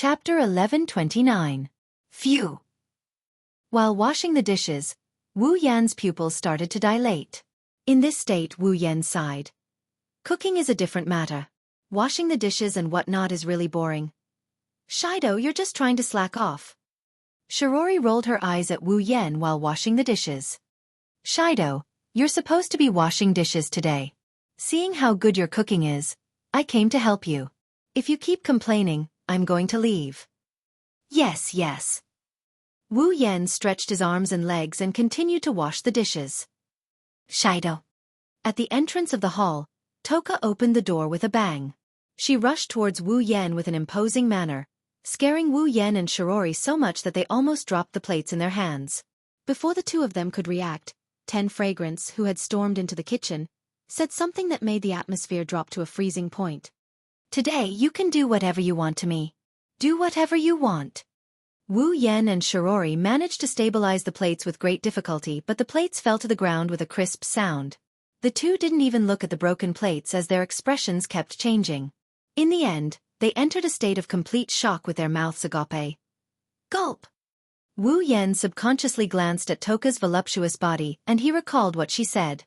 Chapter 1129. Phew! While washing the dishes, Wu Yan's pupils started to dilate. In this state, Wu Yan sighed. Cooking is a different matter. Washing the dishes and whatnot is really boring. Shido, you're just trying to slack off. Shirori rolled her eyes at Wu Yan while washing the dishes. Shido, you're supposed to be washing dishes today. Seeing how good your cooking is, I came to help you. If you keep complaining, I'm going to leave. Yes, yes. Wu Yan stretched his arms and legs and continued to wash the dishes. Shido. At the entrance of the hall, Toka opened the door with a bang. She rushed towards Wu Yan with an imposing manner, scaring Wu Yan and Shirori so much that they almost dropped the plates in their hands. Before the two of them could react, 10 Fragrance, who had stormed into the kitchen, said something that made the atmosphere drop to a freezing point. Today you can do whatever you want to me. Do whatever you want. Wu Yan and Shirori managed to stabilize the plates with great difficulty, but the plates fell to the ground with a crisp sound. The two didn't even look at the broken plates as their expressions kept changing. In the end, they entered a state of complete shock with their mouths agape. Gulp! Wu Yan subconsciously glanced at Toka's voluptuous body and he recalled what she said.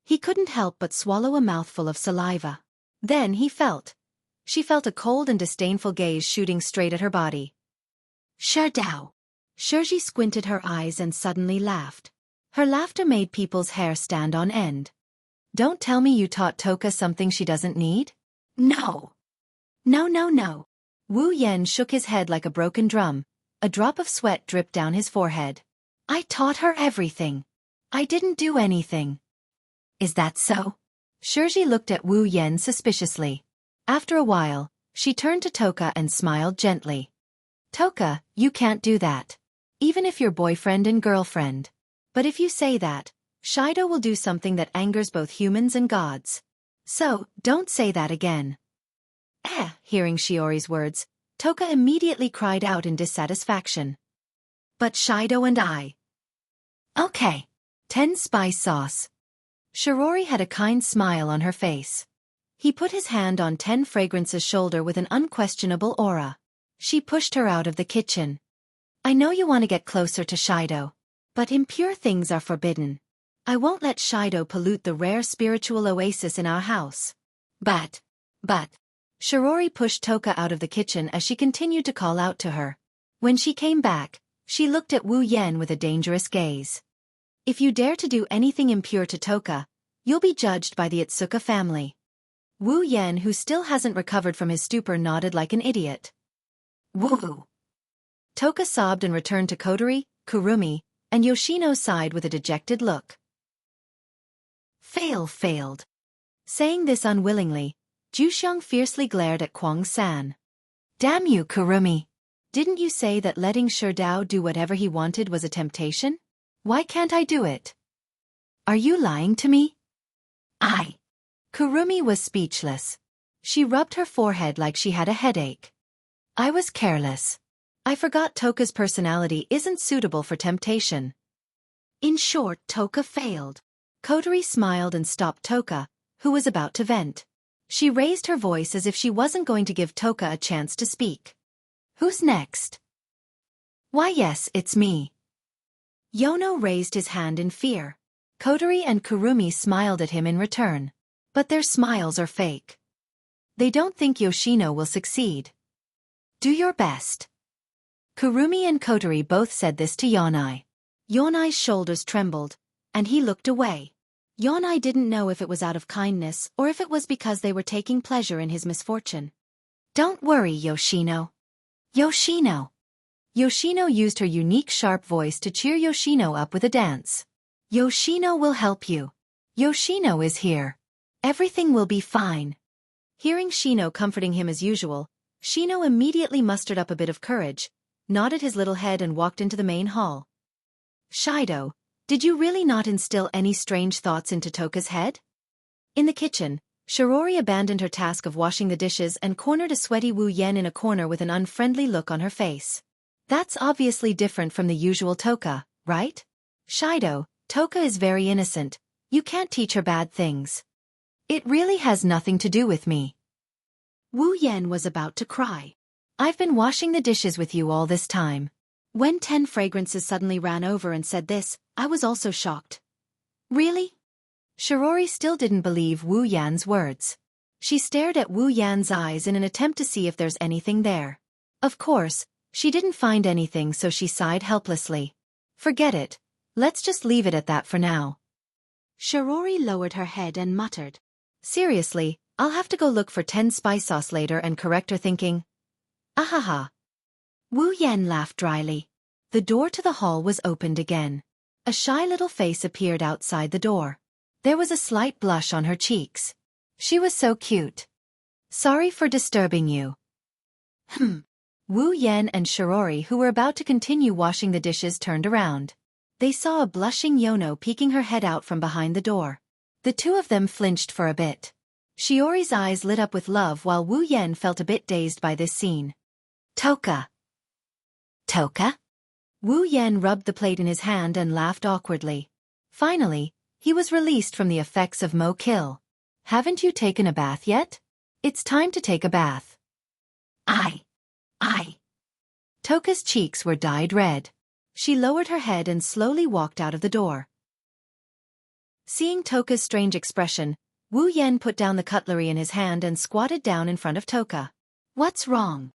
He couldn't help but swallow a mouthful of saliva. Then she felt a cold and disdainful gaze shooting straight at her body. Sherdao. Shirji squinted her eyes and suddenly laughed. Her laughter made people's hair stand on end. Don't tell me you taught Toka something she doesn't need? No. No. Wu Yan shook his head like a broken drum. A drop of sweat dripped down his forehead. I taught her everything. I didn't do anything. Is that so? Shirji looked at Wu Yan suspiciously. After a while, she turned to Toka and smiled gently. Toka, you can't do that. Even if you're boyfriend and girlfriend. But if you say that, Shido will do something that angers both humans and gods. So, don't say that again. Hearing Shiori's words, Toka immediately cried out in dissatisfaction. But Shido and I. Okay. 10 spice sauce. Shirori had a kind smile on her face. He put his hand on 10 Fragrance's shoulder with an unquestionable aura. She pushed her out of the kitchen. I know you want to get closer to Shido. But impure things are forbidden. I won't let Shido pollute the rare spiritual oasis in our house. But. Shirori pushed Toka out of the kitchen as she continued to call out to her. When she came back, she looked at Wu Yan with a dangerous gaze. If you dare to do anything impure to Toka, you'll be judged by the Itsuka family. Wu Yan, who still hasn't recovered from his stupor, nodded like an idiot. Woo! Toka sobbed and returned to Kotori, Kurumi, and Yoshino's side with a dejected look. Failed. Saying this unwillingly, Juxiang fiercely glared at Kwang-san. Damn you, Kurumi! Didn't you say that letting Sherdao do whatever he wanted was a temptation? Why can't I do it? Are you lying to me? Kurumi was speechless. She rubbed her forehead like she had a headache. I was careless. I forgot Toka's personality isn't suitable for temptation. In short, Toka failed. Kotori smiled and stopped Toka, who was about to vent. She raised her voice as if she wasn't going to give Toka a chance to speak. Who's next? Why yes, it's me. Yono raised his hand in fear. Kotori and Kurumi smiled at him in return. But their smiles are fake. They don't think Yoshino will succeed. Do your best. Kurumi and Kotori both said this to Yonai. Yonai's shoulders trembled, and he looked away. Yonai didn't know if it was out of kindness or if it was because they were taking pleasure in his misfortune. Don't worry, Yoshino. Yoshino! Yoshino used her unique sharp voice to cheer Yoshino up with a dance. Yoshino will help you. Yoshino is here. Everything will be fine. Hearing Shino comforting him as usual, Shino immediately mustered up a bit of courage, nodded his little head and walked into the main hall. Shido, did you really not instill any strange thoughts into Toka's head? In the kitchen, Shirori abandoned her task of washing the dishes and cornered a sweaty Wu Yan in a corner with an unfriendly look on her face. That's obviously different from the usual Toka, right? Shido, Toka is very innocent. You can't teach her bad things. It really has nothing to do with me. Wu Yan was about to cry. I've been washing the dishes with you all this time. When 10 fragrances suddenly ran over and said this, I was also shocked. Really? Shirori still didn't believe Wu Yan's words. She stared at Wu Yan's eyes in an attempt to see if there's anything there. Of course, she didn't find anything, so she sighed helplessly. Forget it. Let's just leave it at that for now. Shirori lowered her head and muttered. Seriously, I'll have to go look for 10 spice sauce later and correct her thinking. Ahaha. Wu Yan laughed dryly. The door to the hall was opened again. A shy little face appeared outside the door. There was a slight blush on her cheeks. She was so cute. Sorry for disturbing you. Wu Yan and Shirori, who were about to continue washing the dishes, turned around. They saw a blushing Yono peeking her head out from behind the door. The two of them flinched for a bit. Shiori's eyes lit up with love while Wu Yan felt a bit dazed by this scene. Toka. Toka? Wu Yan rubbed the plate in his hand and laughed awkwardly. Finally, he was released from the effects of Mo Kill. Haven't you taken a bath yet? It's time to take a bath. I. Toka's cheeks were dyed red. She lowered her head and slowly walked out of the door. Seeing Toka's strange expression, Wu Yan put down the cutlery in his hand and squatted down in front of Toka. What's wrong?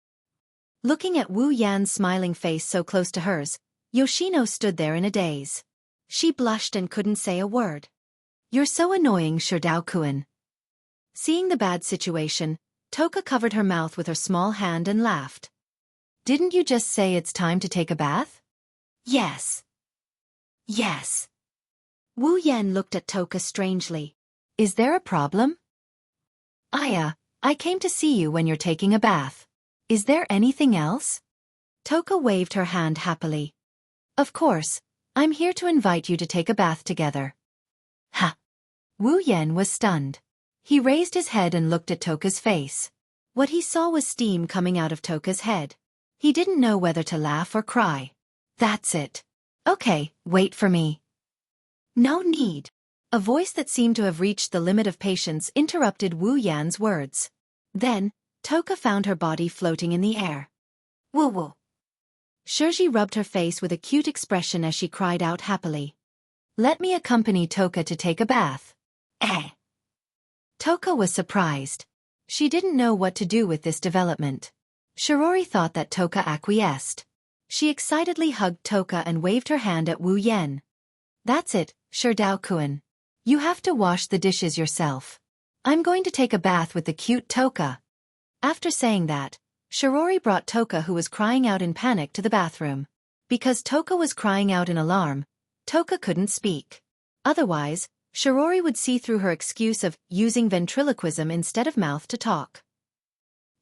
Looking at Wu Yan's smiling face so close to hers, Yoshino stood there in a daze. She blushed and couldn't say a word. You're so annoying, Sherdao-kun. Seeing the bad situation, Toka covered her mouth with her small hand and laughed. Didn't you just say it's time to take a bath? Yes. Wu Yan looked at Toka strangely. Is there a problem? I came to see you when you're taking a bath. Is there anything else? Toka waved her hand happily. Of course, I'm here to invite you to take a bath together. Ha! Wu Yan was stunned. He raised his head and looked at Toka's face. What he saw was steam coming out of Toka's head. He didn't know whether to laugh or cry. That's it. Okay, wait for me. No need. A voice that seemed to have reached the limit of patience interrupted Wu Yan's words. Then, Toka found her body floating in the air. Woo-woo. Shirji rubbed her face with a cute expression as she cried out happily. Let me accompany Toka to take a bath. Toka was surprised. She didn't know what to do with this development. Shirori thought that Toka acquiesced. She excitedly hugged Toka and waved her hand at Wu Yan. That's it, Sherdao-kun. You have to wash the dishes yourself. I'm going to take a bath with the cute Toka. After saying that, Shirori brought Toka, who was crying out in panic, to the bathroom. Because Toka was crying out in alarm, Toka couldn't speak. Otherwise, Shirori would see through her excuse of using ventriloquism instead of mouth to talk.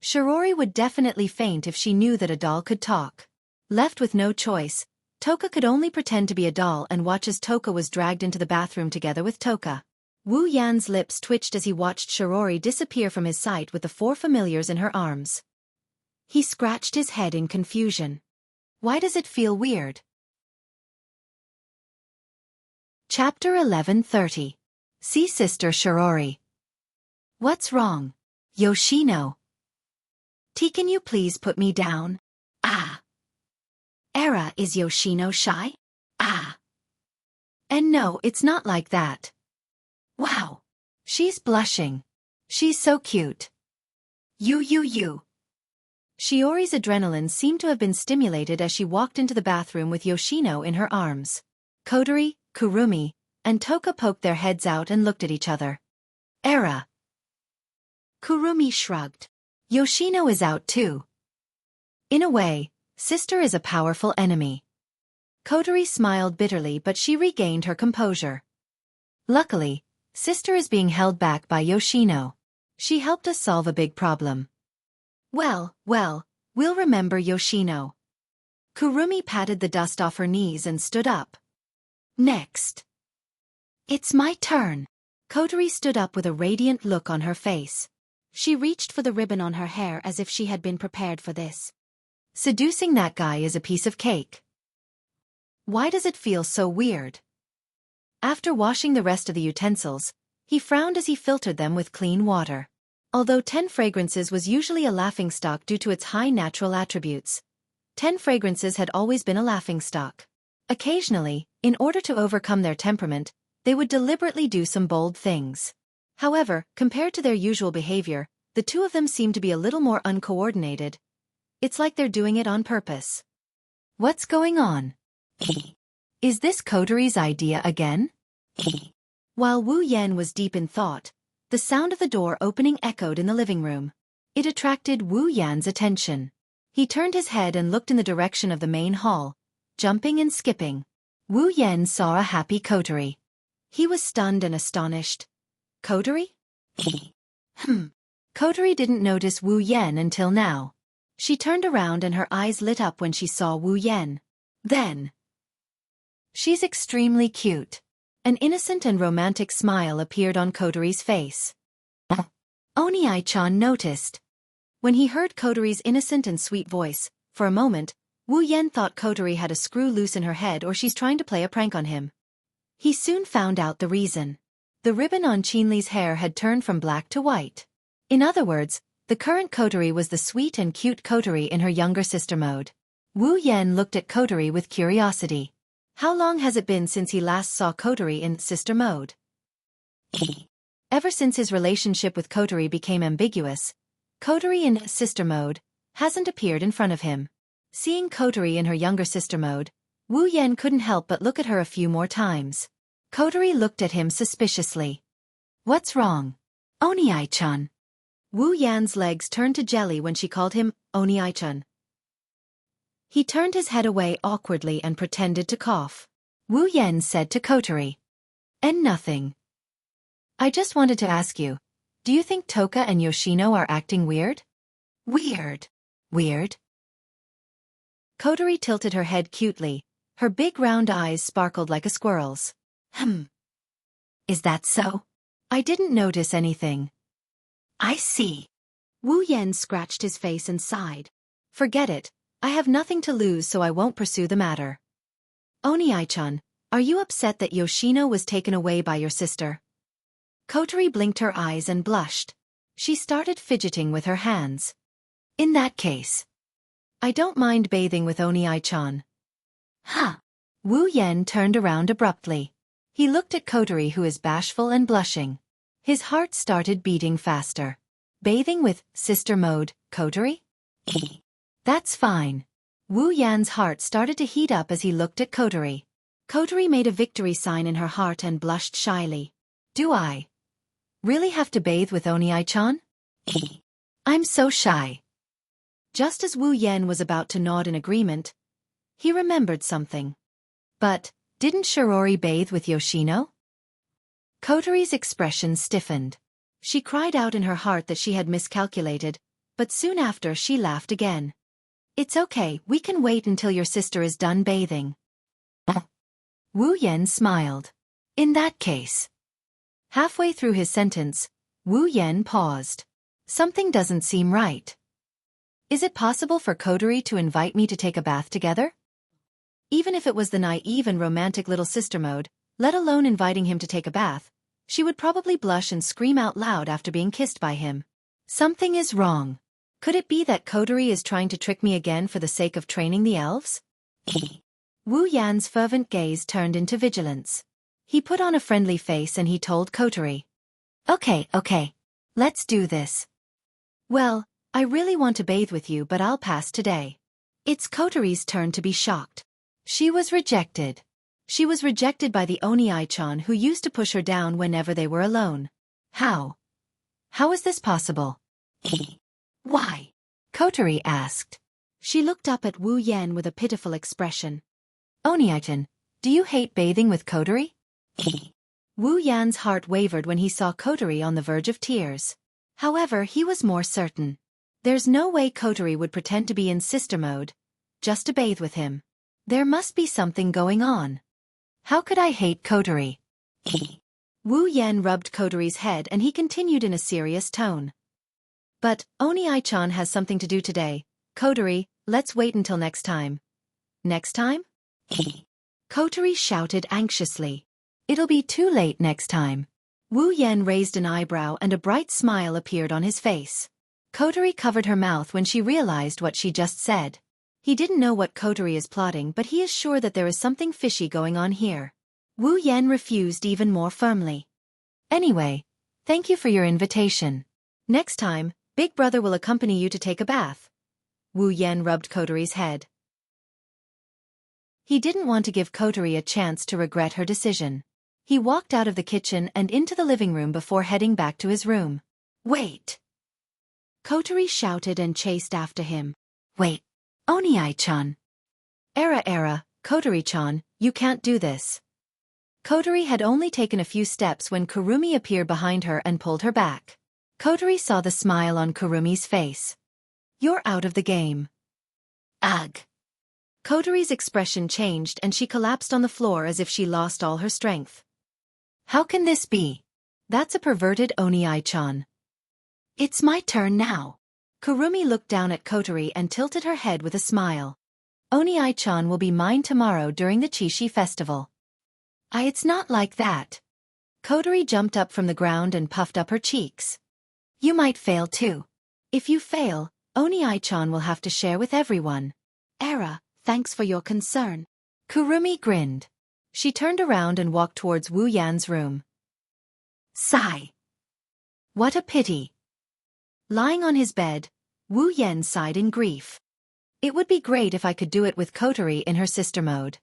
Shirori would definitely faint if she knew that a doll could talk. Left with no choice, Toka could only pretend to be a doll and watch as Toka was dragged into the bathroom together with Toka. Wu Yan's lips twitched as he watched Shirori disappear from his sight with the 4 familiars in her arms. He scratched his head in confusion. Why does it feel weird? Chapter 11:30. See Sister Shirori. What's wrong? Yoshino. Can you please put me down? Era, is Yoshino shy? And no, it's not like that. Wow. She's blushing. She's so cute. You. Shiori's adrenaline seemed to have been stimulated as she walked into the bathroom with Yoshino in her arms. Kodori, Kurumi, and Toka poked their heads out and looked at each other. Era. Kurumi shrugged. Yoshino is out too. In a way, Sister is a powerful enemy. Kodori smiled bitterly, but she regained her composure. Luckily, Sister is being held back by Yoshino. She helped us solve a big problem. Well, we'll remember Yoshino. Kurumi patted the dust off her knees and stood up. Next. It's my turn. Kodori stood up with a radiant look on her face. She reached for the ribbon on her hair as if she had been prepared for this. Seducing that guy is a piece of cake. Why does it feel so weird? After washing the rest of the utensils, he frowned as he filtered them with clean water. Although 10 fragrances was usually a laughingstock due to its high natural attributes, 10 fragrances had always been a laughingstock. Occasionally, in order to overcome their temperament, they would deliberately do some bold things. However, compared to their usual behavior, the two of them seem to be a little more uncoordinated. It's like they're doing it on purpose. What's going on? Is this Coteries' idea again? While Wu Yan was deep in thought, the sound of the door opening echoed in the living room. It attracted Wu Yan's attention. He turned his head and looked in the direction of the main hall, jumping and skipping. Wu Yan saw a happy coterie. He was stunned and astonished. Coterie? Coterie didn't notice Wu Yan until now. She turned around and her eyes lit up when she saw Wu Yan. Then, she's extremely cute. An innocent and romantic smile appeared on Coterie's face. Onii-chan noticed. When he heard Coterie's innocent and sweet voice, for a moment, Wu Yan thought Coterie had a screw loose in her head or she's trying to play a prank on him. He soon found out the reason. The ribbon on Qinli's hair had turned from black to white. In other words, the current Coterie was the sweet and cute Coterie in her younger sister mode. Wu Yan looked at Coterie with curiosity. How long has it been since he last saw Coterie in sister mode? Ever since his relationship with Coterie became ambiguous, Coterie in sister mode hasn't appeared in front of him. Seeing Coterie in her younger sister mode, Wu Yan couldn't help but look at her a few more times. Coterie looked at him suspiciously. What's wrong? Onii-chan. Wu Yan's legs turned to jelly when she called him Onii-chan. He turned his head away awkwardly and pretended to cough. Wu Yan said to Coterie. And nothing. I just wanted to ask you, do you think Toka and Yoshino are acting weird? Weird. Weird? Coterie tilted her head cutely. Her big round eyes sparkled like a squirrel's. Is that so? I didn't notice anything. I see. Wu Yan scratched his face and sighed. Forget it. I have nothing to lose, so I won't pursue the matter. Onii-chan, are you upset that Yoshino was taken away by your sister? Coterie blinked her eyes and blushed. She started fidgeting with her hands. In that case, I don't mind bathing with Onii-chan. Huh. Wu Yan turned around abruptly. He looked at Coterie, who is bashful and blushing. His heart started beating faster. Bathing with sister mode, Coterie? That's fine. Wu Yan's heart started to heat up as he looked at Coterie. Coterie made a victory sign in her heart and blushed shyly. Do I really have to bathe with Onii-chan? I'm so shy. Just as Wu Yan was about to nod in agreement, he remembered something. But, didn't Shirori bathe with Yoshino? Coterie's expression stiffened. She cried out in her heart that she had miscalculated, but soon after she laughed again. It's okay, we can wait until your sister is done bathing. Wu Yan smiled. In that case. Halfway through his sentence, Wu Yan paused. Something doesn't seem right. Is it possible for Coterie to invite me to take a bath together? Even if it was the naive and romantic little sister mode, let alone inviting him to take a bath, she would probably blush and scream out loud after being kissed by him. Something is wrong. Could it be that Coterie is trying to trick me again for the sake of training the elves? Wu Yan's fervent gaze turned into vigilance. He put on a friendly face and he told Coterie. Okay. Let's do this. Well, I really want to bathe with you, but I'll pass today. It's Coterie's turn to be shocked. She was rejected. She was rejected by the Onii-chan, who used to push her down whenever they were alone. How? How is this possible? Why? Coterie asked. She looked up at Wu Yan with a pitiful expression. Onii-chan, do you hate bathing with Coterie? Wu Yan's heart wavered when he saw Coterie on the verge of tears. However, he was more certain. There's no way Coterie would pretend to be in sister mode, just to bathe with him. There must be something going on. How could I hate Coterie? Wu Yan rubbed Coterie's head and he continued in a serious tone. But, Onii-chan has something to do today. Coterie, let's wait until next time. Next time? Coterie shouted anxiously. It'll be too late next time. Wu Yan raised an eyebrow and a bright smile appeared on his face. Kotori covered her mouth when she realized what she just said. He didn't know what Kotori is plotting, but he is sure that there is something fishy going on here. Wu Yan refused even more firmly. Anyway, thank you for your invitation. Next time, Big Brother will accompany you to take a bath. Wu Yan rubbed Kotori's head. He didn't want to give Kotori a chance to regret her decision. He walked out of the kitchen and into the living room before heading back to his room. Wait! Kotori shouted and chased after him. Wait! Oni-chan! Era, Kotori-chan, you can't do this. Kotori had only taken a few steps when Kurumi appeared behind her and pulled her back. Kotori saw the smile on Kurumi's face. You're out of the game. Ugh! Kotori's expression changed and she collapsed on the floor as if she lost all her strength. How can this be? That's a perverted Oni-chan. It's my turn now. Kurumi looked down at Kotori and tilted her head with a smile. Oni-chan will be mine tomorrow during the Chishi festival. It's not like that. Kotori jumped up from the ground and puffed up her cheeks. You might fail too. If you fail, Oni-chan will have to share with everyone. Era, thanks for your concern. Kurumi grinned. She turned around and walked towards Wu Yan's room. Sigh. What a pity. Lying on his bed, Wu Yan sighed in grief. It would be great if I could do it with Kotori in her sister mode.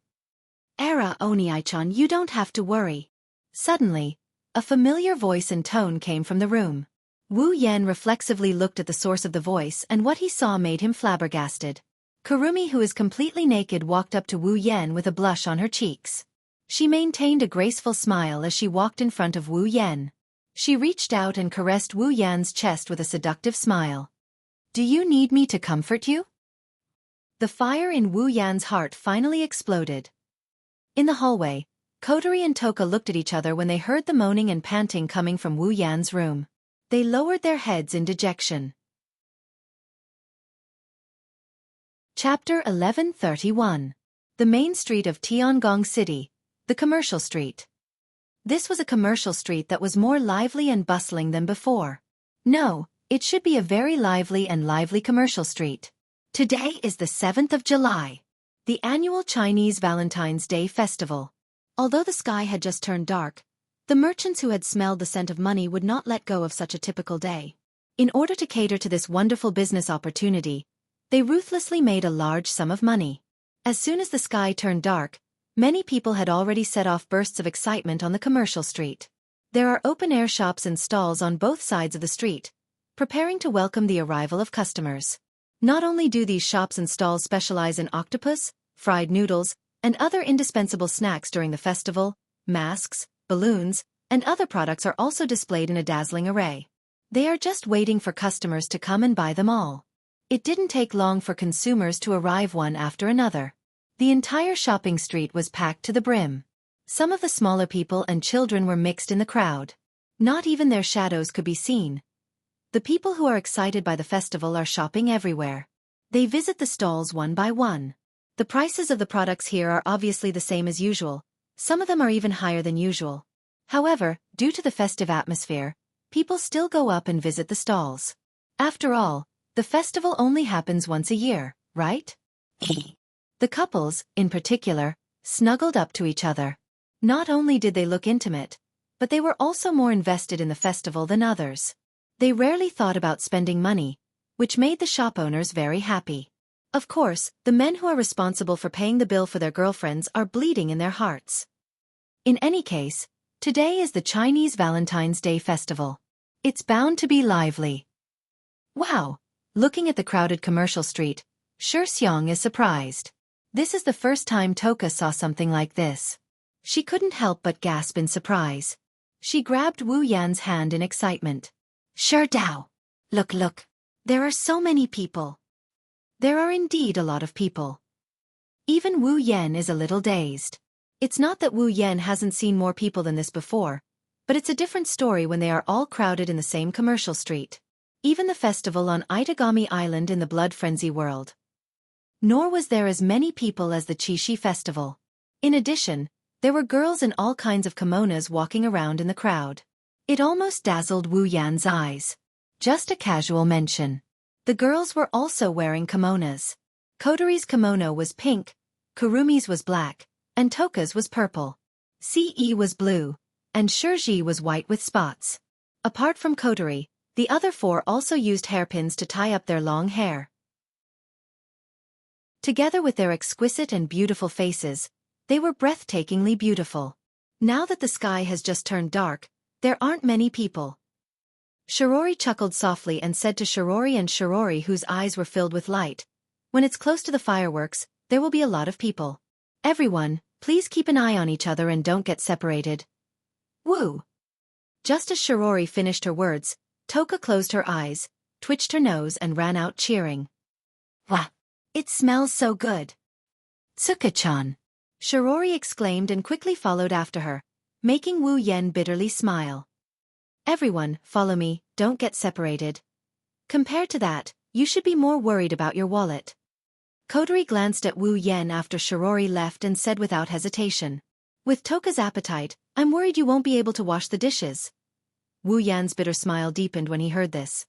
Era, Oni-chan, you don't have to worry. Suddenly, a familiar voice and tone came from the room. Wu Yan reflexively looked at the source of the voice and what he saw made him flabbergasted. Kurumi, who is completely naked, walked up to Wu Yan with a blush on her cheeks. She maintained a graceful smile as she walked in front of Wu Yan. She reached out and caressed Wu Yan's chest with a seductive smile. Do you need me to comfort you? The fire in Wu Yan's heart finally exploded. In the hallway, Kotori and Toka looked at each other when they heard the moaning and panting coming from Wu Yan's room. They lowered their heads in dejection. Chapter 1131. The main street of Tiangong City, the commercial street. This was a commercial street that was more lively and bustling than before. No, it should be a very lively commercial street. Today is the 7th of July, the annual Chinese Valentine's Day festival. Although the sky had just turned dark, the merchants who had smelled the scent of money would not let go of such a typical day. In order to cater to this wonderful business opportunity, they ruthlessly made a large sum of money. As soon as the sky turned dark, many people had already set off bursts of excitement on the commercial street. There are open-air shops and stalls on both sides of the street, preparing to welcome the arrival of customers. Not only do these shops and stalls specialize in octopus, fried noodles, and other indispensable snacks during the festival, masks, balloons, and other products are also displayed in a dazzling array. They are just waiting for customers to come and buy them all. It didn't take long for consumers to arrive one after another. The entire shopping street was packed to the brim. Some of the smaller people and children were mixed in the crowd. Not even their shadows could be seen. The people who are excited by the festival are shopping everywhere. They visit the stalls one by one. The prices of the products here are obviously the same as usual. Some of them are even higher than usual. However, due to the festive atmosphere, people still go up and visit the stalls. After all, the festival only happens once a year, right? The couples, in particular, snuggled up to each other. Not only did they look intimate, but they were also more invested in the festival than others. They rarely thought about spending money, which made the shop owners very happy. Of course, the men who are responsible for paying the bill for their girlfriends are bleeding in their hearts. In any case, today is the Chinese Valentine's Day festival. It's bound to be lively. Wow! Looking at the crowded commercial street, Xianxia is surprised. This is the first time Toka saw something like this. She couldn't help but gasp in surprise. She grabbed Wu Yan's hand in excitement. Dao! Look! There are so many people. There are indeed a lot of people. Even Wu Yan is a little dazed. It's not that Wu Yan hasn't seen more people than this before, but it's a different story when they are all crowded in the same commercial street. Even the festival on Itagami Island in the Blood Frenzy world. Nor was there as many people as the Chishi festival. In addition, there were girls in all kinds of kimonos walking around in the crowd. It almost dazzled Wu Yan's eyes. Just a casual mention. The girls were also wearing kimonos. Kotori's kimono was pink, Kurumi's was black, and Toka's was purple. Ce was blue, and Shurji was white with spots. Apart from Kotori, the other four also used hairpins to tie up their long hair. Together with their exquisite and beautiful faces, they were breathtakingly beautiful. Now that the sky has just turned dark, there aren't many people. Shirori chuckled softly and said to Shirori and Shirori, whose eyes were filled with light, "When it's close to the fireworks, there will be a lot of people. Everyone, please keep an eye on each other and don't get separated." Woo! Just as Shirori finished her words, Toka closed her eyes, twitched her nose and ran out cheering. "Wah! It smells so good." "Tsuka-chan!" Shirori exclaimed and quickly followed after her, making Wu Yan bitterly smile. "Everyone, follow me, don't get separated. Compared to that, you should be more worried about your wallet." Kotori glanced at Wu Yan after Shirori left and said without hesitation, "With Toka's appetite, I'm worried you won't be able to wash the dishes." Wu Yan's bitter smile deepened when he heard this.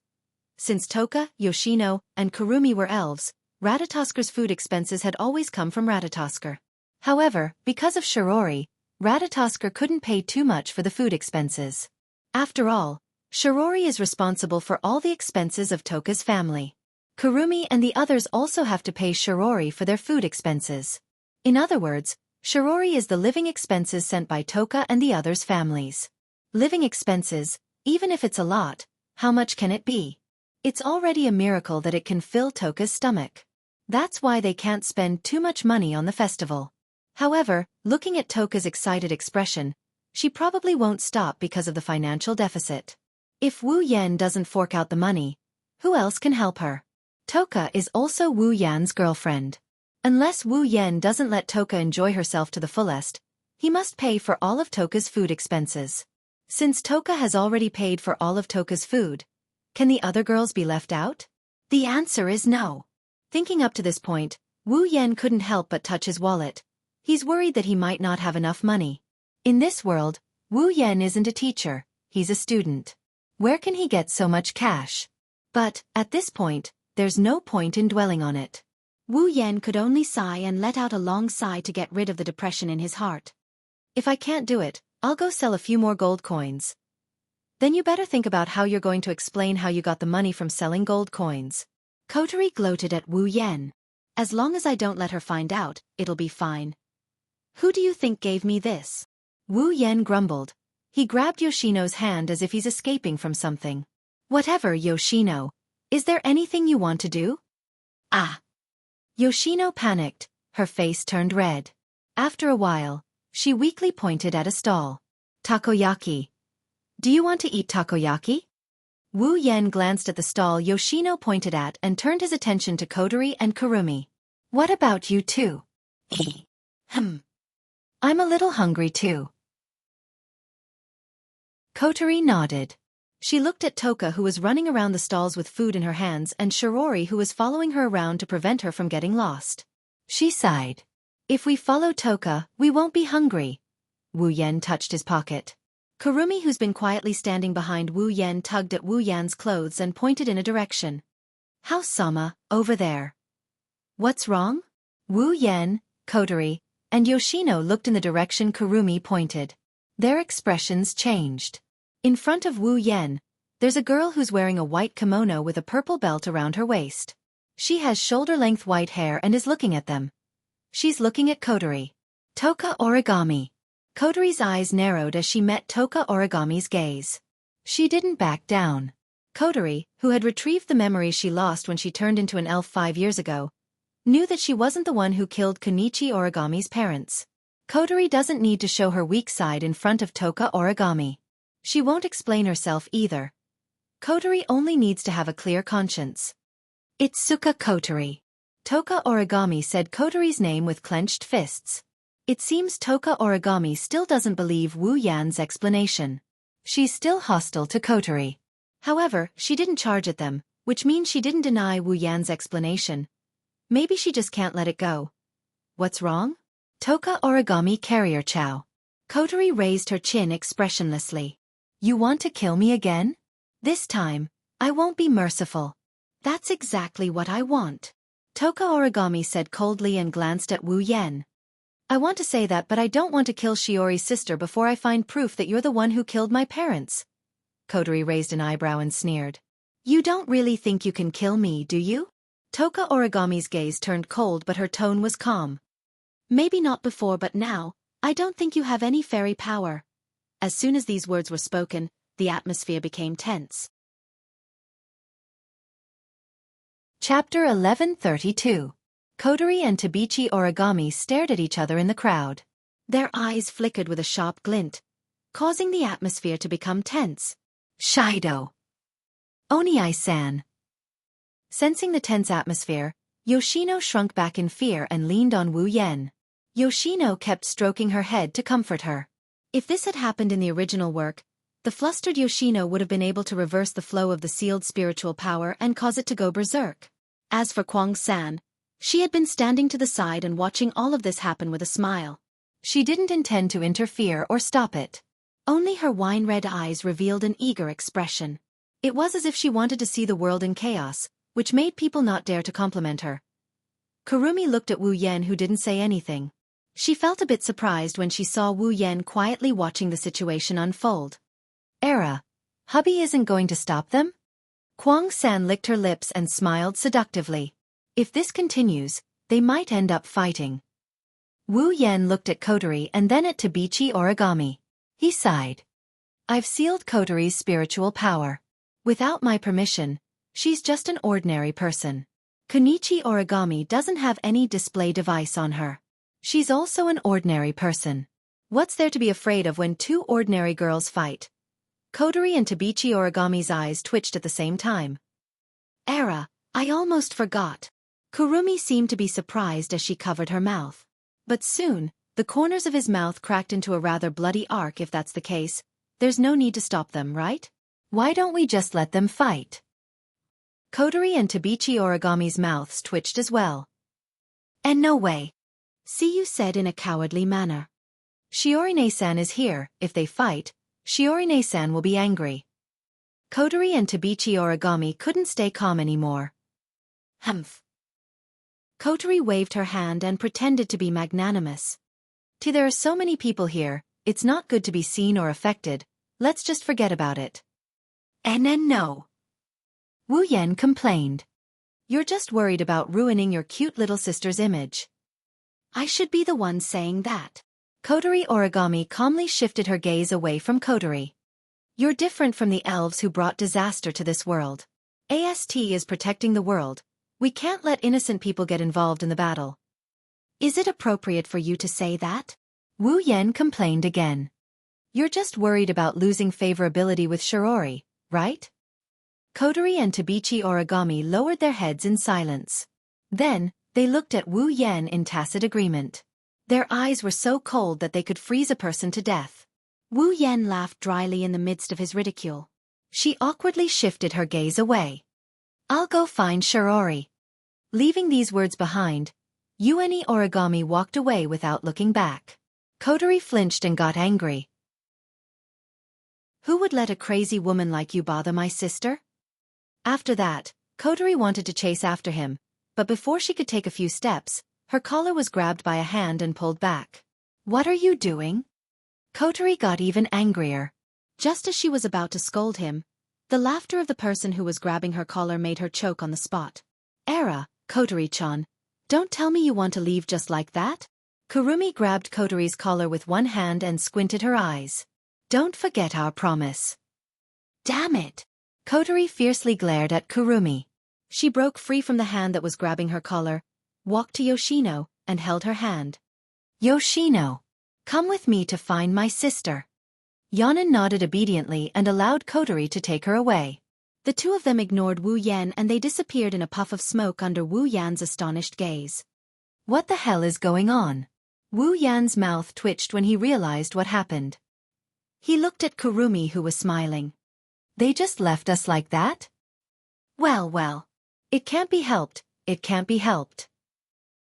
Since Toka, Yoshino, and Kurumi were elves, Ratatosker's food expenses had always come from Ratatosker. However, because of Shirori, Ratatosker couldn't pay too much for the food expenses. After all, Shirori is responsible for all the expenses of Toka's family. Kurumi and the others also have to pay Shirori for their food expenses. In other words, Shirori is the living expenses sent by Toka and the others' families. Living expenses, even if it's a lot, how much can it be? It's already a miracle that it can fill Toka's stomach. That's why they can't spend too much money on the festival. However, looking at Toka's excited expression, she probably won't stop because of the financial deficit. If Wu Yan doesn't fork out the money, who else can help her? Toka is also Wu Yan's girlfriend. Unless Wu Yan doesn't let Toka enjoy herself to the fullest, he must pay for all of Toka's food expenses. Since Toka has already paid for all of Toka's food, can the other girls be left out? The answer is no. Thinking up to this point, Wu Yan couldn't help but touch his wallet. He's worried that he might not have enough money. In this world, Wu Yan isn't a teacher, he's a student. Where can he get so much cash? But, at this point, there's no point in dwelling on it. Wu Yan could only sigh and let out a long sigh to get rid of the depression in his heart. "If I can't do it, I'll go sell a few more gold coins." "Then you better think about how you're going to explain how you got the money from selling gold coins." Kotori gloated at Wu Yan. "As long as I don't let her find out, it'll be fine." "Who do you think gave me this?" Wu Yan grumbled. He grabbed Yoshino's hand as if he's escaping from something. "Whatever, Yoshino. Is there anything you want to do?" "Ah!" Yoshino panicked, her face turned red. After a while, she weakly pointed at a stall. "Takoyaki. Do you want to eat takoyaki?" Wu Yan glanced at the stall Yoshino pointed at and turned his attention to Kotori and Kurumi. "What about you two?" "I'm a little hungry too." Kotori nodded. She looked at Toka, who was running around the stalls with food in her hands, and Shirori, who was following her around to prevent her from getting lost. She sighed. "If we follow Toka, we won't be hungry." Wu Yan touched his pocket. Kurumi, who's been quietly standing behind Wu Yan, tugged at Wu Yan's clothes and pointed in a direction. "House-sama, over there." "What's wrong?" Wu Yan, Kotori, and Yoshino looked in the direction Kurumi pointed. Their expressions changed. In front of Wu Yan, there's a girl who's wearing a white kimono with a purple belt around her waist. She has shoulder-length white hair and is looking at them. She's looking at Kotori. "Toka Origami." Kotori's eyes narrowed as she met Toka Origami's gaze. She didn't back down. Kotori, who had retrieved the memories she lost when she turned into an elf 5 years ago, knew that she wasn't the one who killed Konichi Origami's parents. Kotori doesn't need to show her weak side in front of Toka Origami. She won't explain herself either. Kotori only needs to have a clear conscience. "It's Suka Kotori." Toka Origami said Kotori's name with clenched fists. It seems Toka Origami still doesn't believe Wu Yan's explanation. She's still hostile to Kotori. However, she didn't charge at them, which means she didn't deny Wu Yan's explanation. Maybe she just can't let it go. "What's wrong?" Toka Origami carrier chow. Kotori raised her chin expressionlessly. You want to kill me again? This time, I won't be merciful. That's exactly what I want. Toka Origami said coldly and glanced at Wu Yan. I want to say that, but I don't want to kill Shiori's sister before I find proof that you're the one who killed my parents. Kotori raised an eyebrow and sneered. You don't really think you can kill me, do you? Toka Origami's gaze turned cold, but her tone was calm. Maybe not before, but now, I don't think you have any fairy power. As soon as these words were spoken, the atmosphere became tense. Chapter 1132. Kotori and Tabichi Origami stared at each other in the crowd. Their eyes flickered with a sharp glint, causing the atmosphere to become tense. Shido. Oniai-san. Sensing the tense atmosphere, Yoshino shrunk back in fear and leaned on Wu Yan. Yoshino kept stroking her head to comfort her. If this had happened in the original work, the flustered Yoshino would have been able to reverse the flow of the sealed spiritual power and cause it to go berserk. As for Kwang-san, she had been standing to the side and watching all of this happen with a smile. She didn't intend to interfere or stop it. Only her wine-red eyes revealed an eager expression. It was as if she wanted to see the world in chaos, which made people not dare to compliment her. Kurumi looked at Wu Yan, who didn't say anything. She felt a bit surprised when she saw Wu Yan quietly watching the situation unfold. Era, hubby isn't going to stop them? Kwang-san licked her lips and smiled seductively. If this continues, they might end up fighting. Wu Yan looked at Kotori and then at Tabichi Origami. He sighed. I've sealed Kotori's spiritual power. Without my permission, she's just an ordinary person. Konichi Origami doesn't have any display device on her. She's also an ordinary person. What's there to be afraid of when two ordinary girls fight? Kotori and Tabichi Origami's eyes twitched at the same time. Era, I almost forgot. Kurumi seemed to be surprised as she covered her mouth. But soon, the corners of his mouth cracked into a rather bloody arc. If that's the case, there's no need to stop them, right? Why don't we just let them fight? Kotori and Tabichi Origami's mouths twitched as well. And no way. See, you said in a cowardly manner. Shiorine-san is here. If they fight, Shiorine-san will be angry. Kotori and Tabichi Origami couldn't stay calm anymore. Humph. Kotori waved her hand and pretended to be magnanimous. There are so many people here, it's not good to be seen or affected. Let's just forget about it. And no. Wu Yan complained. You're just worried about ruining your cute little sister's image. I should be the one saying that. Kotori Origami calmly shifted her gaze away from Kotori. You're different from the elves who brought disaster to this world. AST is protecting the world. We can't let innocent people get involved in the battle. Is it appropriate for you to say that? Wu Yan complained again. You're just worried about losing favorability with Shiori, right? Kotori and Tabichi Origami lowered their heads in silence. Then, they looked at Wu Yan in tacit agreement. Their eyes were so cold that they could freeze a person to death. Wu Yan laughed dryly in the midst of his ridicule. She awkwardly shifted her gaze away. I'll go find Shiori. Leaving these words behind, Yueni Origami walked away without looking back. Kotori flinched and got angry. Who would let a crazy woman like you bother my sister? After that, Kotori wanted to chase after him, but before she could take a few steps, her collar was grabbed by a hand and pulled back. What are you doing? Kotori got even angrier. Just as she was about to scold him, the laughter of the person who was grabbing her collar made her choke on the spot. Era, Kotori-chan, don't tell me you want to leave just like that? Kurumi grabbed Kotori's collar with one hand and squinted her eyes. Don't forget our promise. Damn it! Kotori fiercely glared at Kurumi. She broke free from the hand that was grabbing her collar, walked to Yoshino, and held her hand. Yoshino, come with me to find my sister. Yanan nodded obediently and allowed Kotori to take her away. The two of them ignored Wu Yan and they disappeared in a puff of smoke under Wu Yan's astonished gaze. What the hell is going on? Wu Yan's mouth twitched when he realized what happened. He looked at Kurumi, who was smiling. They just left us like that? Well. It can't be helped, it can't be helped.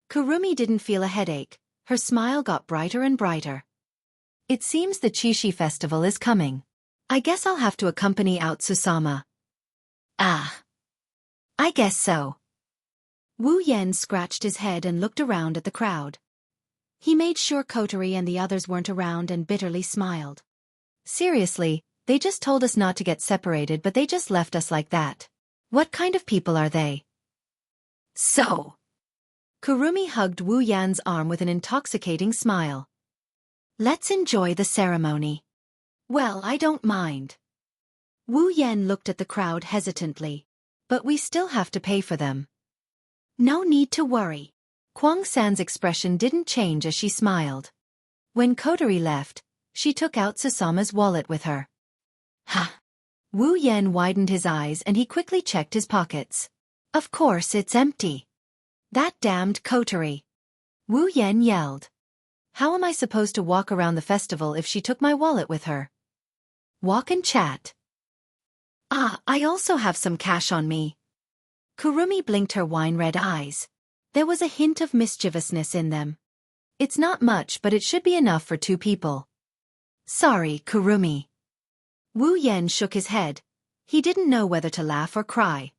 Kurumi didn't feel a headache. Her smile got brighter and brighter. It seems the Chishi festival is coming. I guess I'll have to accompany out Susama. Ah. I guess so. Wu Yan scratched his head and looked around at the crowd. He made sure Kotori and the others weren't around and bitterly smiled. Seriously, they just told us not to get separated, but they just left us like that. What kind of people are they? So. Kurumi hugged Wu Yan's arm with an intoxicating smile. Let's enjoy the ceremony. Well, I don't mind. Wu Yan looked at the crowd hesitantly. But we still have to pay for them. No need to worry. Kwang San's expression didn't change as she smiled. When Kotori left, she took out Susama's wallet with her. Ha! Wu Yan widened his eyes and he quickly checked his pockets. Of course it's empty. That damned Kotori! Wu Yan yelled. How am I supposed to walk around the festival if she took my wallet with her? Walk and chat. Ah, I also have some cash on me. Kurumi blinked her wine-red eyes. There was a hint of mischievousness in them. It's not much, but it should be enough for 2 people. Sorry, Kurumi. Wu Yan shook his head. He didn't know whether to laugh or cry.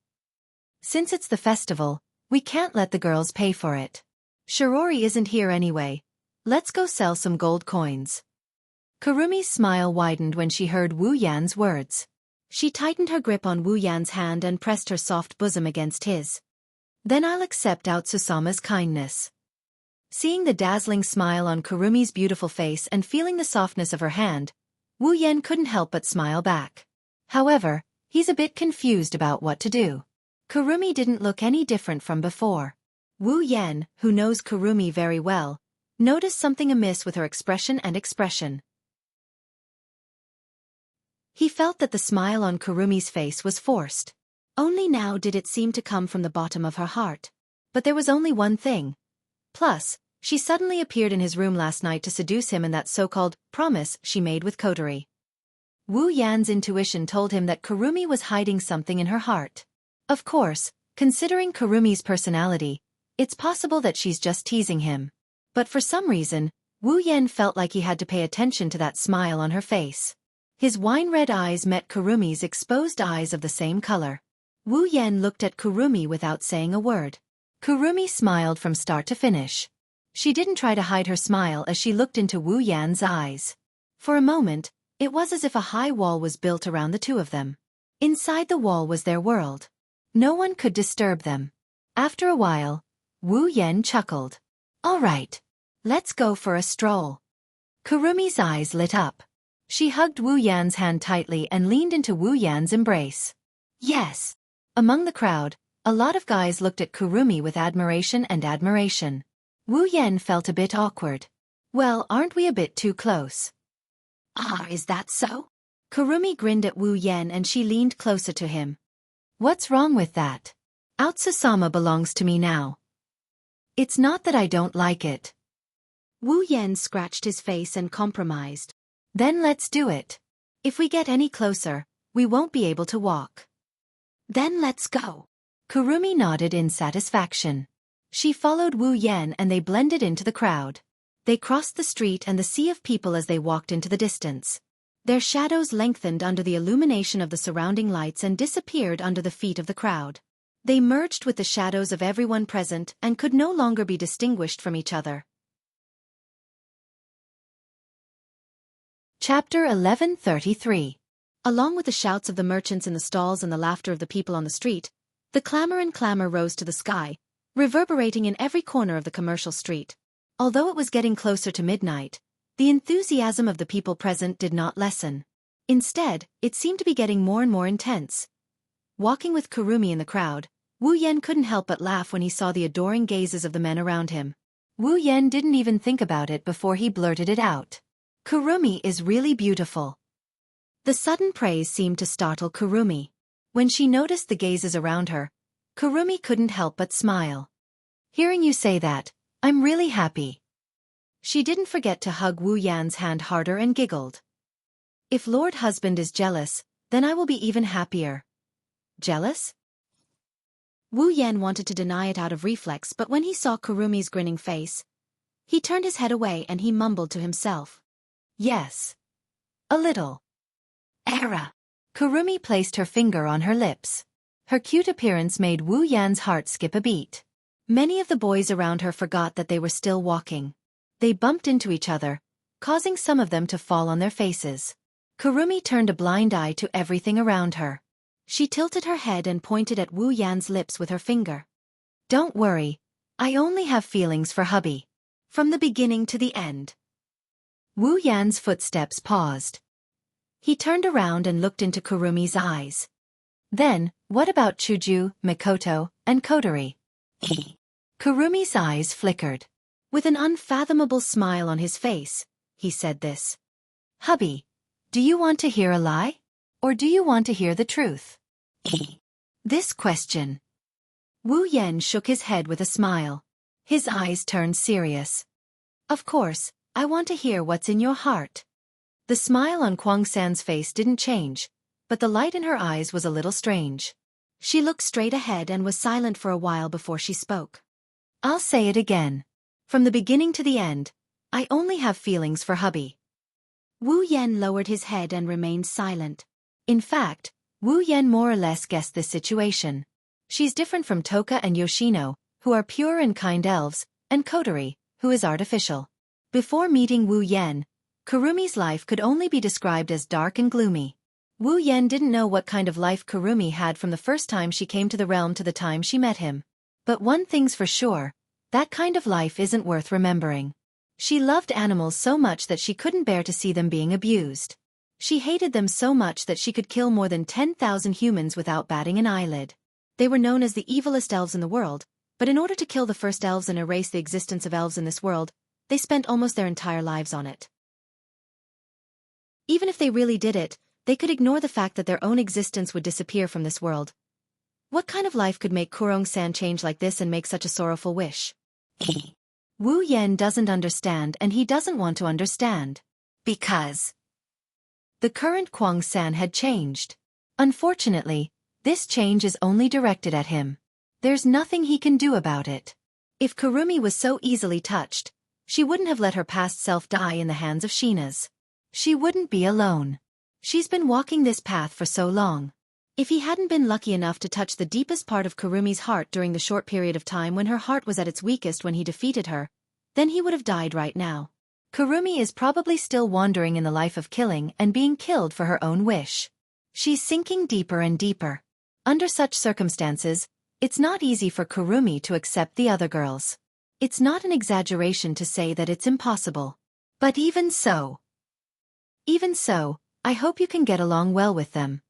Since it's the festival, we can't let the girls pay for it. Shirori isn't here anyway. Let's go sell some gold coins. Kurumi's smile widened when she heard Wu Yan's words. She tightened her grip on Wu Yan's hand and pressed her soft bosom against his. Then I'll accept out Susama's kindness. Seeing the dazzling smile on Kurumi's beautiful face and feeling the softness of her hand, Wu Yan couldn't help but smile back. However, he's a bit confused about what to do. Kurumi didn't look any different from before. Wu Yan, who knows Kurumi very well, noticed something amiss with her expression. He felt that the smile on Kurumi's face was forced. Only now did it seem to come from the bottom of her heart. But there was only one thing. Plus, she suddenly appeared in his room last night to seduce him in that so-called promise she made with Kotori. Wu Yan's intuition told him that Kurumi was hiding something in her heart. Of course, considering Kurumi's personality, it's possible that she's just teasing him. But for some reason, Wu Yan felt like he had to pay attention to that smile on her face. His wine-red eyes met Kurumi's exposed eyes of the same color. Wu Yan looked at Kurumi without saying a word. Kurumi smiled from start to finish. She didn't try to hide her smile as she looked into Wu Yan's eyes. For a moment, it was as if a high wall was built around the two of them. Inside the wall was their world. No one could disturb them. After a while, Wu Yan chuckled. All right. Let's go for a stroll. Kurumi's eyes lit up. She hugged Wu Yan's hand tightly and leaned into Wu Yan's embrace. Yes. Among the crowd, a lot of guys looked at Kurumi with admiration. Wu Yan felt a bit awkward. Well, aren't we a bit too close? Ah, is that so? Kurumi grinned at Wu Yan and she leaned closer to him. What's wrong with that? Out Susama belongs to me now. It's not that I don't like it. Wu Yan scratched his face and compromised. Then let's do it. If we get any closer, we won't be able to walk. Then let's go. Kurumi nodded in satisfaction. She followed Wu Yan and they blended into the crowd. They crossed the street and the sea of people as they walked into the distance. Their shadows lengthened under the illumination of the surrounding lights and disappeared under the feet of the crowd. They merged with the shadows of everyone present and could no longer be distinguished from each other. Chapter 1133. Along with the shouts of the merchants in the stalls and the laughter of the people on the street, the clamor rose to the sky, reverberating in every corner of the commercial street. Although it was getting closer to midnight, the enthusiasm of the people present did not lessen. Instead, it seemed to be getting more and more intense. Walking with Kurumi in the crowd, Wu Yan couldn't help but laugh when he saw the adoring gazes of the men around him. Wu Yan didn't even think about it before he blurted it out. Kurumi is really beautiful. The sudden praise seemed to startle Kurumi. When she noticed the gazes around her, Kurumi couldn't help but smile. Hearing you say that, I'm really happy. She didn't forget to hug Wu Yan's hand harder and giggled. If Lord Husband is jealous, then I will be even happier. Jealous? Wu Yan wanted to deny it out of reflex, but when he saw Kurumi's grinning face, he turned his head away and he mumbled to himself. Yes. A little. Era. Kurumi placed her finger on her lips. Her cute appearance made Wu Yan's heart skip a beat. Many of the boys around her forgot that they were still walking. They bumped into each other, causing some of them to fall on their faces. Kurumi turned a blind eye to everything around her. She tilted her head and pointed at Wu Yan's lips with her finger. Don't worry, I only have feelings for hubby. From the beginning to the end. Wu Yan's footsteps paused. He turned around and looked into Kurumi's eyes. Then, what about Chuju, Mikoto, and Kotori? Kurumi's eyes flickered. With an unfathomable smile on his face, he said this. Hubby, do you want to hear a lie? Or do you want to hear the truth? This question. Wu Yan shook his head with a smile. His eyes turned serious. Of course, I want to hear what's in your heart. The smile on Kwang San's face didn't change, but the light in her eyes was a little strange. She looked straight ahead and was silent for a while before she spoke. I'll say it again. From the beginning to the end, I only have feelings for hubby. Wu Yan lowered his head and remained silent. In fact, Wu Yan more or less guessed this situation. She's different from Toka and Yoshino, who are pure and kind elves, and Kotori, who is artificial. Before meeting Wu Yan, Kurumi's life could only be described as dark and gloomy. Wu Yan didn't know what kind of life Kurumi had from the first time she came to the realm to the time she met him. But one thing's for sure, that kind of life isn't worth remembering. She loved animals so much that she couldn't bear to see them being abused. She hated them so much that she could kill more than 10,000 humans without batting an eyelid. They were known as the evilest elves in the world, but in order to kill the first elves and erase the existence of elves in this world, they spent almost their entire lives on it. Even if they really did it, they could ignore the fact that their own existence would disappear from this world. What kind of life could make Kurong-san change like this and make such a sorrowful wish? Wu Yan doesn't understand and he doesn't want to understand. Because the current Kwang-san had changed. Unfortunately, this change is only directed at him. There's nothing he can do about it. If Kurumi was so easily touched, she wouldn't have let her past self die in the hands of Sheena's. She wouldn't be alone. She's been walking this path for so long. If he hadn't been lucky enough to touch the deepest part of Kurumi's heart during the short period of time when her heart was at its weakest when he defeated her, then he would have died right now. Kurumi is probably still wandering in the life of killing and being killed for her own wish. She's sinking deeper and deeper. Under such circumstances, it's not easy for Kurumi to accept the other girls. It's not an exaggeration to say that it's impossible. But even so, I hope you can get along well with them.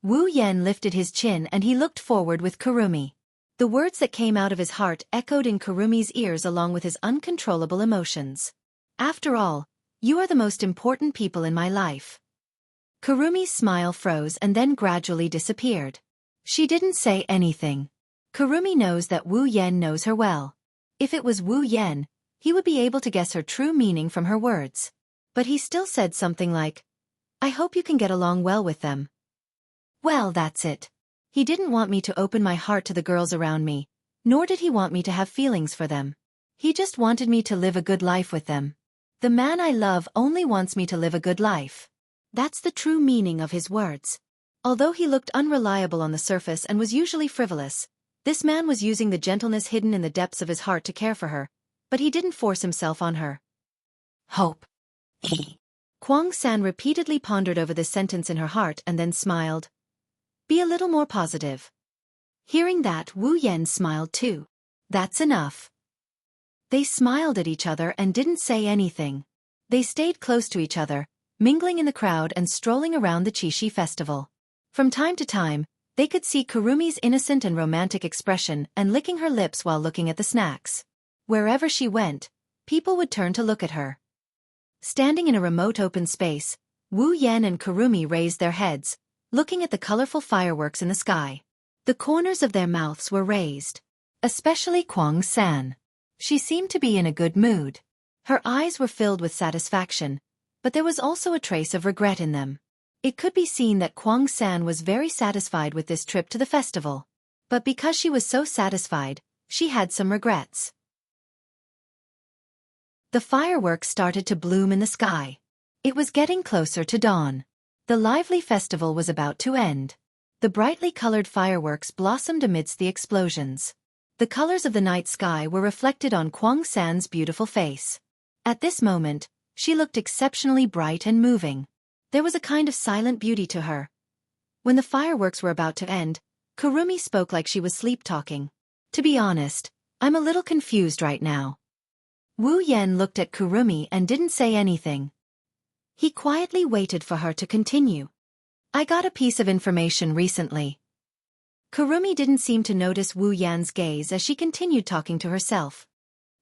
Wu Yan lifted his chin and he looked forward with Kurumi. The words that came out of his heart echoed in Kurumi's ears along with his uncontrollable emotions. After all, you are the most important people in my life. Kurumi's smile froze and then gradually disappeared. She didn't say anything. Kurumi knows that Wu Yan knows her well. If it was Wu Yan, he would be able to guess her true meaning from her words. But he still said something like, I hope you can get along well with them. Well, that's it. He didn't want me to open my heart to the girls around me, nor did he want me to have feelings for them. He just wanted me to live a good life with them. The man I love only wants me to live a good life. That's the true meaning of his words. Although he looked unreliable on the surface and was usually frivolous, this man was using the gentleness hidden in the depths of his heart to care for her, but he didn't force himself on her. Hope. Kwang-san repeatedly pondered over this sentence in her heart and then smiled. Be a little more positive. Hearing that, Wu Yan smiled too. That's enough. They smiled at each other and didn't say anything. They stayed close to each other, mingling in the crowd and strolling around the Qixi festival. From time to time, they could see Kurumi's innocent and romantic expression and licking her lips while looking at the snacks. Wherever she went, people would turn to look at her. Standing in a remote open space, Wu Yan and Kurumi raised their heads, looking at the colorful fireworks in the sky. The corners of their mouths were raised. Especially Kwang-san. She seemed to be in a good mood. Her eyes were filled with satisfaction, but there was also a trace of regret in them. It could be seen that Kwang-san was very satisfied with this trip to the festival. But because she was so satisfied, she had some regrets. The fireworks started to bloom in the sky. It was getting closer to dawn. The lively festival was about to end. The brightly colored fireworks blossomed amidst the explosions. The colors of the night sky were reflected on Kuang San's beautiful face. At this moment, she looked exceptionally bright and moving. There was a kind of silent beauty to her. When the fireworks were about to end, Kurumi spoke like she was sleep-talking. To be honest, I'm a little confused right now. Wu Yan looked at Kurumi and didn't say anything. He quietly waited for her to continue. I got a piece of information recently. Kurumi didn't seem to notice Wu Yan's gaze as she continued talking to herself.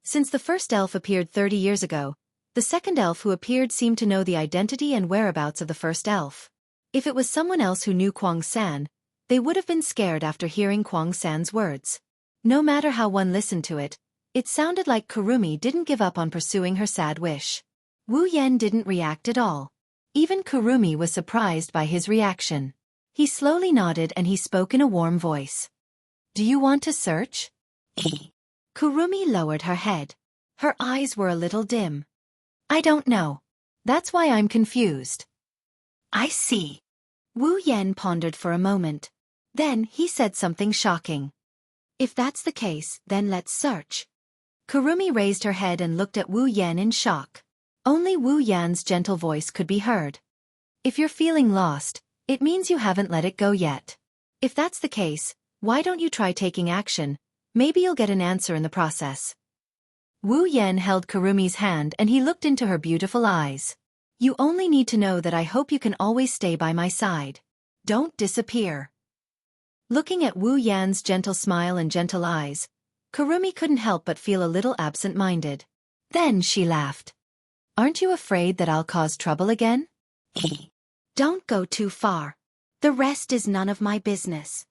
Since the first elf appeared 30 years ago, the second elf who appeared seemed to know the identity and whereabouts of the first elf. If it was someone else who knew Kuang San, they would have been scared after hearing Kuang San's words. No matter how one listened to it, it sounded like Kurumi didn't give up on pursuing her sad wish. Wu Yan didn't react at all. Even Kurumi was surprised by his reaction. He slowly nodded and he spoke in a warm voice. Do you want to search? Kurumi lowered her head. Her eyes were a little dim. I don't know. That's why I'm confused. I see. Wu Yan pondered for a moment. Then he said something shocking. If that's the case, then let's search. Kurumi raised her head and looked at Wu Yan in shock. Only Wu Yan's gentle voice could be heard. If you're feeling lost, it means you haven't let it go yet. If that's the case, why don't you try taking action? Maybe you'll get an answer in the process. Wu Yan held Kurumi's hand and he looked into her beautiful eyes. You only need to know that I hope you can always stay by my side. Don't disappear. Looking at Wu Yan's gentle smile and gentle eyes, Kurumi couldn't help but feel a little absent-minded. Then she laughed. Aren't you afraid that I'll cause trouble again? Don't go too far. The rest is none of my business.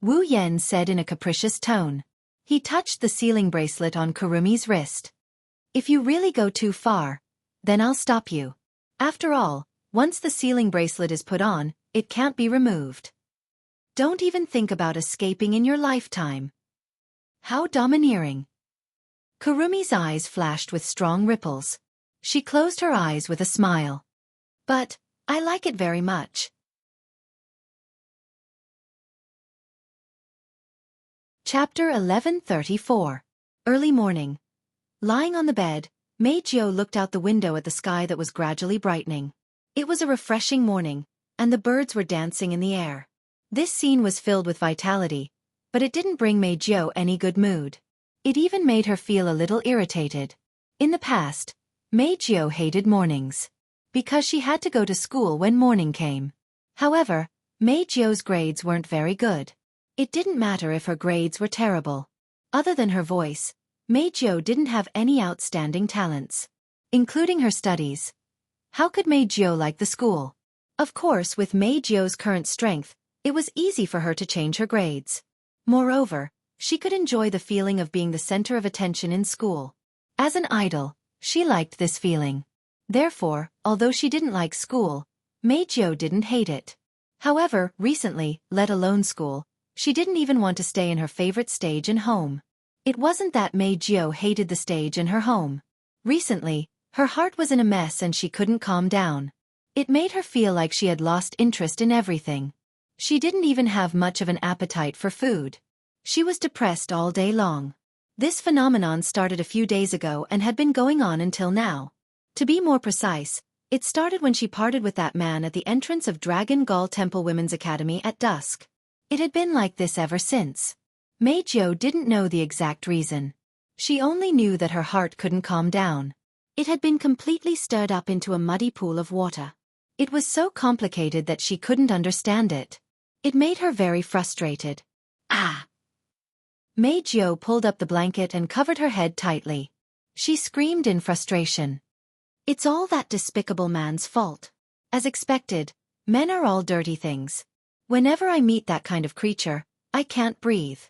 Wu Yan said in a capricious tone. He touched the sealing bracelet on Kurumi's wrist. If you really go too far, then I'll stop you. After all, once the sealing bracelet is put on, it can't be removed. Don't even think about escaping in your lifetime. How domineering. Kurumi's eyes flashed with strong ripples. She closed her eyes with a smile. But, I like it very much. Chapter 1134. Early morning. Lying on the bed, Mei Jiao looked out the window at the sky that was gradually brightening. It was a refreshing morning, and the birds were dancing in the air. This scene was filled with vitality, but it didn't bring Mei Jiao any good mood. It even made her feel a little irritated. In the past, Mei Jiao hated mornings, because she had to go to school when morning came. However, Mei Jiao's grades weren't very good. It didn't matter if her grades were terrible. Other than her voice, Mei Jiao didn't have any outstanding talents, including her studies. How could Mei Jiao like the school? Of course, with Mei Jiao's current strength, it was easy for her to change her grades. Moreover, she could enjoy the feeling of being the center of attention in school. As an idol, she liked this feeling. Therefore, although she didn't like school, Mei Jiao didn't hate it. However, recently, let alone school, she didn't even want to stay in her favorite stage and home. It wasn't that Mei Jiao hated the stage in her home. Recently, her heart was in a mess and she couldn't calm down. It made her feel like she had lost interest in everything. She didn't even have much of an appetite for food. She was depressed all day long. This phenomenon started a few days ago and had been going on until now. To be more precise, it started when she parted with that man at the entrance of Dragon Gall Temple Women's Academy at dusk. It had been like this ever since. Mei Jiao didn't know the exact reason. She only knew that her heart couldn't calm down. It had been completely stirred up into a muddy pool of water. It was so complicated that she couldn't understand it. It made her very frustrated. Ah! Mei Jiao pulled up the blanket and covered her head tightly. She screamed in frustration. It's all that despicable man's fault. As expected, men are all dirty things. Whenever I meet that kind of creature, I can't breathe.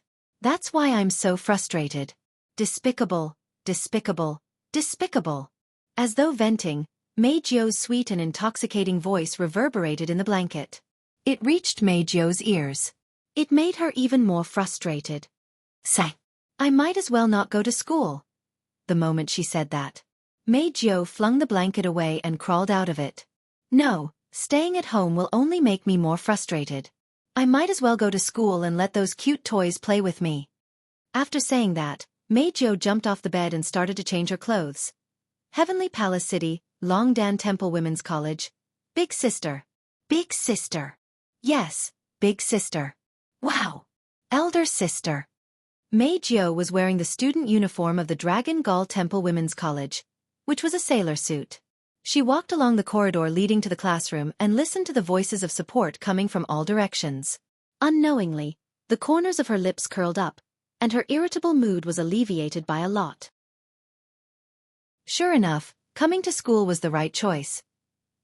That's why I'm so frustrated. Despicable, despicable, despicable. As though venting, Mei Jiao's sweet and intoxicating voice reverberated in the blanket. It reached Mei Jiao's ears. It made her even more frustrated. Say, I might as well not go to school. The moment she said that, Mei Jiao flung the blanket away and crawled out of it. No, Staying at home will only make me more frustrated. I might as well go to school and let those cute toys play with me. After saying that, Mei Jiao jumped off the bed and started to change her clothes. Heavenly Palace City, Longdan Temple Women's College. Big sister. Big sister. Yes, big sister. Wow. Elder sister. Mei Jiao was wearing the student uniform of the Dragon Gall Temple Women's College, which was a sailor suit. She walked along the corridor leading to the classroom and listened to the voices of support coming from all directions. Unknowingly, the corners of her lips curled up, and her irritable mood was alleviated by a lot. Sure enough, coming to school was the right choice.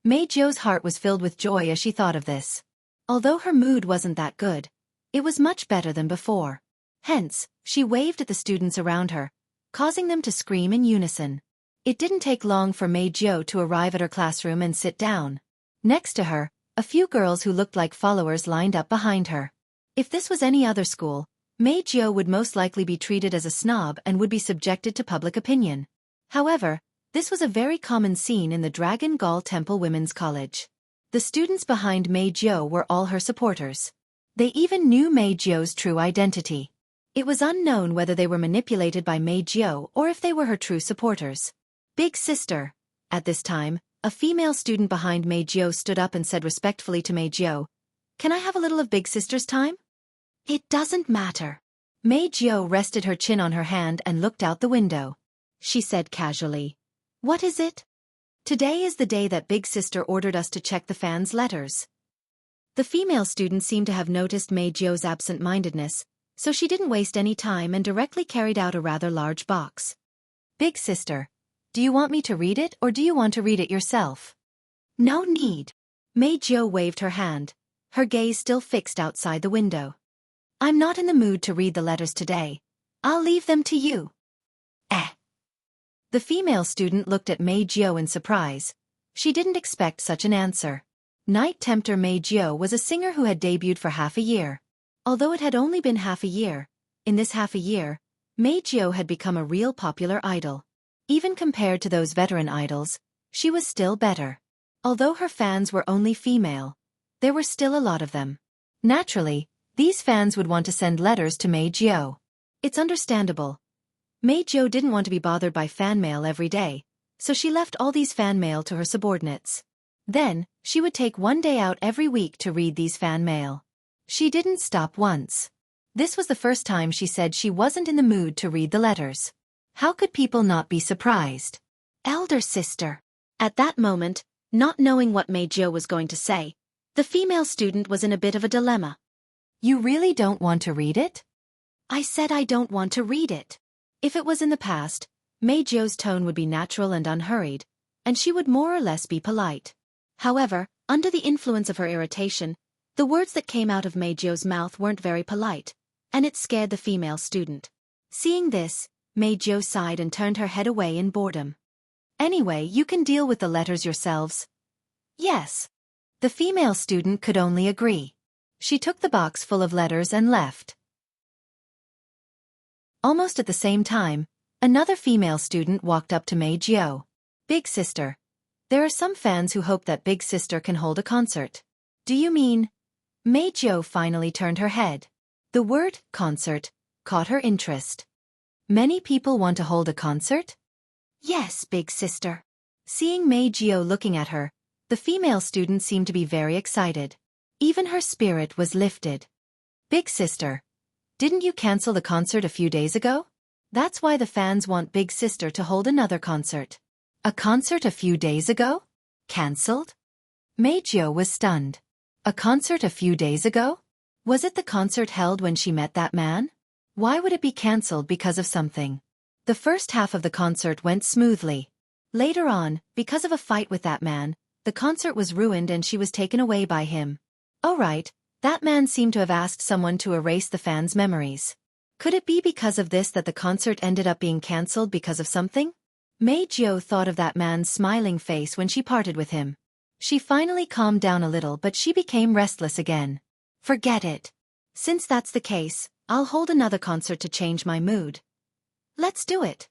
Mei Jiao's heart was filled with joy as she thought of this. Although her mood wasn't that good, it was much better than before. Hence, she waved at the students around her, causing them to scream in unison. It didn't take long for Mei Jiao to arrive at her classroom and sit down. Next to her, a few girls who looked like followers lined up behind her. If this was any other school, Mei Jiao would most likely be treated as a snob and would be subjected to public opinion. However, this was a very common scene in the Dragon Gall Temple Women's College. The students behind Mei Jiao were all her supporters. They even knew Mei Jiao's true identity. It was unknown whether they were manipulated by Mei Jiao or if they were her true supporters. Big sister. At this time, a female student behind Mei Jiao stood up and said respectfully to Mei Jiao, "Can I have a little of big sister's time?" "It doesn't matter." Mei Jiao rested her chin on her hand and looked out the window. She said casually, "What is it?" "Today is the day that big sister ordered us to check the fans' letters." The female student seemed to have noticed Mei Jiao's absent-mindedness, so she didn't waste any time and directly carried out a rather large box. "Big sister, do you want me to read it or do you want to read it yourself?" "No need." Mei Jiao waved her hand, her gaze still fixed outside the window. "I'm not in the mood to read the letters today. I'll leave them to you." The female student looked at Mei Jiao in surprise. She didn't expect such an answer. Night Tempter Mei Jiao was a singer who had debuted for half a year. Although it had only been half a year, in this half a year, Mei Jiao had become a real popular idol. Even compared to those veteran idols, she was still better. Although her fans were only female, there were still a lot of them. Naturally, these fans would want to send letters to Mei Jiao. It's understandable. Mei Jiao didn't want to be bothered by fan mail every day, so she left all these fan mail to her subordinates. Then, she would take one day out every week to read these fan mail. She didn't stop once. This was the first time she said she wasn't in the mood to read the letters. How could people not be surprised? "Elder sister." At that moment, not knowing what Mei Jiao was going to say, the female student was in a bit of a dilemma. "You really don't want to read it?" "I said I don't want to read it." If it was in the past, Mei Jiao's tone would be natural and unhurried, and she would more or less be polite. However, under the influence of her irritation, the words that came out of Mei Jiao's mouth weren't very polite, and it scared the female student. Seeing this, Mei Jiao sighed and turned her head away in boredom. "Anyway, you can deal with the letters yourselves." "Yes." The female student could only agree. She took the box full of letters and left. Almost at the same time, another female student walked up to Mei Jiao. "Big sister. There are some fans who hope that Big Sister can hold a concert." "Do you mean?" Mei Jiao finally turned her head. The word, concert, caught her interest. "Many people want to hold a concert?" "Yes, big sister." Seeing Mei Jiao looking at her, the female student seemed to be very excited. Even her spirit was lifted. "Big sister, didn't you cancel the concert a few days ago? That's why the fans want Big Sister to hold another concert." "A concert a few days ago? Cancelled?" Mei Jiao was stunned. A concert a few days ago? Was it the concert held when she met that man? Why would it be cancelled because of something? The first half of the concert went smoothly. Later on, because of a fight with that man, the concert was ruined and she was taken away by him. Oh right, that man seemed to have asked someone to erase the fans' memories. Could it be because of this that the concert ended up being cancelled because of something? Mei Jiao thought of that man's smiling face when she parted with him. She finally calmed down a little, but she became restless again. "Forget it. Since that's the case, I'll hold another concert to change my mood." "Let's do it."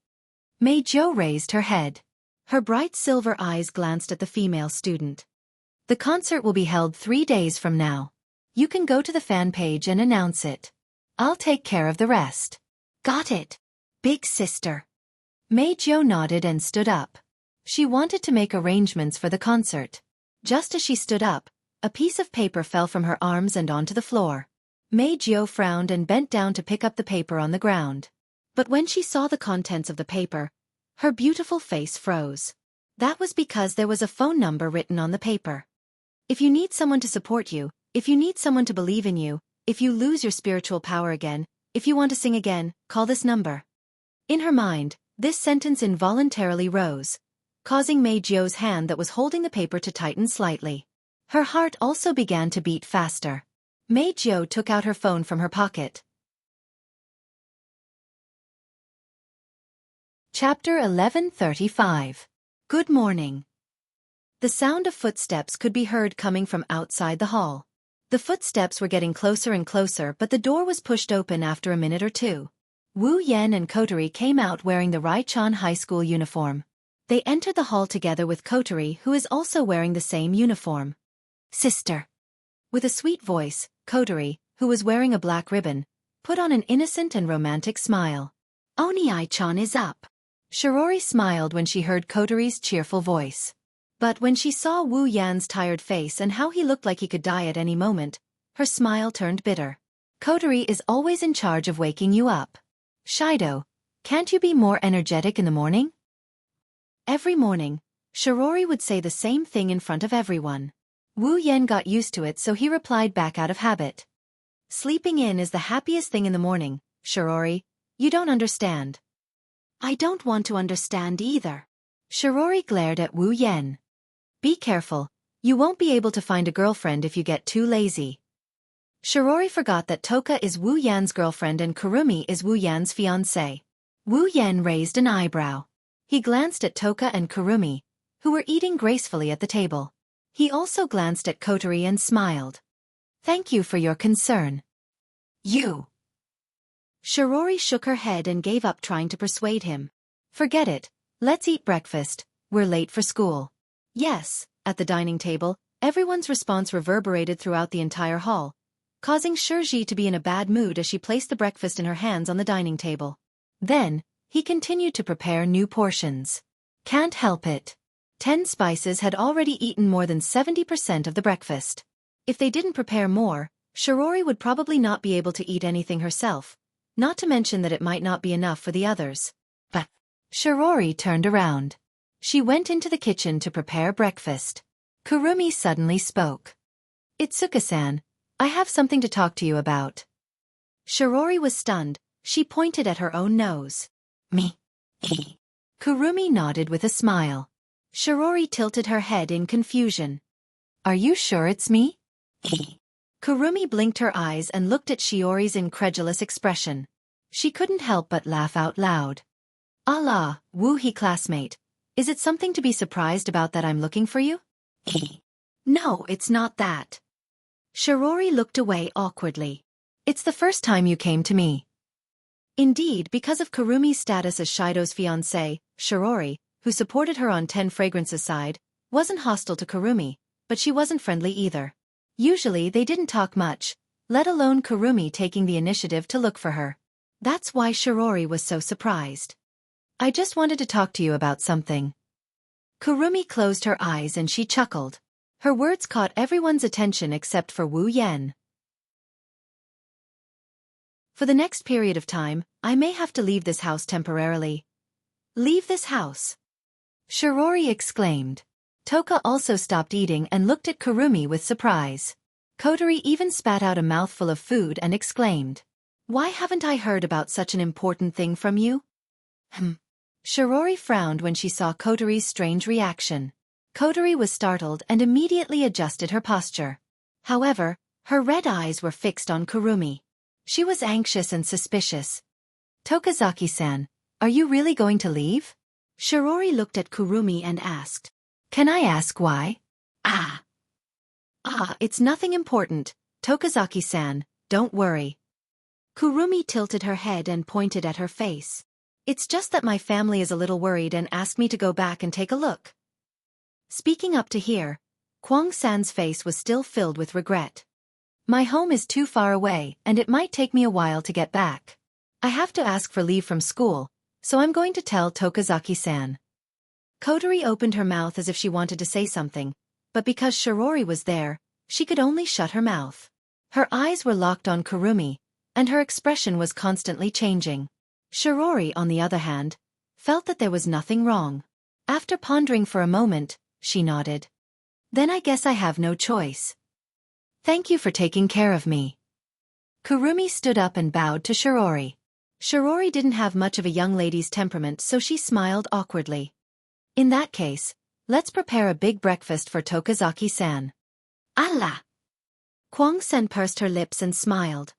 Mei Jiao raised her head. Her bright silver eyes glanced at the female student. The concert will be held 3 days from now. You can go to the fan page and announce it. I'll take care of the rest. Got it, big sister. Mei Jiu nodded and stood up. She wanted to make arrangements for the concert. Just as she stood up, a piece of paper fell from her arms and onto the floor. Mei Jiu frowned and bent down to pick up the paper on the ground. But when she saw the contents of the paper, her beautiful face froze. That was because there was a phone number written on the paper. If you need someone to support you, if you need someone to believe in you, if you lose your spiritual power again, if you want to sing again, call this number. In her mind, this sentence involuntarily rose, causing Mei Jiu's hand that was holding the paper to tighten slightly. Her heart also began to beat faster. Mei Jiu took out her phone from her pocket. Chapter 1135. Good morning. The sound of footsteps could be heard coming from outside the hall. The footsteps were getting closer and closer, but the door was pushed open after a minute or two. Wu Yan and Kotori came out wearing the Raichan High School uniform. They entered the hall together with Kotori, who is also wearing the same uniform. Sister. With a sweet voice, Kotori, who was wearing a black ribbon, put on an innocent and romantic smile. Oni-chan is up. Shirori smiled when she heard Kotori's cheerful voice. But when she saw Wu Yan's tired face and how he looked like he could die at any moment, her smile turned bitter. Kotori is always in charge of waking you up. Shido, can't you be more energetic in the morning? Every morning, Shirori would say the same thing in front of everyone. Wu Yan got used to it, so he replied back out of habit. Sleeping in is the happiest thing in the morning, Shirori. You don't understand. I don't want to understand either. Shirori glared at Wu Yan. Be careful, you won't be able to find a girlfriend if you get too lazy. Shirori forgot that Toka is Wu Yan's girlfriend and Kurumi is Wu Yan's fiancé. Wu Yan raised an eyebrow. He glanced at Toka and Kurumi, who were eating gracefully at the table. He also glanced at Kotori and smiled. Thank you for your concern. You. Shirori shook her head and gave up trying to persuade him. Forget it, let's eat breakfast, we're late for school. Yes, at the dining table, everyone's response reverberated throughout the entire hall, causing Shirji to be in a bad mood as she placed the breakfast in her hands on the dining table. Then, he continued to prepare new portions. Can't help it. 10 spices had already eaten more than 70% of the breakfast. If they didn't prepare more, Shirori would probably not be able to eat anything herself, not to mention that it might not be enough for the others. But Shirori turned around. She went into the kitchen to prepare breakfast. Kurumi suddenly spoke. Itsuka-san, I have something to talk to you about. Shirori was stunned. She pointed at her own nose. Me? Kurumi nodded with a smile. Shirori tilted her head in confusion. Are you sure it's me? Kurumi blinked her eyes and looked at Shiori's incredulous expression. She couldn't help but laugh out loud. Allah, Wu-hee classmate. Is it something to be surprised about that I'm looking for you? No, it's not that. Shirori looked away awkwardly. It's the first time you came to me. Indeed, because of Kurumi's status as Shido's fiancé, Shirori, who supported her on 10 Fragrances' side, wasn't hostile to Kurumi, but she wasn't friendly either. Usually they didn't talk much, let alone Kurumi taking the initiative to look for her. That's why Shirori was so surprised. I just wanted to talk to you about something. Kurumi closed her eyes and she chuckled. Her words caught everyone's attention except for Wu Yan. For the next period of time, I may have to leave this house temporarily. Leave this house? Shirori exclaimed. Toka also stopped eating and looked at Kurumi with surprise. Kotori even spat out a mouthful of food and exclaimed. Why haven't I heard about such an important thing from you? Shirori frowned when she saw Kotori's strange reaction. Kotori was startled and immediately adjusted her posture. However, her red eyes were fixed on Kurumi. She was anxious and suspicious. Tokazaki-san, are you really going to leave? Shirori looked at Kurumi and asked. Can I ask why? It's nothing important, Tokazaki-san, don't worry. Kurumi tilted her head and pointed at her face. It's just that my family is a little worried and asked me to go back and take a look. Speaking up to here, Kwang San's face was still filled with regret. My home is too far away and it might take me a while to get back. I have to ask for leave from school, so I'm going to tell Tokozaki-san. Kotori opened her mouth as if she wanted to say something, but because Shirori was there, she could only shut her mouth. Her eyes were locked on Kurumi, and her expression was constantly changing. Shirori, on the other hand, felt that there was nothing wrong. After pondering for a moment, she nodded. Then I guess I have no choice. Thank you for taking care of me. Kurumi stood up and bowed to Shirori. Shirori didn't have much of a young lady's temperament, so she smiled awkwardly. In that case, let's prepare a big breakfast for Tokozaki-san. Allah! Kwang-sen pursed her lips and smiled.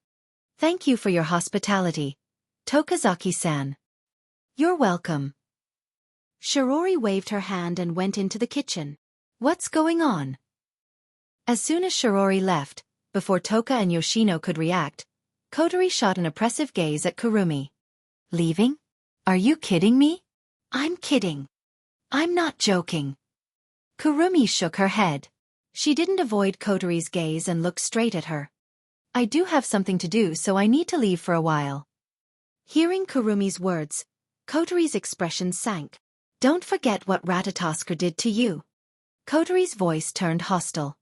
Thank you for your hospitality, Tokozaki-san. You're welcome. Shirori waved her hand and went into the kitchen. What's going on? As soon as Shirori left, before Toka and Yoshino could react, Kotori shot an oppressive gaze at Kurumi. Leaving? Are you kidding me? I'm kidding. I'm not joking. Kurumi shook her head. She didn't avoid Kotori's gaze and looked straight at her. I do have something to do, so I need to leave for a while. Hearing Kurumi's words, Kotori's expression sank. Don't forget what Ratatosker did to you. Kotori's voice turned hostile.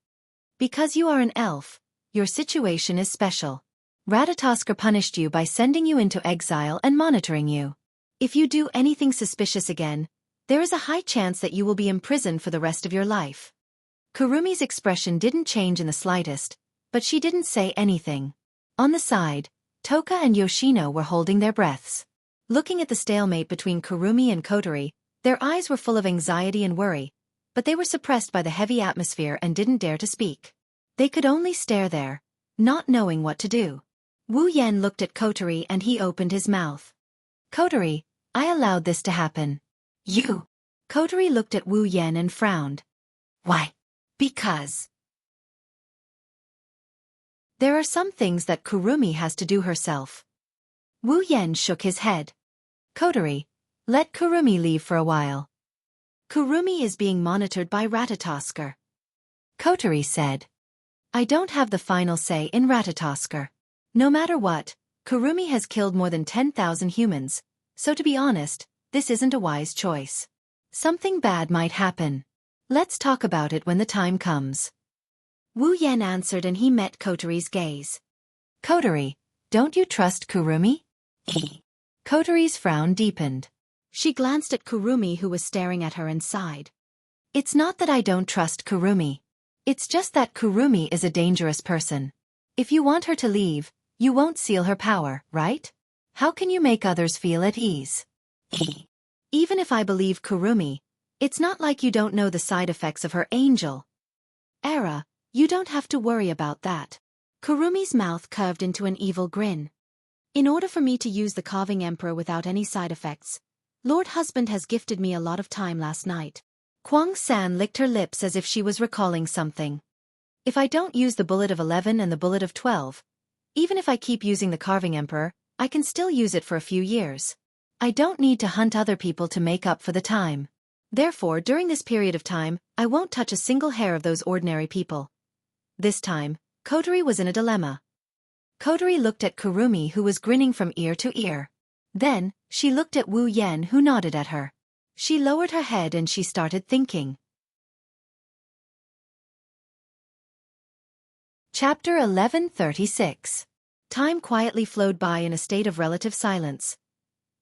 Because you are an elf, your situation is special. Ratatosker punished you by sending you into exile and monitoring you. If you do anything suspicious again, there is a high chance that you will be imprisoned for the rest of your life. Kurumi's expression didn't change in the slightest, but she didn't say anything. On the side, Toka and Yoshino were holding their breaths. Looking at the stalemate between Kurumi and Kotori, their eyes were full of anxiety and worry, but they were suppressed by the heavy atmosphere and didn't dare to speak. They could only stare there, not knowing what to do. Wu Yan looked at Kotori and he opened his mouth. Kotori, I allowed this to happen. You? Kotori looked at Wu Yan and frowned. Why? Because. There are some things that Kurumi has to do herself. Wu Yan shook his head. Kotori, let Kurumi leave for a while. Kurumi is being monitored by Ratatosker. Kotori said. I don't have the final say in Ratatosker. No matter what, Kurumi has killed more than 10,000 humans, so to be honest, this isn't a wise choice. Something bad might happen. Let's talk about it when the time comes. Wu Yan answered and he met Kotori's gaze. Kotori, don't you trust Kurumi? Kotori's frown deepened. She glanced at Kurumi who was staring at her and sighed. It's not that I don't trust Kurumi. It's just that Kurumi is a dangerous person. If you want her to leave, you won't seal her power, right? How can you make others feel at ease? Even if I believe Kurumi, it's not like you don't know the side effects of her angel. Era, you don't have to worry about that. Kurumi's mouth curved into an evil grin. In order for me to use the Carving Emperor without any side effects, Lord Husband has gifted me a lot of time last night. Kwang San licked her lips as if she was recalling something. If I don't use the Bullet of 11 and the Bullet of 12, even if I keep using the Carving Emperor, I can still use it for a few years. I don't need to hunt other people to make up for the time. Therefore, during this period of time, I won't touch a single hair of those ordinary people. This time, Kotori was in a dilemma. Kotori looked at Kurumi who was grinning from ear to ear. Then, she looked at Wu Yan who nodded at her. She lowered her head and she started thinking. Chapter 1136. Time quietly flowed by in a state of relative silence.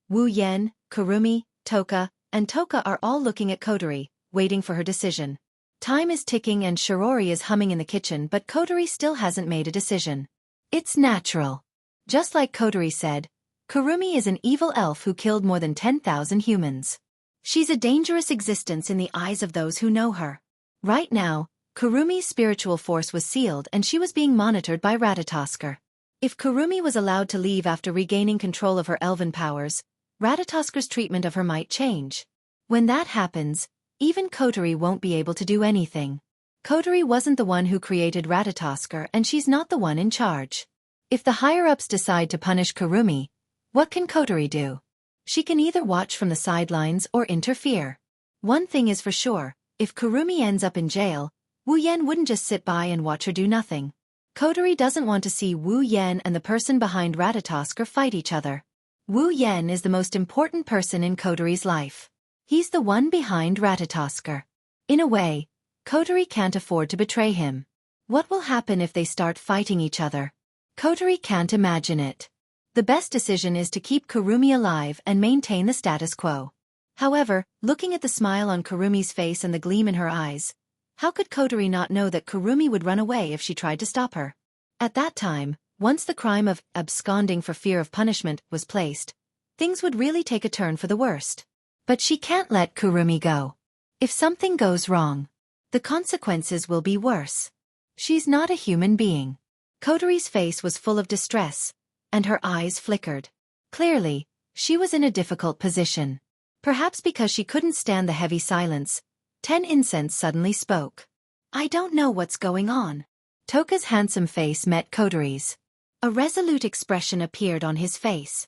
Wu Yan, Kurumi, Toka, and Toka are all looking at Kotori, waiting for her decision. Time is ticking and Shirori is humming in the kitchen, but Kotori still hasn't made a decision. It's natural. Just like Kotori said, Kurumi is an evil elf who killed more than 10,000 humans. She's a dangerous existence in the eyes of those who know her. Right now, Kurumi's spiritual force was sealed and she was being monitored by Ratatosker. If Kurumi was allowed to leave after regaining control of her elven powers, Ratatosker's treatment of her might change. When that happens, even Kotori won't be able to do anything. Kotori wasn't the one who created Ratatosker and she's not the one in charge. If the higher-ups decide to punish Kurumi, what can Kotori do? She can either watch from the sidelines or interfere. One thing is for sure, if Kurumi ends up in jail, Wu Yan wouldn't just sit by and watch her do nothing. Kotori doesn't want to see Wu Yan and the person behind Ratatosker fight each other. Wu Yan is the most important person in Kotori's life. He's the one behind Ratatosker. In a way, Kotori can't afford to betray him. What will happen if they start fighting each other? Kotori can't imagine it. The best decision is to keep Kurumi alive and maintain the status quo. However, looking at the smile on Kurumi's face and the gleam in her eyes, how could Kotori not know that Kurumi would run away if she tried to stop her? At that time, once the crime of absconding for fear of punishment was placed, things would really take a turn for the worst. But she can't let Kurumi go. If something goes wrong, the consequences will be worse. She's not a human being. Kotori's face was full of distress, and her eyes flickered. Clearly, she was in a difficult position. Perhaps because she couldn't stand the heavy silence, 10 Incense suddenly spoke. I don't know what's going on. Toka's handsome face met Kotori's. A resolute expression appeared on his face.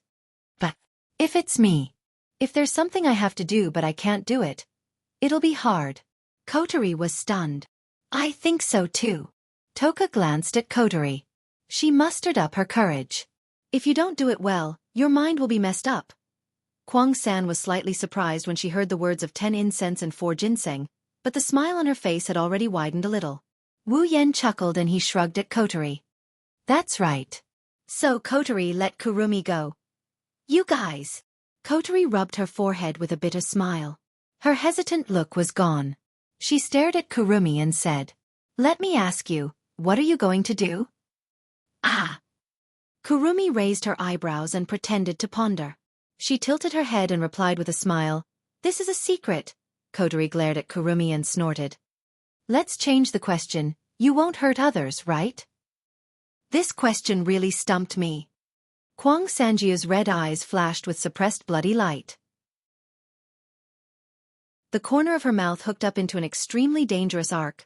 But if it's me, if there's something I have to do but I can't do it, it'll be hard. Kotori was stunned. I think so too. Toka glanced at Kotori. She mustered up her courage. If you don't do it well, your mind will be messed up. Kwang-san was slightly surprised when she heard the words of 10 Incense and 4 Ginseng, but the smile on her face had already widened a little. Wu Yan chuckled and he shrugged at Kotori. That's right. So Kotori let Kurumi go. You guys. Kotori rubbed her forehead with a bitter smile. Her hesitant look was gone. She stared at Kurumi and said, Let me ask you, what are you going to do? Ah. Kurumi raised her eyebrows and pretended to ponder. She tilted her head and replied with a smile, This is a secret. Kotori glared at Kurumi and snorted. Let's change the question. You won't hurt others, right? This question really stumped me. Kwang Sanjia's red eyes flashed with suppressed bloody light. The corner of her mouth hooked up into an extremely dangerous arc.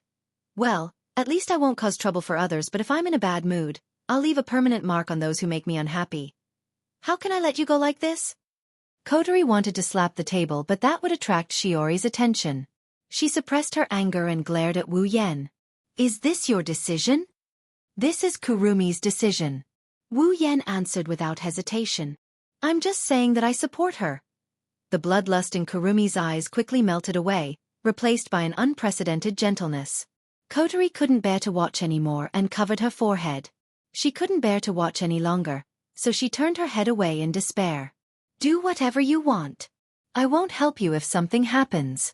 Well, at least I won't cause trouble for others, but if I'm in a bad mood, I'll leave a permanent mark on those who make me unhappy. How can I let you go like this? Kotori wanted to slap the table, but that would attract Shiori's attention. She suppressed her anger and glared at Wu Yan. Is this your decision? This is Kurumi's decision. Wu Yan answered without hesitation. I'm just saying that I support her. The bloodlust in Kurumi's eyes quickly melted away, replaced by an unprecedented gentleness. Kotori couldn't bear to watch anymore and covered her forehead. She couldn't bear to watch any longer, so she turned her head away in despair. Do whatever you want. I won't help you if something happens.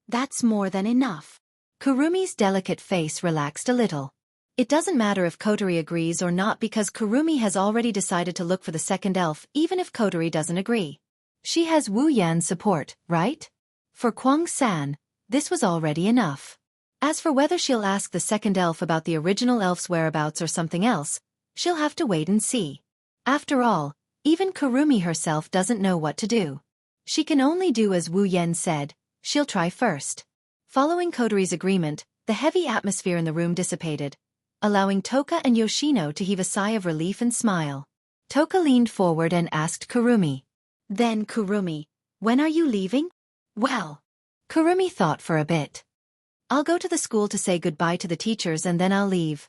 That's more than enough. Kurumi's delicate face relaxed a little. It doesn't matter if Kotori agrees or not because Kurumi has already decided to look for the second elf even if Kotori doesn't agree. She has Wu Yan's support, right? For Kwang-san, this was already enough. As for whether she'll ask the second elf about the original elf's whereabouts or something else, she'll have to wait and see. After all, even Kurumi herself doesn't know what to do. She can only do as Wu Yan said, she'll try first. Following Kotori's agreement, the heavy atmosphere in the room dissipated, allowing Toka and Yoshino to heave a sigh of relief and smile. Toka leaned forward and asked Kurumi. Then Kurumi, when are you leaving? Well, Kurumi thought for a bit. I'll go to the school to say goodbye to the teachers and then I'll leave.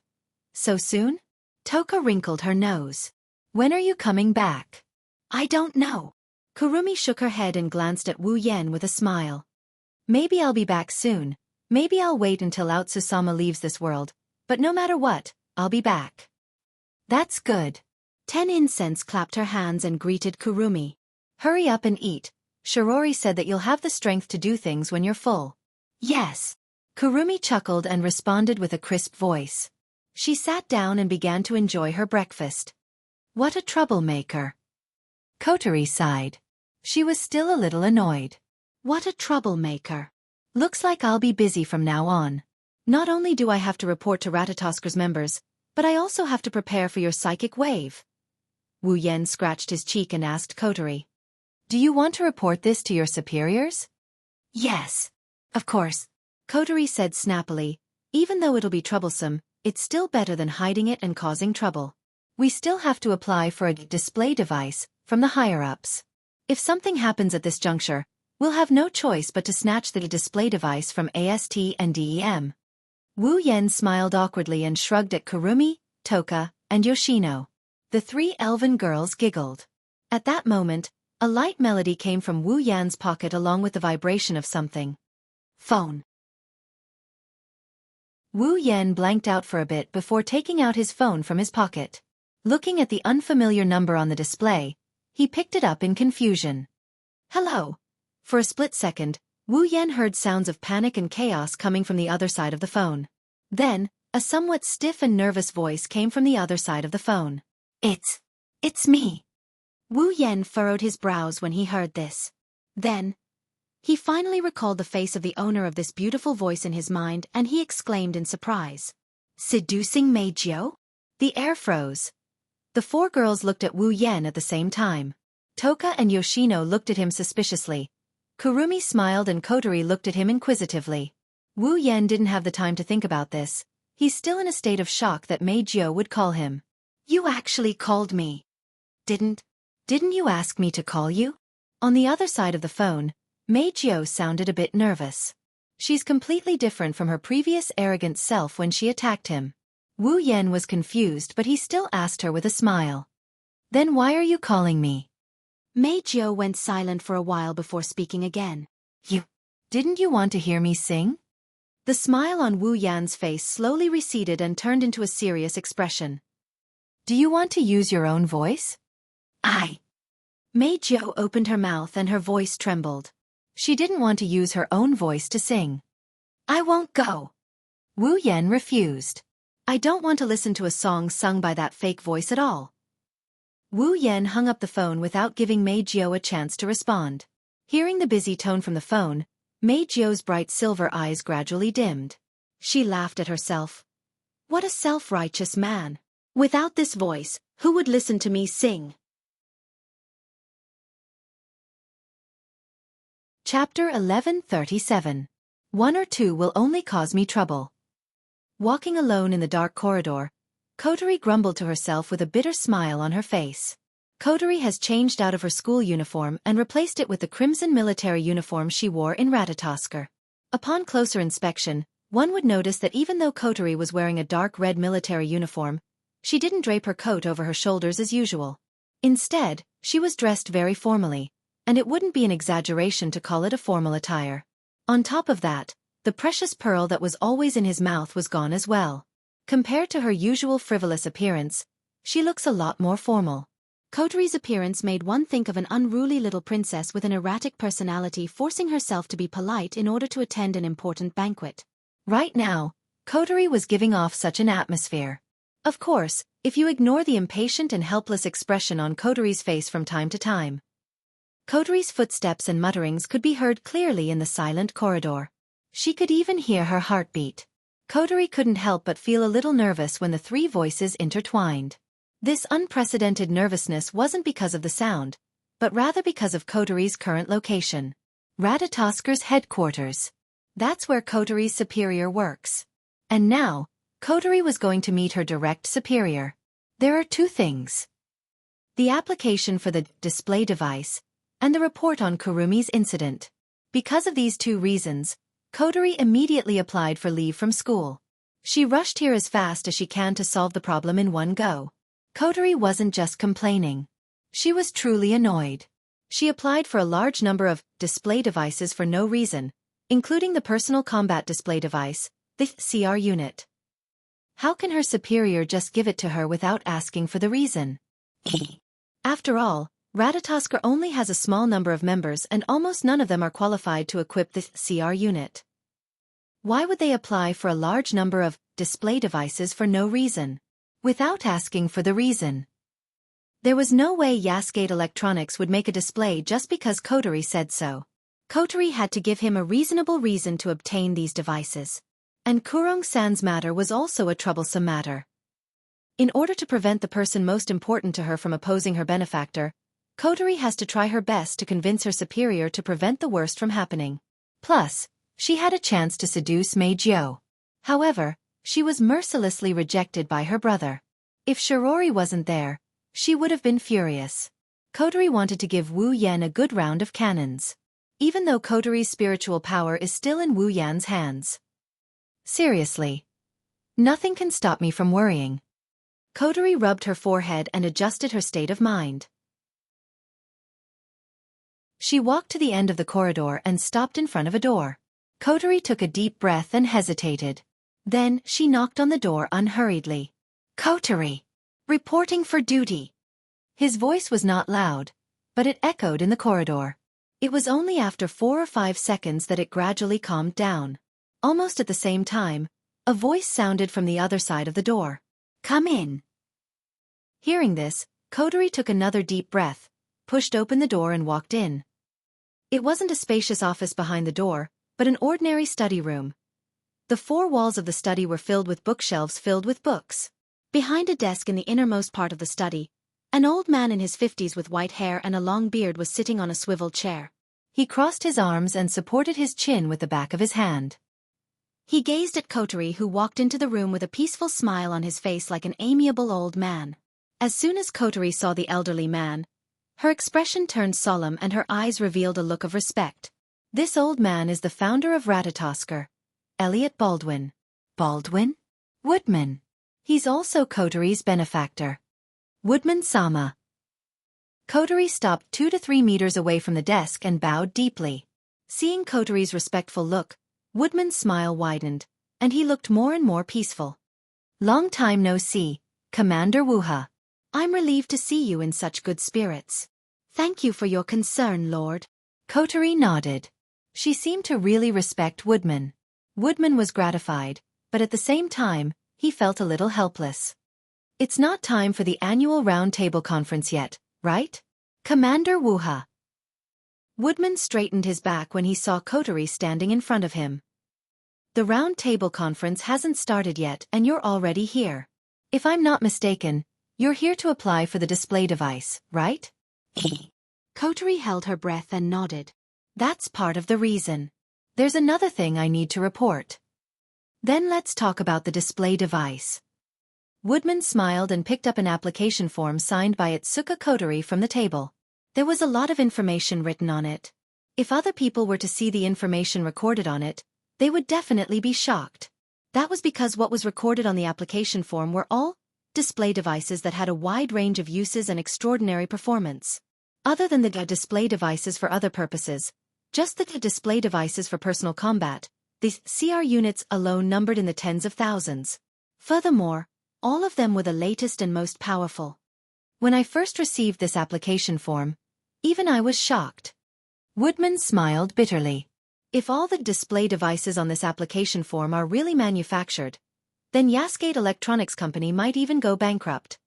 So soon? Toka wrinkled her nose. When are you coming back? I don't know. Kurumi shook her head and glanced at Wu Yan with a smile. Maybe I'll be back soon. Maybe I'll wait until Aotsusama leaves this world. But no matter what, I'll be back. That's good. 10 Incense clapped her hands and greeted Kurumi. Hurry up and eat. Shirori said that you'll have the strength to do things when you're full. Yes. Kurumi chuckled and responded with a crisp voice. She sat down and began to enjoy her breakfast. What a troublemaker. Kotori sighed. She was still a little annoyed. What a troublemaker. Looks like I'll be busy from now on. Not only do I have to report to Ratatosker's members, but I also have to prepare for your psychic wave. Wu Yan scratched his cheek and asked Kotori. Do you want to report this to your superiors? Yes. Of course. Kotori said snappily, even though it'll be troublesome, it's still better than hiding it and causing trouble. We still have to apply for a display device from the higher-ups. If something happens at this juncture, we'll have no choice but to snatch the display device from AST and DEM. Wu Yan smiled awkwardly and shrugged at Kurumi, Toka, and Yoshino. The three elven girls giggled. At that moment, a light melody came from Wu Yan's pocket along with the vibration of something. Phone. Wu Yan blanked out for a bit before taking out his phone from his pocket. Looking at the unfamiliar number on the display, he picked it up in confusion. Hello. For a split second, Wu Yan heard sounds of panic and chaos coming from the other side of the phone. Then, a somewhat stiff and nervous voice came from the other side of the phone. It's me. Wu Yan furrowed his brows when he heard this. Then, he finally recalled the face of the owner of this beautiful voice in his mind and he exclaimed in surprise. Seducing Meijio? The air froze. The four girls looked at Wu Yan at the same time. Toka and Yoshino looked at him suspiciously. Kurumi smiled and Kotori looked at him inquisitively. Wu Yan didn't have the time to think about this. He's still in a state of shock that Meijio would call him. You actually called me. Didn't you ask me to call you? On the other side of the phone, Meijio sounded a bit nervous. She's completely different from her previous arrogant self when she attacked him. Wu Yan was confused but he still asked her with a smile. Then why are you calling me? Meijio went silent for a while before speaking again. Didn't you want to hear me sing? The smile on Wu Yan's face slowly receded and turned into a serious expression. Do you want to use your own voice? Meijio opened her mouth and her voice trembled. She didn't want to use her own voice to sing. I won't go. Wu Yan refused. I don't want to listen to a song sung by that fake voice at all. Wu Yan hung up the phone without giving Meijio a chance to respond. Hearing the busy tone from the phone, Meijio's bright silver eyes gradually dimmed. She laughed at herself. What a self-righteous man. Without this voice, who would listen to me sing? Chapter 1137. One or two will only cause me trouble. Walking alone in the dark corridor, Kotori grumbled to herself with a bitter smile on her face. Kotori has changed out of her school uniform and replaced it with the crimson military uniform she wore in Ratatoskr. Upon closer inspection, one would notice that even though Kotori was wearing a dark red military uniform, she didn't drape her coat over her shoulders as usual. Instead, she was dressed very formally, and it wouldn't be an exaggeration to call it a formal attire. On top of that, the precious pearl that was always in his mouth was gone as well. Compared to her usual frivolous appearance, she looks a lot more formal. Kotori's appearance made one think of an unruly little princess with an erratic personality forcing herself to be polite in order to attend an important banquet. Right now, Kotori was giving off such an atmosphere. Of course, if you ignore the impatient and helpless expression on Kotori's face from time to time. Kotori's footsteps and mutterings could be heard clearly in the silent corridor. She could even hear her heartbeat. Kotori couldn't help but feel a little nervous when the three voices intertwined. This unprecedented nervousness wasn't because of the sound, but rather because of Kotori's current location. Ratatosker's headquarters. That's where Kotori's superior works. And now, Kotori was going to meet her direct superior. There are two things. The application for the display device, and the report on Kurumi's incident. Because of these two reasons, Kotori immediately applied for leave from school. She rushed here as fast as she can to solve the problem in one go. Kotori wasn't just complaining. She was truly annoyed. She applied for a large number of display devices for no reason, including the personal combat display device, the CR unit. How can her superior just give it to her without asking for the reason? After all, Ratatoskr only has a small number of members and almost none of them are qualified to equip the CR unit. Why would they apply for a large number of display devices for no reason? Without asking for the reason. There was no way Yasgate Electronics would make a display just because Kotori said so. Kotori had to give him a reasonable reason to obtain these devices. And Kurong-san's matter was also a troublesome matter. In order to prevent the person most important to her from opposing her benefactor, Kotori has to try her best to convince her superior to prevent the worst from happening. Plus, she had a chance to seduce Meijio. However, she was mercilessly rejected by her brother. If Shirori wasn't there, she would have been furious. Kotori wanted to give Wu Yan a good round of cannons. Even though Kotori's spiritual power is still in Wu Yan's hands. Seriously, Nothing can stop me from worrying. Kotori rubbed her forehead and adjusted her state of mind. She walked to the end of the corridor and stopped in front of a door. Kotori took a deep breath and hesitated. Then, she knocked on the door unhurriedly. Kotori! Reporting for duty! His voice was not loud, but it echoed in the corridor. It was only after 4 or 5 seconds that it gradually calmed down. Almost at the same time, a voice sounded from the other side of the door. Come in. Hearing this, Kotori took another deep breath, pushed open the door and walked in. It wasn't a spacious office behind the door, but an ordinary study room. The 4 walls of the study were filled with bookshelves filled with books. Behind a desk in the innermost part of the study, an old man in his 50s with white hair and a long beard was sitting on a swivel chair. He crossed his arms and supported his chin with the back of his hand. He gazed at Kotori, who walked into the room with a peaceful smile on his face like an amiable old man. As soon as Kotori saw the elderly man, her expression turned solemn and her eyes revealed a look of respect. This old man is the founder of Ratatosker, Elliot Baldwin. Baldwin? Woodman. He's also Kotori's benefactor. Woodman-sama. Kotori stopped 2 to 3 meters away from the desk and bowed deeply. Seeing Kotori's respectful look, Woodman's smile widened, and he looked more and more peaceful. Long time no see, Commander Wuha. I'm relieved to see you in such good spirits. Thank you for your concern, Lord. Kotori nodded. She seemed to really respect Woodman. Woodman was gratified, but at the same time, he felt a little helpless. It's not time for the annual round table conference yet, right? Commander Wuha. Woodman straightened his back when he saw Kotori standing in front of him. The round table conference hasn't started yet and you're already here. If I'm not mistaken, you're here to apply for the display device, right? Kotori held her breath and nodded. That's part of the reason. There's another thing I need to report. Then let's talk about the display device. Woodman smiled and picked up an application form signed by Itsuka Kotori from the table. There was a lot of information written on it. If other people were to see the information recorded on it, they would definitely be shocked. That was because what was recorded on the application form were all display devices that had a wide range of uses and extraordinary performance. Other than the display devices for other purposes, just the display devices for personal combat, these CR units alone numbered in the tens of thousands. Furthermore, all of them were the latest and most powerful. When I first received this application form, even I was shocked. Woodman smiled bitterly. If all the display devices on this application form are really manufactured, then Xianxia Electronics Company might even go bankrupt.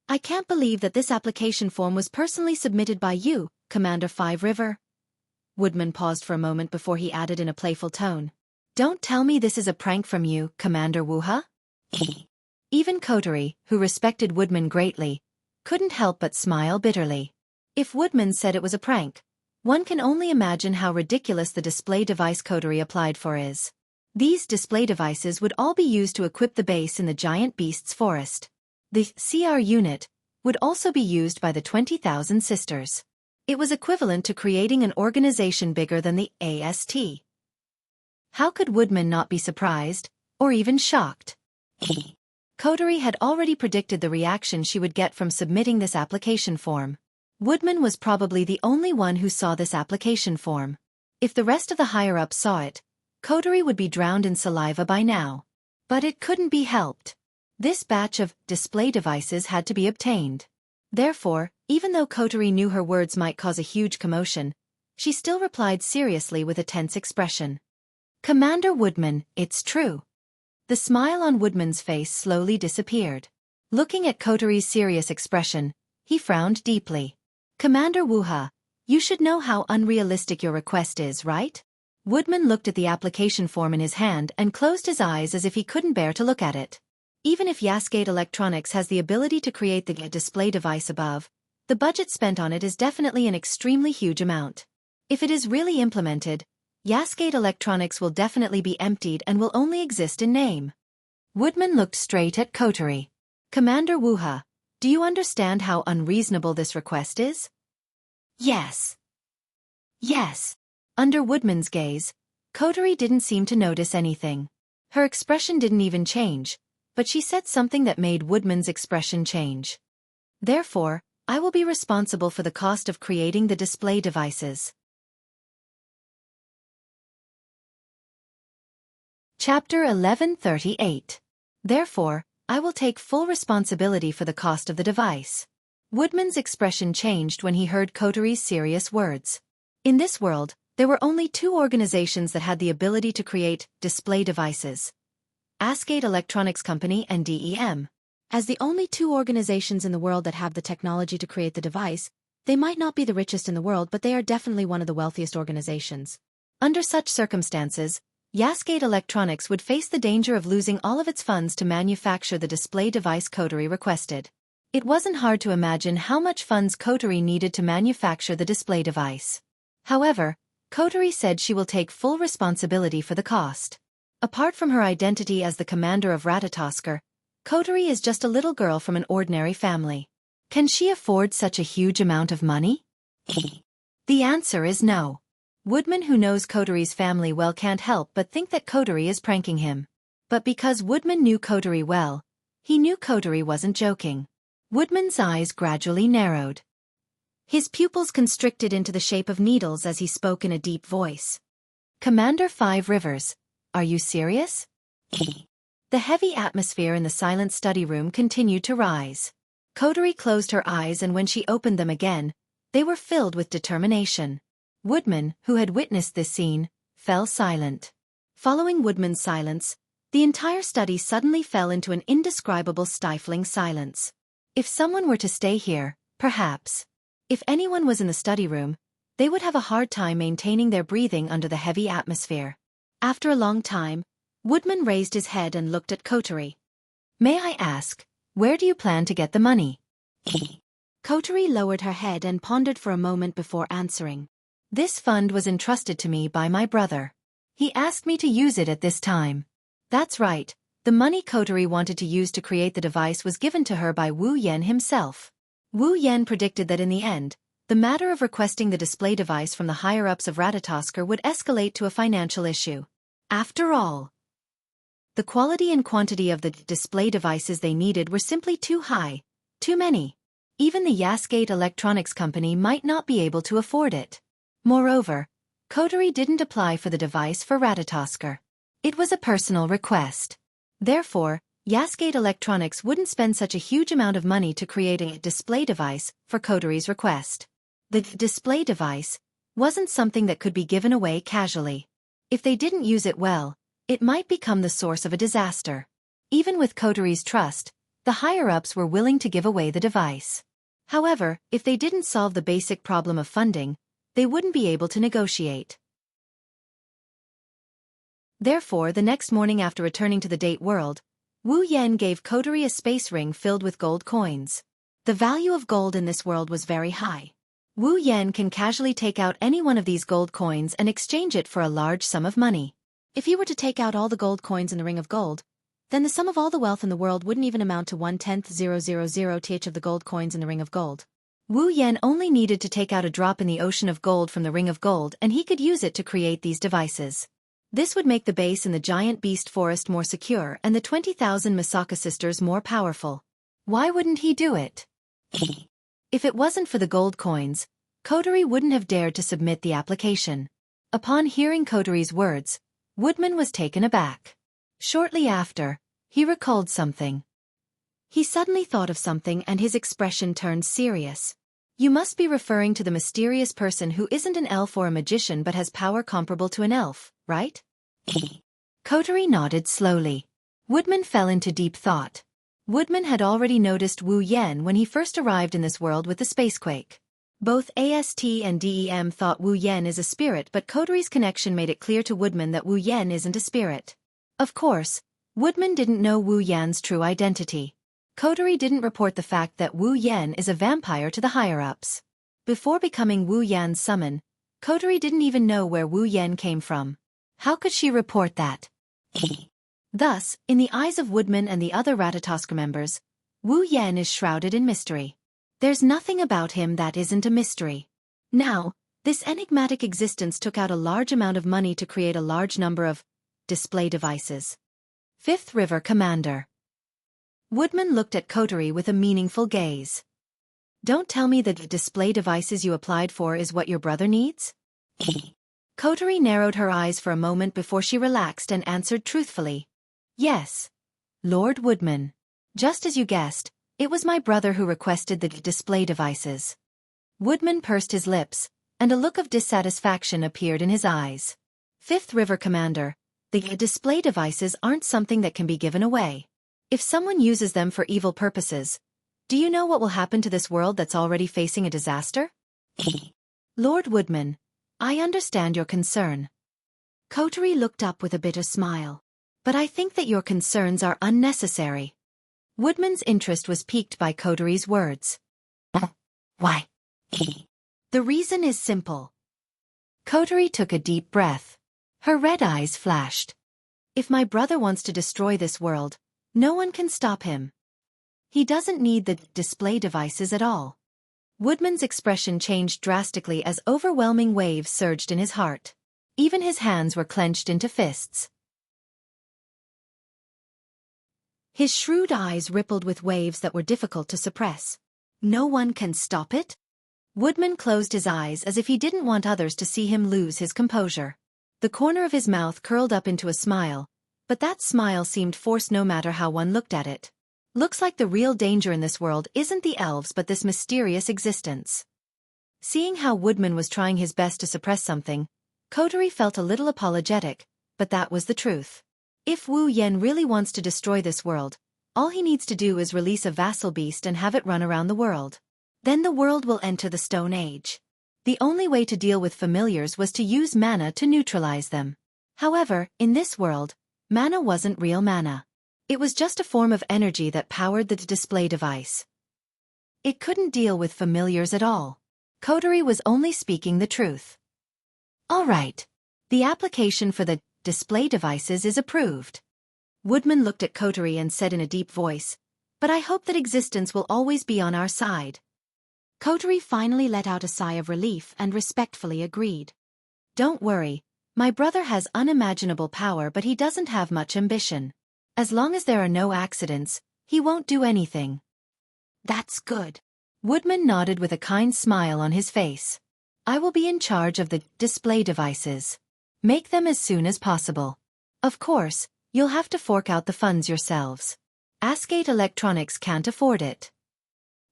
I can't believe that this application form was personally submitted by you, Commander Five River. Woodman paused for a moment before he added in a playful tone. Don't tell me this is a prank from you, Commander Wuha? Even Kotori, who respected Woodman greatly, couldn't help but smile bitterly. If Woodman said it was a prank, one can only imagine how ridiculous the display device Kotori applied for is. These display devices would all be used to equip the base in the giant beast's forest. The CR unit would also be used by the 20,000 sisters. It was equivalent to creating an organization bigger than the AST. How could Woodman not be surprised, or even shocked? Kotori had already predicted the reaction she would get from submitting this application form. Woodman was probably the only one who saw this application form. If the rest of the higher-ups saw it, Kotori would be drowned in saliva by now. But it couldn't be helped. This batch of display devices had to be obtained. Therefore, even though Kotori knew her words might cause a huge commotion, she still replied seriously with a tense expression. Commander Woodman, it's true. The smile on Woodman's face slowly disappeared. Looking at Kotori's serious expression, he frowned deeply. Commander Wuha, you should know how unrealistic your request is, right? Woodman looked at the application form in his hand and closed his eyes as if he couldn't bear to look at it. Even if Xianxia Electronics has the ability to create the display device above, the budget spent on it is definitely an extremely huge amount. If it is really implemented, Xianxia Electronics will definitely be emptied and will only exist in name. Woodman looked straight at Kotori. Commander Wuha, do you understand how unreasonable this request is? Yes. Yes. Under Woodman's gaze, Kotori didn't seem to notice anything. Her expression didn't even change, but she said something that made Woodman's expression change. Therefore, I will be responsible for the cost of creating the display devices. Chapter 1138. Therefore, I will take full responsibility for the cost of the device. Woodman's expression changed when he heard Kotori's serious words. In this world, there were only two organizations that had the ability to create display devices: At Electronics Company and DEM. As the only two organizations in the world that have the technology to create the device, they might not be the richest in the world, but they are definitely one of the wealthiest organizations. Under such circumstances, Xianxia Electronics would face the danger of losing all of its funds to manufacture the display device Kotori requested. It wasn't hard to imagine how much funds Kotori needed to manufacture the display device. However, Kotori said she will take full responsibility for the cost. Apart from her identity as the commander of Ratatoskr, Kotori is just a little girl from an ordinary family. Can she afford such a huge amount of money? The answer is no. Woodman, who knows Kotori's family well, can't help but think that Kotori is pranking him. But because Woodman knew Kotori well, he knew Kotori wasn't joking. Woodman's eyes gradually narrowed. His pupils constricted into the shape of needles as he spoke in a deep voice. Commander Five Rivers, are you serious? The heavy atmosphere in the silent study room continued to rise. Kotori closed her eyes, and when she opened them again, they were filled with determination. Woodman, who had witnessed this scene, fell silent. Following Woodman's silence, the entire study suddenly fell into an indescribable, stifling silence. If someone were to stay here, perhaps. If anyone was in the study room, they would have a hard time maintaining their breathing under the heavy atmosphere. After a long time, Woodman raised his head and looked at Kotori. May I ask, where do you plan to get the money? Kotori lowered her head and pondered for a moment before answering. This fund was entrusted to me by my brother. He asked me to use it at this time. That's right, the money Kotori wanted to use to create the device was given to her by Wu Yan himself. Wu Yan predicted that in the end, the matter of requesting the display device from the higher-ups of Ratatoskr would escalate to a financial issue. After all, the quality and quantity of the display devices they needed were simply too high, too many. Even the Xianxia Electronics Company might not be able to afford it. Moreover, Kotori didn't apply for the device for Ratatoskr. It was a personal request. Therefore, Xianxia Electronics wouldn't spend such a huge amount of money to create a display device for Kotori's request. The display device wasn't something that could be given away casually. If they didn't use it well, it might become the source of a disaster. Even with Kotori's trust, the higher-ups were willing to give away the device. However, if they didn't solve the basic problem of funding, they wouldn't be able to negotiate. Therefore, the next morning after returning to the date world, Wu Yan gave Kotori a space ring filled with gold coins. The value of gold in this world was very high. Wu Yan can casually take out any one of these gold coins and exchange it for a large sum of money. If he were to take out all the gold coins in the ring of gold, then the sum of all the wealth in the world wouldn't even amount to 1/10,000th of the gold coins in the ring of gold. Wu Yan only needed to take out a drop in the ocean of gold from the ring of gold, and he could use it to create these devices. This would make the base in the giant beast forest more secure and the 20,000 Misaka sisters more powerful. Why wouldn't he do it? If it wasn't for the gold coins, Kotori wouldn't have dared to submit the application. Upon hearing Kotori's words, Woodman was taken aback. Shortly after, he recalled something. He suddenly thought of something and his expression turned serious. You must be referring to the mysterious person who isn't an elf or a magician but has power comparable to an elf, right? Kotori nodded slowly. Woodman fell into deep thought. Woodman had already noticed Wu Yan when he first arrived in this world with the spacequake. Both AST and DEM thought Wu Yan is a spirit, but Kotori's connection made it clear to Woodman that Wu Yan isn't a spirit. Of course, Woodman didn't know Wu Yan's true identity. Kotori didn't report the fact that Wu Yan is a vampire to the higher-ups. Before becoming Wu Yan's summon, Kotori didn't even know where Wu Yan came from. How could she report that? Thus, in the eyes of Woodman and the other Ratatoskr members, Wu Yan is shrouded in mystery. There's nothing about him that isn't a mystery. Now, this enigmatic existence took out a large amount of money to create a large number of display devices. Fifth River Commander. Woodman looked at Coterie with a meaningful gaze. Don't tell me that the display devices you applied for is what your brother needs? Coterie narrowed her eyes for a moment before she relaxed and answered truthfully. Yes, Lord Woodman. Just as you guessed, it was my brother who requested the display devices. Woodman pursed his lips, and a look of dissatisfaction appeared in his eyes. Fifth River Commander, the display devices aren't something that can be given away. If someone uses them for evil purposes, do you know what will happen to this world that's already facing a disaster? Lord Woodman, I understand your concern. Coterie looked up with a bitter smile. But I think that your concerns are unnecessary. Woodman's interest was piqued by Coterie's words. Why? The reason is simple. Coterie took a deep breath. Her red eyes flashed. If my brother wants to destroy this world, no one can stop him. He doesn't need the display devices at all. Woodman's expression changed drastically as overwhelming waves surged in his heart. Even his hands were clenched into fists. His shrewd eyes rippled with waves that were difficult to suppress. No one can stop it? Woodman closed his eyes as if he didn't want others to see him lose his composure. The corner of his mouth curled up into a smile, but that smile seemed forced no matter how one looked at it. Looks like the real danger in this world isn't the elves but this mysterious existence. Seeing how Woodman was trying his best to suppress something, Coterie felt a little apologetic, but that was the truth. If Wu Yan really wants to destroy this world, all he needs to do is release a vassal beast and have it run around the world. Then the world will enter the Stone Age. The only way to deal with familiars was to use mana to neutralize them. However, in this world, mana wasn't real mana. It was just a form of energy that powered the display device. It couldn't deal with familiars at all. Coterie was only speaking the truth. All right. The application for the display devices is approved. Woodman looked at Coterie and said in a deep voice, but I hope that existence will always be on our side. Coterie finally let out a sigh of relief and respectfully agreed. Don't worry, my brother has unimaginable power but he doesn't have much ambition. As long as there are no accidents, he won't do anything. That's good. Woodman nodded with a kind smile on his face. I will be in charge of the display devices. Make them as soon as possible. Of course, you'll have to fork out the funds yourselves. At Electronics can't afford it.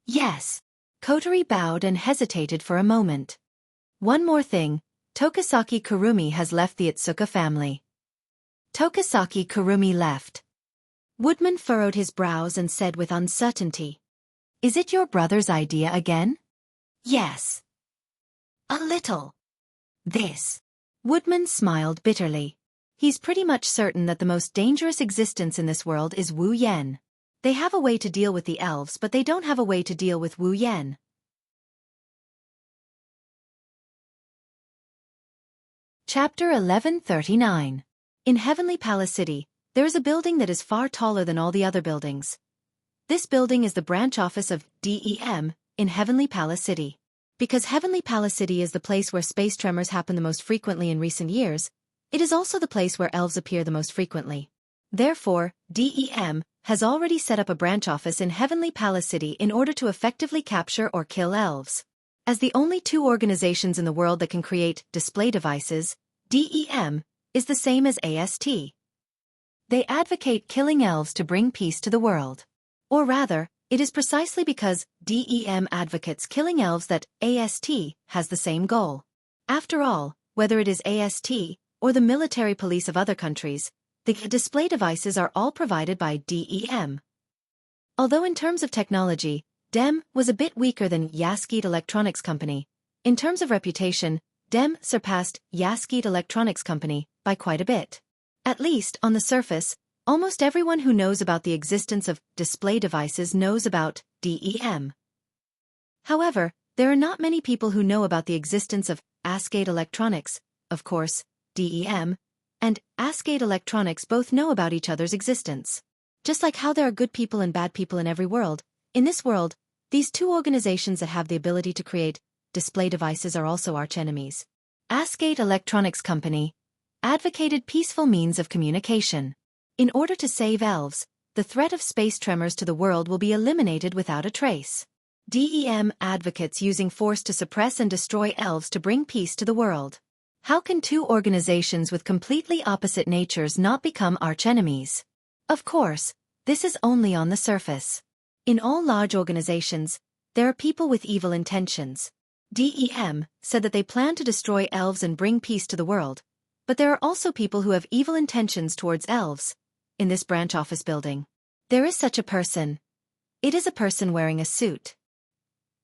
Yes. Coterie bowed and hesitated for a moment. One more thing, Tokisaki Kurumi has left the Atsuka family. Tokisaki Kurumi left. Woodman furrowed his brows and said with uncertainty. Is it your brother's idea again? Yes. A little. This. Woodman smiled bitterly. He's pretty much certain that the most dangerous existence in this world is Wu Yan. They have a way to deal with the elves but they don't have a way to deal with Wu Yan. Chapter 1139. In Heavenly Palace City, there is a building that is far taller than all the other buildings. This building is the branch office of DEM in Heavenly Palace City. Because Heavenly Palace City is the place where space tremors happen the most frequently in recent years, it is also the place where elves appear the most frequently. Therefore, DEM has already set up a branch office in Heavenly Palace City in order to effectively capture or kill elves. As the only two organizations in the world that can create display devices, DEM is the same as AST. They advocate killing elves to bring peace to the world. Or rather, it is precisely because DEM advocates killing elves that AST has the same goal. After all, whether it is AST or the military police of other countries, the display devices are all provided by DEM. Although in terms of technology, DEM was a bit weaker than Xianxia Electronics Company, in terms of reputation, DEM surpassed Xianxia Electronics Company by quite a bit. At least, on the surface, almost everyone who knows about the existence of display devices knows about DEM. However, there are not many people who know about the existence of AST Electronics, of course, DEM, and AST Electronics both know about each other's existence. Just like how there are good people and bad people in every world, in this world, these two organizations that have the ability to create display devices are also archenemies. AST Electronics Company advocated peaceful means of communication. In order to save elves, the threat of space tremors to the world will be eliminated without a trace. DEM advocates using force to suppress and destroy elves to bring peace to the world. How can two organizations with completely opposite natures not become archenemies? Of course, this is only on the surface. In all large organizations, there are people with evil intentions. DEM said that they plan to destroy elves and bring peace to the world, but there are also people who have evil intentions towards elves. In this branch office building, there is such a person. It is a person wearing a suit.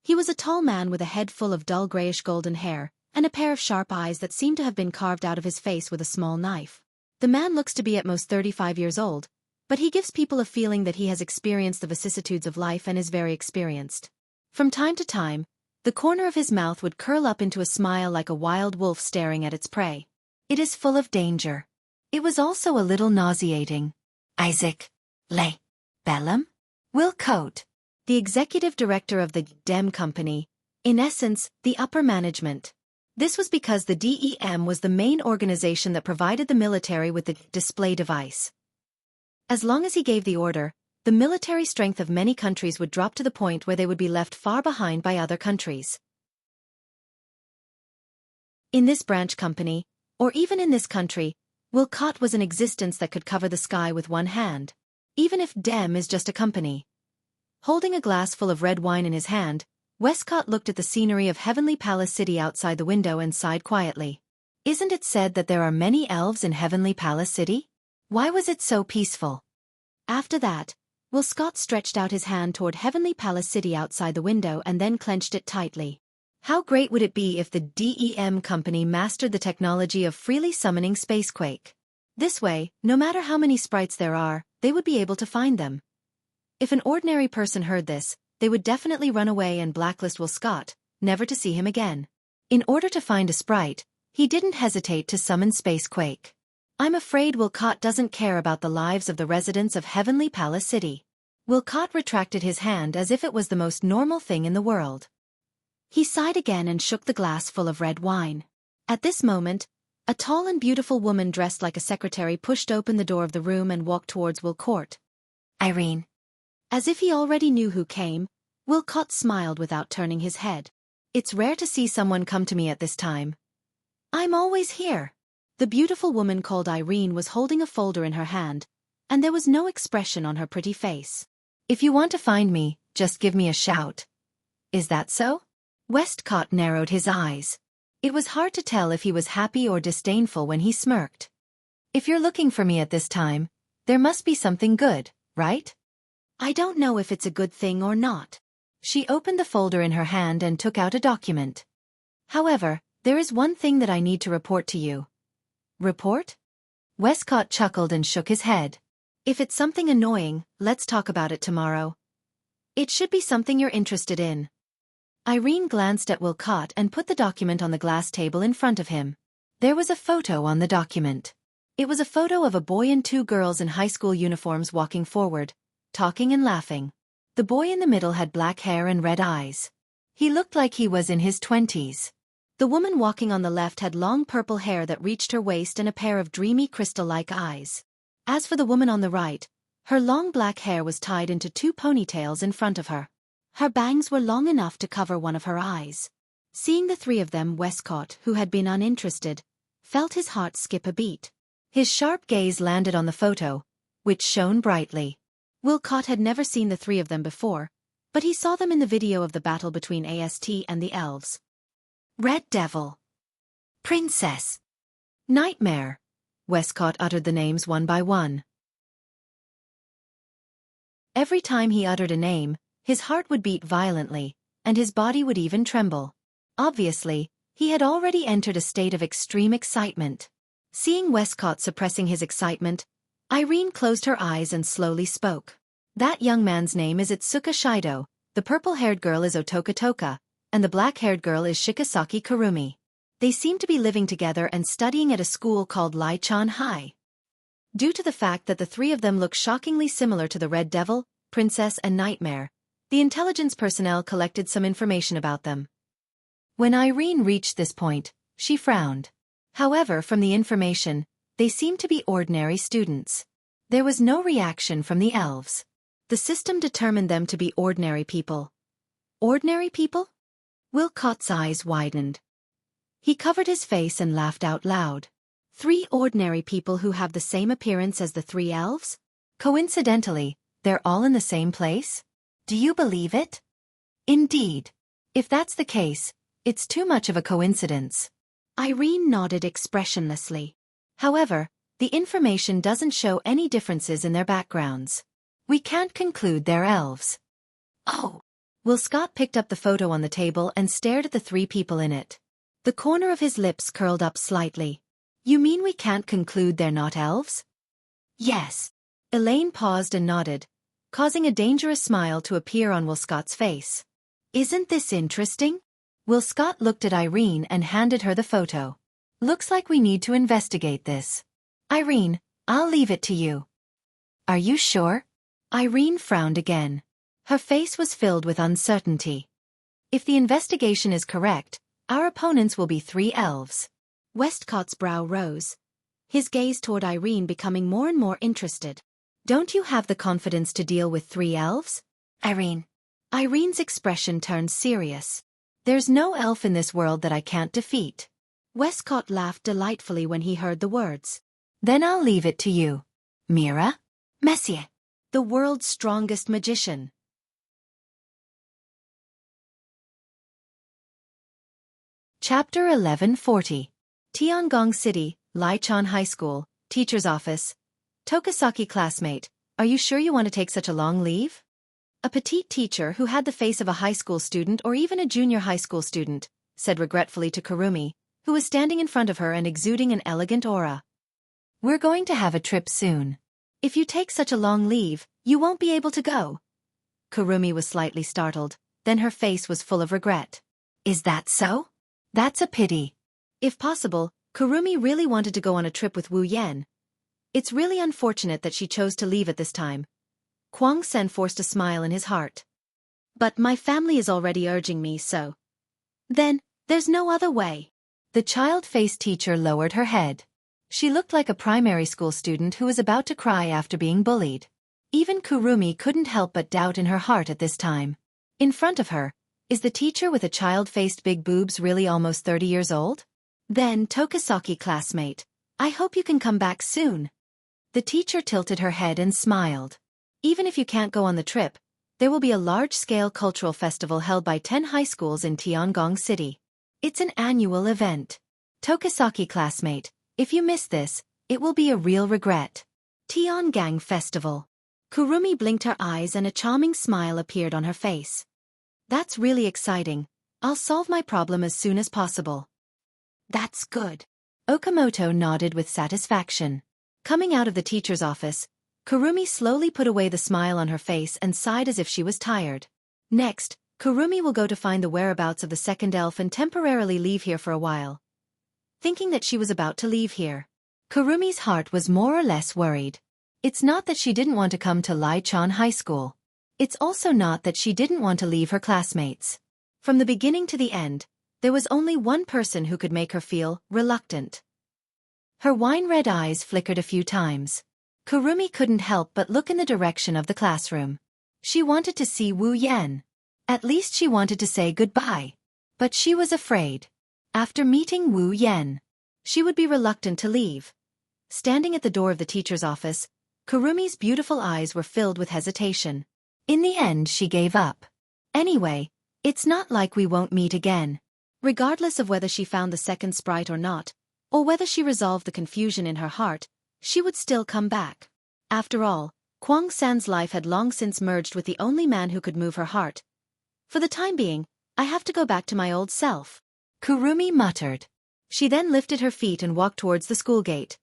He was a tall man with a head full of dull grayish golden hair, and a pair of sharp eyes that seemed to have been carved out of his face with a small knife. The man looks to be at most 35 years old, but he gives people a feeling that he has experienced the vicissitudes of life and is very experienced. From time to time, the corner of his mouth would curl up into a smile like a wild wolf staring at its prey. It is full of danger. It was also a little nauseating. Isaac Le Bellum? Will Coate, the executive director of the DEM company, in essence, the upper management. This was because the DEM was the main organization that provided the military with the display device. As long as he gave the order, the military strength of many countries would drop to the point where they would be left far behind by other countries. In this branch company, or even in this country, Will Coate was an existence that could cover the sky with one hand. Even if DEM is just a company. Holding a glass full of red wine in his hand, Westcott looked at the scenery of Heavenly Palace City outside the window and sighed quietly. Isn't it said that there are many elves in Heavenly Palace City? Why was it so peaceful? After that, Will Scott stretched out his hand toward Heavenly Palace City outside the window and then clenched it tightly. How great would it be if the DEM company mastered the technology of freely summoning Spacequake? This way, no matter how many sprites there are, they would be able to find them. If an ordinary person heard this, they would definitely run away and blacklist Will Scott, never to see him again. In order to find a sprite, he didn't hesitate to summon Spacequake. I'm afraid Will Scott doesn't care about the lives of the residents of Heavenly Palace City. Will Scott retracted his hand as if it was the most normal thing in the world. He sighed again and shook the glass full of red wine. At this moment, a tall and beautiful woman dressed like a secretary pushed open the door of the room and walked towards Will Coate. Irene. As if he already knew who came, Will Coate smiled without turning his head. It's rare to see someone come to me at this time. I'm always here. The beautiful woman called Irene was holding a folder in her hand, and there was no expression on her pretty face. If you want to find me, just give me a shout. Is that so? Westcott narrowed his eyes. It was hard to tell if he was happy or disdainful when he smirked. If you're looking for me at this time, there must be something good, right? I don't know if it's a good thing or not. She opened the folder in her hand and took out a document. However, there is one thing that I need to report to you. Report? Westcott chuckled and shook his head. If it's something annoying, let's talk about it tomorrow. It should be something you're interested in. Irene glanced at Will Coate and put the document on the glass table in front of him. There was a photo on the document. It was a photo of a boy and two girls in high school uniforms walking forward, talking and laughing. The boy in the middle had black hair and red eyes. He looked like he was in his 20s. The woman walking on the left had long purple hair that reached her waist and a pair of dreamy crystal-like eyes. As for the woman on the right, her long black hair was tied into two ponytails in front of her. Her bangs were long enough to cover one of her eyes. Seeing the three of them, Westcott, who had been uninterested, felt his heart skip a beat. His sharp gaze landed on the photo, which shone brightly. Will Coate had never seen the three of them before, but he saw them in the video of the battle between AST and the elves. Red Devil. Princess. Nightmare. Westcott uttered the names one by one. Every time he uttered a name, his heart would beat violently, and his body would even tremble. Obviously, he had already entered a state of extreme excitement. Seeing Westcott suppressing his excitement, Irene closed her eyes and slowly spoke. That young man's name is Itsuka Shido, the purple-haired girl is Otoka Toka, and the black-haired girl is Shikasaki Kurumi. They seem to be living together and studying at a school called Lai-chan High. Due to the fact that the three of them look shockingly similar to the Red Devil, Princess and Nightmare, the intelligence personnel collected some information about them. When Irene reached this point, she frowned. However, from the information, they seemed to be ordinary students. There was no reaction from the elves. The system determined them to be ordinary people. Ordinary people? Wilcott's eyes widened. He covered his face and laughed out loud. 3 ordinary people who have the same appearance as the 3 elves? Coincidentally, they're all in the same place? Do you believe it? Indeed. If that's the case, it's too much of a coincidence. Irene nodded expressionlessly. However, the information doesn't show any differences in their backgrounds. We can't conclude they're elves. Oh. Will Scott picked up the photo on the table and stared at the 3 people in it. The corner of his lips curled up slightly. You mean we can't conclude they're not elves? Yes. Elaine paused and nodded, causing a dangerous smile to appear on Will Scott's face. Isn't this interesting? Will Scott looked at Irene and handed her the photo. Looks like we need to investigate this. Irene, I'll leave it to you. Are you sure? Irene frowned again. Her face was filled with uncertainty. If the investigation is correct, our opponents will be 3 elves. Westcott's brow rose, his gaze toward Irene becoming more and more interested. Don't you have the confidence to deal with 3 elves? Irene. Irene's expression turned serious. There's no elf in this world that I can't defeat. Westcott laughed delightfully when he heard the words. Then I'll leave it to you. Mira? Messier. The world's strongest magician. Chapter 1140. Tiangong City, Lichon High School, Teacher's Office. Tokisaki classmate, are you sure you want to take such a long leave? A petite teacher who had the face of a high school student or even a junior high school student, said regretfully to Kurumi, who was standing in front of her and exuding an elegant aura. We're going to have a trip soon. If you take such a long leave, you won't be able to go. Kurumi was slightly startled, then her face was full of regret. Is that so? That's a pity. If possible, Kurumi really wanted to go on a trip with Wu Yan. It's really unfortunate that she chose to leave at this time. Kwang Sen forced a smile in his heart. But my family is already urging me, so. Then, there's no other way. The child-faced teacher lowered her head. She looked like a primary school student who was about to cry after being bullied. Even Kurumi couldn't help but doubt in her heart at this time. In front of her, is the teacher with a child-faced big boobs really almost 30 years old? Then, Tokisaki classmate, I hope you can come back soon. The teacher tilted her head and smiled. Even if you can't go on the trip, there will be a large-scale cultural festival held by 10 high schools in Tiangong City. It's an annual event. Tokisaki classmate, if you miss this, it will be a real regret. Tiangang Festival. Kurumi blinked her eyes and a charming smile appeared on her face. That's really exciting. I'll solve my problem as soon as possible. That's good. Okamoto nodded with satisfaction. Coming out of the teacher's office, Kurumi slowly put away the smile on her face and sighed as if she was tired. Next, Kurumi will go to find the whereabouts of the second elf and temporarily leave here for a while. Thinking that she was about to leave here, Kurumi's heart was more or less worried. It's not that she didn't want to come to Lichon High School. It's also not that she didn't want to leave her classmates. From the beginning to the end, there was only one person who could make her feel reluctant. Her wine-red eyes flickered a few times. Kurumi couldn't help but look in the direction of the classroom. She wanted to see Wu Yan. At least she wanted to say goodbye. But she was afraid. After meeting Wu Yan, she would be reluctant to leave. Standing at the door of the teacher's office, Kurumi's beautiful eyes were filled with hesitation. In the end, she gave up. Anyway, it's not like we won't meet again. Regardless of whether she found the second sprite or not, or whether she resolved the confusion in her heart, she would still come back. After all, Kwang San's life had long since merged with the only man who could move her heart. For the time being, I have to go back to my old self. Kurumi muttered. She then lifted her feet and walked towards the school gate.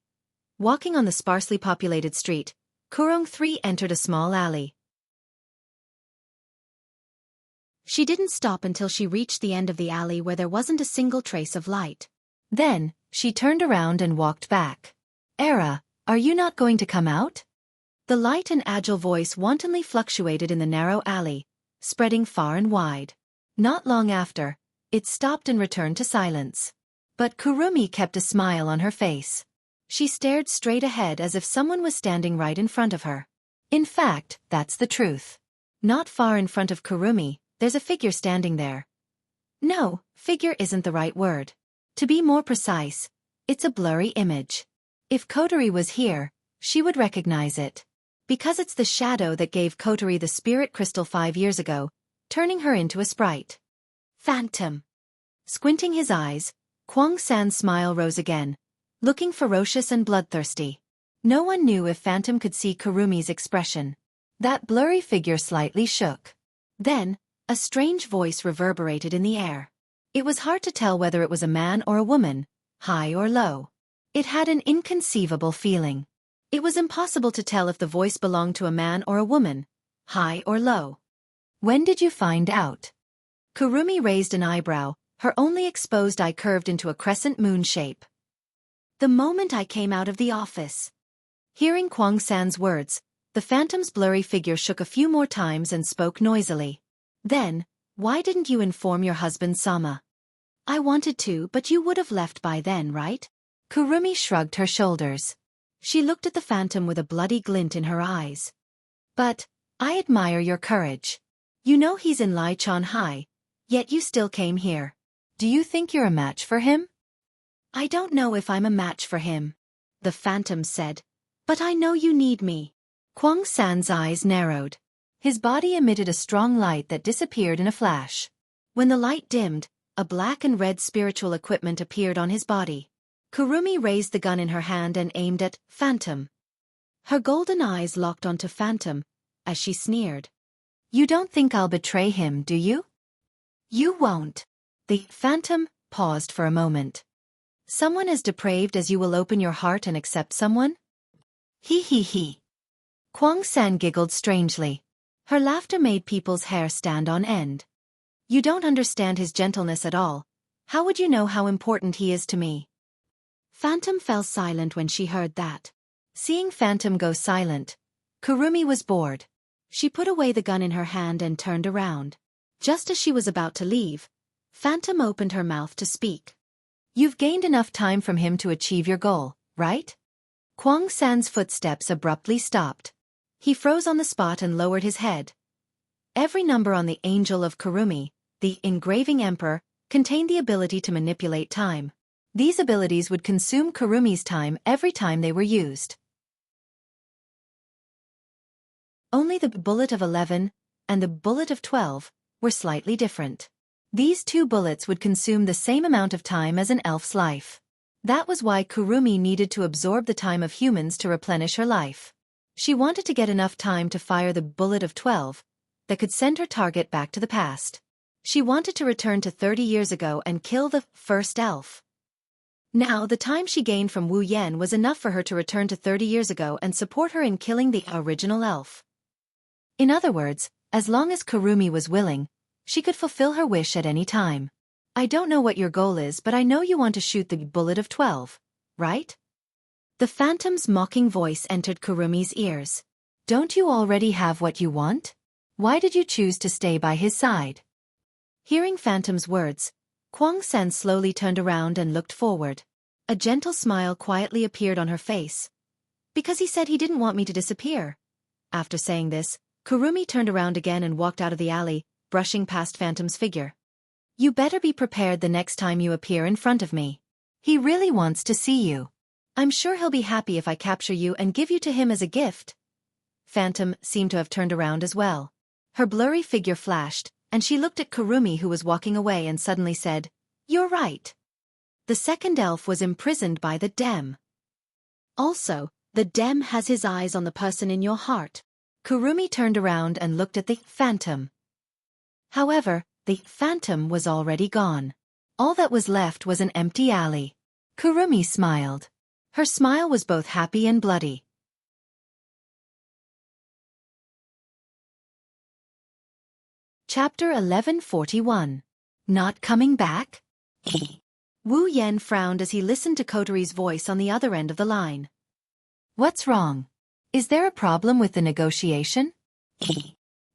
Walking on the sparsely populated street, Kurong 3 entered a small alley. She didn't stop until she reached the end of the alley where there wasn't a single trace of light. Then, she turned around and walked back. Era, are you not going to come out? The light and agile voice wantonly fluctuated in the narrow alley, spreading far and wide. Not long after, it stopped and returned to silence. But Kurumi kept a smile on her face. She stared straight ahead as if someone was standing right in front of her. In fact, that's the truth. Not far in front of Kurumi, there's a figure standing there. No, figure isn't the right word. To be more precise, it's a blurry image. If Kotori was here, she would recognize it. Because it's the shadow that gave Kotori the spirit crystal 5 years ago, turning her into a sprite. Phantom. Squinting his eyes, Kwang San's smile rose again, looking ferocious and bloodthirsty. No one knew if Phantom could see Kurumi's expression. That blurry figure slightly shook. Then, a strange voice reverberated in the air. It was hard to tell whether it was a man or a woman, high or low. It had an inconceivable feeling. It was impossible to tell if the voice belonged to a man or a woman, high or low. When did you find out? Kurumi raised an eyebrow, her only exposed eye curved into a crescent moon shape. The moment I came out of the office. Hearing Kwang San's words, the Phantom's blurry figure shook a few more times and spoke noisily. Then, why didn't you inform your husband Sama? I wanted to, but you would have left by then, right? Kurumi shrugged her shoulders. She looked at the Phantom with a bloody glint in her eyes. But, I admire your courage. You know he's in Lai Chan High, yet you still came here. Do you think you're a match for him? I don't know if I'm a match for him, the Phantom said. But I know you need me. Kwang San's eyes narrowed. His body emitted a strong light that disappeared in a flash. When the light dimmed, a black and red spiritual equipment appeared on his body. Kurumi raised the gun in her hand and aimed at Phantom. Her golden eyes locked onto Phantom, as she sneered. You don't think I'll betray him, do you? You won't. The Phantom paused for a moment. Someone as depraved as you will open your heart and accept someone? He. Kwang San giggled strangely. Her laughter made people's hair stand on end. You don't understand his gentleness at all. How would you know how important he is to me? Phantom fell silent when she heard that. Seeing Phantom go silent, Kurumi was bored. She put away the gun in her hand and turned around. Just as she was about to leave, Phantom opened her mouth to speak. You've gained enough time from him to achieve your goal, right? Kwang San's footsteps abruptly stopped. He froze on the spot and lowered his head. Every number on the Angel of Kurumi, the engraving emperor, contained the ability to manipulate time. These abilities would consume Kurumi's time every time they were used. Only the bullet of 11 and the bullet of 12 were slightly different. These two bullets would consume the same amount of time as an elf's life. That was why Kurumi needed to absorb the time of humans to replenish her life. She wanted to get enough time to fire the bullet of 12 that could send her target back to the past. She wanted to return to 30 years ago and kill the first elf. Now the time she gained from Wu Yan was enough for her to return to 30 years ago and support her in killing the original elf. In other words, as long as Kurumi was willing, she could fulfill her wish at any time. I don't know what your goal is, but I know you want to shoot the bullet of 12, right? The Phantom's mocking voice entered Kurumi's ears. Don't you already have what you want? Why did you choose to stay by his side? Hearing Phantom's words, Kwang San slowly turned around and looked forward. A gentle smile quietly appeared on her face. Because he said he didn't want me to disappear. After saying this, Kurumi turned around again and walked out of the alley, brushing past Phantom's figure. You better be prepared the next time you appear in front of me. He really wants to see you. I'm sure he'll be happy if I capture you and give you to him as a gift. Phantom seemed to have turned around as well. Her blurry figure flashed, and she looked at Kurumi, who was walking away, and suddenly said, You're right. The second elf was imprisoned by the Dem. Also, the Dem has his eyes on the person in your heart. Kurumi turned around and looked at the Phantom. However, the Phantom was already gone. All that was left was an empty alley. Kurumi smiled. Her smile was both happy and bloody. Chapter 1141. Not coming back? Wu Yan frowned as he listened to Kotori's voice on the other end of the line. What's wrong? Is there a problem with the negotiation?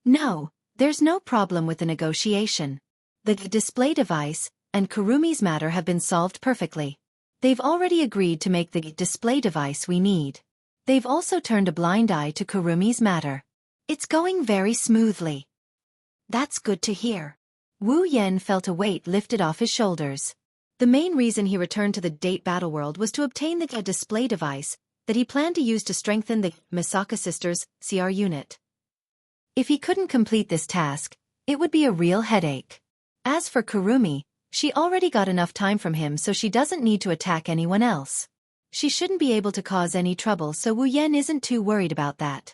No, there's no problem with the negotiation. The display device and Kurumi's matter have been solved perfectly. They've already agreed to make the display device we need. They've also turned a blind eye to Kurumi's matter. It's going very smoothly. That's good to hear. Wu Yan felt a weight lifted off his shoulders. The main reason he returned to the Date Battle World was to obtain the display device that he planned to use to strengthen the Misaka sisters' CR unit. If he couldn't complete this task, it would be a real headache. As for Kurumi, she already got enough time from him, so she doesn't need to attack anyone else. She shouldn't be able to cause any trouble, so Wu Yan isn't too worried about that.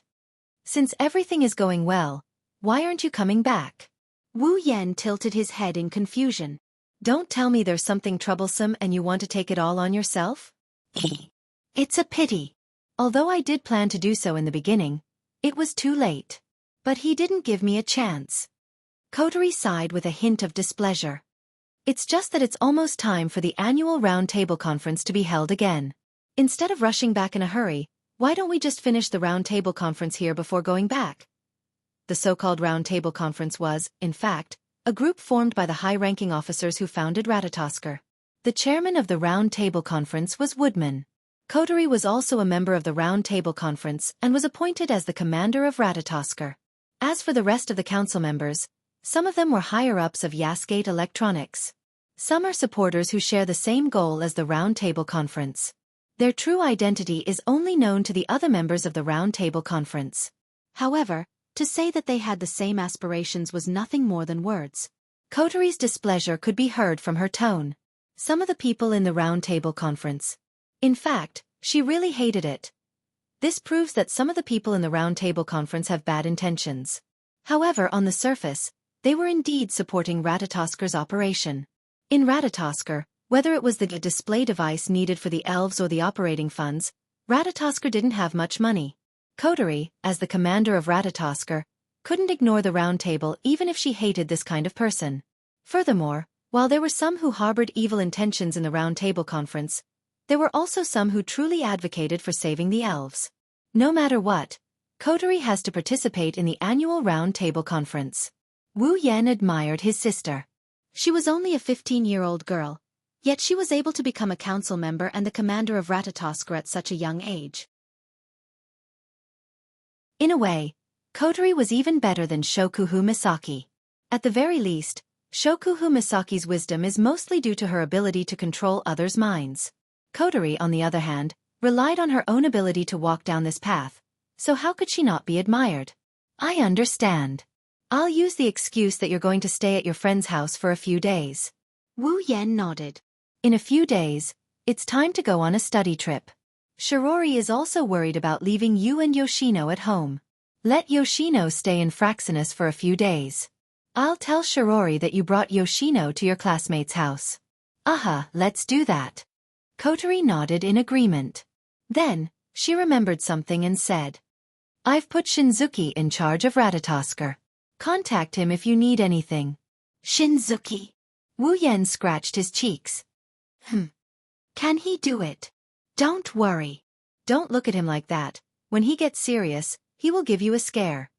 Since everything is going well, why aren't you coming back? Wu Yan tilted his head in confusion. Don't tell me there's something troublesome and you want to take it all on yourself? It's a pity. Although I did plan to do so in the beginning, it was too late. But he didn't give me a chance. Kotori sighed with a hint of displeasure. It's just that it's almost time for the annual round table conference to be held again. Instead of rushing back in a hurry, why don't we just finish the round table conference here before going back? The so-called round table conference was, in fact, a group formed by the high-ranking officers who founded Ratatosker. The chairman of the round table conference was Woodman. Kotori was also a member of the round table conference and was appointed as the commander of Ratatosker. As for the rest of the council members, some of them were higher-ups of Yasgate Electronics. Some are supporters who share the same goal as the Round Table Conference. Their true identity is only known to the other members of the Round Table Conference. However, to say that they had the same aspirations was nothing more than words. Kotori's displeasure could be heard from her tone. Some of the people in the Round Table Conference. In fact, she really hated it. This proves that some of the people in the Round Table Conference have bad intentions. However, on the surface, they were indeed supporting Ratatosker's operation. In Ratatosker, whether it was the display device needed for the elves or the operating funds, Ratatosker didn't have much money. Kotori, as the commander of Ratatosker, couldn't ignore the round table even if she hated this kind of person. Furthermore, while there were some who harbored evil intentions in the Round Table Conference, there were also some who truly advocated for saving the elves. No matter what, Kotori has to participate in the annual Round Table Conference. Wu Yan admired his sister. She was only a 15-year-old girl, yet she was able to become a council member and the commander of Ratatosker at such a young age. In a way, Kotori was even better than Shokuhu Misaki. At the very least, Shokuhu Misaki's wisdom is mostly due to her ability to control others' minds. Kotori, on the other hand, relied on her own ability to walk down this path, so how could she not be admired? I understand. I'll use the excuse that you're going to stay at your friend's house for a few days. Wu Yan nodded. In a few days, it's time to go on a study trip. Shirori is also worried about leaving you and Yoshino at home. Let Yoshino stay in Fraxinus for a few days. I'll tell Shirori that you brought Yoshino to your classmate's house. Aha, let's do that. Kotori nodded in agreement. Then, she remembered something and said, I've put Shinzuki in charge of Ratatosker. Contact him if you need anything. Shinzuki. Wu Yan scratched his cheeks. Can he do it? Don't worry. Don't look at him like that. When he gets serious, he will give you a scare.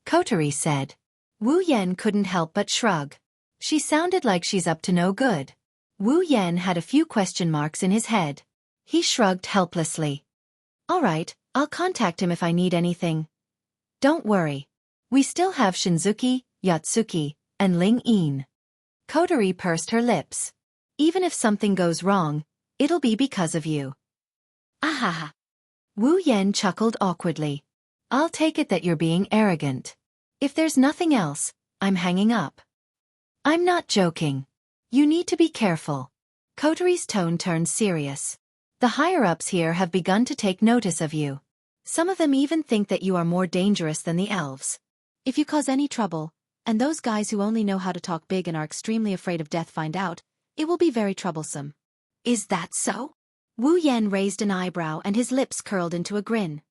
Kotori said. Wu Yan couldn't help but shrug. She sounded like she's up to no good. Wu Yan had a few question marks in his head. He shrugged helplessly. All right, I'll contact him if I need anything. Don't worry. We still have Shinzuki, Yatsuki, and Ling-in. Kotori pursed her lips. Even if something goes wrong, it'll be because of you. Ahaha. Wu Yan chuckled awkwardly. I'll take it that you're being arrogant. If there's nothing else, I'm hanging up. I'm not joking. You need to be careful. Kotori's tone turned serious. The higher-ups here have begun to take notice of you. Some of them even think that you are more dangerous than the elves. If you cause any trouble, and those guys who only know how to talk big and are extremely afraid of death find out, it will be very troublesome. Is that so? Wu Yan raised an eyebrow and his lips curled into a grin.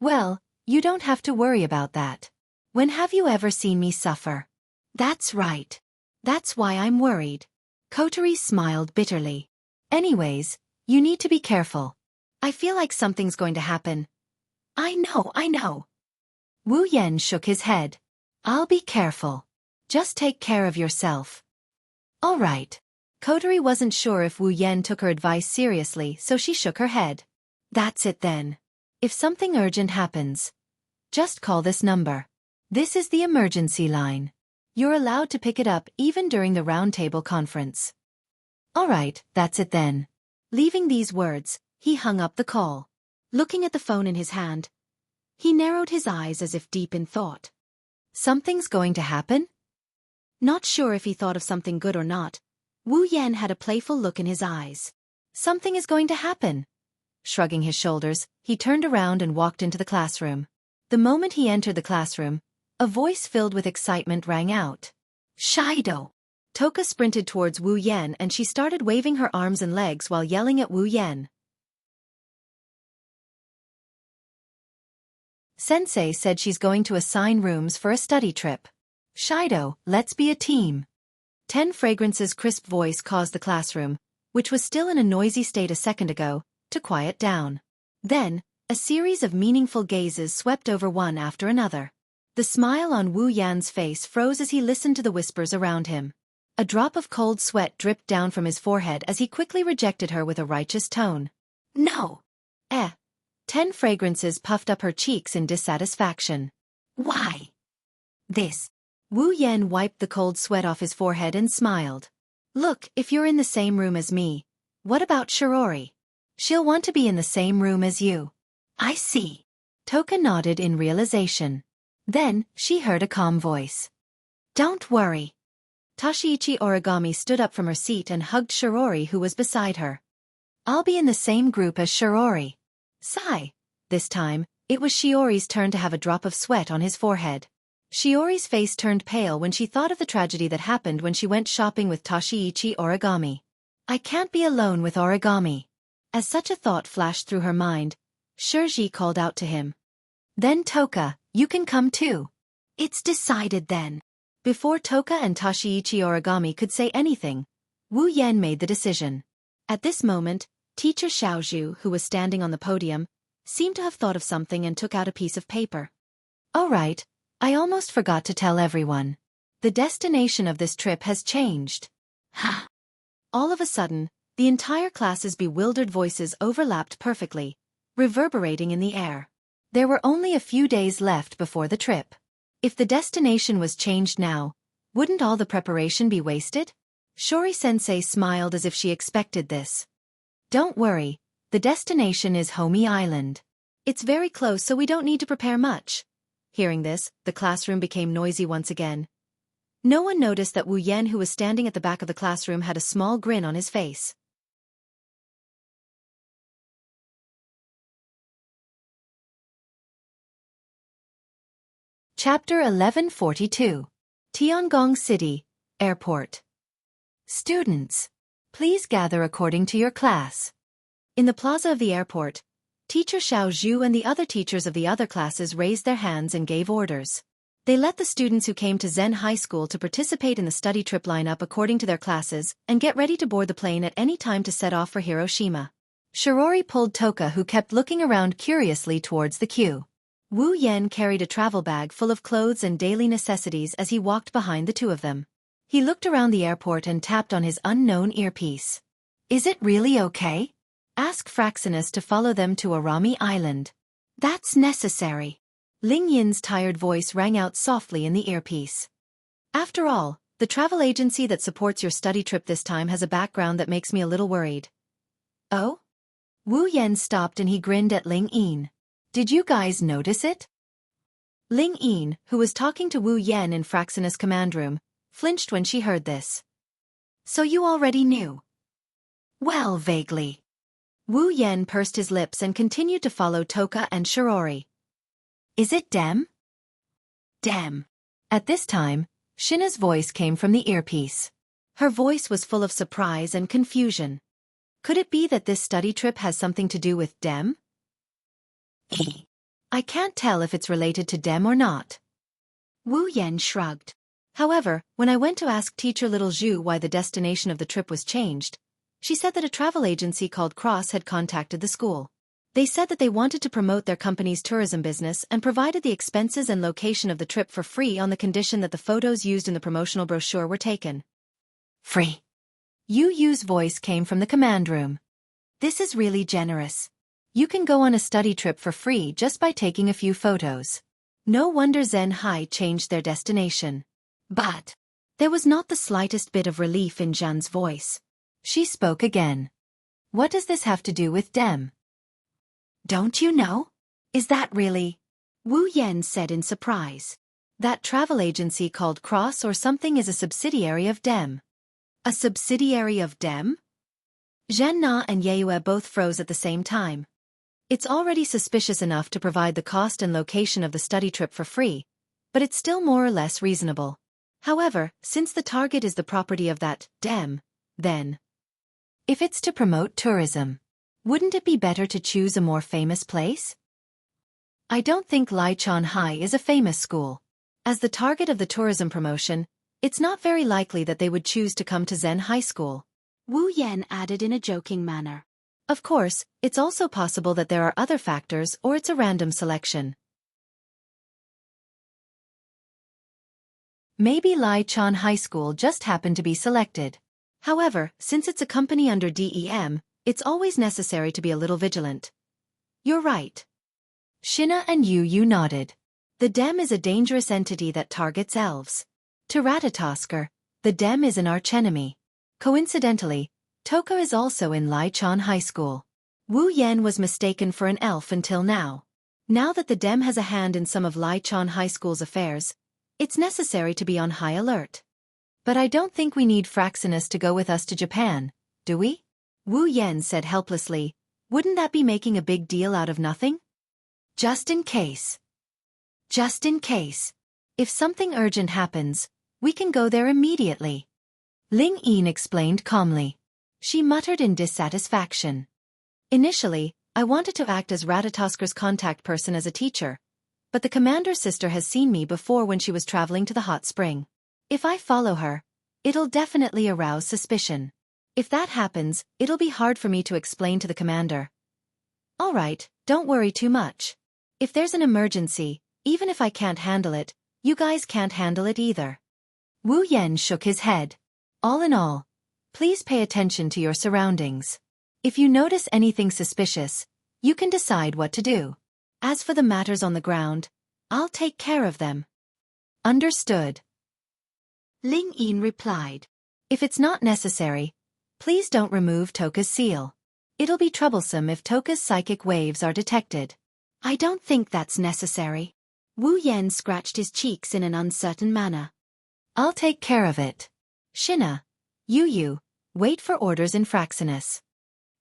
Well, you don't have to worry about that. When have you ever seen me suffer? That's right. That's why I'm worried. Kotori smiled bitterly. Anyways, you need to be careful. I feel like something's going to happen. I know. Wu Yan shook his head. I'll be careful. Just take care of yourself. All right. Kotori wasn't sure if Wu Yan took her advice seriously, so she shook her head. That's it then. If something urgent happens, just call this number. This is the emergency line. You're allowed to pick it up even during the roundtable conference. Alright, that's it then. Leaving these words, he hung up the call. Looking at the phone in his hand, he narrowed his eyes as if deep in thought. Something's going to happen? Not sure if he thought of something good or not, Wu Yan had a playful look in his eyes. Something is going to happen. Shrugging his shoulders, he turned around and walked into the classroom. The moment he entered the classroom, a voice filled with excitement rang out. Shido! Toka sprinted towards Wu Yan and she started waving her arms and legs while yelling at Wu Yan. Sensei said she's going to assign rooms for a study trip. Shido, let's be a team. 10 Fragrance's crisp voice caused the classroom, which was still in a noisy state a second ago, to quiet down. Then, a series of meaningful gazes swept over one after another. The smile on Wu Yan's face froze as he listened to the whispers around him. A drop of cold sweat dripped down from his forehead as he quickly rejected her with a righteous tone. No! 10 Fragrances puffed up her cheeks in dissatisfaction. Why? This. Wu Yan wiped the cold sweat off his forehead and smiled. Look, if you're in the same room as me, what about Shirori? She'll want to be in the same room as you. I see. Toka nodded in realization. Then, she heard a calm voice. Don't worry. Tashiichi Origami stood up from her seat and hugged Shirori, who was beside her. I'll be in the same group as Shirori. Sigh. This time, it was Shiori's turn to have a drop of sweat on his forehead. Shiori's face turned pale when she thought of the tragedy that happened when she went shopping with Tashiichi Origami. I can't be alone with Origami. As such a thought flashed through her mind, Shirji called out to him. Then Toka, you can come too. It's decided then. Before Toka and Tashiichi Origami could say anything, Wu Yan made the decision. At this moment, Teacher Xiaozhu, who was standing on the podium, seemed to have thought of something and took out a piece of paper. All right, I almost forgot to tell everyone. The destination of this trip has changed. Ha! All of a sudden, the entire class's bewildered voices overlapped perfectly, reverberating in the air. There were only a few days left before the trip. If the destination was changed now, wouldn't all the preparation be wasted? Shori-sensei smiled as if she expected this. Don't worry, the destination is Homie Island. It's very close, so we don't need to prepare much. Hearing this, the classroom became noisy once again. No one noticed that Wu Yan, who was standing at the back of the classroom, had a small grin on his face. Chapter 1142. Tiangong City, Airport. Students, please gather according to your class. In the plaza of the airport, Teacher Xiaozhu and the other teachers of the other classes raised their hands and gave orders. They let the students who came to Zen High School to participate in the study trip line up according to their classes and get ready to board the plane at any time to set off for Hiroshima. Shirori pulled Toka, who kept looking around curiously towards the queue. Wu Yan carried a travel bag full of clothes and daily necessities as he walked behind the two of them. He looked around the airport and tapped on his unknown earpiece. Is it really okay? Ask Fraxinus to follow them to Arami Island. That's necessary. Ling Yin's tired voice rang out softly in the earpiece. After all, the travel agency that supports your study trip this time has a background that makes me a little worried. Oh? Wu Yan stopped and he grinned at Ling Yin. Did you guys notice it? Ling Yin, who was talking to Wu Yan in Fraxinus' command room, flinched when she heard this. So you already knew? Well, vaguely. Wu Yan pursed his lips and continued to follow Toka and Shirori. Is it Dem? Dem. At this time, Shina's voice came from the earpiece. Her voice was full of surprise and confusion. Could it be that this study trip has something to do with Dem? I can't tell if it's related to Dem or not. Wu Yan shrugged. However, when I went to ask Teacher Little Zhu why the destination of the trip was changed, she said that a travel agency called Cross had contacted the school. They said that they wanted to promote their company's tourism business and provided the expenses and location of the trip for free on the condition that the photos used in the promotional brochure were taken. Free. Yu Yu's voice came from the command room. This is really generous. You can go on a study trip for free just by taking a few photos. No wonder Xianxia changed their destination. But there was not the slightest bit of relief in Zhan's voice. She spoke again. What does this have to do with Dem? Don't you know? Is that really? Wu Yan said in surprise. That travel agency called Cross or something is a subsidiary of Dem. A subsidiary of Dem? Zhan Na and Yeyue both froze at the same time. It's already suspicious enough to provide the cost and location of the study trip for free, but it's still more or less reasonable. However, since the target is the property of that Dem, then if it's to promote tourism, wouldn't it be better to choose a more famous place? I don't think Lichon High is a famous school. As the target of the tourism promotion, it's not very likely that they would choose to come to Zen High School. Wu Yan added in a joking manner. Of course, it's also possible that there are other factors or it's a random selection. Maybe Lichon High School just happened to be selected. However, since it's a company under DEM, it's always necessary to be a little vigilant. You're right. Shina and Yu Yu nodded. The Dem is a dangerous entity that targets elves. To Ratatosker, the Dem is an archenemy. Coincidentally, Toka is also in Lichon High School. Wu Yan was mistaken for an elf until now. Now that the Dem has a hand in some of Lichon High School's affairs, it's necessary to be on high alert. But I don't think we need Fraxinus to go with us to Japan, do we? Wu Yan said helplessly. Wouldn't that be making a big deal out of nothing? Just in case. Just in case. If something urgent happens, we can go there immediately. Ling Yin explained calmly. She muttered in dissatisfaction. Initially, I wanted to act as Ratatosker's contact person as a teacher, but the commander's sister has seen me before when she was traveling to the hot spring. If I follow her, it'll definitely arouse suspicion. If that happens, it'll be hard for me to explain to the commander. All right, don't worry too much. If there's an emergency, even if I can't handle it, you guys can't handle it either. Wu Yan shook his head. All in all, please pay attention to your surroundings. If you notice anything suspicious, you can decide what to do. As for the matters on the ground, I'll take care of them. Understood. Ling Yin replied. If it's not necessary, please don't remove Toka's seal. It'll be troublesome if Toka's psychic waves are detected. I don't think that's necessary. Wu Yan scratched his cheeks in an uncertain manner. I'll take care of it. Shina, Yu Yu, wait for orders in Fraxinus.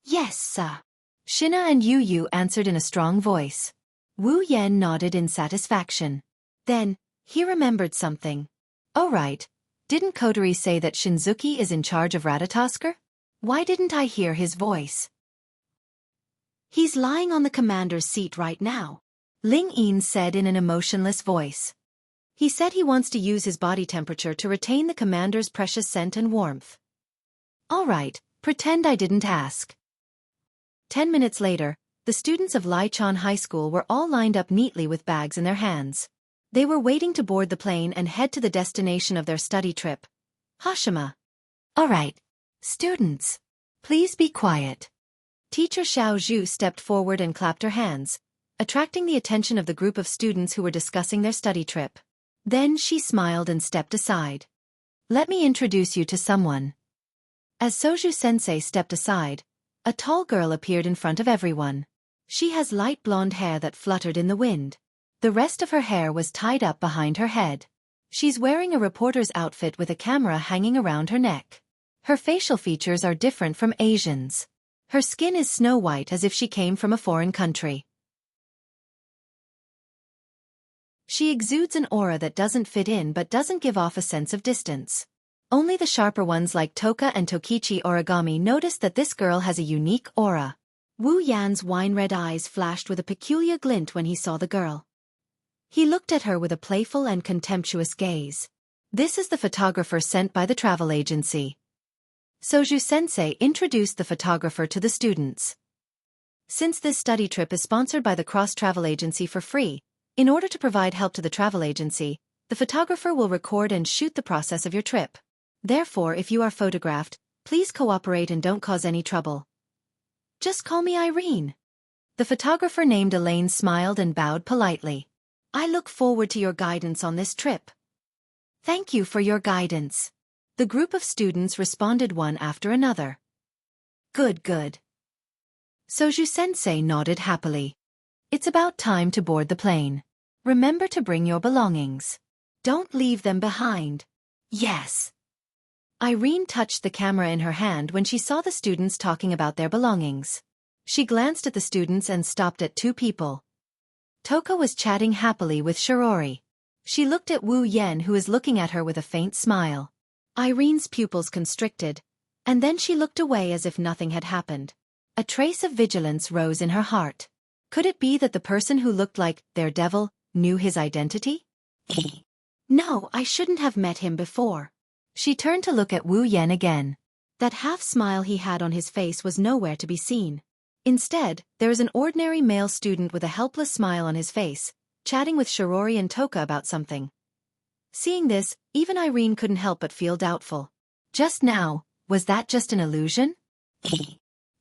Yes, sir. Shina and Yu Yu answered in a strong voice. Wu Yan nodded in satisfaction. Then, he remembered something. Oh right, didn't Kodori say that Shinzuki is in charge of Ratatosker? Why didn't I hear his voice? He's lying on the commander's seat right now, Ling Yin said in an emotionless voice. He said he wants to use his body temperature to retain the commander's precious scent and warmth. All right, pretend I didn't ask. 10 minutes later, the students of Lichon High School were all lined up neatly with bags in their hands. They were waiting to board the plane and head to the destination of their study trip, Hashima. All right, students, please be quiet. Teacher Xiao Zhu stepped forward and clapped her hands, attracting the attention of the group of students who were discussing their study trip. Then she smiled and stepped aside. Let me introduce you to someone. As Soju-sensei stepped aside, a tall girl appeared in front of everyone. She has light blonde hair that fluttered in the wind. The rest of her hair was tied up behind her head. She's wearing a reporter's outfit with a camera hanging around her neck. Her facial features are different from Asians. Her skin is snow white as if she came from a foreign country. She exudes an aura that doesn't fit in but doesn't give off a sense of distance. Only the sharper ones like Toka and Tokichi Origami noticed that this girl has a unique aura. Wu Yan's wine-red eyes flashed with a peculiar glint when he saw the girl. He looked at her with a playful and contemptuous gaze. This is the photographer sent by the travel agency. Soju-sensei introduced the photographer to the students. Since this study trip is sponsored by the Cross Travel Agency for free, in order to provide help to the travel agency, the photographer will record and shoot the process of your trip. Therefore, if you are photographed, Please cooperate and don't cause any trouble. Just call me Irene. The photographer named Elaine smiled and bowed politely. I look forward to your guidance on this trip. Thank you for your guidance. The group of students responded one after another. Good, good. Soju-sensei nodded happily. It's about time to board the plane. Remember to bring your belongings. Don't leave them behind. Yes. Irene touched the camera in her hand when she saw the students talking about their belongings. She glanced at the students and stopped at two people. Toka was chatting happily with Shirori. She looked at Wu Yan, who was looking at her with a faint smile. Irene's pupils constricted, and then she looked away as if nothing had happened. A trace of vigilance rose in her heart. Could it be that the person who looked like their devil knew his identity? No, I shouldn't have met him before. She turned to look at Wu Yan again. That half-smile he had on his face was nowhere to be seen. Instead, there is an ordinary male student with a helpless smile on his face, chatting with Shirori and Toka about something. Seeing this, even Irene couldn't help but feel doubtful. Just now, was that just an illusion?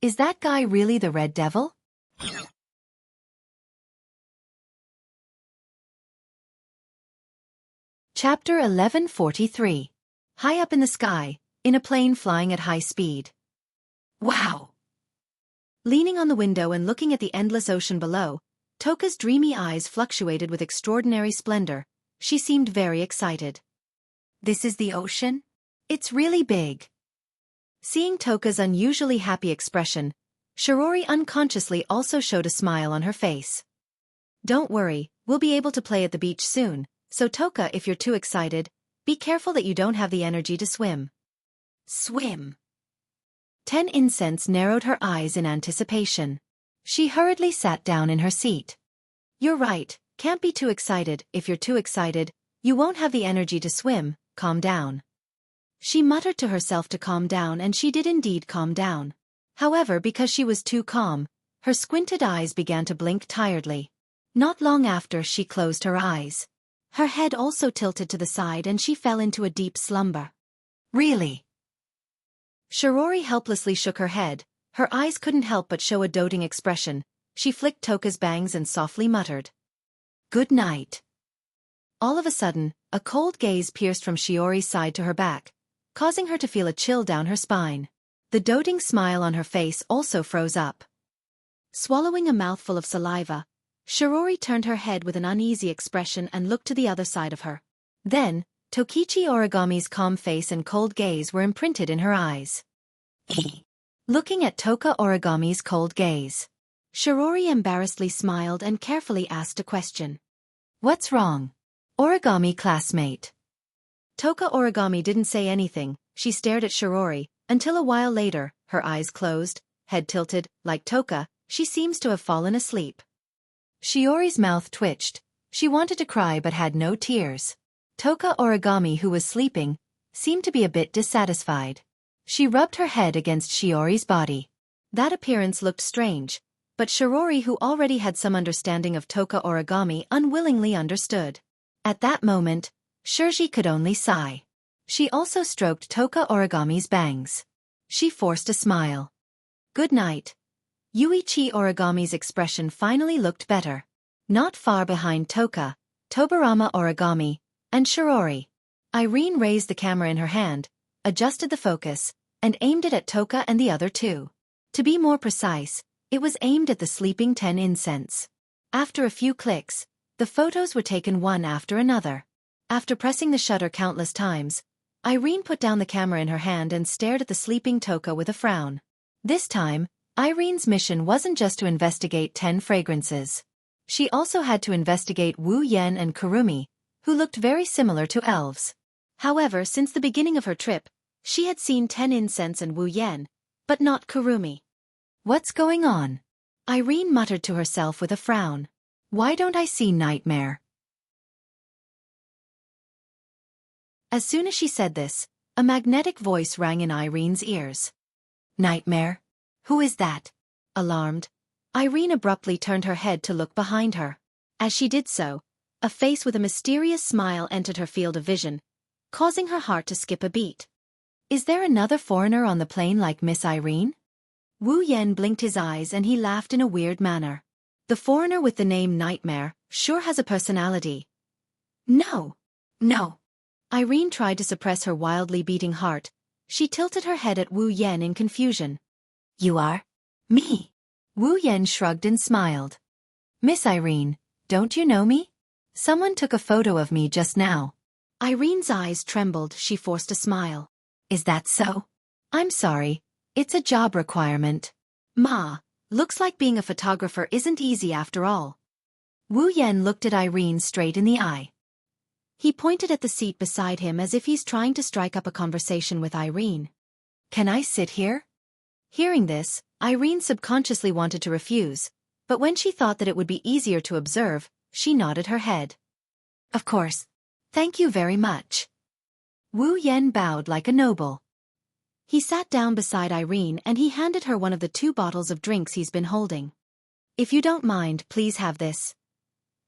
Is that guy really the Red Devil? Chapter 1143. High up in the sky, in a plane flying at high speed. Wow! Leaning on the window and looking at the endless ocean below, Toka's dreamy eyes fluctuated with extraordinary splendor. She seemed very excited. This is the ocean? It's really big. Seeing Toka's unusually happy expression, Shirori unconsciously also showed a smile on her face. Don't worry, we'll be able to play at the beach soon, so Toka, if you're too excited, be careful that you don't have the energy to swim. Swim. Ten Incense narrowed her eyes in anticipation. She hurriedly sat down in her seat. You're right, can't be too excited. If you're too excited, you won't have the energy to swim. Calm down. She muttered to herself to calm down, and she did indeed calm down. However, because she was too calm, her squinted eyes began to blink tiredly. Not long after, she closed her eyes. Her head also tilted to the side and she fell into a deep slumber. Really? Shirori helplessly shook her head. Her eyes couldn't help but show a doting expression. She flicked Toka's bangs and softly muttered, "Good night." All of a sudden, a cold gaze pierced from Shiori's side to her back, causing her to feel a chill down her spine. The doting smile on her face also froze up. Swallowing a mouthful of saliva, Shirori turned her head with an uneasy expression and looked to the other side of her. Then, Tokichi Origami's calm face and cold gaze were imprinted in her eyes. Looking at Toka Origami's cold gaze, Shirori embarrassedly smiled and carefully asked a question. What's wrong? Origami classmate. Toka Origami didn't say anything. She stared at Shirori, until a while later, her eyes closed, head tilted. Like Toka, she seems to have fallen asleep. Shiori's mouth twitched. She wanted to cry but had no tears. Toka Origami, who was sleeping, seemed to be a bit dissatisfied. She rubbed her head against Shiori's body. That appearance looked strange, but Shirori, who already had some understanding of Toka Origami, unwillingly understood. At that moment, Shirji could only sigh. She also stroked Toka Origami's bangs. She forced a smile. Good night. Yuichi Origami's expression finally looked better. Not far behind Toka, Tobarama Origami, and Shirori, Irene raised the camera in her hand, adjusted the focus, and aimed it at Toka and the other two. To be more precise, it was aimed at the sleeping 10 Incense. After a few clicks, the photos were taken one after another. After pressing the shutter countless times, Irene put down the camera in her hand and stared at the sleeping Toka with a frown. This time, Irene's mission wasn't just to investigate 10 fragrances. She also had to investigate Wu Yan and Kurumi, who looked very similar to elves. However, since the beginning of her trip, she had seen 10 Incense and Wu Yan, but not Kurumi. What's going on? Irene muttered to herself with a frown. Why don't I see Nightmare? As soon as she said this, a magnetic voice rang in Irene's ears. Nightmare? Who is that? Alarmed, Irene abruptly turned her head to look behind her. As she did so, a face with a mysterious smile entered her field of vision, causing her heart to skip a beat. Is there another foreigner on the plane like Miss Irene? Wu Yan blinked his eyes and he laughed in a weird manner. The foreigner with the name Nightmare sure has a personality. No. No. Irene tried to suppress her wildly beating heart. She tilted her head at Wu Yan in confusion. You are? Me. Wu Yan shrugged and smiled. Miss Irene, don't you know me? Someone took a photo of me just now. Irene's eyes trembled. She forced a smile. Is that so? I'm sorry. It's a job requirement. Ma, looks like being a photographer isn't easy after all. Wu Yan looked at Irene straight in the eye. He pointed at the seat beside him as if he's trying to strike up a conversation with Irene. Can I sit here? Hearing this, Irene subconsciously wanted to refuse, but when she thought that it would be easier to observe, she nodded her head. Of course. Thank you very much. Wu Yan bowed like a noble. He sat down beside Irene and he handed her one of the 2 bottles of drinks he's been holding. If you don't mind, please have this.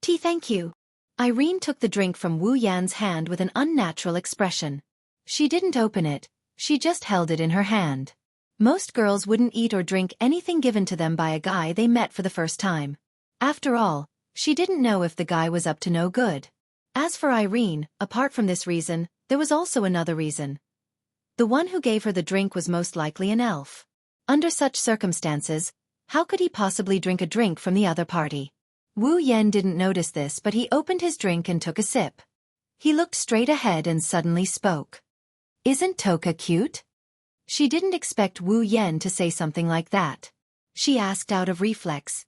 Tea, thank you. Irene took the drink from Wu Yan's hand with an unnatural expression. She didn't open it, she just held it in her hand. Most girls wouldn't eat or drink anything given to them by a guy they met for the first time. After all, she didn't know if the guy was up to no good. As for Irene, apart from this reason, there was also another reason. The one who gave her the drink was most likely an elf. Under such circumstances, how could he possibly drink a drink from the other party? Wu Yan didn't notice this, but he opened his drink and took a sip. He looked straight ahead and suddenly spoke. Isn't Toka cute? She didn't expect Wu Yan to say something like that. She asked out of reflex.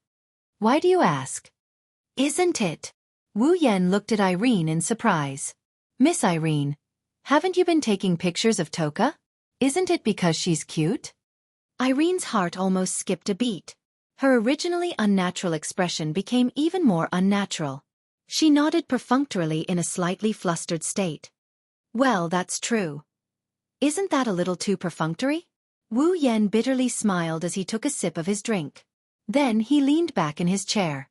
Why do you ask? Isn't it? Wu Yan looked at Irene in surprise. Miss Irene, haven't you been taking pictures of Toka? Isn't it because she's cute? Irene's heart almost skipped a beat. Her originally unnatural expression became even more unnatural. She nodded perfunctorily in a slightly flustered state. Well, that's true. Isn't that a little too perfunctory? Wu Yan bitterly smiled as he took a sip of his drink. Then he leaned back in his chair.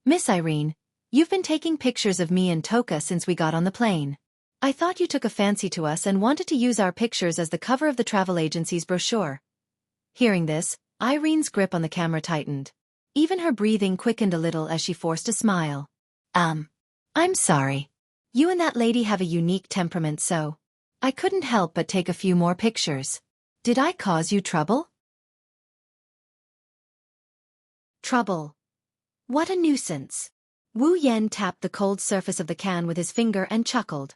Miss Irene, you've been taking pictures of me and Toka since we got on the plane. I thought you took a fancy to us and wanted to use our pictures as the cover of the travel agency's brochure. Hearing this, Irene's grip on the camera tightened. Even her breathing quickened a little as she forced a smile. I'm sorry. You and that lady have a unique temperament, so I couldn't help but take a few more pictures. Did I cause you trouble? Trouble. What a nuisance. Wu Yan tapped the cold surface of the can with his finger and chuckled.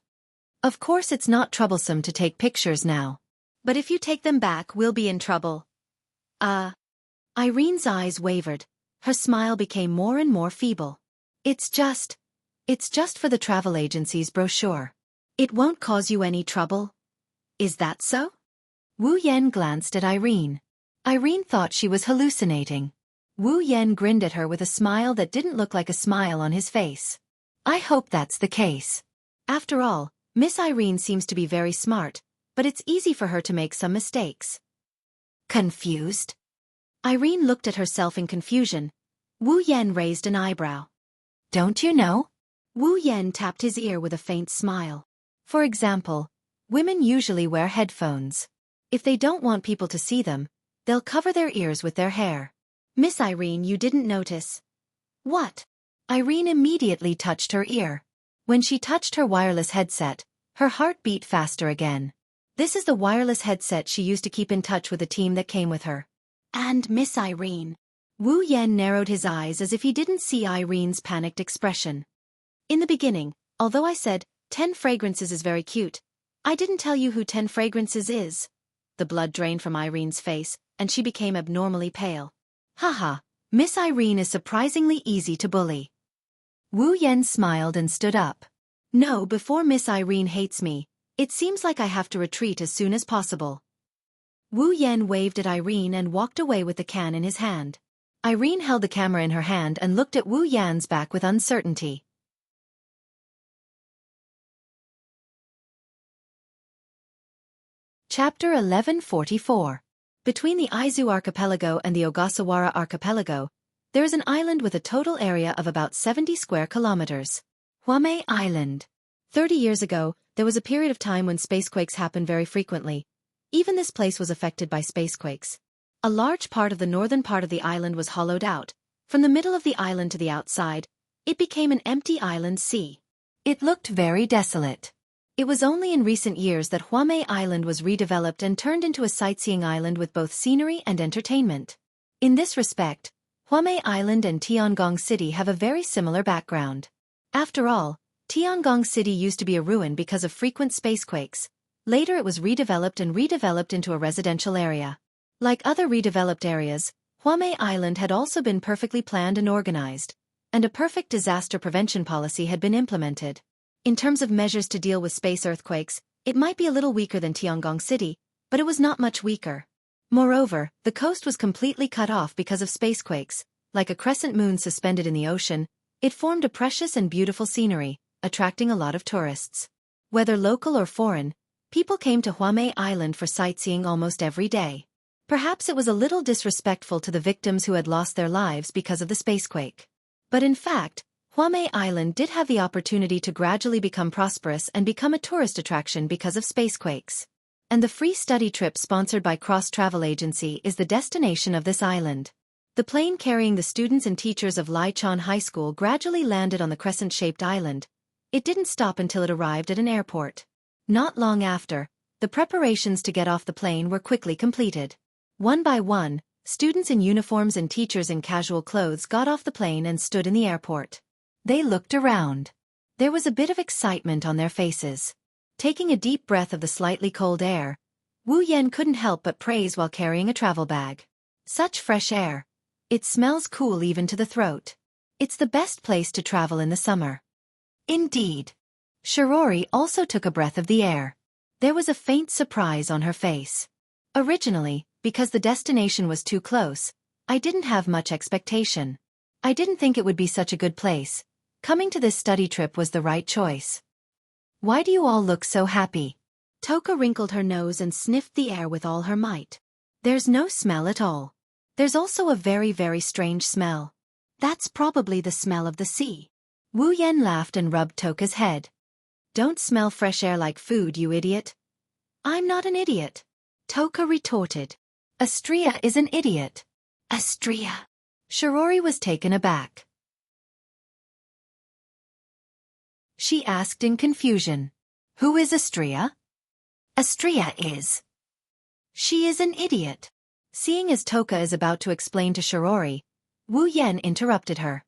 Of course it's not troublesome to take pictures now. But if you take them back, we'll be in trouble. Irene's eyes wavered. Her smile became more and more feeble. It's just for the travel agency's brochure. It won't cause you any trouble. Is that so? Wu Yan glanced at Irene. Irene thought she was hallucinating. Wu Yan grinned at her with a smile that didn't look like a smile on his face. I hope that's the case. After all, Miss Irene seems to be very smart, but it's easy for her to make some mistakes. Confused? Irene looked at herself in confusion. Wu Yan raised an eyebrow. Don't you know? Wu Yan tapped his ear with a faint smile. For example, women usually wear headphones. If they don't want people to see them, they'll cover their ears with their hair. Miss Irene, you didn't notice. What? Irene immediately touched her ear. When she touched her wireless headset, her heart beat faster again. This is the wireless headset she used to keep in touch with the team that came with her. And Miss Irene. Wu Yan narrowed his eyes as if he didn't see Irene's panicked expression. In the beginning, although I said, 10 fragrances is very cute, I didn't tell you who 10 fragrances is. The blood drained from Irene's face, and she became abnormally pale. Haha, Miss Irene is surprisingly easy to bully. Wu Yan smiled and stood up. No, before Miss Irene hates me, it seems like I have to retreat as soon as possible. Wu Yan waved at Irene and walked away with the can in his hand. Irene held the camera in her hand and looked at Wu Yan's back with uncertainty. Chapter 1144. Between the Aizu archipelago and the Ogasawara archipelago, there is an island with a total area of about 70 square kilometers. Huame Island. 30 years ago, there was a period of time when spacequakes happened very frequently. Even this place was affected by spacequakes. A large part of the northern part of the island was hollowed out. From the middle of the island to the outside, it became an empty island sea. It looked very desolate. It was only in recent years that Huamei Island was redeveloped and turned into a sightseeing island with both scenery and entertainment. In this respect, Huamei Island and Tiangong City have a very similar background. After all, Tiangong City used to be a ruin because of frequent spacequakes. Later it was redeveloped into a residential area. Like other redeveloped areas, Huamei Island had also been perfectly planned and organized, and a perfect disaster prevention policy had been implemented. In terms of measures to deal with space earthquakes, it might be a little weaker than Tiangong City, but it was not much weaker. Moreover, the coast was completely cut off because of spacequakes. Like a crescent moon suspended in the ocean, it formed a precious and beautiful scenery, attracting a lot of tourists. Whether local or foreign, people came to Huamei Island for sightseeing almost every day. Perhaps it was a little disrespectful to the victims who had lost their lives because of the spacequake. But in fact, Huamei Island did have the opportunity to gradually become prosperous and become a tourist attraction because of spacequakes. And the free study trip sponsored by Cross Travel Agency is the destination of this island. The plane carrying the students and teachers of Lichon High School gradually landed on the crescent-shaped island. It didn't stop until it arrived at an airport. Not long after, the preparations to get off the plane were quickly completed. One by one, students in uniforms and teachers in casual clothes got off the plane and stood in the airport. They looked around. There was a bit of excitement on their faces. Taking a deep breath of the slightly cold air, Wu Yan couldn't help but praise while carrying a travel bag. Such fresh air. It smells cool even to the throat. It's the best place to travel in the summer. Indeed. Shirori also took a breath of the air. There was a faint surprise on her face. Originally, because the destination was too close, I didn't have much expectation. I didn't think it would be such a good place. Coming to this study trip was the right choice. Why do you all look so happy? Toka wrinkled her nose and sniffed the air with all her might. There's no smell at all. There's also a very, very strange smell. That's probably the smell of the sea. Wu Yan laughed and rubbed Toka's head. Don't smell fresh air like food, you idiot. I'm not an idiot. Toka retorted. Astria is an idiot. Astria. Shirori was taken aback. She asked in confusion. Who is Astria? Astria is. She is an idiot. Seeing as Toka is about to explain to Shirori, Wu Yan interrupted her.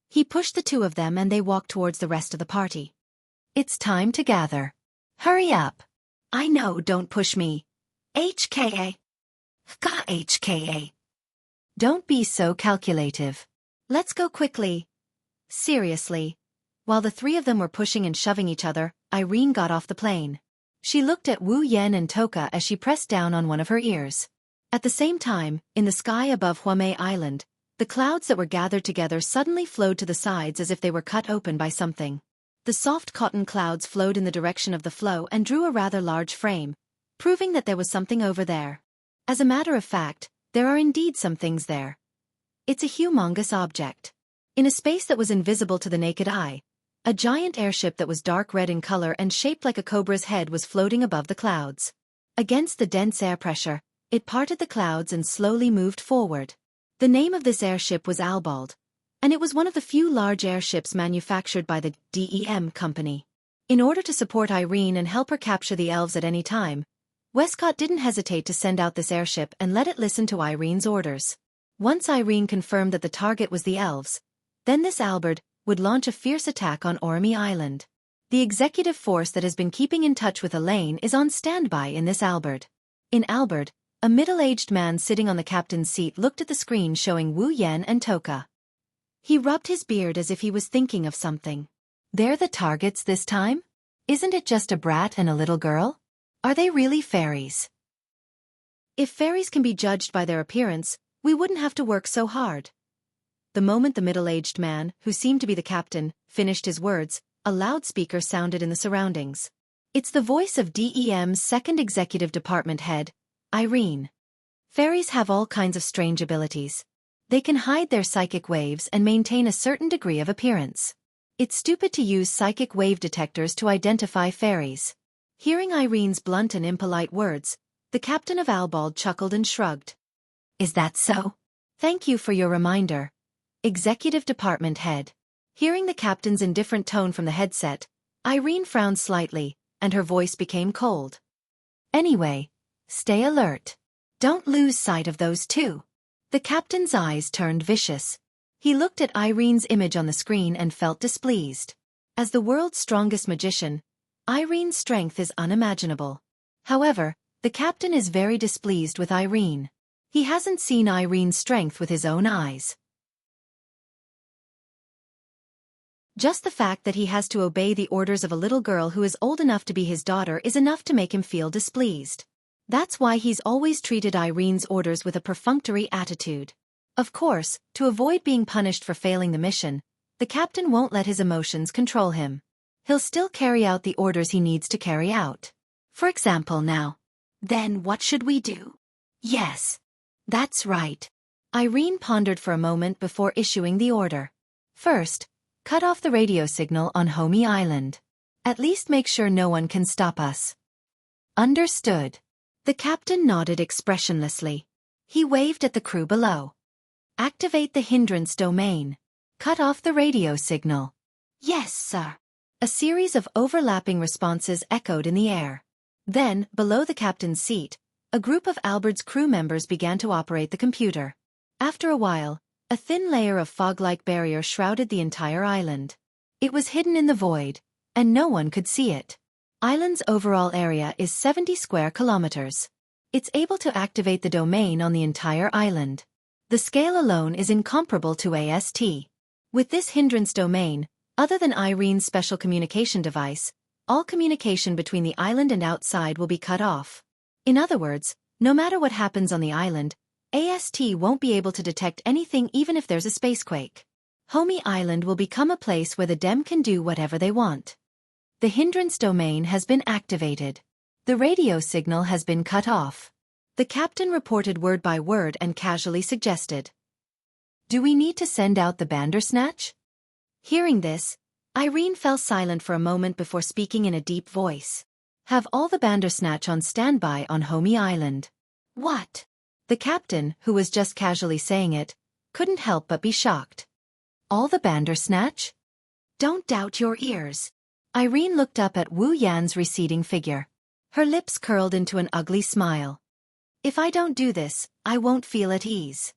He pushed the two of them and they walked towards the rest of the party. It's time to gather. Hurry up. I know, don't push me. HKA. Ka HKA. Don't be so calculative. Let's go quickly. Seriously. While the three of them were pushing and shoving each other, Irene got off the plane. She looked at Wu Yan and Toka as she pressed down on one of her ears. At the same time, in the sky above Huamei Island, the clouds that were gathered together suddenly flowed to the sides as if they were cut open by something. The soft cotton clouds flowed in the direction of the flow and drew a rather large frame, proving that there was something over there. As a matter of fact, there are indeed some things there. It's a humongous object. In a space that was invisible to the naked eye, a giant airship that was dark red in color and shaped like a cobra's head was floating above the clouds. Against the dense air pressure, it parted the clouds and slowly moved forward. The name of this airship was Albald, and it was one of the few large airships manufactured by the DEM company. In order to support Irene and help her capture the elves at any time, Westcott didn't hesitate to send out this airship and let it listen to Irene's orders. Once Irene confirmed that the target was the elves, then this Albard would launch a fierce attack on Orimi Island. The executive force that has been keeping in touch with Elaine is on standby in this Albard. In Albard, a middle-aged man sitting on the captain's seat looked at the screen showing Wu Yan and Toka. He rubbed his beard as if he was thinking of something. They're the targets this time? Isn't it just a brat and a little girl? Are they really fairies? If fairies can be judged by their appearance, we wouldn't have to work so hard. The moment the middle-aged man, who seemed to be the captain, finished his words, a loudspeaker sounded in the surroundings. It's the voice of DEM's second executive department head, Irene. Fairies have all kinds of strange abilities. They can hide their psychic waves and maintain a certain degree of appearance. It's stupid to use psychic wave detectors to identify fairies. Hearing Irene's blunt and impolite words, The captain of Albald chuckled and shrugged. Is that so? Thank you for your reminder, Executive Department Head. Hearing the captain's indifferent tone from the headset, Irene frowned slightly, and her voice became cold. Anyway, stay alert. Don't lose sight of those two. The captain's eyes turned vicious. He looked at Irene's image on the screen and felt displeased. As the world's strongest magician, Irene's strength is unimaginable. However, the captain is very displeased with Irene. He hasn't seen Irene's strength with his own eyes. Just the fact that he has to obey the orders of a little girl who is old enough to be his daughter is enough to make him feel displeased. That's why he's always treated Irene's orders with a perfunctory attitude. Of course, to avoid being punished for failing the mission, the captain won't let his emotions control him. He'll still carry out the orders he needs to carry out. For example now. Then what should we do? Yes. That's right. Irene pondered for a moment before issuing the order. First, cut off the radio signal on Homie Island. At least make sure no one can stop us. Understood. The captain nodded expressionlessly. He waved at the crew below. Activate the hindrance domain. Cut off the radio signal. Yes, sir. A series of overlapping responses echoed in the air. Then, below the captain's seat, a group of Albert's crew members began to operate the computer. After a while, a thin layer of fog-like barrier shrouded the entire island. It was hidden in the void, and no one could see it. Island's overall area is 70 square kilometers. It's able to activate the domain on the entire island. The scale alone is incomparable to AST. With this hindrance domain, other than Irene's special communication device, all communication between the island and outside will be cut off. In other words, no matter what happens on the island, AST won't be able to detect anything even if there's a spacequake. Homie Island will become a place where the Dem can do whatever they want. The hindrance domain has been activated. The radio signal has been cut off. The captain reported word by word and casually suggested. Do we need to send out the Bandersnatch? Hearing this, Irene fell silent for a moment before speaking in a deep voice. Have all the Bandersnatch on standby on Homie Island. What? The captain, who was just casually saying it, couldn't help but be shocked. All the Bandersnatch? Don't doubt your ears. Irene looked up at Wu Yan's receding figure. Her lips curled into an ugly smile. If I don't do this, I won't feel at ease.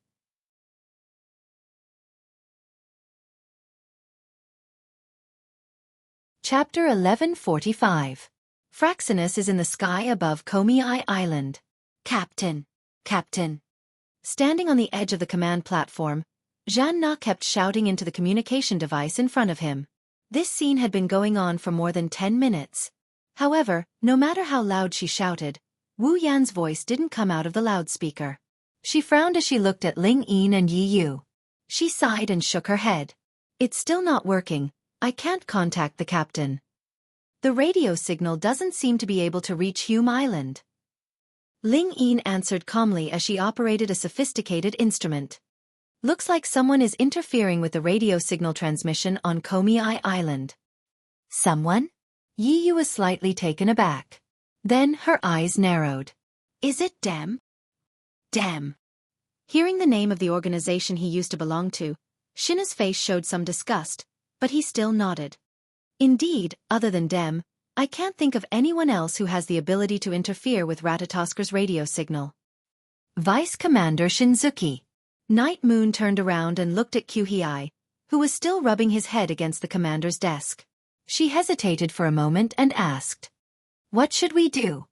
Chapter 1145. Fraxinus is in the sky above Komei Island. Captain. Captain. Standing on the edge of the command platform, Xianxia kept shouting into the communication device in front of him. This scene had been going on for more than 10 minutes. However, no matter how loud she shouted, Wu Yan's voice didn't come out of the loudspeaker. She frowned as she looked at Ling Yin and Yi Yu. She sighed and shook her head. It's still not working. I can't contact the captain. The radio signal doesn't seem to be able to reach Hume Island. Ling Yin answered calmly as she operated a sophisticated instrument. Looks like someone is interfering with the radio signal transmission on Komei Island. Someone? Yi Yu was slightly taken aback. Then her eyes narrowed. Is it Dem? Dem. Hearing the name of the organization he used to belong to, Shinna's face showed some disgust, but he still nodded. Indeed, other than Dem, I can't think of anyone else who has the ability to interfere with Ratatosker's radio signal. Vice Commander Shinzuki. Night Moon turned around and looked at Kyuhei, who was still rubbing his head against the commander's desk. She hesitated for a moment and asked, What should we do?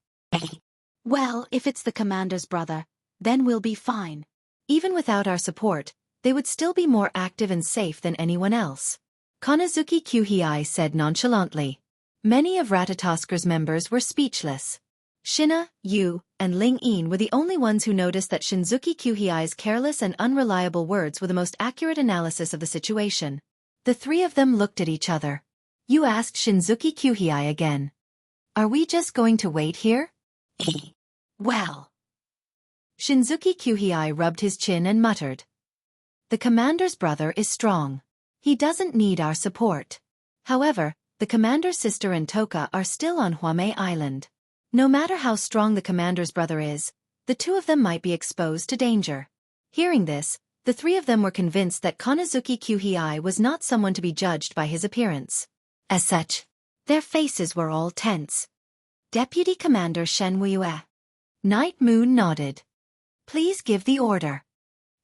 Well, if it's the commander's brother, then we'll be fine. Even without our support, they would still be more active and safe than anyone else. Konazuki Kyuhei said nonchalantly. Many of Ratatosker's members were speechless. Shinna, Yu, and Ling Yin were the only ones who noticed that Shinzuki Kyuhei's careless and unreliable words were the most accurate analysis of the situation. The three of them looked at each other. Yu asked Shinzuki Kyuhei again. Are we just going to wait here? Well. Shinzuki Kyuhei rubbed his chin and muttered. The commander's brother is strong. He doesn't need our support. However, the commander's sister and Toka are still on Huamei Island. No matter how strong the commander's brother is, the two of them might be exposed to danger. Hearing this, the three of them were convinced that Konazuki Kyuhei was not someone to be judged by his appearance. As such, their faces were all tense. Deputy Commander Shen Wuye. Night Moon nodded. Please give the order.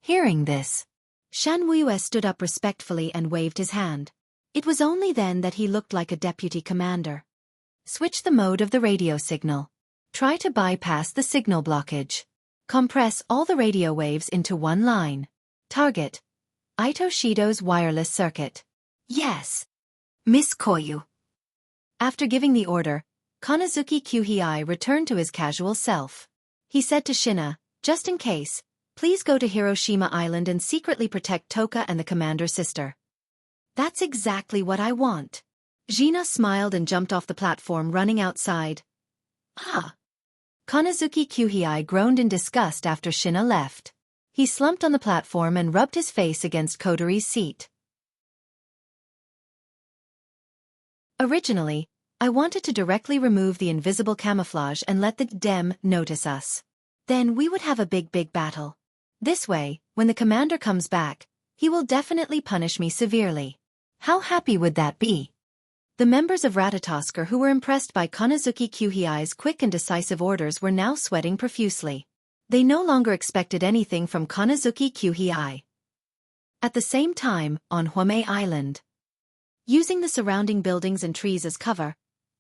Hearing this, Shen Wuye stood up respectfully and waved his hand. It was only then that he looked like a deputy commander. Switch the mode of the radio signal. Try to bypass the signal blockage. Compress all the radio waves into one line. Target: Ito Shido's wireless circuit. Yes. Miss Koyu. After giving the order, Konazuki Kyuhei returned to his casual self. He said to Shina, just in case, please go to Hiroshima Island and secretly protect Toka and the commander's sister. That's exactly what I want. Gina smiled and jumped off the platform, running outside. Ah! Konazuki Kyuhei groaned in disgust after Shina left. He slumped on the platform and rubbed his face against Kodori's seat. Originally, I wanted to directly remove the invisible camouflage and let the dem notice us. Then we would have a big battle. This way, when the commander comes back, he will definitely punish me severely. How happy would that be? The members of Ratatosker who were impressed by Konazuki Kyuhei's quick and decisive orders were now sweating profusely. They no longer expected anything from Konazuki Kyuhei. At the same time, on Huame Island, using the surrounding buildings and trees as cover,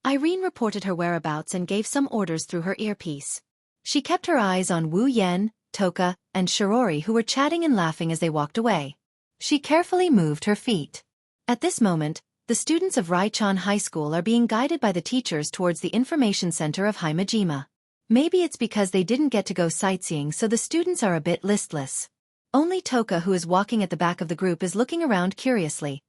Irene reported her whereabouts and gave some orders through her earpiece. She kept her eyes on Wu Yan, Toka, and Shirori, who were chatting and laughing as they walked away. She carefully moved her feet. At this moment, the students of Raichan High School are being guided by the teachers towards the information center of Haimajima. Maybe it's because they didn't get to go sightseeing, so the students are a bit listless. Only Toka, who is walking at the back of the group, is looking around curiously,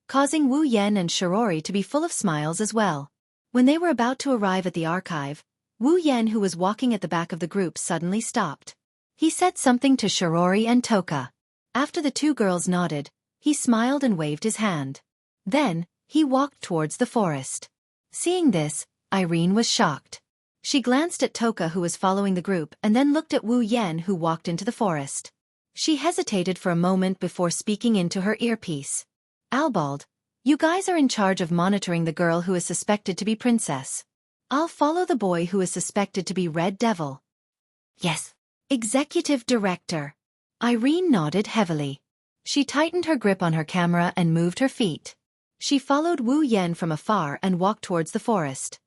causing Wu Yan and Shirori to be full of smiles as well. When they were about to arrive at the archive, Wu Yan, who was walking at the back of the group, suddenly stopped. He said something to Shirori and Toka. After the two girls nodded, he smiled and waved his hand. Then, he walked towards the forest. Seeing this, Irene was shocked. She glanced at Toka, who was following the group, and then looked at Wu Yan, who walked into the forest. She hesitated for a moment before speaking into her earpiece. Albald, you guys are in charge of monitoring the girl who is suspected to be Princess. I'll follow the boy who is suspected to be Red Devil. Yes. Executive Director. Irene nodded heavily. She tightened her grip on her camera and moved her feet. She followed Wu Yan from afar and walked towards the forest.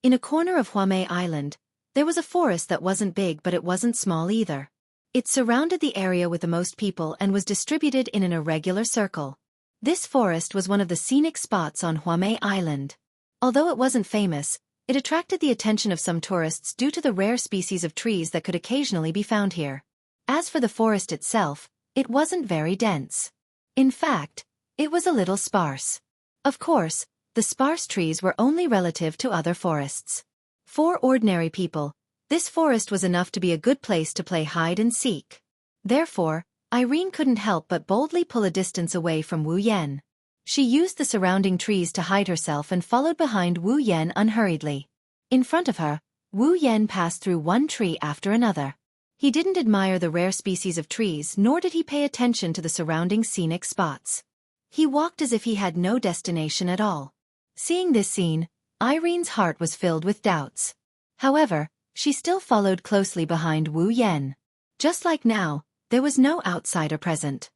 In a corner of Huame Island, there was a forest that wasn't big, but it wasn't small either. It surrounded the area with the most people and was distributed in an irregular circle. This forest was one of the scenic spots on Huame Island. Although it wasn't famous, it attracted the attention of some tourists due to the rare species of trees that could occasionally be found here. As for the forest itself, it wasn't very dense. In fact, it was a little sparse. Of course, the sparse trees were only relative to other forests. For ordinary people, this forest was enough to be a good place to play hide and seek. Therefore, Irene couldn't help but boldly pull a distance away from Wu Yan. She used the surrounding trees to hide herself and followed behind Wu Yan unhurriedly. In front of her, Wu Yan passed through one tree after another. He didn't admire the rare species of trees, nor did he pay attention to the surrounding scenic spots. He walked as if he had no destination at all. Seeing this scene, Irene's heart was filled with doubts. However, she still followed closely behind Wu Yan. Just like now, there was no outsider present.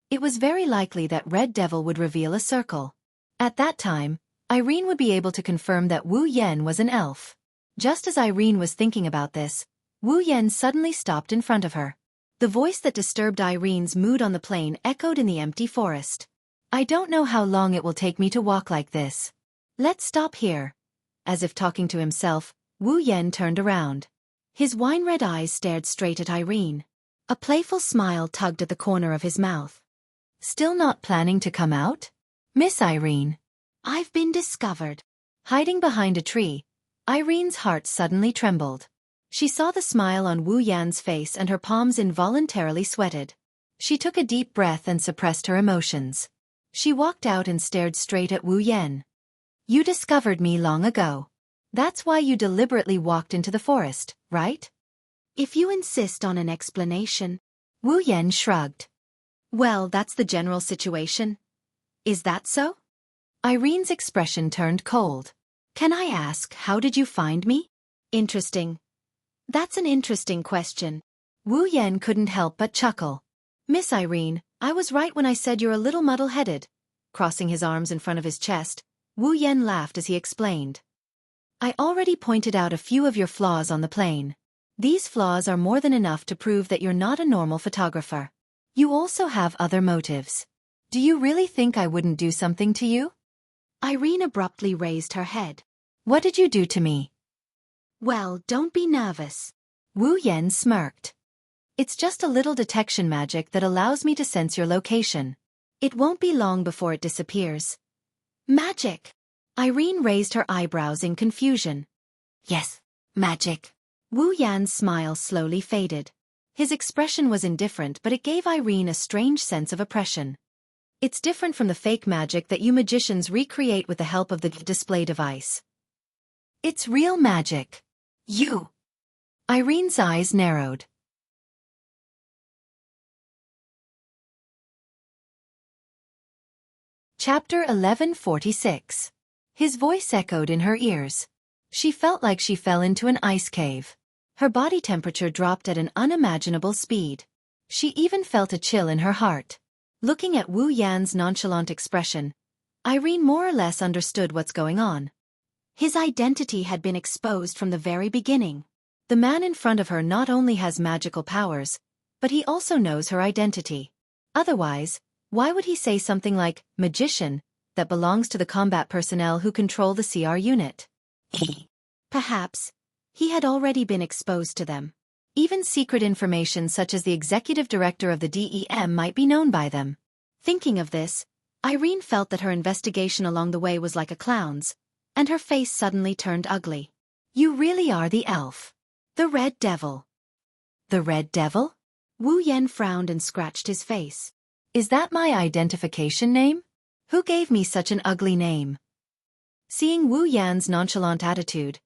It was very likely that Red Devil would reveal a circle. At that time, Irene would be able to confirm that Wu Yan was an elf. Just as Irene was thinking about this, Wu Yan suddenly stopped in front of her. The voice that disturbed Irene's mood on the plain echoed in the empty forest. I don't know how long it will take me to walk like this. Let's stop here. As if talking to himself, Wu Yan turned around. His wine-red eyes stared straight at Irene. A playful smile tugged at the corner of his mouth. Still not planning to come out? Miss Irene. I've been discovered. Hiding behind a tree, Irene's heart suddenly trembled. She saw the smile on Wu Yan's face and her palms involuntarily sweated. She took a deep breath and suppressed her emotions. She walked out and stared straight at Wu Yan. You discovered me long ago. That's why you deliberately walked into the forest, right? If you insist on an explanation. Wu Yan shrugged. Well, that's the general situation. Is that so? Irene's expression turned cold. Can I ask, how did you find me? Interesting. That's an interesting question. Wu Yan couldn't help but chuckle. Miss Irene, I was right when I said you're a little muddle-headed. Crossing his arms in front of his chest, Wu Yan laughed as he explained. I already pointed out a few of your flaws on the plane. These flaws are more than enough to prove that you're not a normal photographer. You also have other motives. Do you really think I wouldn't do something to you? Irene abruptly raised her head. What did you do to me? Well, don't be nervous. Wu Yan smirked. It's just a little detection magic that allows me to sense your location. It won't be long before it disappears. Magic! Irene raised her eyebrows in confusion. Yes, magic. Wu Yan's smile slowly faded. His expression was indifferent, but it gave Irene a strange sense of oppression. It's different from the fake magic that you magicians recreate with the help of the display device. It's real magic. You. Irene's eyes narrowed. Chapter 1146. His voice echoed in her ears. She felt like she fell into an ice cave. Her body temperature dropped at an unimaginable speed. She even felt a chill in her heart. Looking at Wu Yan's nonchalant expression, Irene more or less understood what's going on. His identity had been exposed from the very beginning. The man in front of her not only has magical powers, but he also knows her identity. Otherwise, why would he say something like, magician, that belongs to the combat personnel who control the CR unit? Perhaps, he had already been exposed to them. Even secret information such as the executive director of the DEM might be known by them. Thinking of this, Irene felt that her investigation along the way was like a clown's, and her face suddenly turned ugly. You really are the elf. The Red Devil. The Red Devil? Wu Yan frowned and scratched his face. Is that my identification name? Who gave me such an ugly name? Seeing Wu Yan's nonchalant attitude,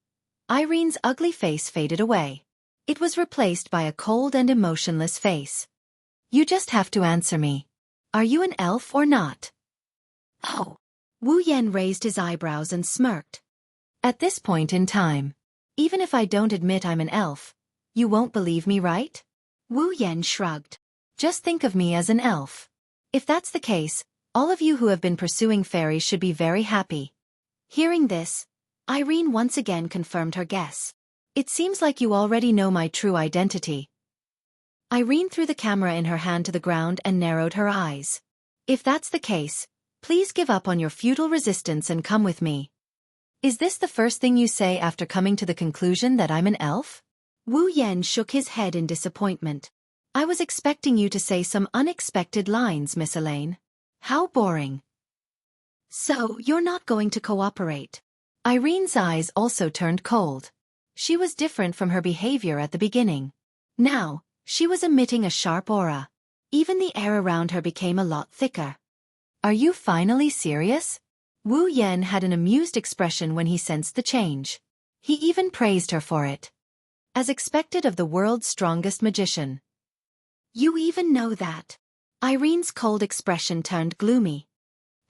Irene's ugly face faded away. It was replaced by a cold and emotionless face. You just have to answer me. Are you an elf or not? Oh. Wu Yan raised his eyebrows and smirked. At this point in time, even if I don't admit I'm an elf, you won't believe me, right? Wu Yan shrugged. Just think of me as an elf. If that's the case, all of you who have been pursuing fairies should be very happy. Hearing this, Irene once again confirmed her guess. It seems like you already know my true identity. Irene threw the camera in her hand to the ground and narrowed her eyes. If that's the case, please give up on your futile resistance and come with me. Is this the first thing you say after coming to the conclusion that I'm an elf? Wu Yan shook his head in disappointment. I was expecting you to say some unexpected lines, Miss Elaine. How boring. So, you're not going to cooperate. Irene's eyes also turned cold. She was different from her behavior at the beginning. Now, she was emitting a sharp aura. Even the air around her became a lot thicker. Are you finally serious? Wu Yan had an amused expression when he sensed the change. He even praised her for it. As expected of the world's strongest magician. You even know that. Irene's cold expression turned gloomy.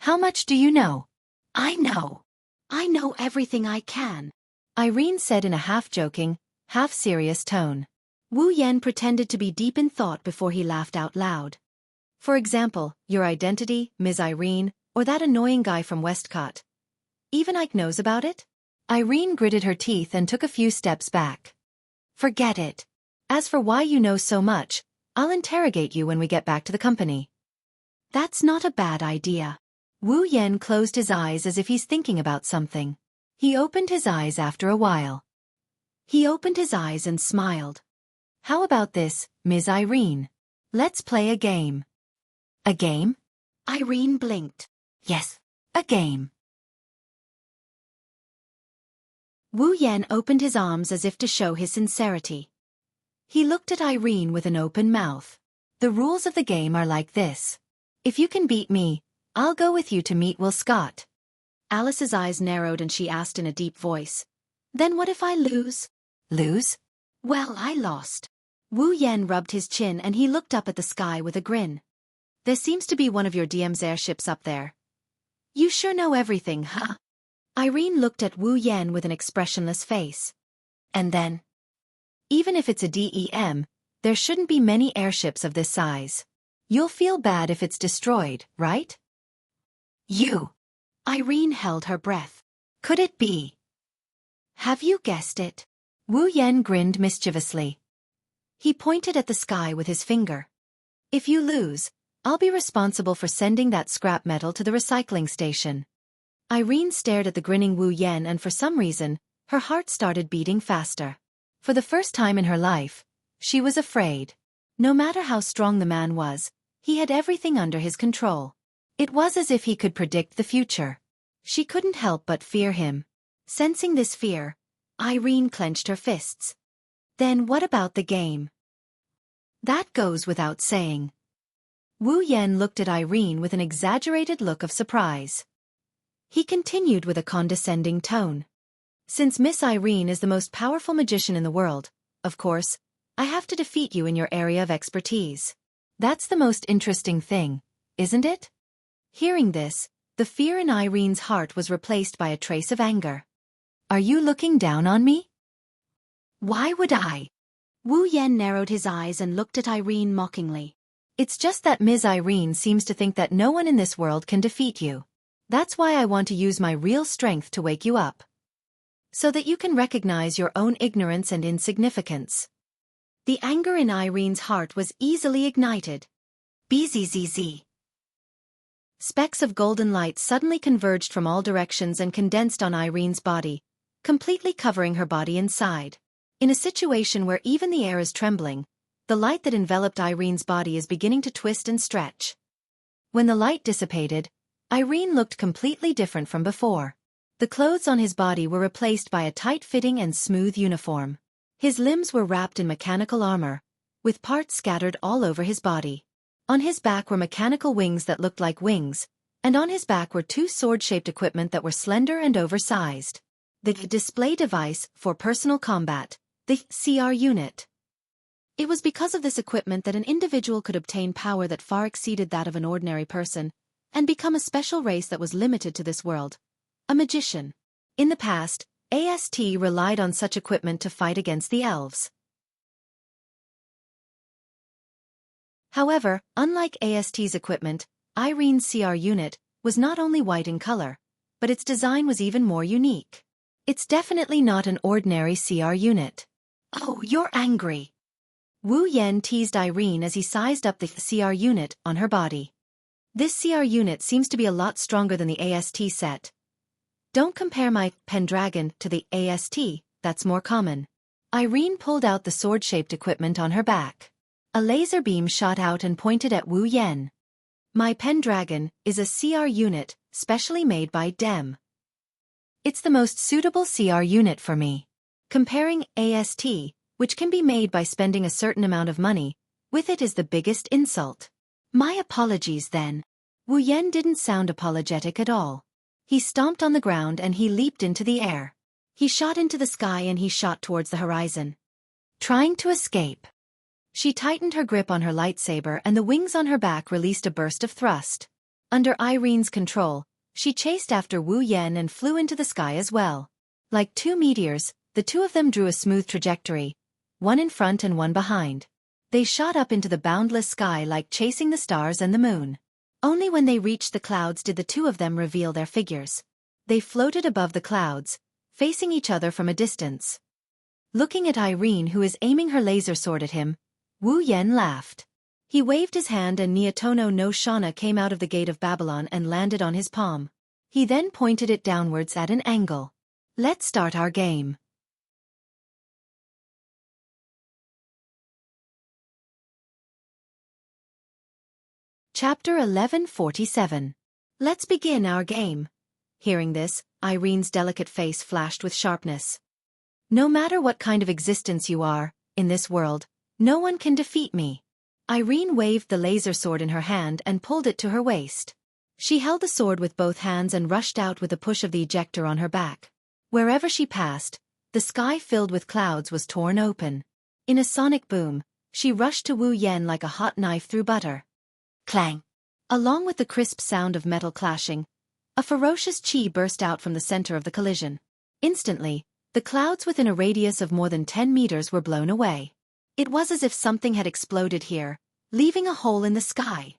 How much do you know? I know. I know everything I can. Irene said in a half-joking, half-serious tone. Wu Yan pretended to be deep in thought before he laughed out loud. For example, your identity, Ms. Irene, or that annoying guy from Westcott. Even Ike knows about it? Irene gritted her teeth and took a few steps back. Forget it. As for why you know so much, I'll interrogate you when we get back to the company. That's not a bad idea. Wu Yan closed his eyes as if he's thinking about something. He opened his eyes after a while. He opened his eyes and smiled. How about this, Ms. Irene? Let's play a game. A game? Irene blinked. Yes, a game. Wu Yan opened his arms as if to show his sincerity. He looked at Irene with an open mouth. The rules of the game are like this. If you can beat me, I'll go with you to meet Will Scott. Alice's eyes narrowed and she asked in a deep voice. Then what if I lose? Lose? Well, I lost. Wu Yan rubbed his chin and he looked up at the sky with a grin. There seems to be one of your DM's airships up there. You sure know everything, huh? Irene looked at Wu Yan with an expressionless face. And then? Even if it's a DEM, there shouldn't be many airships of this size. You'll feel bad if it's destroyed, right? You. Irene held her breath. Could it be? Have you guessed it? Wu Yan grinned mischievously. He pointed at the sky with his finger. If you lose, I'll be responsible for sending that scrap metal to the recycling station. Irene stared at the grinning Wu Yan and for some reason, her heart started beating faster. For the first time in her life, she was afraid. No matter how strong the man was, he had everything under his control. It was as if he could predict the future. She couldn't help but fear him. Sensing this fear, Irene clenched her fists. Then what about the game? That goes without saying. Wu Yan looked at Irene with an exaggerated look of surprise. He continued with a condescending tone. Since Miss Irene is the most powerful magician in the world, of course, I have to defeat you in your area of expertise. That's the most interesting thing, isn't it? Hearing this, the fear in Irene's heart was replaced by a trace of anger. Are you looking down on me? Why would I? Wu Yan narrowed his eyes and looked at Irene mockingly. It's just that Ms. Irene seems to think that no one in this world can defeat you. That's why I want to use my real strength to wake you up. So that you can recognize your own ignorance and insignificance. The anger in Irene's heart was easily ignited. Bzzz. Specks of golden light suddenly converged from all directions and condensed on Irene's body, completely covering her body inside. In a situation where even the air is trembling, the light that enveloped Irene's body is beginning to twist and stretch. When the light dissipated, Irene looked completely different from before. The clothes on his body were replaced by a tight-fitting and smooth uniform. His limbs were wrapped in mechanical armor, with parts scattered all over his body. On his back were mechanical wings that looked like wings, and on his back were two sword-shaped equipment that were slender and oversized. The display device for personal combat, the CR unit. It was because of this equipment that an individual could obtain power that far exceeded that of an ordinary person, and become a special race that was limited to this world. A magician. In the past, AST relied on such equipment to fight against the elves. However, unlike AST's equipment, Irene's CR unit was not only white in color, but its design was even more unique. It's definitely not an ordinary CR unit. Oh, you're angry. Wu Yan teased Irene as he sized up the CR unit on her body. This CR unit seems to be a lot stronger than the AST set. Don't compare my Pendragon to the AST, that's more common. Irene pulled out the sword-shaped equipment on her back. A laser beam shot out and pointed at Wu Yan. My Pendragon is a CR unit, specially made by DEM. It's the most suitable CR unit for me. Comparing AST, which can be made by spending a certain amount of money, with it is the biggest insult. My apologies then. Wu Yan didn't sound apologetic at all. He stomped on the ground and he leaped into the air. He shot into the sky and he shot towards the horizon. Trying to escape. She tightened her grip on her lightsaber and the wings on her back released a burst of thrust. Under Irene's control, she chased after Wu Yan and flew into the sky as well. Like two meteors, the two of them drew a smooth trajectory, one in front and one behind. They shot up into the boundless sky like chasing the stars and the moon. Only when they reached the clouds did the two of them reveal their figures. They floated above the clouds, facing each other from a distance. Looking at Irene who is aiming her laser sword at him, Wu Yan laughed. He waved his hand and Niatono no Shana came out of the gate of Babylon and landed on his palm. He then pointed it downwards at an angle. Let's start our game. Chapter 1147. Let's begin our game. Hearing this, Irene's delicate face flashed with sharpness. No matter what kind of existence you are, in this world, no one can defeat me. Irene waved the laser sword in her hand and pulled it to her waist. She held the sword with both hands and rushed out with a push of the ejector on her back. Wherever she passed, the sky filled with clouds was torn open. In a sonic boom, she rushed to Wu Yan like a hot knife through butter. Clang! Along with the crisp sound of metal clashing, a ferocious chi burst out from the center of the collision. Instantly, the clouds within a radius of more than 10 meters were blown away. It was as if something had exploded here, leaving a hole in the sky.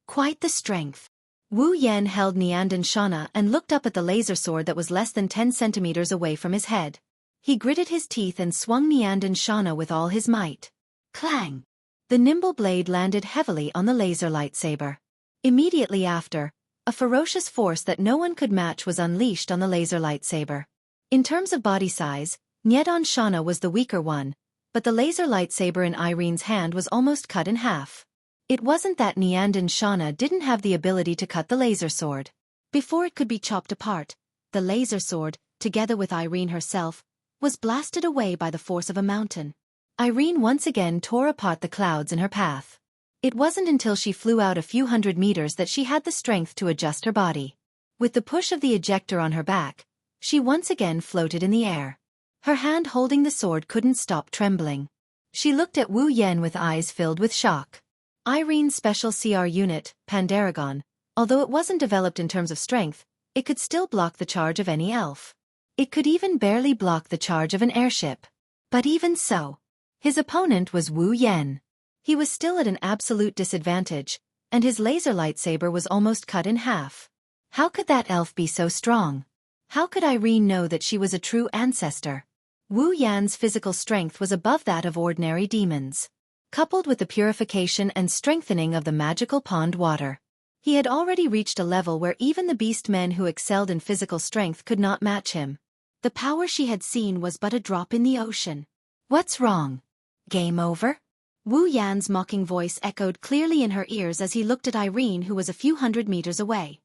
Quite the strength. Wu Yan held Xianxia Shana and looked up at the laser sword that was less than 10 centimeters away from his head. He gritted his teeth and swung Xianxia Shana with all his might. Clang! The nimble blade landed heavily on the laser lightsaber. Immediately after, a ferocious force that no one could match was unleashed on the laser lightsaber. In terms of body size, Xianxia Shana was the weaker one, but the laser lightsaber in Irene's hand was almost cut in half. It wasn't that Xianxia Shana didn't have the ability to cut the laser sword. Before it could be chopped apart, the laser sword, together with Irene herself, was blasted away by the force of a mountain. Irene once again tore apart the clouds in her path. It wasn't until she flew out a few hundred meters that she had the strength to adjust her body. With the push of the ejector on her back, she once again floated in the air. Her hand holding the sword couldn't stop trembling. She looked at Wu Yan with eyes filled with shock. Irene's special CR unit, Pandaragon, although it wasn't developed in terms of strength, it could still block the charge of any elf. It could even barely block the charge of an airship. But even so, his opponent was Wu Yan. He was still at an absolute disadvantage, and his laser lightsaber was almost cut in half. How could that elf be so strong? How could Irene know that she was a true ancestor? Wu Yan's physical strength was above that of ordinary demons. Coupled with the purification and strengthening of the magical pond water, he had already reached a level where even the beast men who excelled in physical strength could not match him. The power she had seen was but a drop in the ocean. What's wrong? Game over? Wu Yan's mocking voice echoed clearly in her ears as he looked at Irene, who was a few hundred meters away.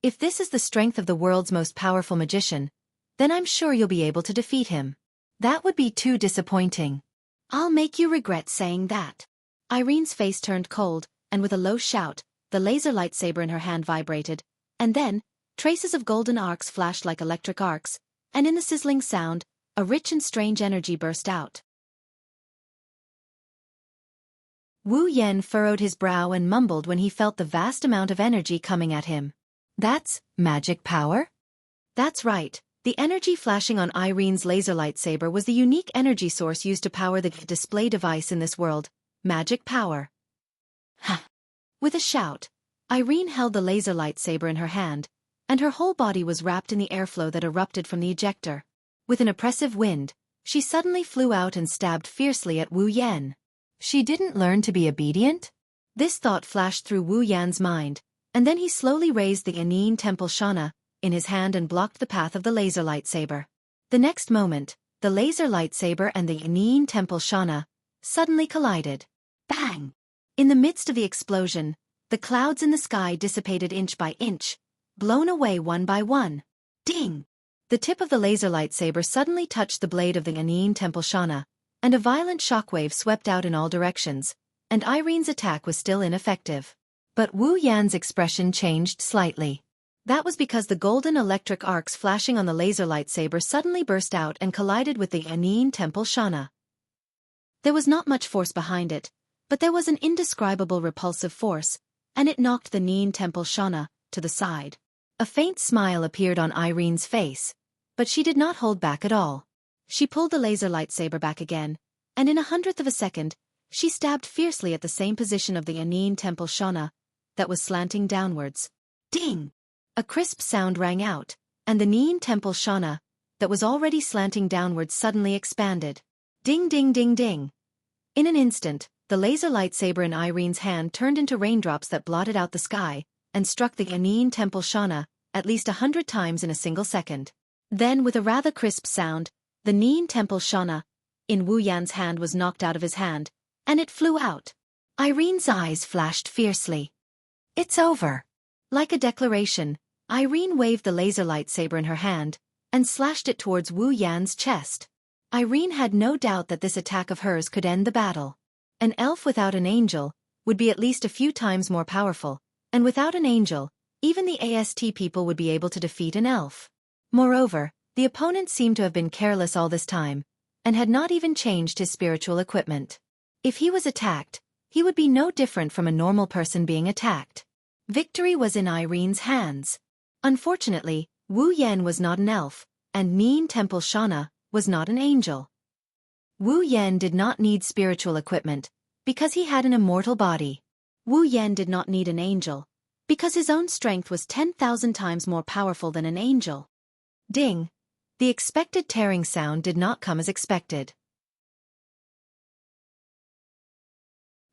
If this is the strength of the world's most powerful magician, then I'm sure you'll be able to defeat him. That would be too disappointing. I'll make you regret saying that. Irene's face turned cold, and with a low shout, the laser lightsaber in her hand vibrated, and then, traces of golden arcs flashed like electric arcs, and in the sizzling sound, a rich and strange energy burst out. Wu Yan furrowed his brow and mumbled when he felt the vast amount of energy coming at him. That's magic power? That's right. The energy flashing on Irene's laser lightsaber was the unique energy source used to power the display device in this world, magic power. Ha! With a shout, Irene held the laser lightsaber in her hand, and her whole body was wrapped in the airflow that erupted from the ejector. With an oppressive wind, she suddenly flew out and stabbed fiercely at Wu Yan. She didn't learn to be obedient? This thought flashed through Wu Yan's mind, and then he slowly raised the Xianxia Temple Shana in his hand and blocked the path of the laser lightsaber. The next moment, the laser lightsaber and the Xianxia Temple Shana suddenly collided. Bang! In the midst of the explosion, the clouds in the sky dissipated inch by inch, blown away one by one. Ding! The tip of the laser lightsaber suddenly touched the blade of the Xianxia Temple Shana, and a violent shockwave swept out in all directions, and Irene's attack was still ineffective. But Wu Yan's expression changed slightly. That was because the golden electric arcs flashing on the laser lightsaber suddenly burst out and collided with the Xianxia Temple Shana. There was not much force behind it, but there was an indescribable repulsive force, and it knocked the Xianxia Temple Shana to the side. A faint smile appeared on Irene's face, but she did not hold back at all. She pulled the laser lightsaber back again, and in 1/100th of a second, she stabbed fiercely at the same position of the Xianxia Temple Shana that was slanting downwards. Ding! A crisp sound rang out, and the Xianxia Temple Shana that was already slanting downwards suddenly expanded. Ding ding ding ding! In an instant, the laser lightsaber in Irene's hand turned into raindrops that blotted out the sky, and struck the Xianxia Temple Shana at least 100 times in a single second. Then, with a rather crisp sound, the Xianxia Temple Shana in Wu Yan's hand was knocked out of his hand, and it flew out. Irene's eyes flashed fiercely. It's over. Like a declaration, Irene waved the laser lightsaber in her hand, and slashed it towards Wu Yan's chest. Irene had no doubt that this attack of hers could end the battle. An elf without an angel would be at least a few times more powerful, and without an angel, even the AST people would be able to defeat an elf. Moreover, the opponent seemed to have been careless all this time, and had not even changed his spiritual equipment. If he was attacked, he would be no different from a normal person being attacked. Victory was in Irene's hands. Unfortunately, Wu Yan was not an elf, and Mean Temple Shana was not an angel. Wu Yan did not need spiritual equipment, because he had an immortal body. Wu Yan did not need an angel, because his own strength was 10,000 times more powerful than an angel. Ding! The expected tearing sound did not come as expected.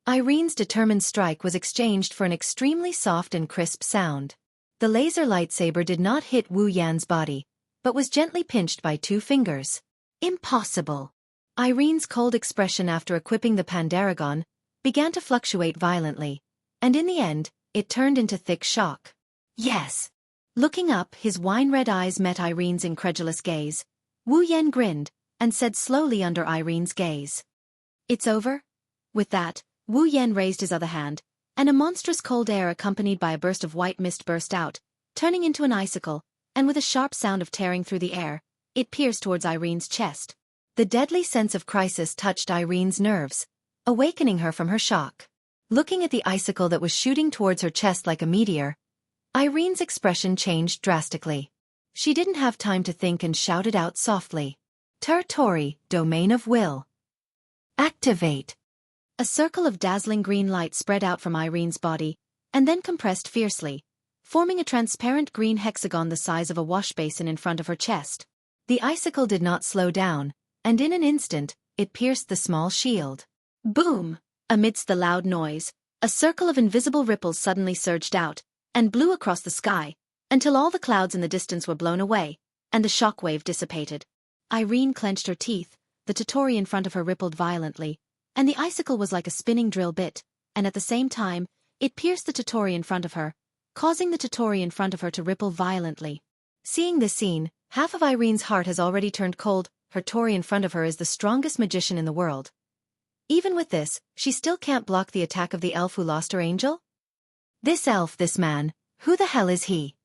Irene's determined strike was exchanged for an extremely soft and crisp sound. The laser lightsaber did not hit Wu Yan's body, but was gently pinched by 2 fingers. Impossible! Irene's cold expression after equipping the Pandaragon began to fluctuate violently, and in the end, it turned into thick shock. Yes! Looking up, his wine-red eyes met Irene's incredulous gaze. Wu Yan grinned, and said slowly under Irene's gaze. It's over? With that, Wu Yan raised his other hand, and a monstrous cold air accompanied by a burst of white mist burst out, turning into an icicle, and with a sharp sound of tearing through the air, it pierced towards Irene's chest. The deadly sense of crisis touched Irene's nerves, awakening her from her shock. Looking at the icicle that was shooting towards her chest like a meteor, Irene's expression changed drastically. She didn't have time to think and shouted out softly. Territory, domain of will. Activate. A circle of dazzling green light spread out from Irene's body, and then compressed fiercely, forming a transparent green hexagon the size of a wash basin in front of her chest. The icicle did not slow down, and in an instant, it pierced the small shield. Boom! Amidst the loud noise, a circle of invisible ripples suddenly surged out, and blew across the sky, until all the clouds in the distance were blown away, and the shockwave dissipated. Irene clenched her teeth, the Totori in front of her rippled violently, and the icicle was like a spinning drill bit, and at the same time, it pierced the Totori in front of her, causing the Totori in front of her to ripple violently. Seeing this scene, half of Irene's heart has already turned cold. Her Totori in front of her is the strongest magician in the world. Even with this, she still can't block the attack of the elf who lost her angel? This elf, this man, who the hell is he?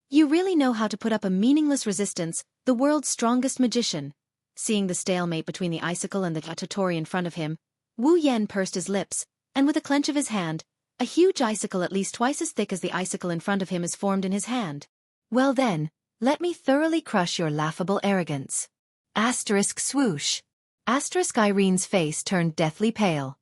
You really know how to put up a meaningless resistance, the world's strongest magician. Seeing the stalemate between the icicle and the Totori in front of him, Wu Yan pursed his lips, and with a clench of his hand, a huge icicle at least twice as thick as the icicle in front of him is formed in his hand. Well then, let me thoroughly crush your laughable arrogance. Asterisk swoosh. Asterisk Irene's face turned deathly pale.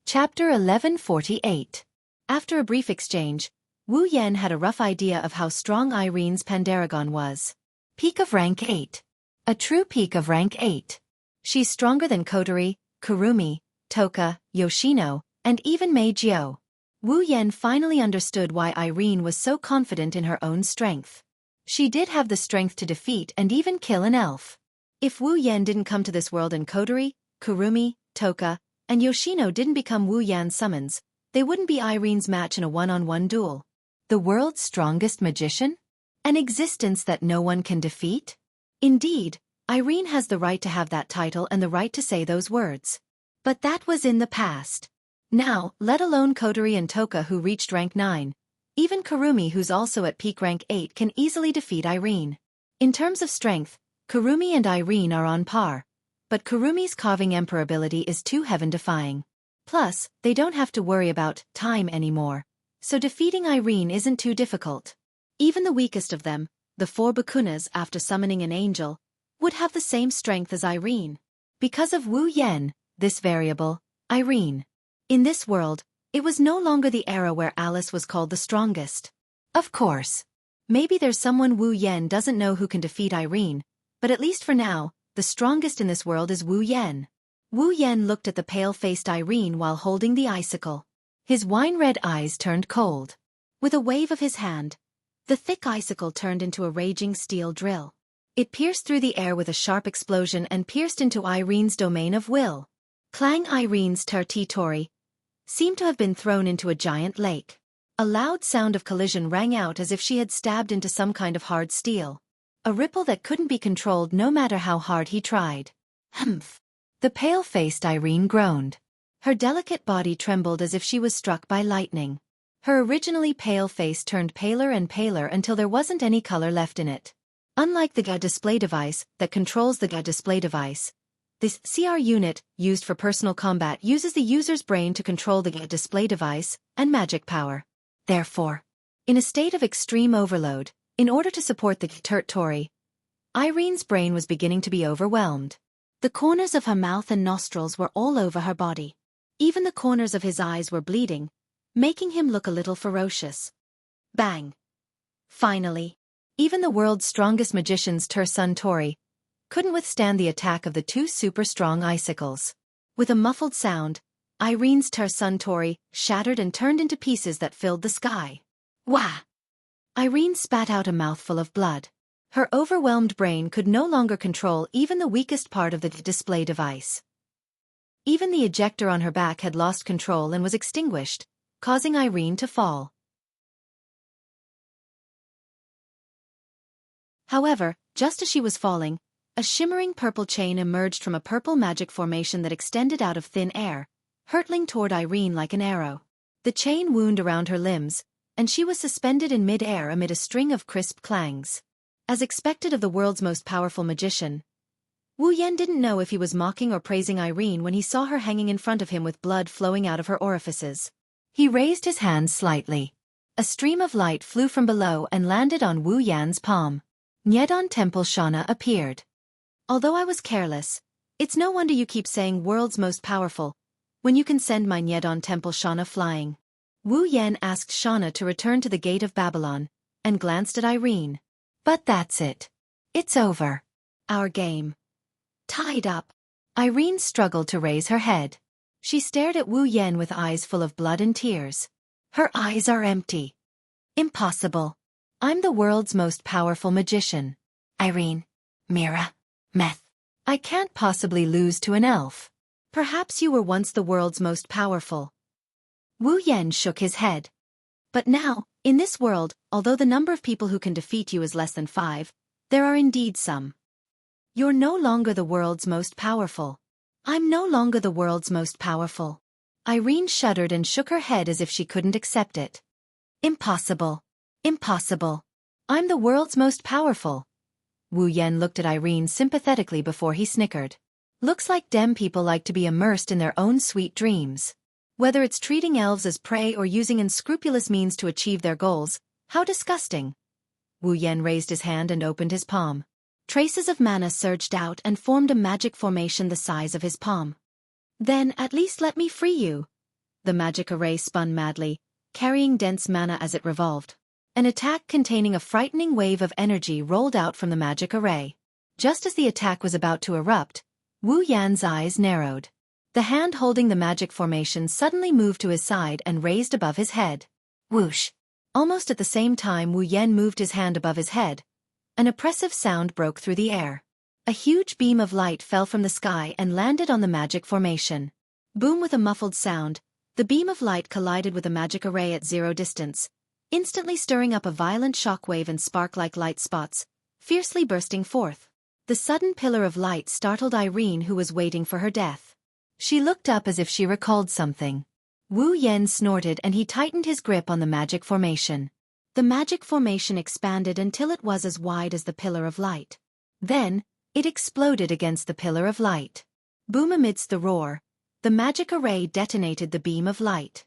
Chapter 1148. After a brief exchange, Wu Yan had a rough idea of how strong Irene's Pandaragon was. Peak of rank 8. A true peak of rank 8. She's stronger than Kotori, Kurumi, Toka, Yoshino, and even Mei Jiao. Wu Yan finally understood why Irene was so confident in her own strength. She did have the strength to defeat and even kill an elf. If Wu Yan didn't come to this world and Kotori, Kurumi, Toka, and Yoshino didn't become Wu Yan's summons, they wouldn't be Irene's match in a one-on-one duel. The world's strongest magician? An existence that no one can defeat? Indeed, Irene has the right to have that title and the right to say those words. But that was in the past. Now, let alone Kotori and Toka who reached rank 9, even Kurumi who's also at peak rank 8 can easily defeat Irene. In terms of strength, Kurumi and Irene are on par, but Kurumi's carving emperor ability is too heaven-defying. Plus, they don't have to worry about time anymore, so defeating Irene isn't too difficult. Even the weakest of them, the 4 Bakunas after summoning an angel, would have the same strength as Irene. Because of Wu Yan, this variable, Irene. In this world, it was no longer the era where Alice was called the strongest. Of course. Maybe there's someone Wu Yan doesn't know who can defeat Irene, but at least for now, the strongest in this world is Wu Yan. Wu Yan looked at the pale-faced Irene while holding the icicle. His wine-red eyes turned cold. With a wave of his hand, the thick icicle turned into a raging steel drill. It pierced through the air with a sharp explosion and pierced into Irene's domain of will. Clang! Irene's Totori seemed to have been thrown into a giant lake. A loud sound of collision rang out as if she had stabbed into some kind of hard steel. A ripple that couldn't be controlled no matter how hard he tried. Humph! The pale-faced Irene groaned. Her delicate body trembled as if she was struck by lightning. Her originally pale face turned paler and paler until there wasn't any color left in it. Unlike the GA display device that controls the GA display device, this CR unit, used for personal combat, uses the user's brain to control the GA display device and magic power. Therefore, in a state of extreme overload, in order to support the territory, Irene's brain was beginning to be overwhelmed. The corners of her mouth and nostrils were all over her body. Even the corners of his eyes were bleeding, making him look a little ferocious. Bang! Finally, even the world's strongest magician's Sun Tori couldn't withstand the attack of the two super-strong icicles. With a muffled sound, Irene's Sun Tori shattered and turned into pieces that filled the sky. Wah! Irene spat out a mouthful of blood. Her overwhelmed brain could no longer control even the weakest part of the display device. Even the ejector on her back had lost control and was extinguished, causing Irene to fall. However, just as she was falling, a shimmering purple chain emerged from a purple magic formation that extended out of thin air, hurtling toward Irene like an arrow. The chain wound around her limbs, and she was suspended in mid-air amid a string of crisp clangs. As expected of the world's most powerful magician, Wu Yan didn't know if he was mocking or praising Irene when he saw her hanging in front of him with blood flowing out of her orifices. He raised his hand slightly. A stream of light flew from below and landed on Wu Yan's palm. Nyedon Temple Shauna appeared. Although I was careless, it's no wonder you keep saying world's most powerful, when you can send my Nyedon Temple Shauna flying. Wu Yan asked Shauna to return to the gate of Babylon, and glanced at Irene. But that's it. It's over. Our game. Tied up. Irene struggled to raise her head. She stared at Wu Yan with eyes full of blood and tears. Her eyes are empty. Impossible. I'm the world's most powerful magician. Irene. Mira. Meth. I can't possibly lose to an elf. Perhaps you were once the world's most powerful. Wu Yan shook his head. But now, in this world, although the number of people who can defeat you is less than 5, there are indeed some. You're no longer the world's most powerful. I'm no longer the world's most powerful. Irene shuddered and shook her head as if she couldn't accept it. Impossible. Impossible. I'm the world's most powerful. Wu Yan looked at Irene sympathetically before he snickered. Looks like dem people like to be immersed in their own sweet dreams. Whether it's treating elves as prey or using unscrupulous means to achieve their goals, how disgusting. Wu Yan raised his hand and opened his palm. Traces of mana surged out and formed a magic formation the size of his palm. Then at least let me free you. The magic array spun madly, carrying dense mana as it revolved. An attack containing a frightening wave of energy rolled out from the magic array. Just as the attack was about to erupt, Wu Yan's eyes narrowed. The hand holding the magic formation suddenly moved to his side and raised above his head. Whoosh! Almost at the same time Wu Yan moved his hand above his head, an oppressive sound broke through the air. A huge beam of light fell from the sky and landed on the magic formation. Boom! With a muffled sound, the beam of light collided with the magic array at 0 distance, instantly stirring up a violent shockwave and spark-like light spots, fiercely bursting forth. The sudden pillar of light startled Irene, who was waiting for her death. She looked up as if she recalled something. Wu Yan snorted and he tightened his grip on the magic formation. The magic formation expanded until it was as wide as the pillar of light. Then, it exploded against the pillar of light. Boom! Amidst the roar, the magic array detonated the beam of light.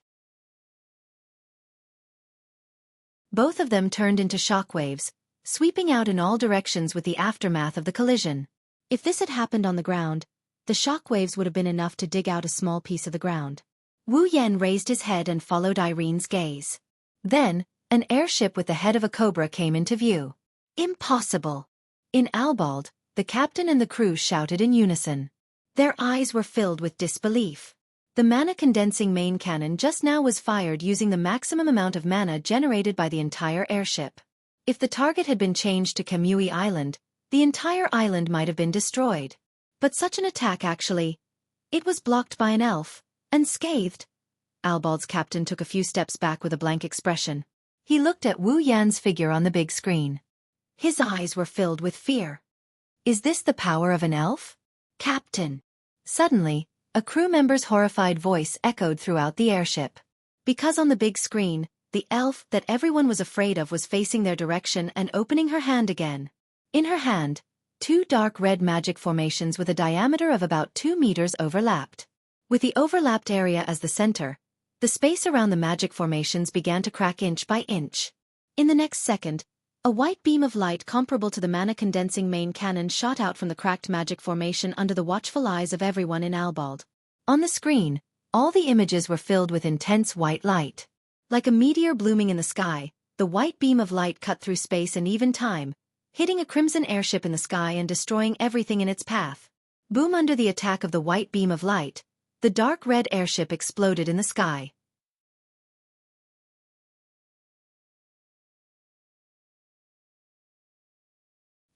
Both of them turned into shockwaves, sweeping out in all directions with the aftermath of the collision. If this had happened on the ground, the shockwaves would have been enough to dig out a small piece of the ground. Wu Yan raised his head and followed Irene's gaze. Then, an airship with the head of a cobra came into view. Impossible! In Albald, the captain and the crew shouted in unison. Their eyes were filled with disbelief. The mana-condensing main cannon just now was fired using the maximum amount of mana generated by the entire airship. If the target had been changed to Kamui Island, the entire island might have been destroyed. But such an attack it was blocked by an elf, unscathed. Albald's captain took a few steps back with a blank expression. He looked at Wu Yan's figure on the big screen. His eyes were filled with fear. Is this the power of an elf? Captain, Suddenly, a crew member's horrified voice echoed throughout the airship. Because on the big screen, the elf that everyone was afraid of was facing their direction and opening her hand again. In her hand, two dark red magic formations with a diameter of about 2 meters overlapped. With the overlapped area as the center, the space around the magic formations began to crack inch by inch. In the next second, a white beam of light comparable to the mana-condensing main cannon shot out from the cracked magic formation under the watchful eyes of everyone in Albald. On the screen, all the images were filled with intense white light. Like a meteor blooming in the sky, the white beam of light cut through space and even time, hitting a crimson airship in the sky and destroying everything in its path. Boom! Under the attack of the white beam of light, the dark red airship exploded in the sky.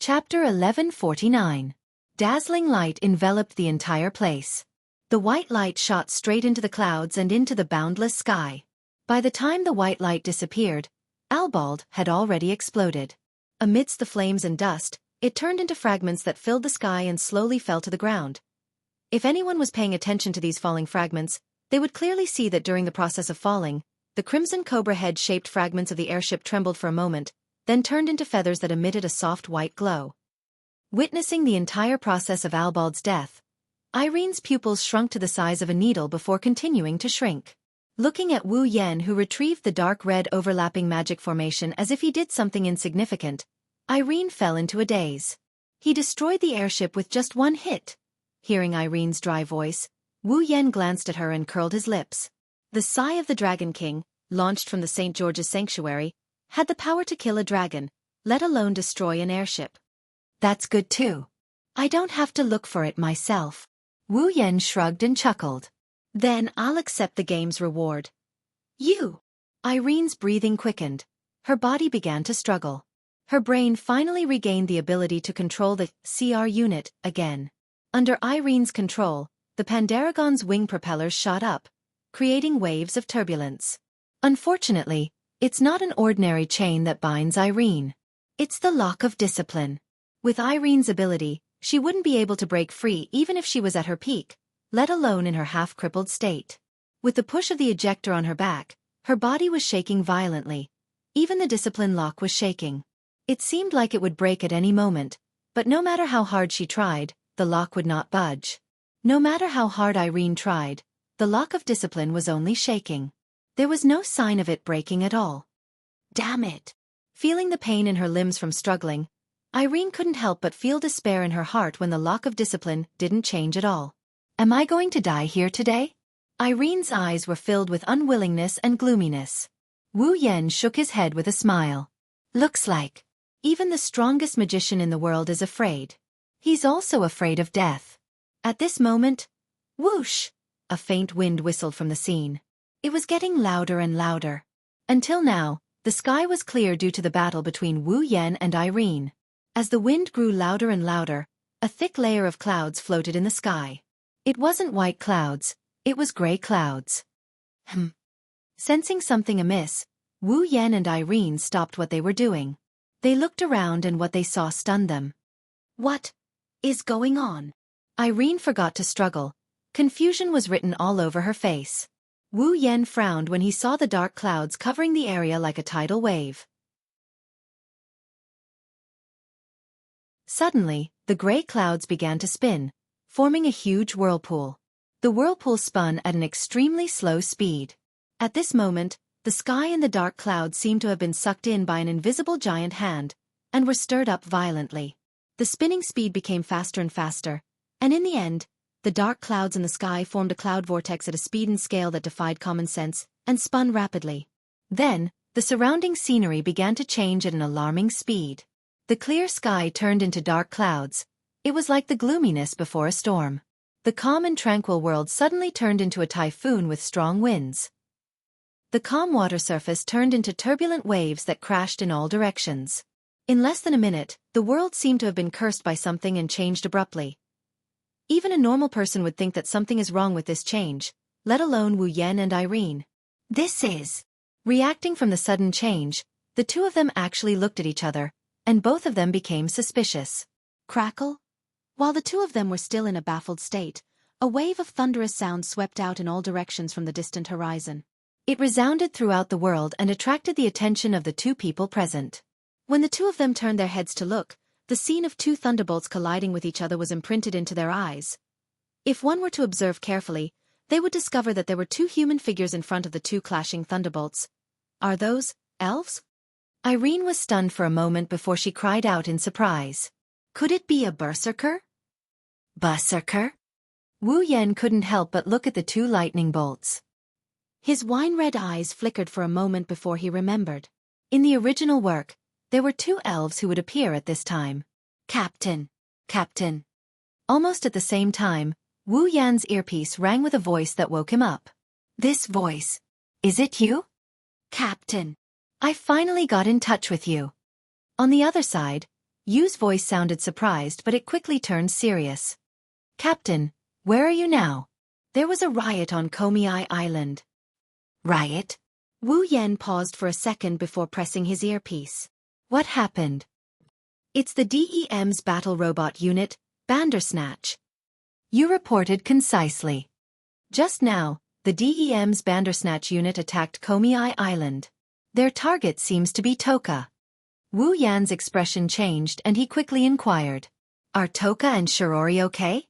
Chapter 1149. Dazzling light enveloped the entire place. The white light shot straight into the clouds and into the boundless sky. By the time the white light disappeared, Albald had already exploded. Amidst the flames and dust, it turned into fragments that filled the sky and slowly fell to the ground. If anyone was paying attention to these falling fragments, they would clearly see that during the process of falling, the crimson cobra head-shaped fragments of the airship trembled for a moment, then turned into feathers that emitted a soft white glow. Witnessing the entire process of Albald's death, Irene's pupils shrunk to the size of a needle before continuing to shrink. Looking at Wu Yan, who retrieved the dark red overlapping magic formation as if he did something insignificant, Irene fell into a daze. He destroyed the airship with just one hit. Hearing Irene's dry voice, Wu Yan glanced at her and curled his lips. The Sigh of the Dragon King, launched from the St. George's Sanctuary, had the power to kill a dragon, let alone destroy an airship. That's good too. I don't have to look for it myself. Wu Yan shrugged and chuckled. Then I'll accept the game's reward. You! Irene's breathing quickened. Her body began to struggle. Her brain finally regained the ability to control the CR unit again. Under Irene's control, the Pandaragon's wing propellers shot up, creating waves of turbulence. Unfortunately, it's not an ordinary chain that binds Irene. It's the lock of discipline. With Irene's ability, she wouldn't be able to break free even if she was at her peak, let alone in her half-crippled state. With the push of the ejector on her back, her body was shaking violently. Even the discipline lock was shaking. It seemed like it would break at any moment, but no matter how hard she tried, the lock would not budge. No matter how hard Irene tried, the lock of discipline was only shaking. There was no sign of it breaking at all. Damn it! Feeling the pain in her limbs from struggling, Irene couldn't help but feel despair in her heart when the lock of discipline didn't change at all. Am I going to die here today? Irene's eyes were filled with unwillingness and gloominess. Wu Yan shook his head with a smile. Looks like even the strongest magician in the world is afraid. He's also afraid of death. At this moment, whoosh! A faint wind whistled from the scene. It was getting louder and louder. Until now, the sky was clear due to the battle between Wu Yan and Irene. As the wind grew louder and louder, a thick layer of clouds floated in the sky. It wasn't white clouds, it was gray clouds. Sensing something amiss, Wu Yan and Irene stopped what they were doing. They looked around and what they saw stunned them. What is going on? Irene forgot to struggle. Confusion was written all over her face. Wu Yan frowned when he saw the dark clouds covering the area like a tidal wave. Suddenly, the gray clouds began to spin, forming a huge whirlpool. The whirlpool spun at an extremely slow speed. At this moment, the sky and the dark clouds seemed to have been sucked in by an invisible giant hand, and were stirred up violently. The spinning speed became faster and faster, and in the end, the dark clouds in the sky formed a cloud vortex at a speed and scale that defied common sense, and spun rapidly. Then, the surrounding scenery began to change at an alarming speed. The clear sky turned into dark clouds. It was like the gloominess before a storm. The calm and tranquil world suddenly turned into a typhoon with strong winds. The calm water surface turned into turbulent waves that crashed in all directions. In less than a minute, the world seemed to have been cursed by something and changed abruptly. Even a normal person would think that something is wrong with this change, let alone Wu Yan and Irene. This is... Reacting from the sudden change, the two of them actually looked at each other, and both of them became suspicious. Crackle? While the two of them were still in a baffled state, A wave of thunderous sound swept out in all directions from the distant horizon. It resounded throughout the world and attracted the attention of the two people present. When the two of them turned their heads to look, the scene of two thunderbolts colliding with each other was imprinted into their eyes. If one were to observe carefully, they would discover that there were two human figures in front of the two clashing thunderbolts. Are those elves? Irene was stunned for a moment before she cried out in surprise. Could it be a berserker? Berserker? Wu Yan couldn't help but look at the two lightning bolts. His wine-red eyes flickered for a moment before he remembered. In the original work, there were two elves who would appear at this time. Captain. Captain. Almost at the same time, Wu Yan's earpiece rang with a voice that woke him up. This voice. Is it you? Captain. I finally got in touch with you. On the other side, Yu's voice sounded surprised but it quickly turned serious. Captain, where are you now? There was a riot on Komiai Island. Riot? Wu Yan paused for a second before pressing his earpiece. What happened? It's the DEM's battle robot unit, Bandersnatch. You reported concisely. Just now, the DEM's Bandersnatch unit attacked Komiai Island. Their target seems to be Toka. Wu Yan's expression changed and he quickly inquired. Are Toka and Shirori okay?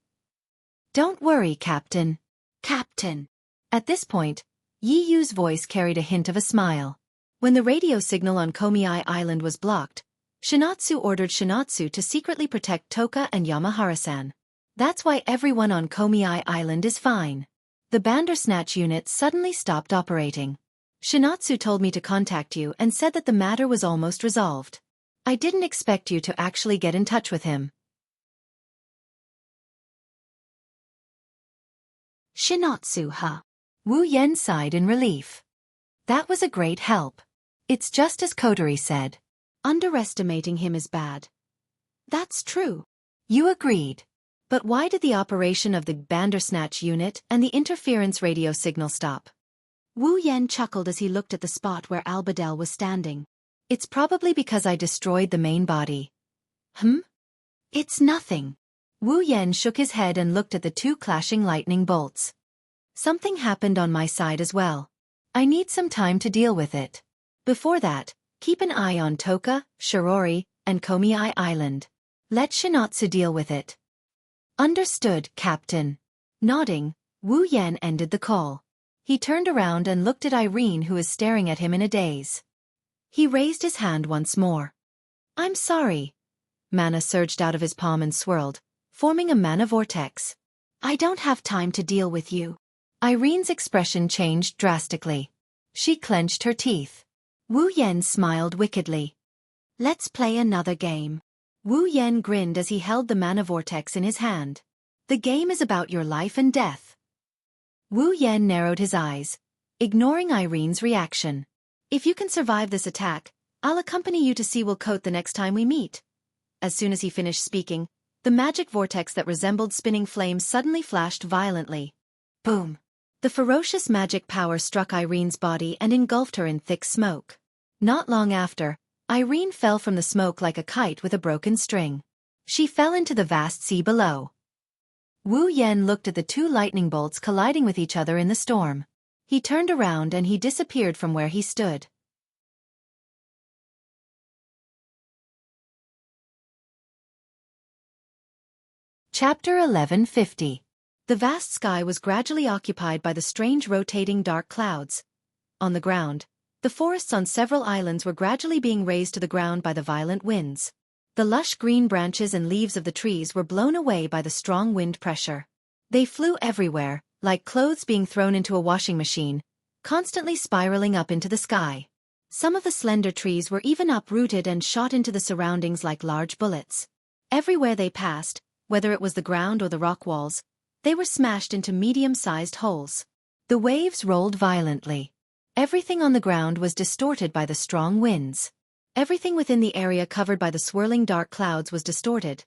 Don't worry, Captain. Captain. At this point, Yi Yu's voice carried a hint of a smile. When the radio signal on Komiai Island was blocked, Shinatsu ordered Shinatsu to secretly protect Toka and Yamahara-san. That's why everyone on Komiai Island is fine. The Bandersnatch unit suddenly stopped operating. Shinatsu told me to contact you and said that the matter was almost resolved. I didn't expect you to actually get in touch with him. Shinatsu, huh? Wu Yan sighed in relief. That was a great help. It's just as Kodori said. Underestimating him is bad. That's true. You agreed. But why did the operation of the Bandersnatch unit and the interference radio signal stop? Wu Yan chuckled as he looked at the spot where Albadel was standing. It's probably because I destroyed the main body. It's nothing. Wu Yan shook his head and looked at the two clashing lightning bolts. Something happened on my side as well. I need some time to deal with it. Before that, keep an eye on Toka, Shirori, and Komiai Island. Let Shinatsu deal with it. Understood, Captain. Nodding, Wu Yan ended the call. He turned around and looked at Irene, who was staring at him in a daze. He raised his hand once more. I'm sorry. Mana surged out of his palm and swirled, forming a mana vortex. I don't have time to deal with you. Irene's expression changed drastically. She clenched her teeth. Wu Yan smiled wickedly. Let's play another game. Wu Yan grinned as he held the mana vortex in his hand. The game is about your life and death. Wu Yan narrowed his eyes, ignoring Irene's reaction. If you can survive this attack, I'll accompany you to see Wilcote the next time we meet. As soon as he finished speaking, the magic vortex that resembled spinning flames suddenly flashed violently. Boom! The ferocious magic power struck Irene's body and engulfed her in thick smoke. Not long after, Irene fell from the smoke like a kite with a broken string. She fell into the vast sea below. Wu Yan looked at the two lightning bolts colliding with each other in the storm. He turned around and he disappeared from where he stood. Chapter 1150. The vast sky was gradually occupied by the strange rotating dark clouds. On the ground, the forests on several islands were gradually being razed to the ground by the violent winds. The lush green branches and leaves of the trees were blown away by the strong wind pressure. They flew everywhere, like clothes being thrown into a washing machine, constantly spiraling up into the sky. Some of the slender trees were even uprooted and shot into the surroundings like large bullets. Everywhere they passed, whether it was the ground or the rock walls, they were smashed into medium-sized holes. The waves rolled violently. Everything on the ground was distorted by the strong winds. Everything within the area covered by the swirling dark clouds was distorted.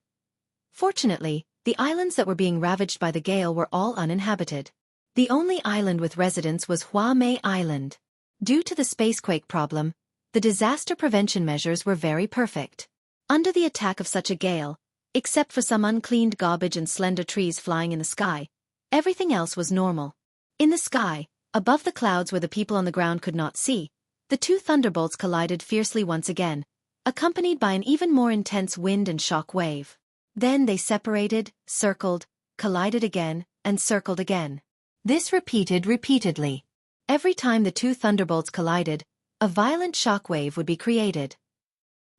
Fortunately, the islands that were being ravaged by the gale were all uninhabited. The only island with residents was Hua Mei Island. Due to the spacequake problem, the disaster prevention measures were very perfect. Under the attack of such a gale, except for some uncleaned garbage and slender trees flying in the sky, Everything else was normal. In the sky, above the clouds where the people on the ground could not see, the two thunderbolts collided fiercely once again, accompanied by an even more intense wind and shock wave. Then they separated, circled, collided again, and circled again. This repeated repeatedly. Every time the two thunderbolts collided, a violent shock wave would be created.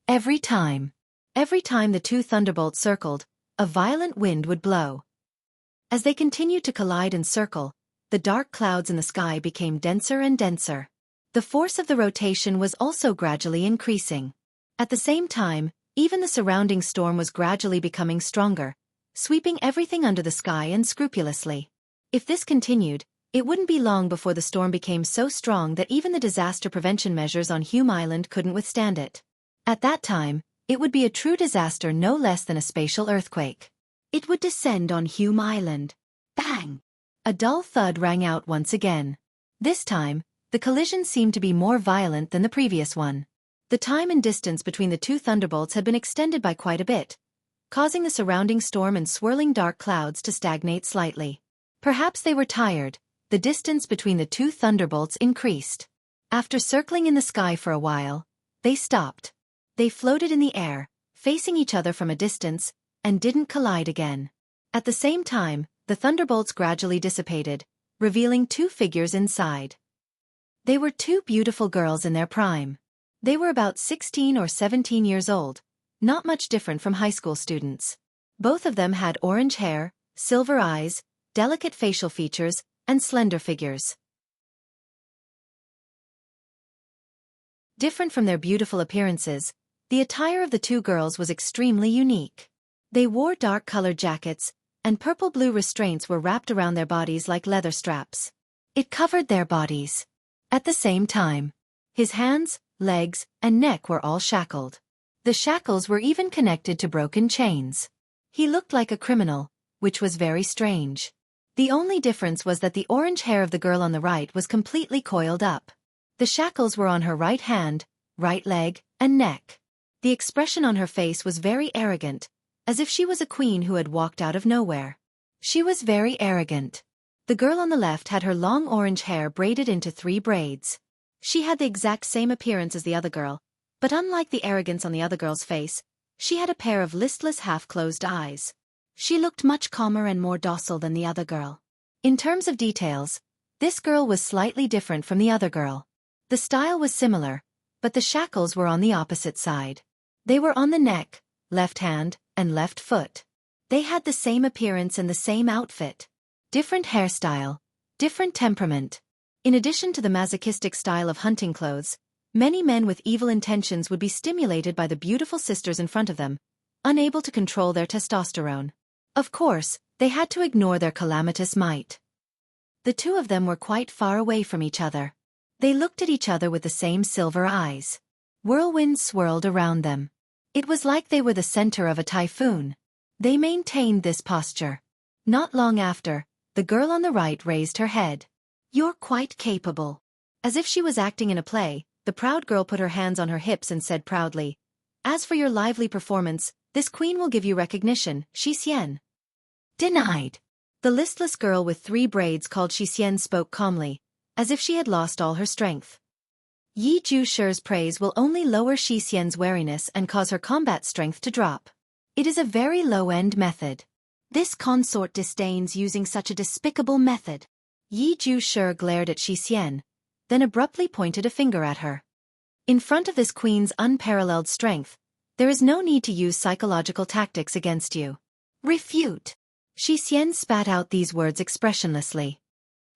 Every time the two thunderbolts circled, a violent wind would blow. As they continued to collide and circle, the dark clouds in the sky became denser and denser. The force of the rotation was also gradually increasing. At the same time, even the surrounding storm was gradually becoming stronger, sweeping everything under the sky unscrupulously. If this continued, it wouldn't be long before the storm became so strong that even the disaster prevention measures on Hume Island couldn't withstand it. At that time, it would be a true disaster, no less than a spatial earthquake. It would descend on Hume Island. Bang! A dull thud rang out once again. This time, the collision seemed to be more violent than the previous one. The time and distance between the two thunderbolts had been extended by quite a bit, causing the surrounding storm and swirling dark clouds to stagnate slightly. Perhaps they were tired. The distance between the two thunderbolts increased. After circling in the sky for a while, they stopped. They floated in the air, facing each other from a distance, and didn't collide again. At the same time, the thunderbolts gradually dissipated, revealing two figures inside. They were two beautiful girls in their prime. They were about 16 or 17 years old, not much different from high school students. Both of them had orange hair, silver eyes, delicate facial features, and slender figures. Different from their beautiful appearances, the attire of the two girls was extremely unique. They wore dark-colored jackets, and purple-blue restraints were wrapped around their bodies like leather straps. It covered their bodies. At the same time, his hands, legs, and neck were all shackled. The shackles were even connected to broken chains. He looked like a criminal, which was very strange. The only difference was that the orange hair of the girl on the right was completely coiled up. The shackles were on her right hand, right leg, and neck. The expression on her face was very arrogant, as if she was a queen who had walked out of nowhere. She was very arrogant. The girl on the left had her long orange hair braided into 3 braids. She had the exact same appearance as the other girl, but unlike the arrogance on the other girl's face, she had a pair of listless half-closed eyes. She looked much calmer and more docile than the other girl. In terms of details, this girl was slightly different from the other girl. The style was similar, but the shackles were on the opposite side. They were on the neck, left hand, and left foot. They had the same appearance and the same outfit. Different hairstyle, different temperament. In addition to the masochistic style of hunting clothes, many men with evil intentions would be stimulated by the beautiful sisters in front of them, unable to control their testosterone. Of course, they had to ignore their calamitous might. The two of them were quite far away from each other. They looked at each other with the same silver eyes. Whirlwinds swirled around them. It was like they were the center of a typhoon. They maintained this posture. Not long after, the girl on the right raised her head. "You're quite capable." As if she was acting in a play, the proud girl put her hands on her hips and said proudly, "As for your lively performance, this queen will give you recognition, Xianxia." Denied. The listless girl with 3 braids called Xianxia spoke calmly, as if she had lost all her strength. Yi Zhu praise will only lower Xianxia's wariness and cause her combat strength to drop. It is a very low-end method. This consort disdains using such a despicable method. Yi Zhu glared at Xianxia, then abruptly pointed a finger at her. In front of this queen's unparalleled strength, there is no need to use psychological tactics against you. Refute. Xianxia spat out these words expressionlessly.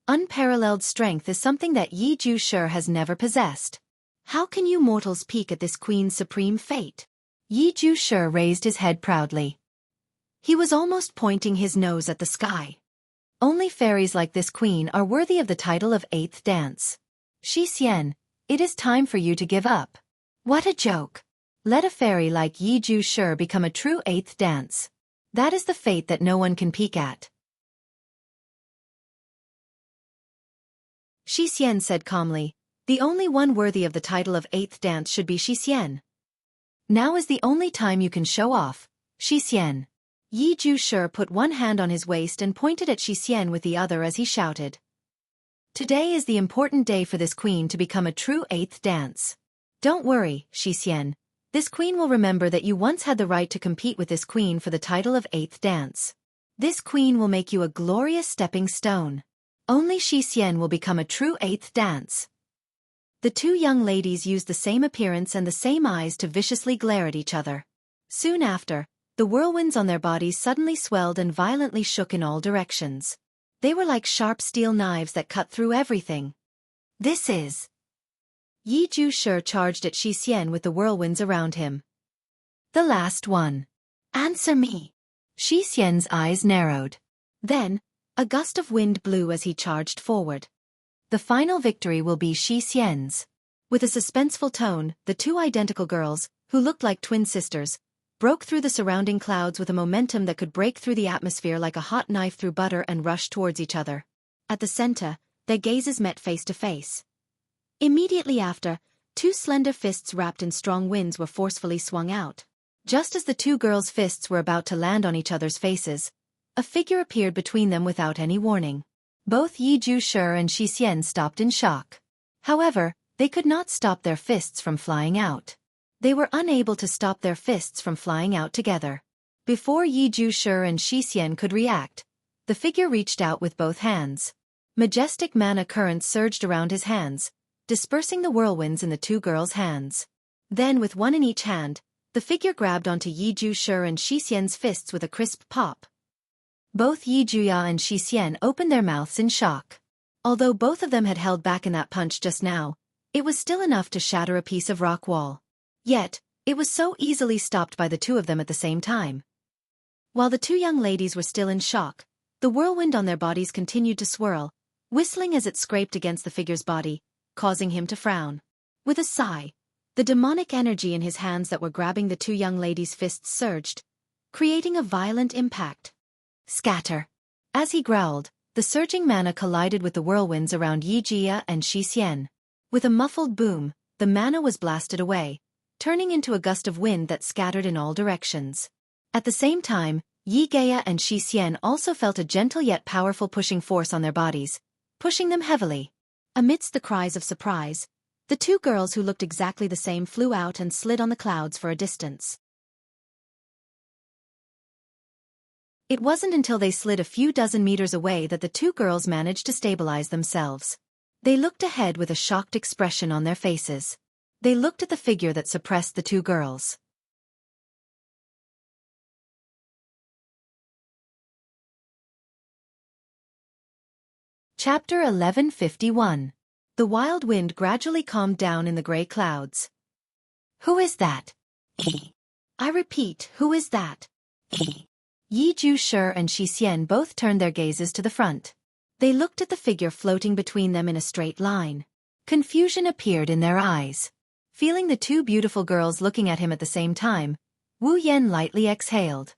Unparalleled strength is something that Yi Zhu has never possessed. How can you mortals peek at this queen's supreme fate? Yi Zhu raised his head proudly. He was almost pointing his nose at the sky. Only fairies like this queen are worthy of the title of 8th dance. Xianxia, it is time for you to give up. What a joke. Let a fairy like Yi Zhu become a true 8th dance. That is the fate that no one can peek at. Xianxia said calmly, "The only one worthy of the title of 8th dance should be Xianxia. Now is the only time you can show off, Xianxia." Yi Ju-shi put one hand on his waist and pointed at Xian with the other as he shouted. Today is the important day for this queen to become a true 8th dance. Don't worry, Xian. This queen will remember that you once had the right to compete with this queen for the title of 8th dance. This queen will make you a glorious stepping stone. Only Xian will become a true 8th dance. The two young ladies used the same appearance and the same eyes to viciously glare at each other. Soon after, the whirlwinds on their bodies suddenly swelled and violently shook in all directions. They were like sharp steel knives that cut through everything. This is... Yi Ju-shi charged at Xian with the whirlwinds around him. The last one. Answer me. Xian's eyes narrowed. Then, a gust of wind blew as he charged forward. The final victory will be Xian's. With a suspenseful tone, the two identical girls, who looked like twin sisters, broke through the surrounding clouds with a momentum that could break through the atmosphere like a hot knife through butter and rush towards each other. At the center, their gazes met face to face. Immediately after, two slender fists wrapped in strong winds were forcefully swung out. Just as the two girls' fists were about to land on each other's faces, a figure appeared between them without any warning. Both Yi Ju-shi and Xian stopped in shock. However, they could not stop their fists from flying out. They were unable to stop their fists from flying out together. Before Yi Ju-shi and Xian could react, the figure reached out with both hands. Majestic mana currents surged around his hands, dispersing the whirlwinds in the two girls' hands. Then with one in each hand, the figure grabbed onto Yi Ju-shi and Xian's fists with a crisp pop. Both Yi Juya and Xian opened their mouths in shock. Although both of them had held back in that punch just now, it was still enough to shatter a piece of rock wall. Yet, it was so easily stopped by the two of them at the same time. While the two young ladies were still in shock, the whirlwind on their bodies continued to swirl, whistling as it scraped against the figure's body, causing him to frown. With a sigh, the demonic energy in his hands that were grabbing the two young ladies' fists surged, creating a violent impact. Scatter. As he growled, the surging mana collided with the whirlwinds around Yi Jia and Xian. With a muffled boom, the mana was blasted away, turning into a gust of wind that scattered in all directions. At the same time, Yi Jia and Xian also felt a gentle yet powerful pushing force on their bodies, pushing them heavily. Amidst the cries of surprise, the two girls who looked exactly the same flew out and slid on the clouds for a distance. It wasn't until they slid a few dozen meters away that the two girls managed to stabilize themselves. They looked ahead with a shocked expression on their faces. They looked at the figure that suppressed the two girls. Chapter 1151. The wild wind gradually calmed down in the gray clouds. Who is that? I repeat, who is that? Yi Ju-shi and Xian both turned their gazes to the front. They looked at the figure floating between them in a straight line. Confusion appeared in their eyes. Feeling the two beautiful girls looking at him at the same time, Wu Yan lightly exhaled.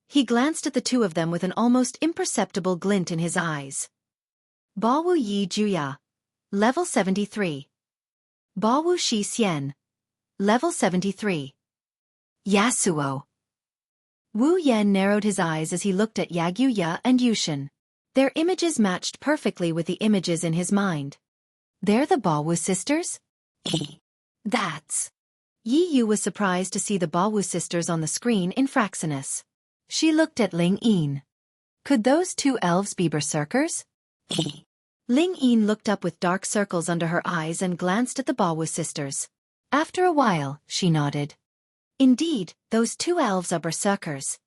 He glanced at the two of them with an almost imperceptible glint in his eyes. Bawu Yi Juya. Level 73. Bawu Xian. Level 73. Yasuo. Wu Yan narrowed his eyes as he looked at Yaguya and Yushin. Their images matched perfectly with the images in his mind. They're the Bawu sisters? That's... Yi Yu was surprised to see the Bawu sisters on the screen in Fraxinus. She looked at Ling Yin. Could those two elves be berserkers? Ling Yin looked up with dark circles under her eyes and glanced at the Bawu sisters. After a while, she nodded. Indeed, those two elves are berserkers.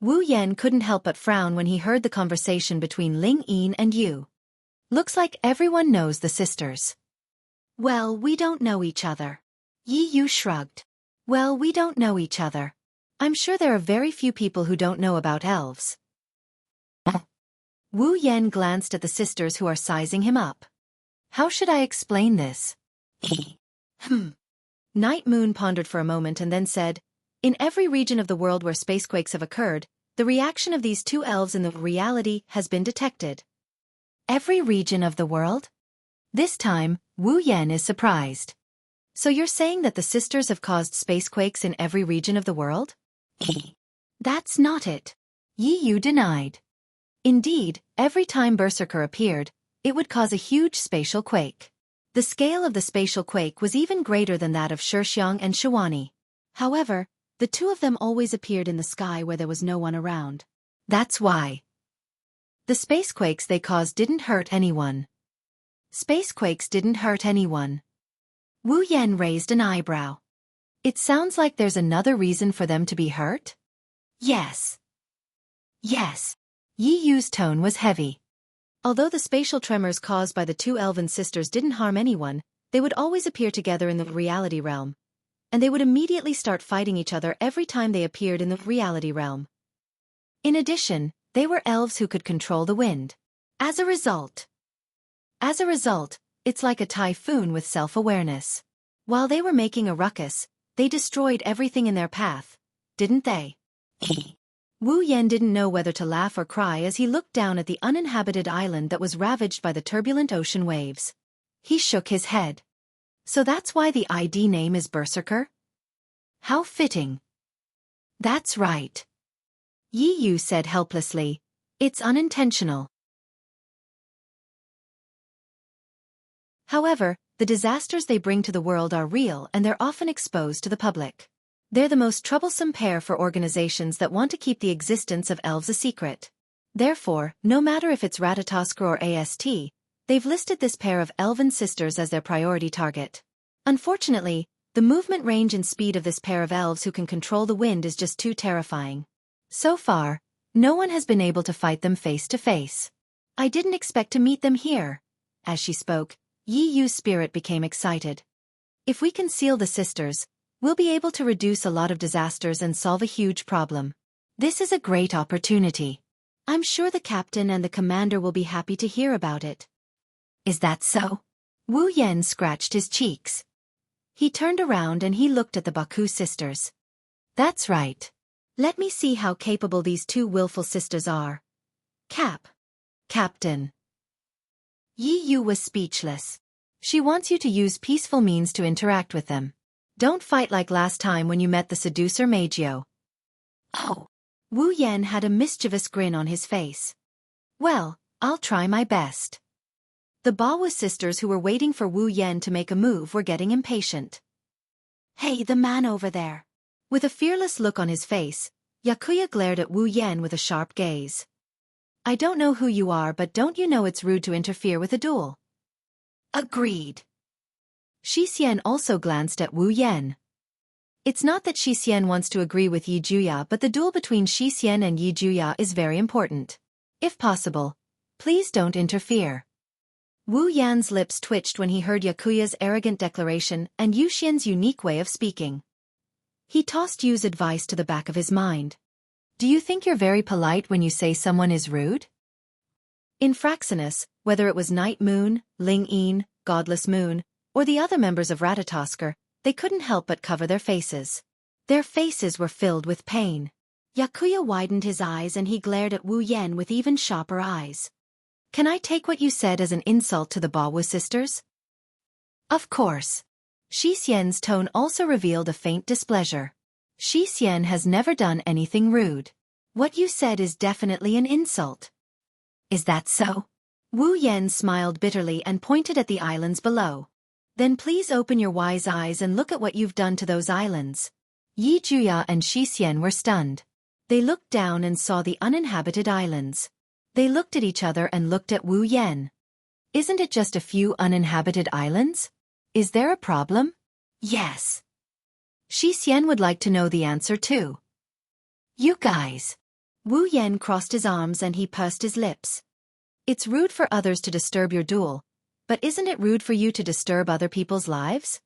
Wu Yan couldn't help but frown when he heard the conversation between Ling Yin and Yu. Looks like everyone knows the sisters. Well, we don't know each other. Yi Yu shrugged. Well, we don't know each other. I'm sure there are very few people who don't know about elves. Wu Yan glanced at the sisters who are sizing him up. How should I explain this? Night Moon pondered for a moment and then said, in every region of the world where spacequakes have occurred, the reaction of these two elves in the reality has been detected. Every region of the world? This time, Wu Yan is surprised. So you're saying that the sisters have caused spacequakes in every region of the world? That's not it. Yi Yu denied. Indeed, every time Berserker appeared, it would cause a huge spatial quake. The scale of the spatial quake was even greater than that of Xianxia and Shiwani. However, the two of them always appeared in the sky where there was no one around. That's why. The spacequakes they caused didn't hurt anyone. Spacequakes didn't hurt anyone. Wu Yan raised an eyebrow. It sounds like there's another reason for them to be hurt? Yes. Yes. Yi Yu's tone was heavy. Although the spatial tremors caused by the two elven sisters didn't harm anyone, they would always appear together in the reality realm. And they would immediately start fighting each other every time they appeared in the reality realm. In addition, they were elves who could control the wind. As a result, it's like a typhoon with self-awareness. While they were making a ruckus, they destroyed everything in their path, didn't they? Wu Yan didn't know whether to laugh or cry as he looked down at the uninhabited island that was ravaged by the turbulent ocean waves. He shook his head. So that's why the ID name is Berserker? How fitting. That's right. Yi Yu said helplessly. It's unintentional. However, the disasters they bring to the world are real and they're often exposed to the public. They're the most troublesome pair for organizations that want to keep the existence of elves a secret. Therefore, no matter if it's Ratatoskr or AST, they've listed this pair of elven sisters as their priority target. Unfortunately, the movement range and speed of this pair of elves who can control the wind is just too terrifying. So far, no one has been able to fight them face to face. I didn't expect to meet them here. As she spoke, Yi Yu's spirit became excited. If we can seal the sisters, we'll be able to reduce a lot of disasters and solve a huge problem. This is a great opportunity. I'm sure the captain and the commander will be happy to hear about it. Is that so? Wu Yan scratched his cheeks. He turned around and he looked at the Baku sisters. That's right. Let me see how capable these two willful sisters are. Captain. Yi Yu was speechless. She wants you to use peaceful means to interact with them. Don't fight like last time when you met the seducer Meijio. Oh. Wu Yan had a mischievous grin on his face. Well, I'll try my best. The Bawa sisters who were waiting for Wu Yan to make a move were getting impatient. Hey, the man over there. With a fearless look on his face, Yakuya glared at Wu Yan with a sharp gaze. I don't know who you are, but don't you know it's rude to interfere with a duel? Agreed. Xixian also glanced at Wu Yan. It's not that Xixian wants to agree with Yi Juya, but the duel between Xixian and Yi Juya is very important. If possible, please don't interfere. Wu Yan's lips twitched when he heard Yakuya's arrogant declaration and Yu Xian's unique way of speaking. He tossed Yu's advice to the back of his mind. Do you think you're very polite when you say someone is rude? In Fraxinus, whether it was Night Moon, Ling Yin, Godless Moon, or the other members of Ratatoskr, they couldn't help but cover their faces. Their faces were filled with pain. Yakuya widened his eyes and he glared at Wu Yan with even sharper eyes. Can I take what you said as an insult to the Bawu sisters? Of course. Xixian's tone also revealed a faint displeasure. Xixian has never done anything rude. What you said is definitely an insult. Is that so? Wu Yan smiled bitterly and pointed at the islands below. Then please open your wise eyes and look at what you've done to those islands. Yi Juya and Xixian were stunned. They looked down and saw the uninhabited islands. They looked at each other and looked at Wu Yan. Isn't it just a few uninhabited islands? Is there a problem? Yes. Xixian would like to know the answer too. You guys. Wu Yan crossed his arms and he pursed his lips. It's rude for others to disturb your duel, but isn't it rude for you to disturb other people's lives?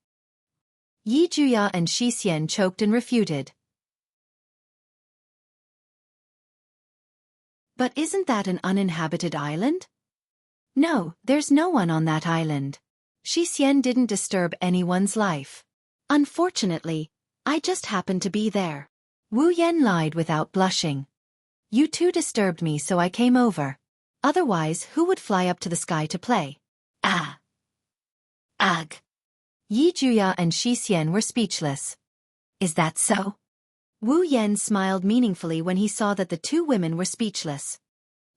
Yi Juya and Xixian choked and refuted. But isn't that an uninhabited island? No, there's no one on that island. Xixian didn't disturb anyone's life. Unfortunately, I just happened to be there. Wu Yan lied without blushing. You two disturbed me, so I came over. Otherwise, who would fly up to the sky to play? Ah. Ugh. Yi Juya and Xixian were speechless. Is that so? Wu Yan smiled meaningfully when he saw that the two women were speechless.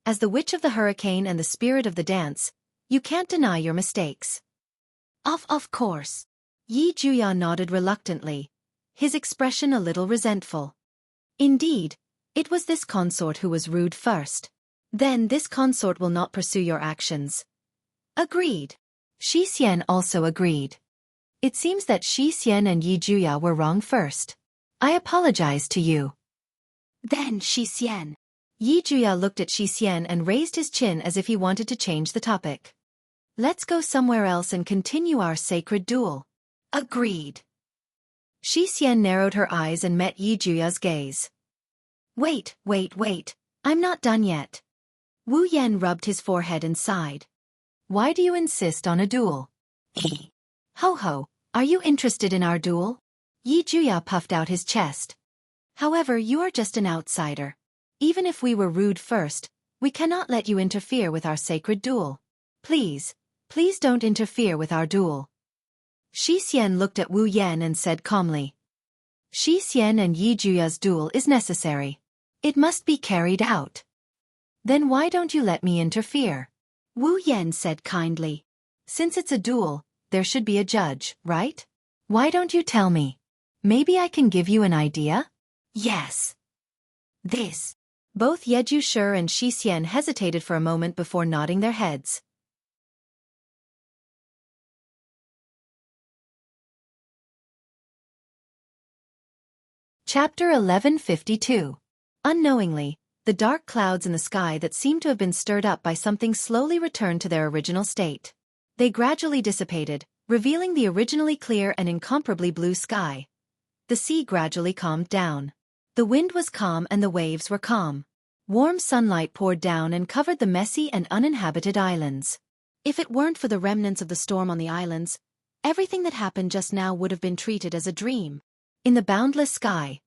As the witch of the hurricane and the spirit of the dance, you can't deny your mistakes. Of course. Yi Juya nodded reluctantly, his expression a little resentful. Indeed, it was this consort who was rude first. Then this consort will not pursue your actions. Agreed. Shi Xian also agreed. It seems that Shi Xian and Yi Juya were wrong first. I apologize to you. Then Shi Xian. Yi Juya looked at Shi Xian and raised his chin as if he wanted to change the topic. Let's go somewhere else and continue our sacred duel. Agreed. Shi Xian narrowed her eyes and met Yi Juya's gaze. Wait. I'm not done yet. Wu Yan rubbed his forehead and sighed. Why do you insist on a duel? Ho, are you interested in our duel? Yi Juya puffed out his chest. However, you are just an outsider. Even if we were rude first, we cannot let you interfere with our sacred duel. Please don't interfere with our duel. Shi Xian looked at Wu Yan and said calmly. Shi Xian and Yi Juya's duel is necessary. It must be carried out. Then why don't you let me interfere? Wu Yan said kindly. Since it's a duel, there should be a judge, right? Why don't you tell me? Maybe I can give you an idea? Yes. This. Both Yeju Shi and Shi Xian hesitated for a moment before nodding their heads. Chapter 1152. Unknowingly, the dark clouds in the sky that seemed to have been stirred up by something slowly returned to their original state. They gradually dissipated, revealing the originally clear and incomparably blue sky. The sea gradually calmed down. The wind was calm and the waves were calm. Warm sunlight poured down and covered the messy and uninhabited islands. If it weren't for the remnants of the storm on the islands, everything that happened just now would have been treated as a dream. In the boundless sky,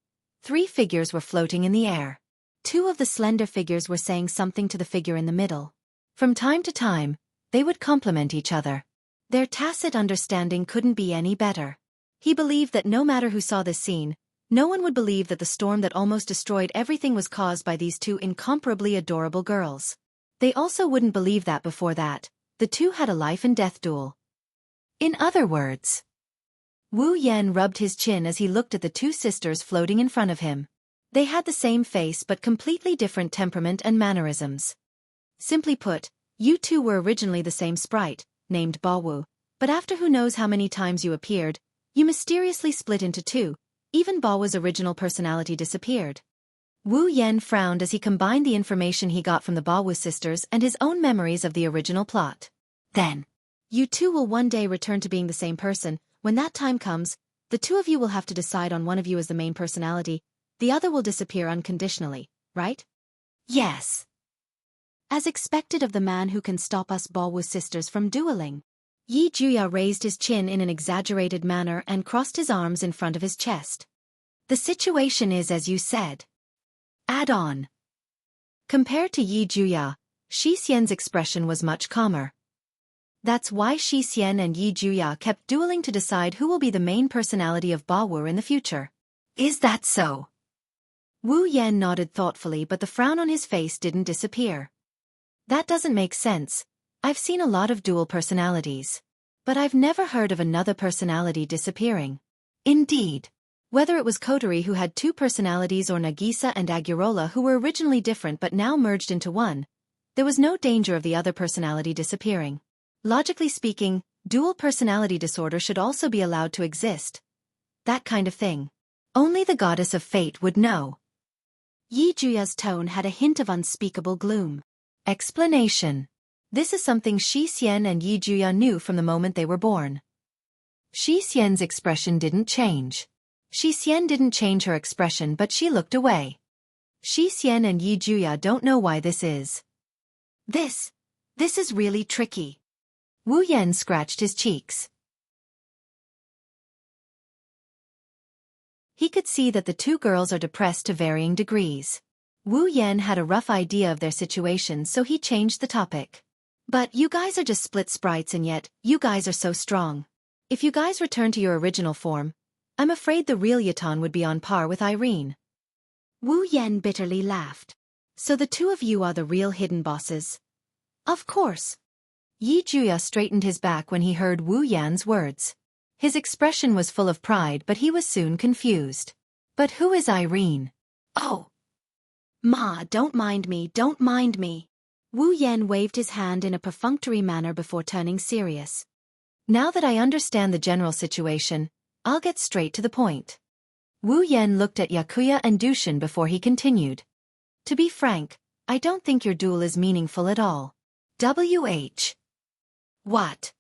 3 figures were floating in the air. 2 of the slender figures were saying something to the figure in the middle. From time to time, they would compliment each other. Their tacit understanding couldn't be any better. He believed that no matter who saw this scene, no one would believe that the storm that almost destroyed everything was caused by these 2 incomparably adorable girls. They also wouldn't believe that before that, the 2 had a life and death duel. In other words, Wu Yan rubbed his chin as he looked at the 2 sisters floating in front of him. They had the same face but completely different temperament and mannerisms. Simply put, you 2 were originally the same sprite, named Bawu, but after who knows how many times you appeared, you mysteriously split into 2, even Bawu's original personality disappeared. Wu Yan frowned as he combined the information he got from the Bawu sisters and his own memories of the original plot. Then, you 2 will one day return to being the same person. When that time comes, the 2 of you will have to decide on one of you as the main personality, the other will disappear unconditionally, right? Yes. As expected of the man who can stop us Bawu sisters from dueling. Yi Juya raised his chin in an exaggerated manner and crossed his arms in front of his chest. The situation is as you said. Add on. Compared to Yi Juya, Shi Xian's expression was much calmer. That's why Shi Xian and Yi Juya kept dueling to decide who will be the main personality of Bawu in the future. Is that so? Wu Yan nodded thoughtfully, but the frown on his face didn't disappear. That doesn't make sense. I've seen a lot of dual personalities. But I've never heard of another personality disappearing. Indeed. Whether it was Kotori who had 2 personalities or Nagisa and Agurola who were originally different but now merged into one, there was no danger of the other personality disappearing. Logically speaking, dual personality disorder should also be allowed to exist. That kind of thing. Only the goddess of fate would know. Yi Juya's tone had a hint of unspeakable gloom. Explanation. This is something Shi Xian and Yi Juya knew from the moment they were born. Shi Xian's expression didn't change. Shi Xian didn't change her expression, but she looked away. Shi Xian and Yi Juya don't know why this is. This is really tricky. Wu Yan scratched his cheeks. He could see that the 2 girls are depressed to varying degrees. Wu Yan had a rough idea of their situation, so he changed the topic. But you guys are just split sprites, and yet, you guys are so strong. If you guys return to your original form, I'm afraid the real Yaton would be on par with Irene. Wu Yan bitterly laughed. So the two of you are the real hidden bosses? Of course. Yi Juya straightened his back when he heard Wu Yan's words. His expression was full of pride, but he was soon confused. But who is Irene? Oh. Ma, don't mind me, don't mind me. Wu Yan waved his hand in a perfunctory manner before turning serious. Now that I understand the general situation, I'll get straight to the point. Wu Yan looked at Yakuya and Dushin before he continued. To be frank, I don't think your duel is meaningful at all. WH. What?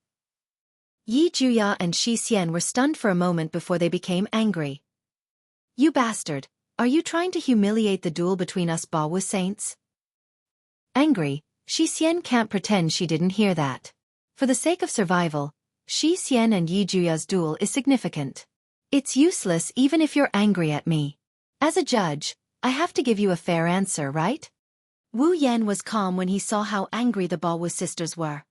Yi Juya and Xianxia were stunned for a moment before they became angry. You bastard, are you trying to humiliate the duel between us Bawu saints? Angry, Xianxia can't pretend she didn't hear that. For the sake of survival, Xianxia and Yi Juya's duel is significant. It's useless even if you're angry at me. As a judge, I have to give you a fair answer, right? Wu Yan was calm when he saw how angry the Bawu sisters were.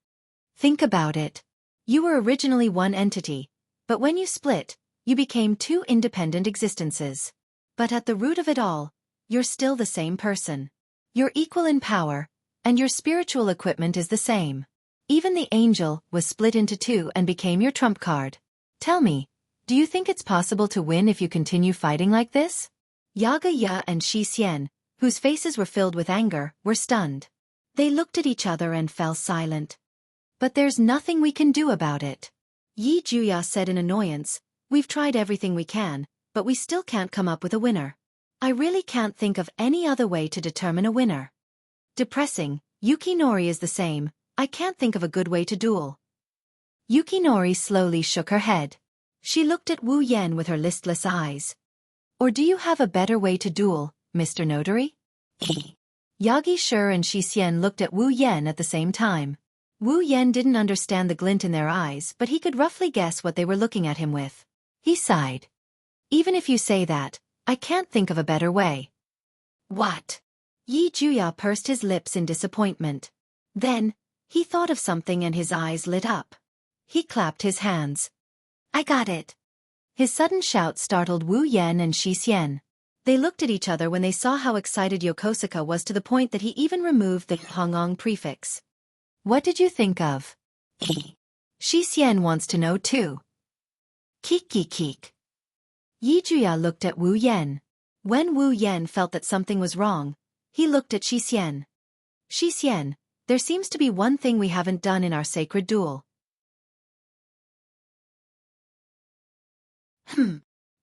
Think about it. You were originally one entity, but when you split, you became two independent existences. But at the root of it all, you're still the same person. You're equal in power, and your spiritual equipment is the same. Even the angel was split into two and became your trump card. Tell me, do you think it's possible to win if you continue fighting like this? Yaga and Xianxia, whose faces were filled with anger, were stunned. They looked at each other and fell silent. But there's nothing we can do about it. Yi Juya said in annoyance, we've tried everything we can, but we still can't come up with a winner. I really can't think of any other way to determine a winner. Depressing, Yukinori is the same, I can't think of a good way to duel. Yukinori slowly shook her head. She looked at Wu Yan with her listless eyes. Or do you have a better way to duel, Mr. Notary? Yagi Shur and Xianxia looked at Wu Yan at the same time. Wu Yan didn't understand the glint in their eyes, but he could roughly guess what they were looking at him with. He sighed. Even if you say that, I can't think of a better way. What? Yi Juya pursed his lips in disappointment. Then, he thought of something and his eyes lit up. He clapped his hands. I got it. His sudden shout startled Wu Yan and Xianxia. They looked at each other when they saw how excited Yokosuka was to the point that he even removed the Hongong prefix. What did you think of? Xianxia wants to know too. Keek. Yi Juya looked at Wu Yan. When Wu Yan felt that something was wrong, he looked at Xianxia. Xianxia, there seems to be one thing we haven't done in our sacred duel.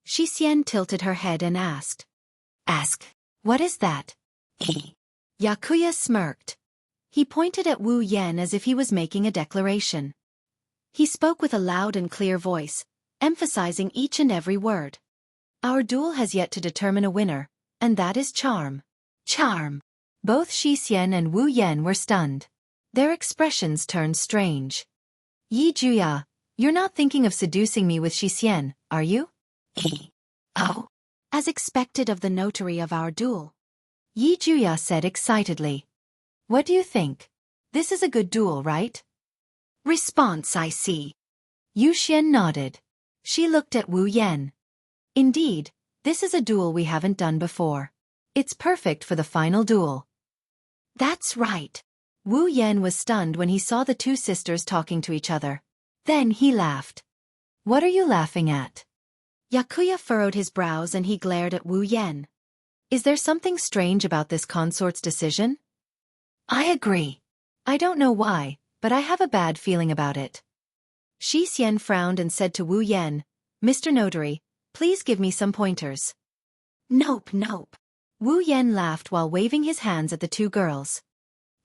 Xianxia tilted her head and asked. Ask, what is that? Yakuya smirked. He pointed at Wu Yan as if he was making a declaration. He spoke with a loud and clear voice, emphasizing each and every word. Our duel has yet to determine a winner, and that is charm. Charm. Both Xianxia and Wu Yan were stunned. Their expressions turned strange. Yi Juya, you're not thinking of seducing me with Xianxia, are you? Oh. As expected of the notary of our duel. Yi Juya said excitedly. What do you think? This is a good duel, right? Response I see. Yu Xian nodded. She looked at Wu Yan. Indeed, this is a duel we haven't done before. It's perfect for the final duel. That's right. Wu Yan was stunned when he saw the two sisters talking to each other. Then he laughed. What are you laughing at? Yakuya furrowed his brows and he glared at Wu Yan. Is there something strange about this consort's decision? I agree. I don't know why, but I have a bad feeling about it. Xianxia frowned and said to Wu Yan, Mr. Notary, please give me some pointers. Nope. Wu Yan laughed while waving his hands at the two girls.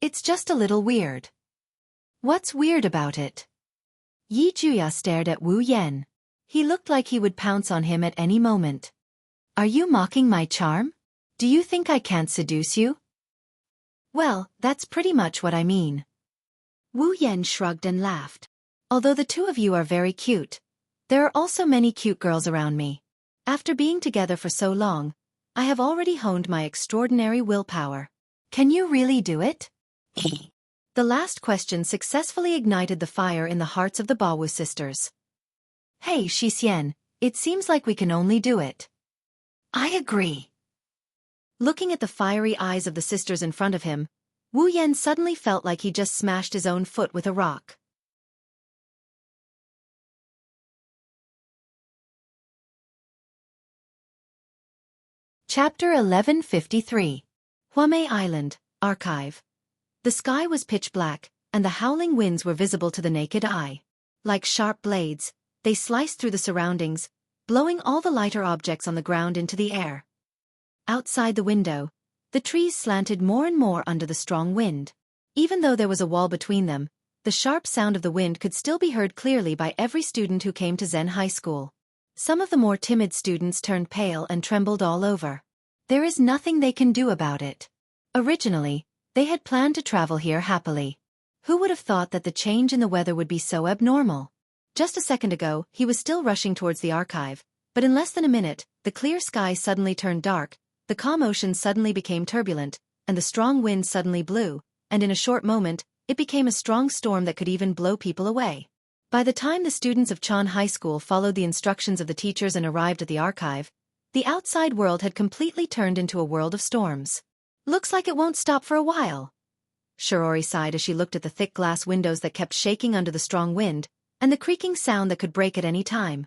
It's just a little weird. What's weird about it? Yi Juya stared at Wu Yan. He looked like he would pounce on him at any moment. Are you mocking my charm? Do you think I can't seduce you? Well, that's pretty much what I mean. Wu Yan shrugged and laughed. Although the two of you are very cute, there are also many cute girls around me. After being together for so long, I have already honed my extraordinary willpower. Can you really do it? The last question successfully ignited the fire in the hearts of the Bawu sisters. Hey Xianxia, it seems like we can only do it. I agree. Looking at the fiery eyes of the sisters in front of him, Wu Yan suddenly felt like he just smashed his own foot with a rock. Chapter 1153. Huamei Island, Archive. The sky was pitch black, and the howling winds were visible to the naked eye. Like sharp blades, they sliced through the surroundings, blowing all the lighter objects on the ground into the air. Outside the window, the trees slanted more and more under the strong wind. Even though there was a wall between them, the sharp sound of the wind could still be heard clearly by every student who came to Zen High School. Some of the more timid students turned pale and trembled all over. There is nothing they can do about it. Originally, they had planned to travel here happily. Who would have thought that the change in the weather would be so abnormal? Just a second ago, he was still rushing towards the archive, but in less than a minute, the clear sky suddenly turned dark, the calm ocean suddenly became turbulent, and the strong wind suddenly blew, and in a short moment, it became a strong storm that could even blow people away. By the time the students of Chan High School followed the instructions of the teachers and arrived at the archive, the outside world had completely turned into a world of storms. Looks like it won't stop for a while. Shirori sighed as she looked at the thick glass windows that kept shaking under the strong wind, and the creaking sound that could break at any time.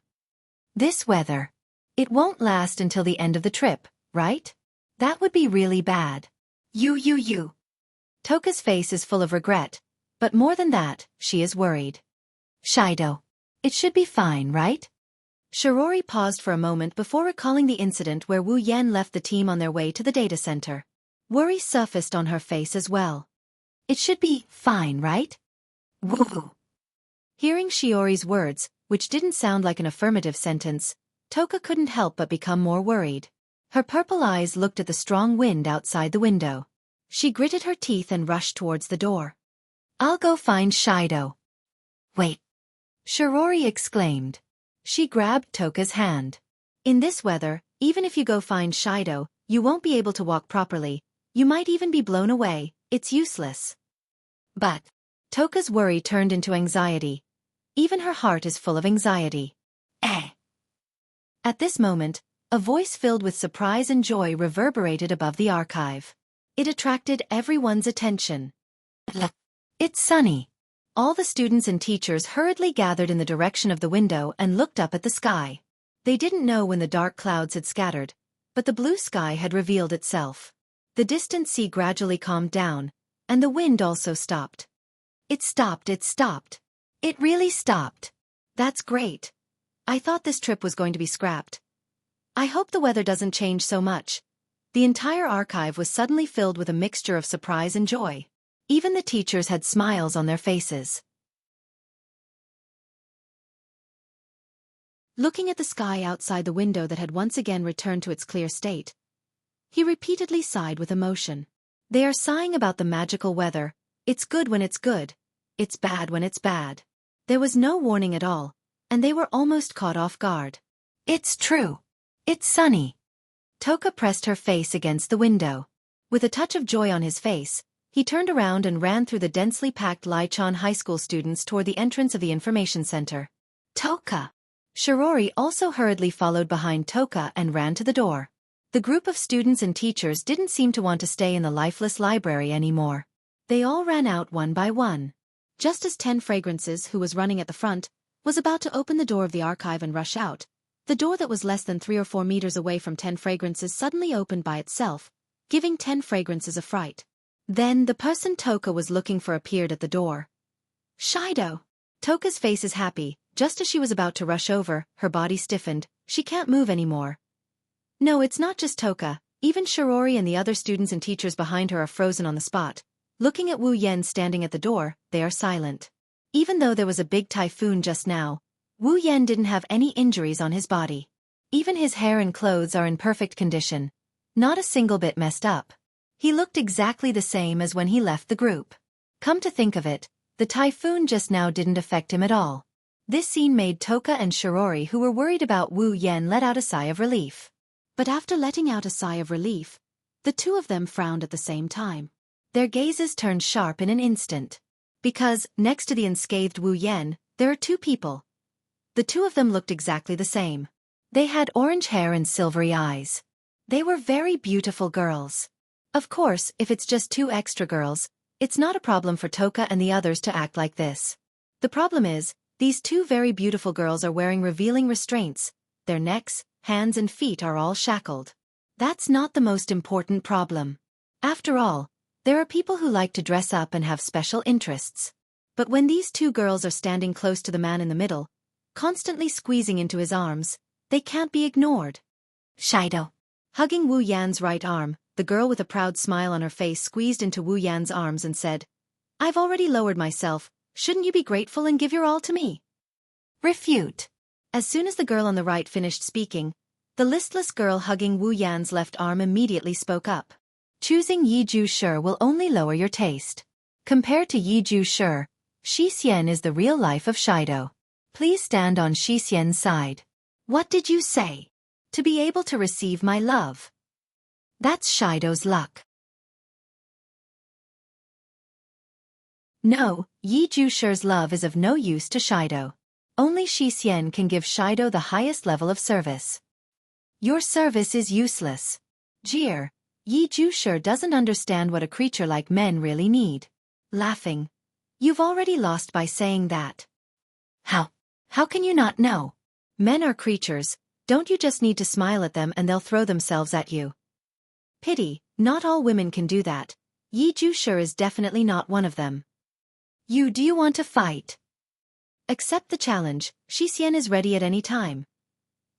This weather. It won't last until the end of the trip, right? That would be really bad. You. Toka's face is full of regret, but more than that, she is worried. Shido. It should be fine, right? Shirori paused for a moment before recalling the incident where Wu Yan left the team on their way to the data center. Worry surfaced on her face as well. It should be fine, right? Woo. Hearing Shiori's words, which didn't sound like an affirmative sentence, Toka couldn't help but become more worried. Her purple eyes looked at the strong wind outside the window. She gritted her teeth and rushed towards the door. I'll go find Shido. Wait. Shirori exclaimed. She grabbed Toka's hand. In this weather, even if you go find Shido, you won't be able to walk properly. You might even be blown away. It's useless. But Toka's worry turned into anxiety. Even her heart is full of anxiety. At this moment, a voice filled with surprise and joy reverberated above the archive. It attracted everyone's attention. It's sunny. All the students and teachers hurriedly gathered in the direction of the window and looked up at the sky. They didn't know when the dark clouds had scattered, but the blue sky had revealed itself. The distant sea gradually calmed down, and the wind also stopped. It stopped. It really stopped. That's great. I thought this trip was going to be scrapped. I hope the weather doesn't change so much. The entire archive was suddenly filled with a mixture of surprise and joy. Even the teachers had smiles on their faces. Looking at the sky outside the window that had once again returned to its clear state, he repeatedly sighed with emotion. They are sighing about the magical weather. It's good when it's good. It's bad when it's bad. There was no warning at all, and they were almost caught off guard. It's true. It's sunny. Toka pressed her face against the window. With a touch of joy on his face, he turned around and ran through the densely packed Lichon High School students toward the entrance of the information center. Toka! Shirori also hurriedly followed behind Toka and ran to the door. The group of students and teachers didn't seem to want to stay in the lifeless library anymore. They all ran out one by one. Just as 10 Fragrances, who was running at the front, was about to open the door of the archive and rush out, the door that was less than 3 or 4 meters away from 10 Fragrances suddenly opened by itself, giving 10 Fragrances a fright. Then the person Toka was looking for appeared at the door. Shido! Toka's face is happy. Just as she was about to rush over, her body stiffened. She can't move anymore. No, it's not just Toka. Even Shirori and the other students and teachers behind her are frozen on the spot. Looking at Wu Yan standing at the door, they are silent. Even though there was a big typhoon just now, Wu Yan didn't have any injuries on his body. Even his hair and clothes are in perfect condition. Not a single bit messed up. He looked exactly the same as when he left the group. Come to think of it, the typhoon just now didn't affect him at all. This scene made Toka and Shirori, who were worried about Wu Yan, let out a sigh of relief. But after letting out a sigh of relief, the two of them frowned at the same time. Their gazes turned sharp in an instant. Because, next to the unscathed Wu Yan, there are 2 people. The 2 of them looked exactly the same. They had orange hair and silvery eyes. They were very beautiful girls. Of course, if it's just 2 extra girls, it's not a problem for Toka and the others to act like this. The problem is, these 2 very beautiful girls are wearing revealing restraints. Their necks, hands and feet are all shackled. That's not the most important problem. After all, there are people who like to dress up and have special interests. But when these 2 girls are standing close to the man in the middle, constantly squeezing into his arms, they can't be ignored. Shido. Hugging Wu Yan's right arm, the girl with a proud smile on her face squeezed into Wu Yan's arms and said, "I've already lowered myself, shouldn't you be grateful and give your all to me?" Refute. As soon as the girl on the right finished speaking, the listless girl hugging Wu Yan's left arm immediately spoke up. "Choosing Yi Ju Shi will only lower your taste. Compared to Yi Ju Shi, Xian is the real life of Shido. Please stand on Xian's side." What did you say? "To be able to receive my love. That's Shido's luck." No, Yi Ju Shi's love is of no use to Shido. Only Xian can give Shido the highest level of service. Your service is useless. Jeer, Yi Ju Shi doesn't understand what a creature like men really need. Laughing. You've already lost by saying that. How can you not know? Men are creatures, don't you just need to smile at them and they'll throw themselves at you? Pity, not all women can do that. Yi Ju Shi is definitely not one of them. Do you want to fight? Accept the challenge, Xian is ready at any time.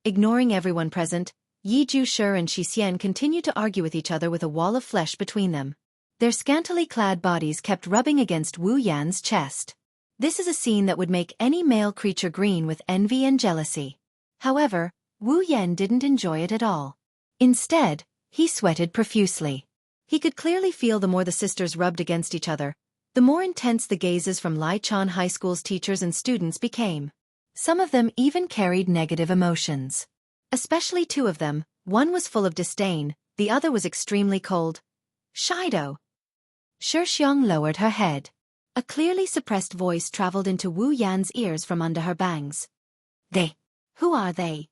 Ignoring everyone present, Yi Ju Shi and Xian continued to argue with each other with a wall of flesh between them. Their scantily clad bodies kept rubbing against Wu Yan's chest. This is a scene that would make any male creature green with envy and jealousy. However, Wu Yan didn't enjoy it at all. Instead, he sweated profusely. He could clearly feel the more the sisters rubbed against each other, the more intense the gazes from Lichon High School's teachers and students became. Some of them even carried negative emotions. Especially 2 of them, one was full of disdain, the other was extremely cold. Shido. Xiang lowered her head. A clearly suppressed voice traveled into Wu Yan's ears from under her bangs. They. Who are they?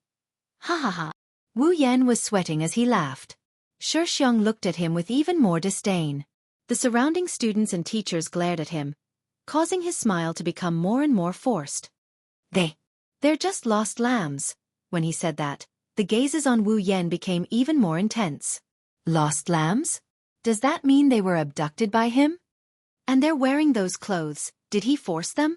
Ha ha ha. Wu Yan was sweating as he laughed. Xiang looked at him with even more disdain. The surrounding students and teachers glared at him, causing his smile to become more and more forced. They're just lost lambs. When he said that, the gazes on Wu Yan became even more intense. Lost lambs? Does that mean they were abducted by him? And they're wearing those clothes, did he force them?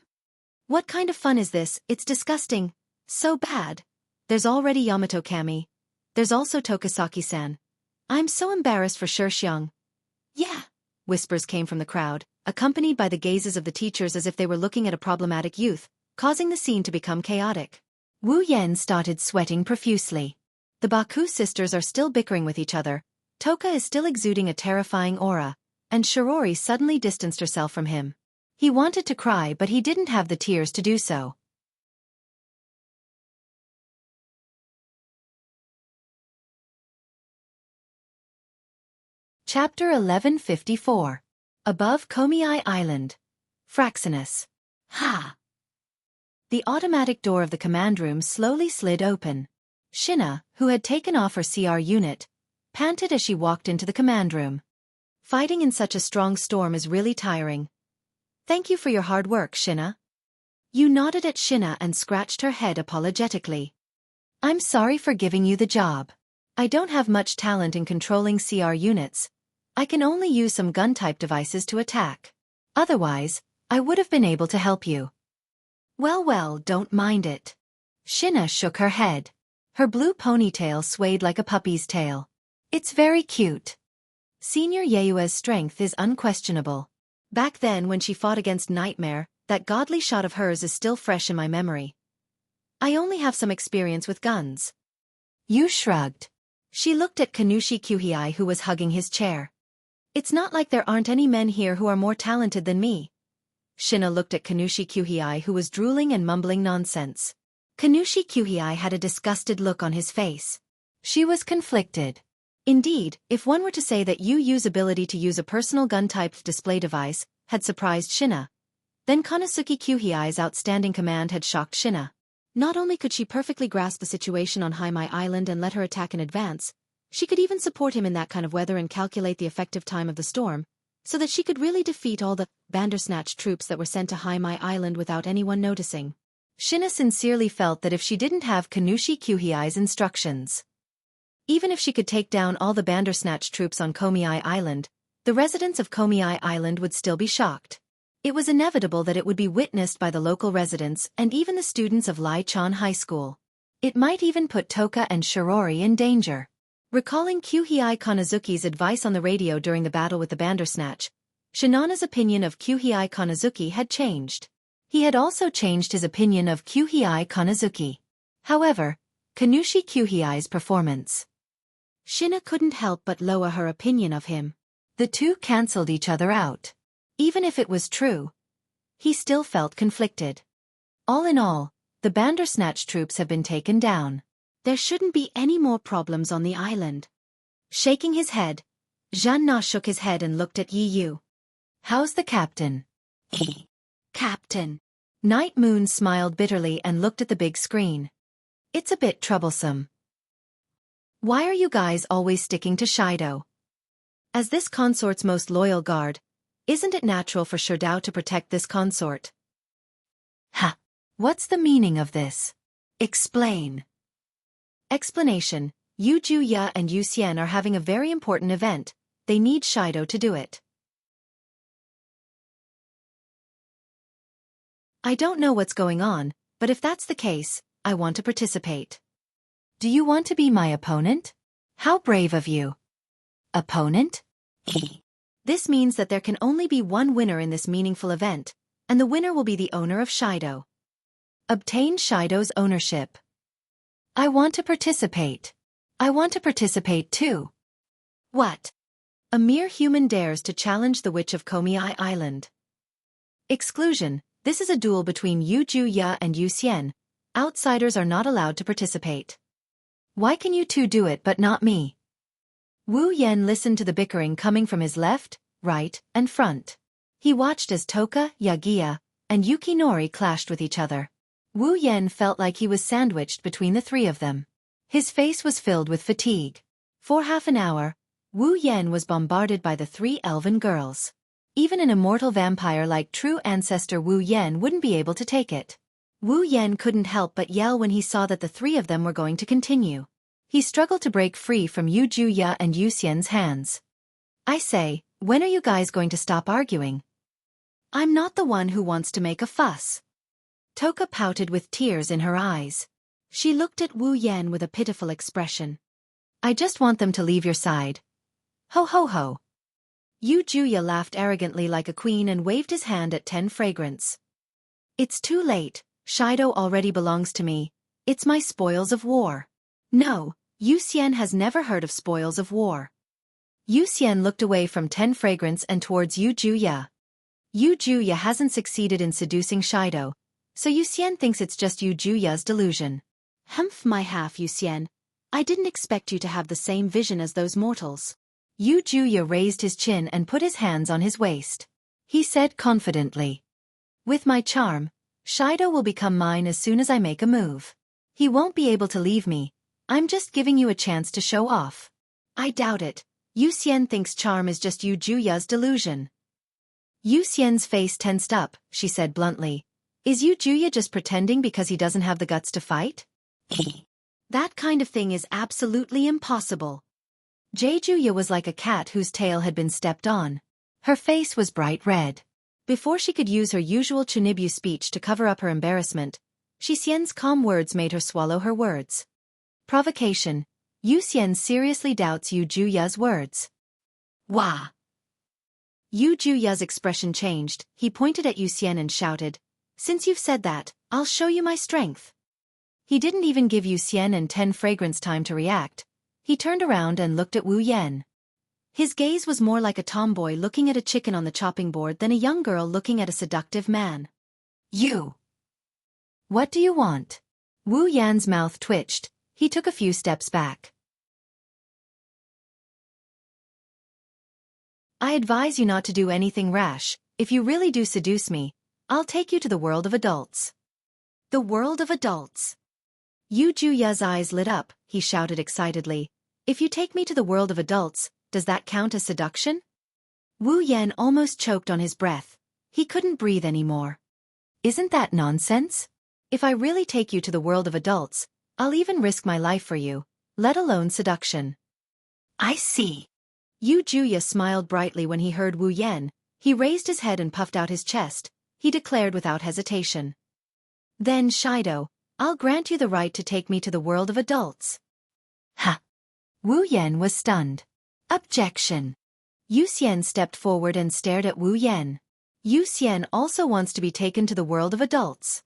What kind of fun is this? It's disgusting. So bad. There's already Yamato Kami. There's also Tokasaki-san. I'm so embarrassed for Xiang. Yeah. Whispers came from the crowd, accompanied by the gazes of the teachers as if they were looking at a problematic youth, causing the scene to become chaotic. Wu Yan started sweating profusely. The Baku sisters are still bickering with each other. Toka is still exuding a terrifying aura, and Shirori suddenly distanced herself from him. He wanted to cry but he didn't have the tears to do so. Chapter 1154. Above Komiai Island. Fraxinus. Ha! The automatic door of the command room slowly slid open. Shina, who had taken off her CR unit, panted as she walked into the command room. Fighting in such a strong storm is really tiring. Thank you for your hard work, Shina. Yu nodded at Shina and scratched her head apologetically. I'm sorry for giving you the job. I don't have much talent in controlling CR units. I can only use some gun-type devices to attack. Otherwise, I would have been able to help you. Well, don't mind it. Shina shook her head. Her blue ponytail swayed like a puppy's tail. It's very cute. Senior Yeyue's strength is unquestionable. Back then when she fought against Nightmare, that godly shot of hers is still fresh in my memory. I only have some experience with guns. Yu shrugged. She looked at Kanushi Kuhei who was hugging his chair. It's not like there aren't any men here who are more talented than me. Shina looked at Kanushi Kuhei who was drooling and mumbling nonsense. Kanushi Kuhei had a disgusted look on his face. She was conflicted. Indeed, if one were to say that Yu's ability to use a personal gun-type display device had surprised Shina, then Konosuke Kuhei's outstanding command had shocked Shina. Not only could she perfectly grasp the situation on Haimai Island and let her attack in advance, She could even support him in that kind of weather and calculate the effective time of the storm, so that she could really defeat all the Bandersnatch troops that were sent to Haimai Island without anyone noticing. Shina sincerely felt that if she didn't have Kanushi Kuhiai's instructions, even if she could take down all the Bandersnatch troops on Komiai Island, the residents of Komiai Island would still be shocked. It was inevitable that it would be witnessed by the local residents and even the students of Lai Chan High School. It might even put Toka and Shirori in danger. Recalling Kuhiai Kanazuki's advice on the radio during the battle with the Bandersnatch, Shinana's opinion of Kuhiai Kanazuki had changed. He had also changed his opinion of Kuhiai Kanazuki. However, Kanushi Kuhiai's performance. Shina couldn't help but lower her opinion of him. The two cancelled each other out. Even if it was true, he still felt conflicted. All in all, the Bandersnatch troops have been taken down. There shouldn't be any more problems on the island. Shaking his head, Zhan Na shook his head and looked at Yi Yu. How's the captain? Captain. Night Moon smiled bitterly and looked at the big screen. It's a bit troublesome. Why are you guys always sticking to Shido? As this consort's most loyal guard, isn't it natural for Sherdao to protect this consort? Ha! What's the meaning of this? Explain. Explanation. Yu Juya and Yu Xian are having a very important event. They need Shido to do it. I don't know what's going on, but if that's the case, I want to participate. Do you want to be my opponent? How brave of you. Opponent? This means that there can only be one winner in this meaningful event, and the winner will be the owner of Shido. Obtain Shido's ownership. I want to participate. I want to participate too. What? A mere human dares to challenge the Witch of Komiai Island. Exclusion. This is a duel between Yu Juya and Yu Xian. Outsiders are not allowed to participate. Why can you two do it but not me? Wu Yen listened to the bickering coming from his left, right, and front. He watched as Toka, Yagia, and Yukinori clashed with each other. Wu Yen felt like he was sandwiched between the three of them. His face was filled with fatigue. For half an hour, Wu Yen was bombarded by the three elven girls. Even an immortal vampire like true ancestor Wu Yen wouldn't be able to take it. Wu Yen couldn't help but yell when he saw that the three of them were going to continue. He struggled to break free from Yu Juya and Yu Xian's hands. I say, when are you guys going to stop arguing? I'm not the one who wants to make a fuss. Toka pouted with tears in her eyes. She looked at Wu Yen with a pitiful expression. I just want them to leave your side. Ho ho ho. Yu Juya laughed arrogantly like a queen and waved his hand at 10 Fragrance. It's too late, Shido already belongs to me. It's my spoils of war. No, Yu Xian has never heard of spoils of war. Yu Xian looked away from 10 Fragrance and towards Yu Juya. Yu Juya hasn't succeeded in seducing Shido, so Yu Xian thinks it's just Yu Juya's delusion. Humph, my half Yu Xian. I didn't expect you to have the same vision as those mortals. Yu Juya raised his chin and put his hands on his waist. He said confidently. With my charm, Shido will become mine as soon as I make a move. He won't be able to leave me. I'm just giving you a chance to show off. I doubt it. Yu Xian thinks charm is just Yu Juya's delusion. Yu Xian's face tensed up, she said bluntly. Is Yu Juya just pretending because he doesn't have the guts to fight? That kind of thing is absolutely impossible. Juya was like a cat whose tail had been stepped on. Her face was bright red. Before she could use her usual Chunibyu speech to cover up her embarrassment, Shi Xian's calm words made her swallow her words. Provocation. Yu Xian seriously doubts Yu Juya's words. Wah! Yu Juya's expression changed. He pointed at Yu Xian and shouted, Since you've said that, I'll show you my strength. He didn't even give Yu Xian and 10 Fragrance time to react. He turned around and looked at Wu Yen. His gaze was more like a tomboy looking at a chicken on the chopping board than a young girl looking at a seductive man. You! What do you want? Wu Yan's mouth twitched. He took a few steps back. I advise you not to do anything rash. If you really do seduce me, I'll take you to the world of adults. The world of adults. Yu Juya's eyes lit up, he shouted excitedly. If you take me to the world of adults, does that count as seduction? Wu Yan almost choked on his breath. He couldn't breathe anymore. Isn't that nonsense? If I really take you to the world of adults, I'll even risk my life for you, let alone seduction. I see. Yu Juya smiled brightly when he heard Wu Yan. He raised his head and puffed out his chest. He declared without hesitation. Then, Shido, I'll grant you the right to take me to the world of adults. Ha! Wu Yan was stunned. Objection. Yu Xian stepped forward and stared at Wu Yan. Yu Xian also wants to be taken to the world of adults.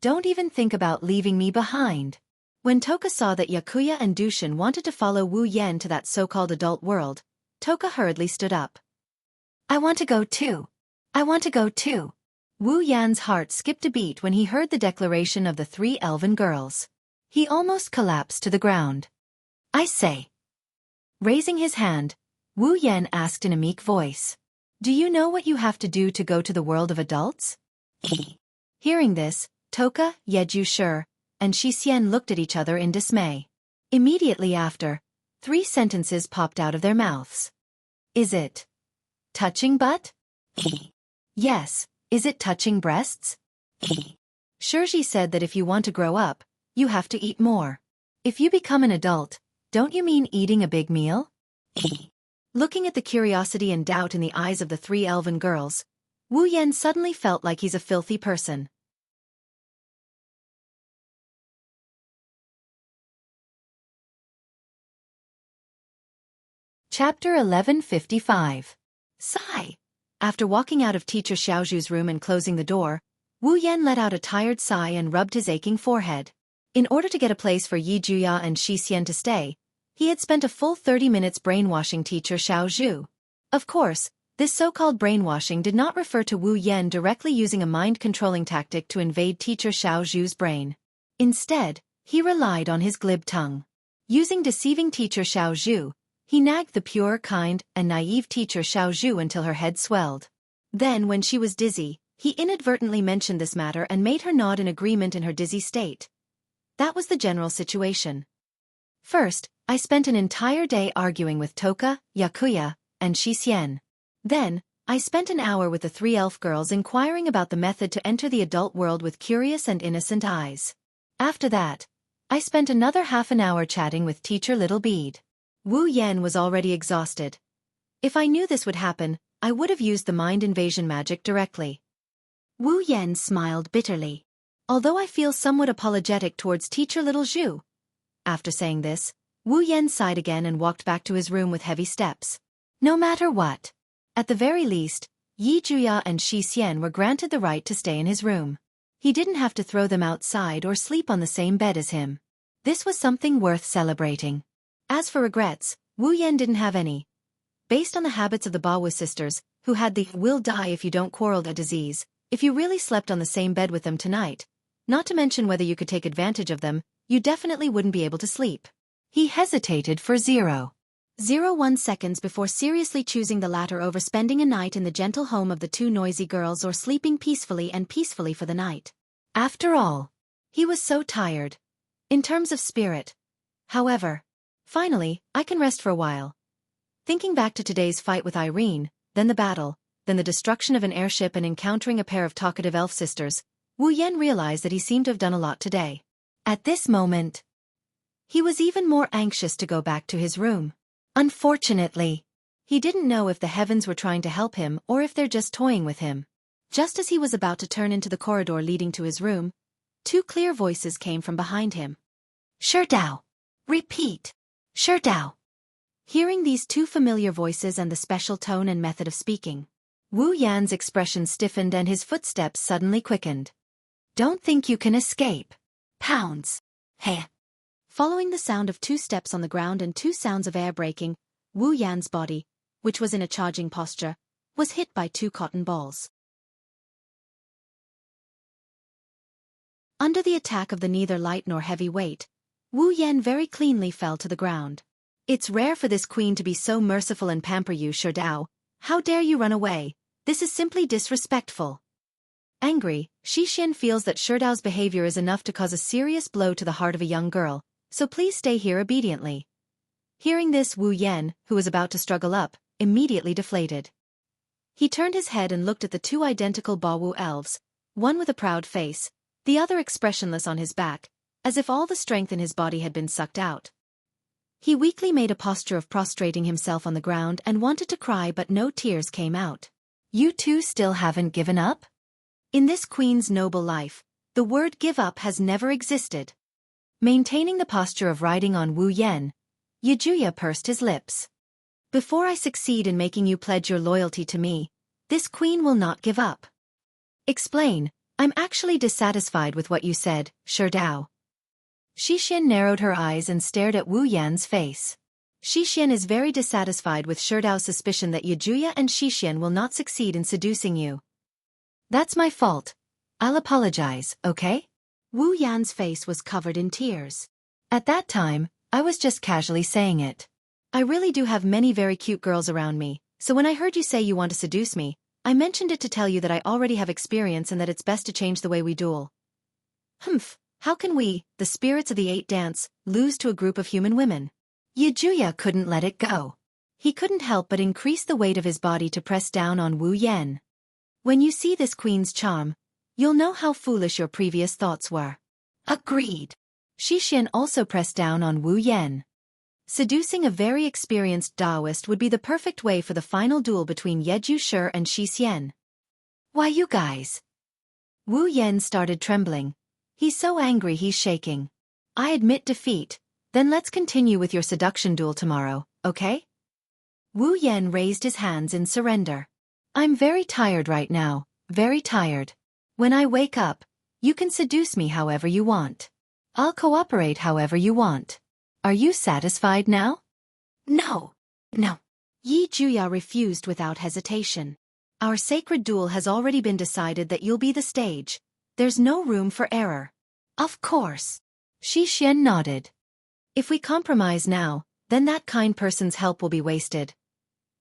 Don't even think about leaving me behind. When Toka saw that Yakuya and Dushin wanted to follow Wu Yan to that so-called adult world, Toka hurriedly stood up. I want to go too. I want to go too. Wu Yan's heart skipped a beat when he heard the declaration of the 3 elven girls. He almost collapsed to the ground. I say. Raising his hand, Wu Yan asked in a meek voice. Do you know what you have to do to go to the world of adults? Hearing this, Toka, Yeju Shi, and Xixian looked at each other in dismay. Immediately after, 3 sentences popped out of their mouths. Is it touching butt? Yes. Is it touching breasts? Shirji said that if you want to grow up, you have to eat more. If you become an adult, don't you mean eating a big meal? Looking at the curiosity and doubt in the eyes of the 3 elven girls, Wu Yan suddenly felt like he's a filthy person. Chapter 1155. Sigh. After walking out of Teacher Xiaozhu's room and closing the door, Wu Yan let out a tired sigh and rubbed his aching forehead. In order to get a place for Yi Juya and Shi Xian to stay, he had spent a full 30 minutes brainwashing Teacher Xiaozhu. Of course, this so-called brainwashing did not refer to Wu Yan directly using a mind-controlling tactic to invade Teacher Xiaozhu's brain. Instead, he relied on his glib tongue. Using deceiving Teacher Xiaozhu, he nagged the pure, kind, and naive Teacher Xiaozhu until her head swelled. Then, when she was dizzy, he inadvertently mentioned this matter and made her nod in agreement in her dizzy state. That was the general situation. First, I spent an entire day arguing with Toka, Yakuya, and Xixian. Then, I spent an hour with the 3 elf girls inquiring about the method to enter the adult world with curious and innocent eyes. After that, I spent another half an hour chatting with Teacher Little Bead. Wu Yan was already exhausted. If I knew this would happen, I would have used the mind invasion magic directly. Wu Yan smiled bitterly. Although I feel somewhat apologetic towards Teacher Little Zhu. After saying this, Wu Yan sighed again and walked back to his room with heavy steps. No matter what. At the very least, Yi Juya and Shi Xian were granted the right to stay in his room. He didn't have to throw them outside or sleep on the same bed as him. This was something worth celebrating. As for regrets, Wu Yan didn't have any. Based on the habits of the Bawu sisters, who had the "will die if you don't quarrel" disease, if you really slept on the same bed with them tonight, not to mention whether you could take advantage of them, you definitely wouldn't be able to sleep. He hesitated for 0.01 seconds before seriously choosing the latter over spending a night in the gentle home of the 2 noisy girls or sleeping peacefully for the night. After all, he was so tired. In terms of spirit. However, finally, I can rest for a while. Thinking back to today's fight with Irene, then the battle, then the destruction of an airship and encountering a pair of talkative elf sisters, Wu Yan realized that he seemed to have done a lot today. At this moment, he was even more anxious to go back to his room. Unfortunately, he didn't know if the heavens were trying to help him or if they're just toying with him. Just as he was about to turn into the corridor leading to his room, 2 clear voices came from behind him. Sherdao. Repeat. Sherdao. Hearing these 2 familiar voices and the special tone and method of speaking, Wu Yan's expression stiffened and his footsteps suddenly quickened. Don't think you can escape. Pounds. Heh. Following the sound of 2 steps on the ground and 2 sounds of air breaking, Wu Yan's body, which was in a charging posture, was hit by 2 cotton balls. Under the attack of the neither light nor heavy weight, Wu Yan very cleanly fell to the ground. It's rare for this queen to be so merciful and pamper you, Sherdao. How dare you run away? This is simply disrespectful. Angry, Xixian feels that Sherdao's behavior is enough to cause a serious blow to the heart of a young girl, so please stay here obediently. Hearing this, Wu Yan, who was about to struggle up, immediately deflated. He turned his head and looked at the two identical Baowu elves, one with a proud face, the other expressionless on his back, as if all the strength in his body had been sucked out. He weakly made a posture of prostrating himself on the ground and wanted to cry, but no tears came out. You two still haven't given up? In this queen's noble life, the word give up has never existed. Maintaining the posture of riding on Wu Yan, Yijuya pursed his lips. Before I succeed in making you pledge your loyalty to me, this queen will not give up. Explain. I'm actually dissatisfied with what you said, Sherdao. Xixian narrowed her eyes and stared at Wu Yan's face. Xixian is very dissatisfied with Sherdao's suspicion that Yijuya and Xixian will not succeed in seducing you. That's my fault. I'll apologize, okay? Wu Yan's face was covered in tears. At that time, I was just casually saying it. I really do have many very cute girls around me, so when I heard you say you want to seduce me, I mentioned it to tell you that I already have experience and that it's best to change the way we duel. Humph, how can we, the spirits of the 8 dance, lose to a group of human women? Yijuya couldn't let it go. He couldn't help but increase the weight of his body to press down on Wu Yan. When you see this queen's charm, you'll know how foolish your previous thoughts were. Agreed. Xixian also pressed down on Wu Yan. Seducing a very experienced Taoist would be the perfect way for the final duel between Yeju Shi and Xixian. Why you guys? Wu Yan started trembling. He's so angry he's shaking. I admit defeat, then let's continue with your seduction duel tomorrow, okay? Wu Yan raised his hands in surrender. I'm very tired right now, very tired. When I wake up, you can seduce me however you want. I'll cooperate however you want. Are you satisfied now? No. Yijuya refused without hesitation. Our sacred duel has already been decided that you'll be the stage. There's no room for error. Of course. Xixian nodded. If we compromise now, then that kind person's help will be wasted.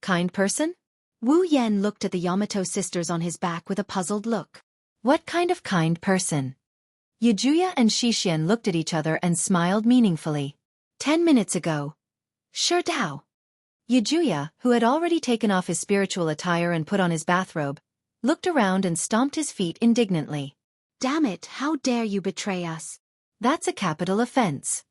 Kind person? Wu Yan looked at the Yamato sisters on his back with a puzzled look. What kind of kind person? Yijuya and Xixian looked at each other and smiled meaningfully. 10 minutes ago. Sherdao. Yijuya, who had already taken off his spiritual attire and put on his bathrobe, looked around and stomped his feet indignantly. Damn it, how dare you betray us? That's a capital offense.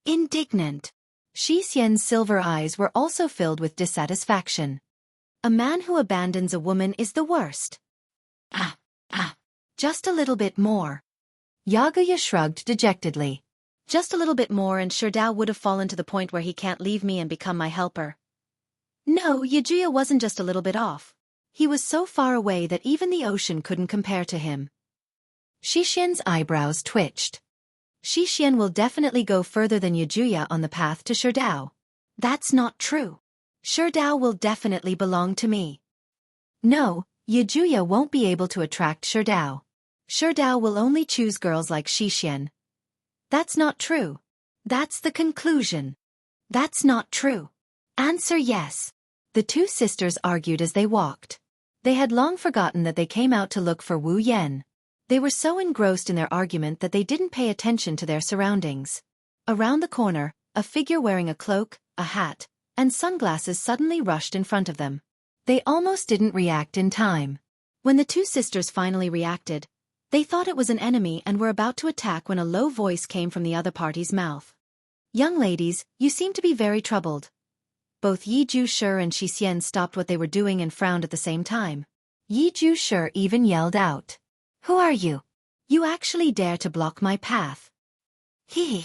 Indignant. Xixian's silver eyes were also filled with dissatisfaction. A man who abandons a woman is the worst. Just a little bit more. Yaguya shrugged dejectedly. Just a little bit more and Sherdao would have fallen to the point where he can't leave me and become my helper. No, Yijuya wasn't just a little bit off. He was so far away that even the ocean couldn't compare to him. Xixian's eyebrows twitched. Xixian will definitely go further than Yijuya on the path to Sherdao. That's not true. Sherdao will definitely belong to me. No, Yijuya won't be able to attract Sherdao. Sherdao will only choose girls like Xixian. That's not true. That's the conclusion. That's not true. Answer yes. The two sisters argued as they walked. They had long forgotten that they came out to look for Wu Yan. They were so engrossed in their argument that they didn't pay attention to their surroundings. Around the corner, a figure wearing a cloak, a hat, and sunglasses suddenly rushed in front of them. They almost didn't react in time. When the two sisters finally reacted, they thought it was an enemy and were about to attack when a low voice came from the other party's mouth. Young ladies, you seem to be very troubled. Both Yeju Shi and Xixian stopped what they were doing and frowned at the same time. Yeju Shi even yelled out. Who are you? You actually dare to block my path. Hee.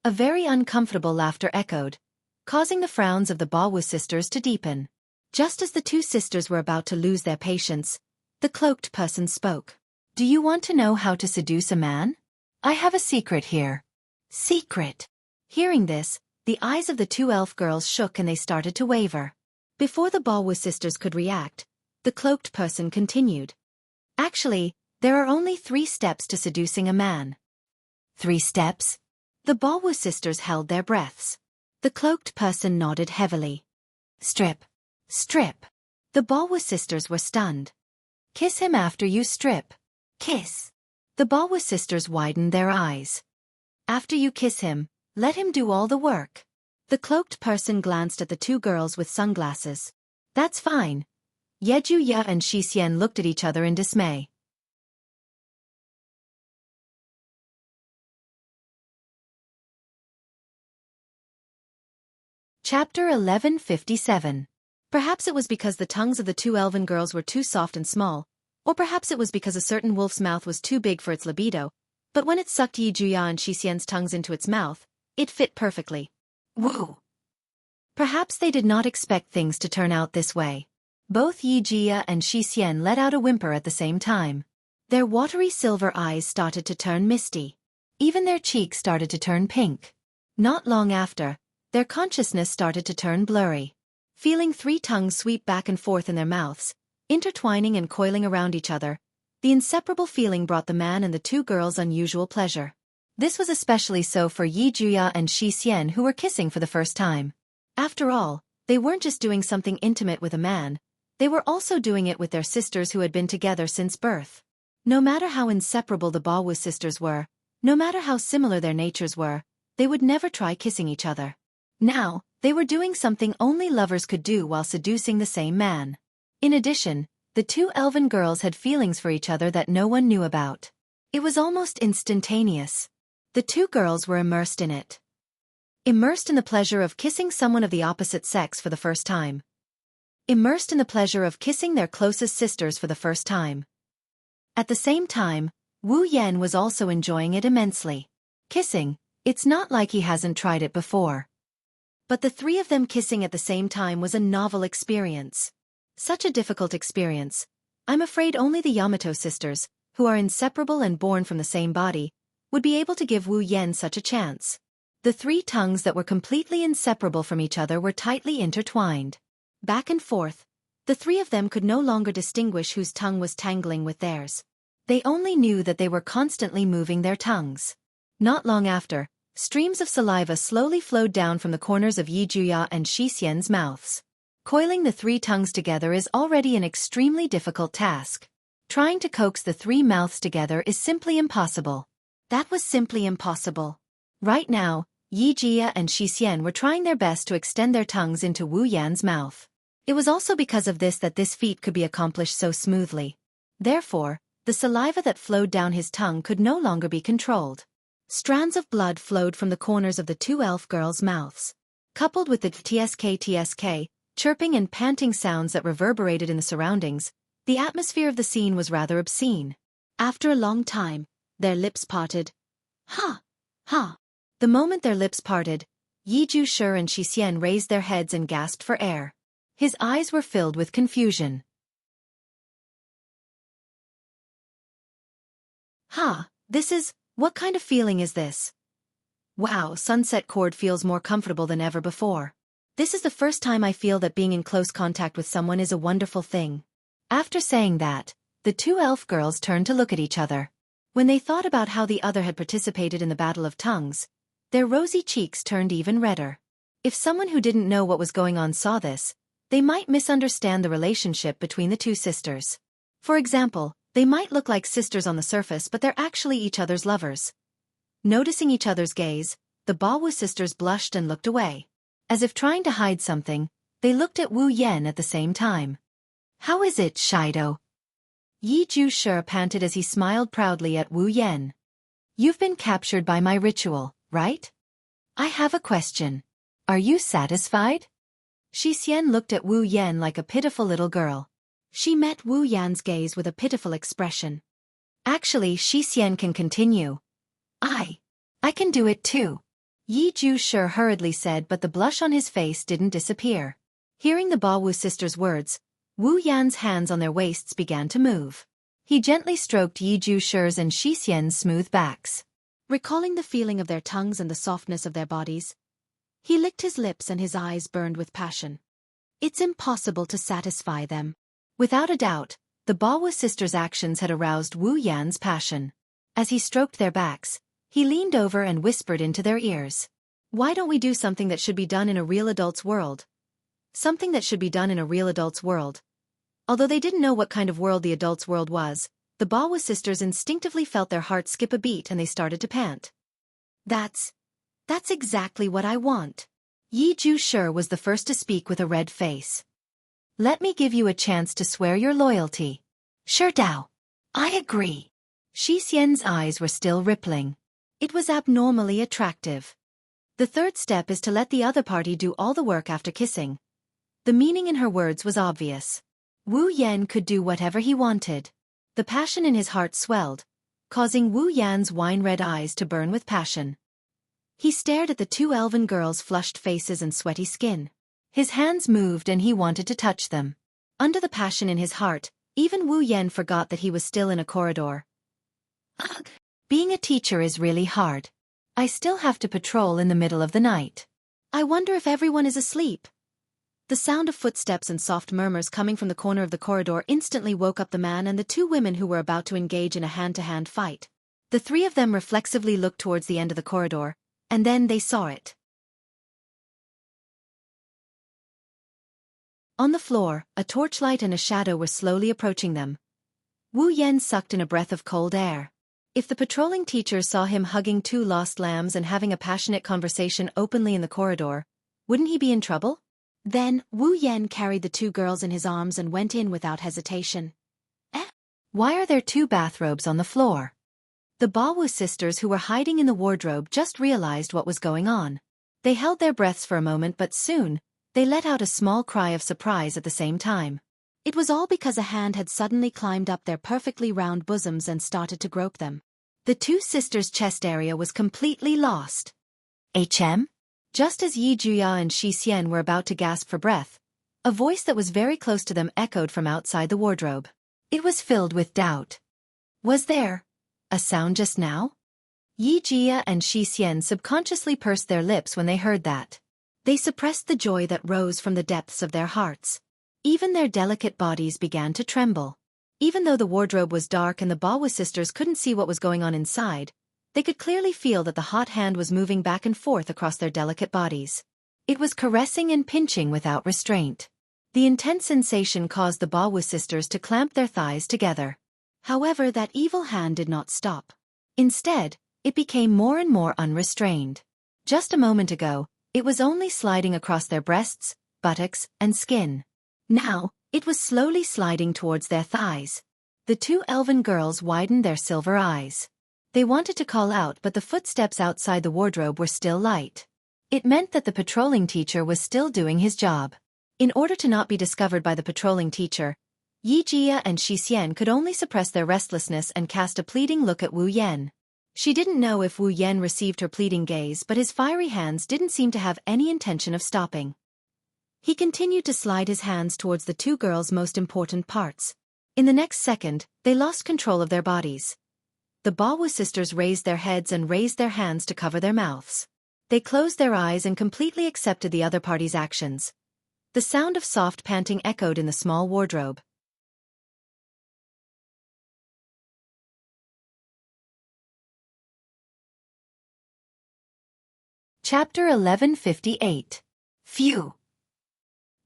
A very uncomfortable laughter echoed, causing the frowns of the Baowu sisters to deepen. Just as the two sisters were about to lose their patience, the cloaked person spoke. Do you want to know how to seduce a man? I have a secret here. Secret. Hearing this, the eyes of the two elf girls shook and they started to waver. Before the Baowu sisters could react, the cloaked person continued. Actually, there are only 3 steps to seducing a man. 3 steps? The Baowu sisters held their breaths. The cloaked person nodded heavily. Strip. Strip. The Baowu sisters were stunned. Kiss him after you strip. Kiss. The Baowu sisters widened their eyes. After you kiss him, let him do all the work. The cloaked person glanced at the two girls with sunglasses. That's fine. Yejuya and Xixian looked at each other in dismay. Chapter 1157. Perhaps it was because the tongues of the two elven girls were too soft and small, or perhaps it was because a certain wolf's mouth was too big for its libido, but when it sucked Yejuya and Xixian's tongues into its mouth, it fit perfectly. Woo! Perhaps they did not expect things to turn out this way. Both Yejuya and Xixian let out a whimper at the same time. Their watery silver eyes started to turn misty. Even their cheeks started to turn pink. Not long after, their consciousness started to turn blurry. Feeling three tongues sweep back and forth in their mouths, intertwining and coiling around each other, the inseparable feeling brought the man and the two girls unusual pleasure. This was especially so for Yejuya and Xixian, who were kissing for the first time. After all, they weren't just doing something intimate with a man, they were also doing it with their sisters who had been together since birth. No matter how inseparable the Bawu sisters were, no matter how similar their natures were, they would never try kissing each other. Now, they were doing something only lovers could do while seducing the same man. In addition, the two elven girls had feelings for each other that no one knew about. It was almost instantaneous. The two girls were immersed in it. Immersed in the pleasure of kissing someone of the opposite sex for the first time. Immersed in the pleasure of kissing their closest sisters for the first time. At the same time, Wu Yan was also enjoying it immensely. Kissing, it's not like he hasn't tried it before. But the three of them kissing at the same time was a novel experience. Such a difficult experience. I'm afraid only the Yamato sisters, who are inseparable and born from the same body, would be able to give Wu Yan such a chance. The three tongues that were completely inseparable from each other were tightly intertwined. Back and forth, the three of them could no longer distinguish whose tongue was tangling with theirs. They only knew that they were constantly moving their tongues. Not long after, streams of saliva slowly flowed down from the corners of Yejuya and Xixian's mouths. Coiling the three tongues together is already an extremely difficult task. Trying to coax the three mouths together is simply impossible. That was simply impossible. Right now, Yejuya and Xixian were trying their best to extend their tongues into Wu Yan's mouth. It was also because of this that this feat could be accomplished so smoothly. Therefore, the saliva that flowed down his tongue could no longer be controlled. Strands of blood flowed from the corners of the two elf girls' mouths. Coupled with the tsk, chirping and panting sounds that reverberated in the surroundings, the atmosphere of the scene was rather obscene. After a long time, their lips parted. Ha! Ha! The moment their lips parted, Yejuya and Xixian raised their heads and gasped for air. His eyes were filled with confusion. Ha! What kind of feeling is this? Wow, Sunset Cord feels more comfortable than ever before. This is the first time I feel that being in close contact with someone is a wonderful thing. After saying that, the two elf girls turned to look at each other. When they thought about how the other had participated in the Battle of Tongues, their rosy cheeks turned even redder. If someone who didn't know what was going on saw this, they might misunderstand the relationship between the two sisters. For example, they might look like sisters on the surface but they're actually each other's lovers. Noticing each other's gaze, the Bawu sisters blushed and looked away. As if trying to hide something, they looked at Wu Yan at the same time. How is it, Shido? Yejuya panted as he smiled proudly at Wu Yan. You've been captured by my ritual, right? I have a question. Are you satisfied? Xixian looked at Wu Yan like a pitiful little girl. She met Wu Yan's gaze with a pitiful expression. Actually, Xixian can continue. I can do it too. Yejuya hurriedly said, but the blush on his face didn't disappear. Hearing the Bawu sisters' words, Wu Yan's hands on their waists began to move. He gently stroked Yejuya's and Xixian's smooth backs. Recalling the feeling of their tongues and the softness of their bodies, he licked his lips and his eyes burned with passion. It's impossible to satisfy them. Without a doubt, the Bawu sisters' actions had aroused Wu Yan's passion. As he stroked their backs, he leaned over and whispered into their ears. Why don't we do something that should be done in a real adult's world? Something that should be done in a real adult's world. Although they didn't know what kind of world the adult's world was, the Bawu sisters instinctively felt their hearts skip a beat and they started to pant. That's exactly what I want. Yi Ju was the first to speak with a red face. Let me give you a chance to swear your loyalty. Sure Dao. I agree. Xianxia's eyes were still rippling. It was abnormally attractive. The third step is to let the other party do all the work after kissing. The meaning in her words was obvious. Wu Yan could do whatever he wanted. The passion in his heart swelled, causing Wu Yan's wine-red eyes to burn with passion. He stared at the two elven girls' flushed faces and sweaty skin. His hands moved and he wanted to touch them. Under the passion in his heart, even Wu Yan forgot that he was still in a corridor. Ugh. Being a teacher is really hard. I still have to patrol in the middle of the night. I wonder if everyone is asleep. The sound of footsteps and soft murmurs coming from the corner of the corridor instantly woke up the man and the two women who were about to engage in a hand-to-hand fight. The three of them reflexively looked towards the end of the corridor, and then they saw it. On the floor, a torchlight and a shadow were slowly approaching them. Wu Yan sucked in a breath of cold air. If the patrolling teacher saw him hugging two lost lambs and having a passionate conversation openly in the corridor, wouldn't he be in trouble? Then, Wu Yan carried the two girls in his arms and went in without hesitation. Why are there two bathrobes on the floor? The Bawu sisters who were hiding in the wardrobe just realized what was going on. They held their breaths for a moment but soon, they let out a small cry of surprise at the same time. It was all because a hand had suddenly climbed up their perfectly round bosoms and started to grope them. The two sisters' chest area was completely lost. HM? Just as Yi Juya and Shi Xian were about to gasp for breath, a voice that was very close to them echoed from outside the wardrobe. It was filled with doubt. Was there a sound just now? Yi Jia and Shi Xian subconsciously pursed their lips when they heard that. They suppressed the joy that rose from the depths of their hearts. Even their delicate bodies began to tremble. Even though the wardrobe was dark and the Bawu sisters couldn't see what was going on inside, they could clearly feel that the hot hand was moving back and forth across their delicate bodies. It was caressing and pinching without restraint. The intense sensation caused the Bawu sisters to clamp their thighs together. However, that evil hand did not stop. Instead, it became more and more unrestrained. Just a moment ago, it was only sliding across their breasts, buttocks, and skin. Now, it was slowly sliding towards their thighs. The two elven girls widened their silver eyes. They wanted to call out but the footsteps outside the wardrobe were still light. It meant that the patrolling teacher was still doing his job. In order to not be discovered by the patrolling teacher, Yi Jia and Shi Xian could only suppress their restlessness and cast a pleading look at Wu Yan. She didn't know if Wu Yan received her pleading gaze but his fiery hands didn't seem to have any intention of stopping. He continued to slide his hands towards the two girls' most important parts. In the next second, they lost control of their bodies. The Bawu sisters raised their heads and raised their hands to cover their mouths. They closed their eyes and completely accepted the other party's actions. The sound of soft panting echoed in the small wardrobe. Chapter 1158. Phew.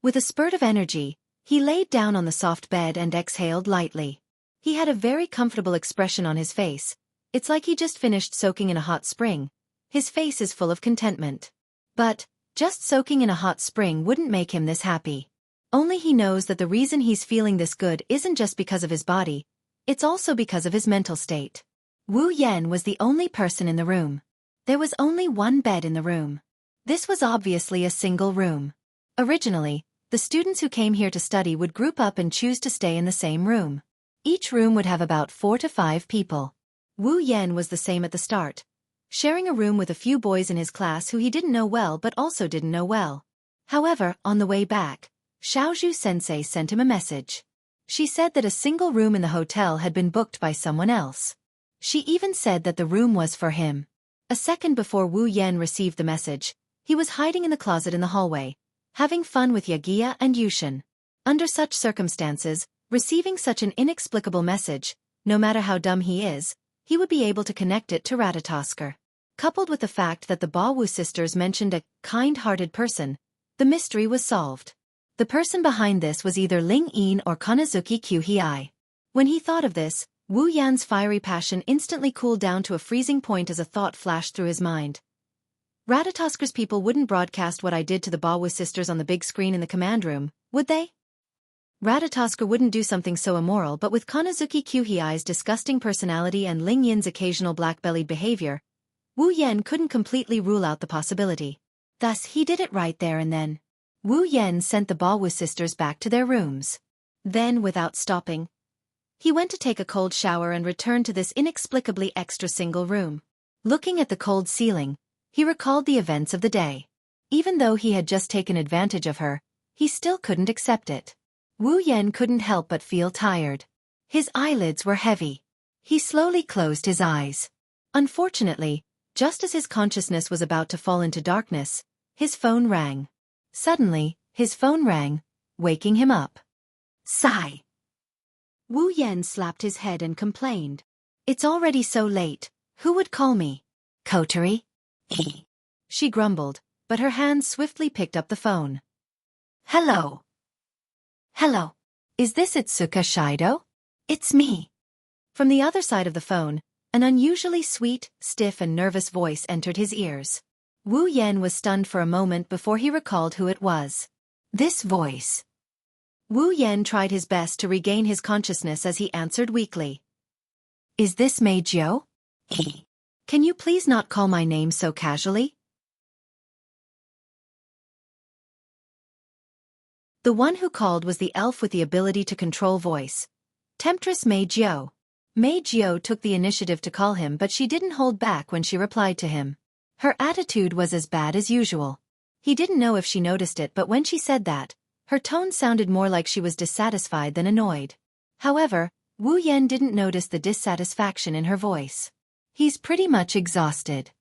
With a spurt of energy, he laid down on the soft bed and exhaled lightly. He had a very comfortable expression on his face. It's like he just finished soaking in a hot spring. His face is full of contentment. But, just soaking in a hot spring wouldn't make him this happy. Only he knows that the reason he's feeling this good isn't just because of his body, it's also because of his mental state. Wu Yan was the only person in the room. There was only one bed in the room. This was obviously a single room. Originally, the students who came here to study would group up and choose to stay in the same room. Each room would have about 4 to 5 people. Wu Yan was the same at the start, sharing a room with a few boys in his class who he didn't know well but also didn't know well. However, on the way back, Xiaozhu sensei sent him a message. She said that a single room in the hotel had been booked by someone else. She even said that the room was for him. A second before Wu Yan received the message, he was hiding in the closet in the hallway, having fun with Yagia and Yushin. Under such circumstances, receiving such an inexplicable message, no matter how dumb he is, he would be able to connect it to Ratatosker. Coupled with the fact that the Bawu sisters mentioned a kind-hearted person, the mystery was solved. The person behind this was either Ling Yin or Kanazuki Kyuhei. When he thought of this, Wu Yan's fiery passion instantly cooled down to a freezing point as a thought flashed through his mind. Radatasker's people wouldn't broadcast what I did to the Bawu sisters on the big screen in the command room, would they? Ratatosker wouldn't do something so immoral, but with Konozuki Kyuhei's disgusting personality and Ling Yin's occasional black-bellied behavior, Wu Yan couldn't completely rule out the possibility. Thus he did it right there and then. Wu Yan sent the Bawu sisters back to their rooms. Then, without stopping, he went to take a cold shower and returned to this inexplicably extra single room. Looking at the cold ceiling, he recalled the events of the day. Even though he had just taken advantage of her, he still couldn't accept it. Wu Yan couldn't help but feel tired. His eyelids were heavy. He slowly closed his eyes. Unfortunately, just as his consciousness was about to fall into darkness, his phone rang. Suddenly, his phone rang, waking him up. Sigh. Wu Yan slapped his head and complained. It's already so late. Who would call me? Kotari? She grumbled, but her hands swiftly picked up the phone. Hello. Hello. Is this Itsuka Shido? It's me. From the other side of the phone, an unusually sweet, stiff and nervous voice entered his ears. Wu Yan was stunned for a moment before he recalled who it was. This voice. Wu Yan tried his best to regain his consciousness as he answered weakly. Is this Mei Jiao? Can you please not call my name so casually? The one who called was the elf with the ability to control voice. Temptress Mei Jiao. Mei Jiao took the initiative to call him, but she didn't hold back when she replied to him. Her attitude was as bad as usual. He didn't know if she noticed it, but when she said that, her tone sounded more like she was dissatisfied than annoyed. However, Wu Yan didn't notice the dissatisfaction in her voice. He's pretty much exhausted.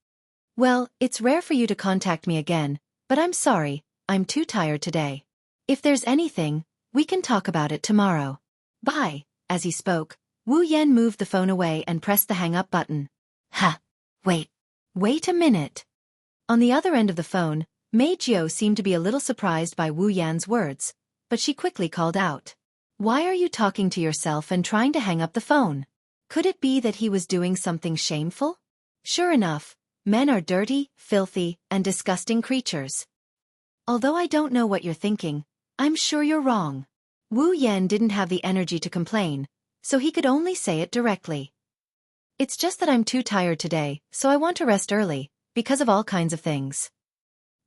Well, it's rare for you to contact me again, but I'm sorry, I'm too tired today. If there's anything, we can talk about it tomorrow. Bye. As he spoke, Wu Yan moved the phone away and pressed the hang-up button. Wait a minute. On the other end of the phone, Mei Jiao seemed to be a little surprised by Wu Yan's words, but she quickly called out. Why are you talking to yourself and trying to hang up the phone? Could it be that he was doing something shameful? Sure enough, men are dirty, filthy, and disgusting creatures. Although I don't know what you're thinking, I'm sure you're wrong. Wu Yan didn't have the energy to complain, so he could only say it directly. It's just that I'm too tired today, so I want to rest early, because of all kinds of things.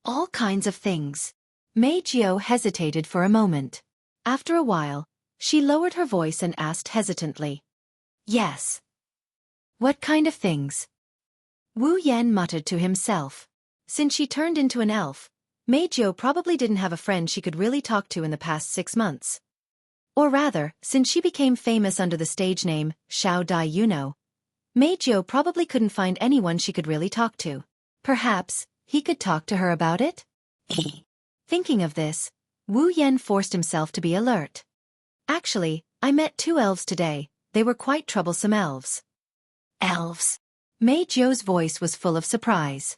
All kinds of things. Mei Jiao hesitated for a moment. After a while, she lowered her voice and asked hesitantly. Yes. What kind of things? Wu Yan muttered to himself. Since she turned into an elf, Mei Jiao probably didn't have a friend she could really talk to in the past 6 months. Or rather, since she became famous under the stage name, Xiao Dai Yuno, Mei Jiao probably couldn't find anyone she could really talk to. Perhaps, he could talk to her about it? Thinking of this, Wu Yan forced himself to be alert. Actually, I met 2 elves today. They were quite troublesome elves. Elves? Mei Jiao's voice was full of surprise.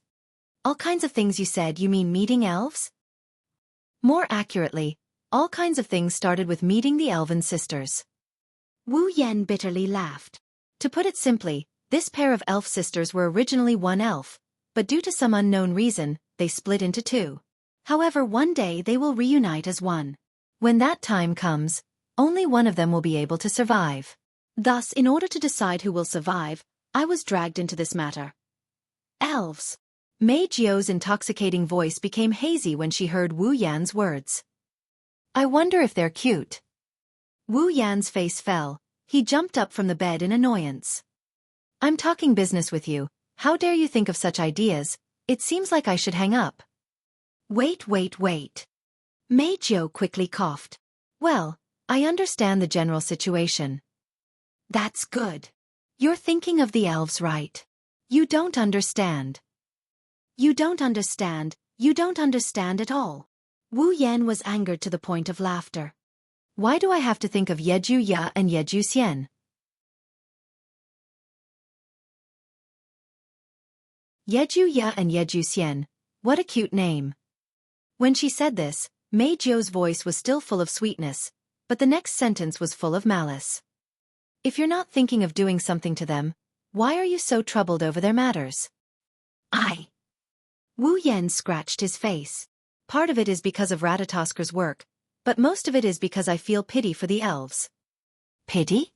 All kinds of things you said, you mean meeting elves? More accurately, all kinds of things started with meeting the elven sisters. Wu Yan bitterly laughed. To put it simply, this pair of elf sisters were originally one elf, but due to some unknown reason, they split into 2. However, one day they will reunite as one. When that time comes, only one of them will be able to survive. Thus, in order to decide who will survive, I was dragged into this matter. Elves. Mei Jiao's intoxicating voice became hazy when she heard Wu Yan's words. I wonder if they're cute. Wu Yan's face fell. He jumped up from the bed in annoyance. I'm talking business with you. How dare you think of such ideas? It seems like I should hang up. Wait. Mei Jiao quickly coughed. Well, I understand the general situation. That's good. You're thinking of the elves, right? You don't understand. You don't understand at all. Wu Yan was angered to the point of laughter. Why do I have to think of Yeju Ya and Yeju Xian? Yeju Ya and Yeju Xian, what a cute name. When she said this, Mei Jiao's voice was still full of sweetness, but the next sentence was full of malice. If you're not thinking of doing something to them, why are you so troubled over their matters? Wu Yan scratched his face. Part of it is because of Ratatasker's work, but most of it is because I feel pity for the elves. Pity?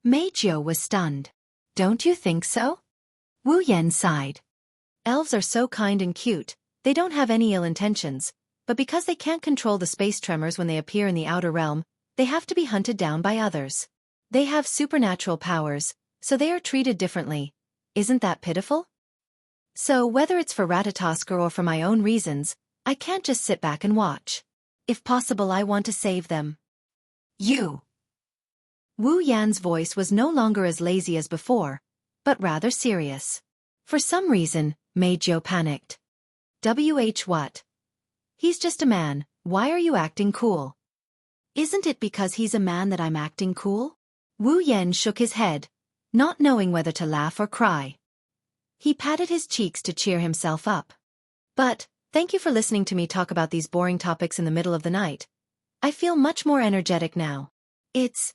Mei Jiu was stunned. Don't you think so? Wu Yan sighed. Elves are so kind and cute, they don't have any ill intentions, but because they can't control the space tremors when they appear in the outer realm, they have to be hunted down by others. They have supernatural powers, so they are treated differently. Isn't that pitiful? So whether it's for Ratatosker or for my own reasons, I can't just sit back and watch. If possible, I want to save them. You. Wu Yan's voice was no longer as lazy as before, but rather serious. For some reason, Mei Jiu panicked. What? He's just a man, why are you acting cool? Isn't it because he's a man that I'm acting cool? Wu Yan shook his head, not knowing whether to laugh or cry. He patted his cheeks to cheer himself up. But, thank you for listening to me talk about these boring topics in the middle of the night. I feel much more energetic now. It's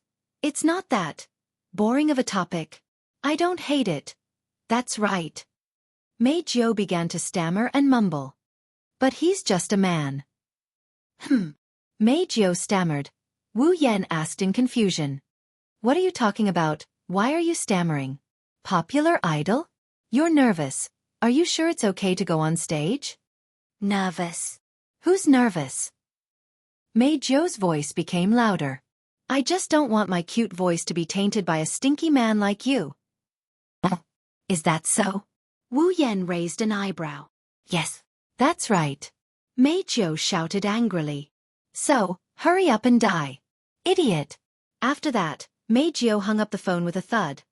not that boring of a topic. I don't hate it. That's right. Mei Jiu began to stammer and mumble. But he's just a man. Mei Jiu stammered. Wu Yan asked in confusion. What are you talking about? Why are you stammering? Popular idol? You're nervous. Are you sure it's okay to go on stage? Nervous. Who's nervous? Mei Jiu's voice became louder. I just don't want my cute voice to be tainted by a stinky man like you. Is that so? Wu Yan raised an eyebrow. Yes. That's right. Mei Jiu shouted angrily. So, hurry up and die. Idiot. After that, Mei Jiu hung up the phone with a thud.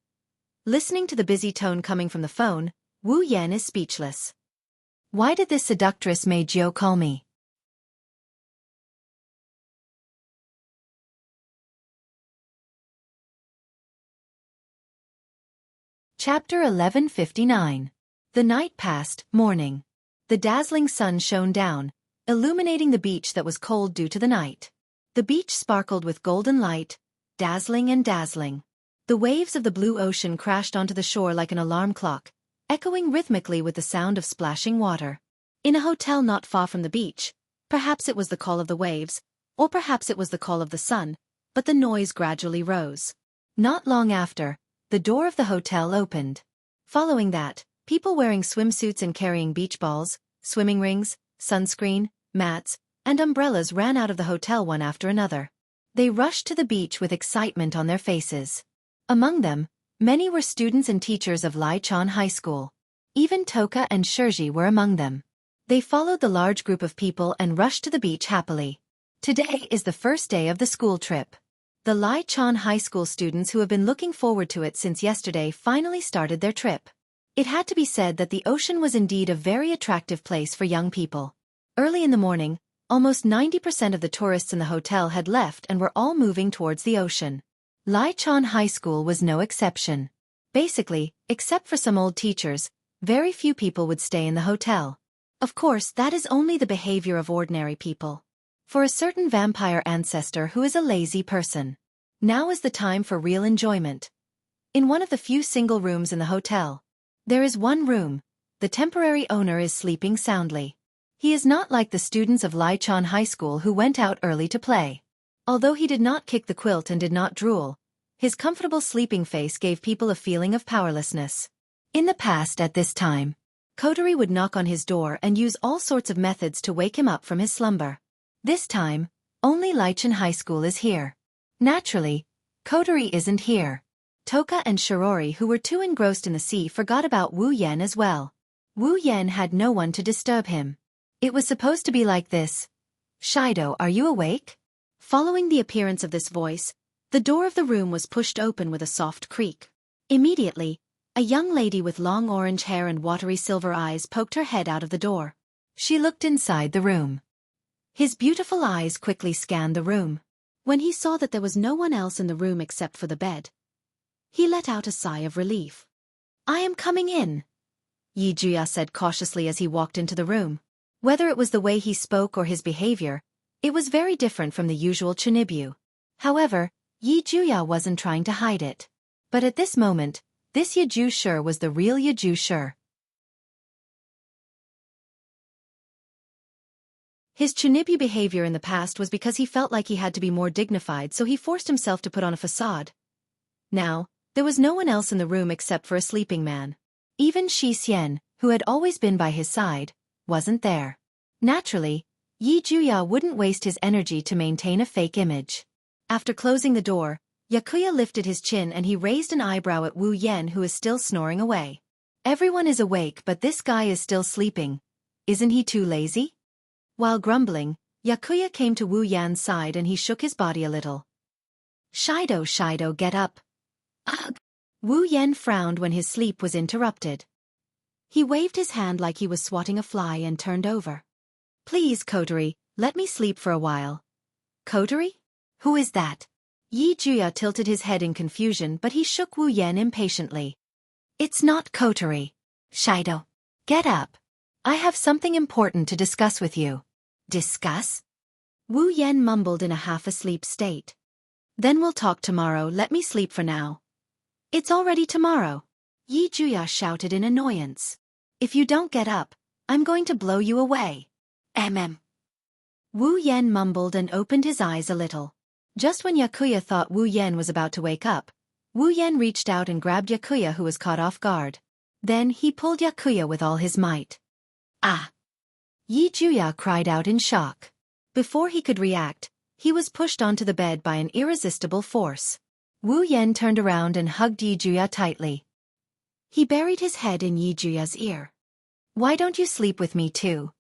Listening to the busy tone coming from the phone, Wu Yan is speechless. Why did this seductress Mei Jiu call me? Chapter 1159. The night passed, morning. The dazzling sun shone down, illuminating the beach that was cold due to the night. The beach sparkled with golden light, dazzling and dazzling. The waves of the blue ocean crashed onto the shore like an alarm clock, echoing rhythmically with the sound of splashing water. In a hotel not far from the beach, perhaps it was the call of the waves, or perhaps it was the call of the sun, but the noise gradually rose. Not long after, the door of the hotel opened. Following that, people wearing swimsuits and carrying beach balls, swimming rings, sunscreen, mats, and umbrellas ran out of the hotel one after another. They rushed to the beach with excitement on their faces. Among them, many were students and teachers of Lichon High School. Even Toka and Shirji were among them. They followed the large group of people and rushed to the beach happily. Today is the first day of the school trip. The Lichon High School students who have been looking forward to it since yesterday finally started their trip. It had to be said that the ocean was indeed a very attractive place for young people. Early in the morning, almost 90% of the tourists in the hotel had left and were all moving towards the ocean. Lichon High School was no exception. Basically, except for some old teachers, very few people would stay in the hotel. Of course, that is only the behavior of ordinary people. For a certain vampire ancestor who is a lazy person. Now is the time for real enjoyment. In one of the few single rooms in the hotel, there is one room. The temporary owner is sleeping soundly. He is not like the students of Lichon High School who went out early to play. Although he did not kick the quilt and did not drool, his comfortable sleeping face gave people a feeling of powerlessness. In the past at this time, Kotori would knock on his door and use all sorts of methods to wake him up from his slumber. This time, only Lichon High School is here. Naturally, Kotori isn't here. Toka and Shirori, who were too engrossed in the sea, forgot about Wu Yan as well. Wu Yan had no one to disturb him. It was supposed to be like this. Shido, are you awake? Following the appearance of this voice, the door of the room was pushed open with a soft creak. Immediately, a young lady with long orange hair and watery silver eyes poked her head out of the door. She looked inside the room. His beautiful eyes quickly scanned the room. When he saw that there was no one else in the room except for the bed, he let out a sigh of relief. I am coming in, Yijuya said cautiously as he walked into the room. Whether it was the way he spoke or his behavior, it was very different from the usual Chunibyu. However, Yi Juya wasn't trying to hide it. But at this moment, this Yi Ju Shi was the real Yi Ju Shi. His chunibu behavior in the past was because he felt like he had to be more dignified, so he forced himself to put on a facade. Now, there was no one else in the room except for a sleeping man. Even Xianxia, who had always been by his side, wasn't there. Naturally, Yi Juya wouldn't waste his energy to maintain a fake image. After closing the door, Yakuya lifted his chin and he raised an eyebrow at Wu Yan, who is still snoring away. Everyone is awake, but this guy is still sleeping. Isn't he too lazy? While grumbling, Yakuya came to Wu Yan's side and he shook his body a little. Shido, get up. Ugh. Wu Yan frowned when his sleep was interrupted. He waved his hand like he was swatting a fly and turned over. Please, Kotori, let me sleep for a while. Kotori? Who is that? Yi Juya tilted his head in confusion, but he shook Wu Yan impatiently. It's not Kotori. Shido. Get up. I have something important to discuss with you. Discuss? Wu Yan mumbled in a half-asleep state. Then we'll talk tomorrow, let me sleep for now. It's already tomorrow. Yi Juya shouted in annoyance. If you don't get up, I'm going to blow you away. Wu Yan mumbled and opened his eyes a little. Just when Yakuya thought Wu Yan was about to wake up, Wu Yan reached out and grabbed Yakuya, who was caught off guard. Then he pulled Yakuya with all his might. Ah! Yi Juya cried out in shock. Before he could react, he was pushed onto the bed by an irresistible force. Wu Yan turned around and hugged Yi Juya tightly. He buried his head in Yi Juya's ear. Why don't you sleep with me too?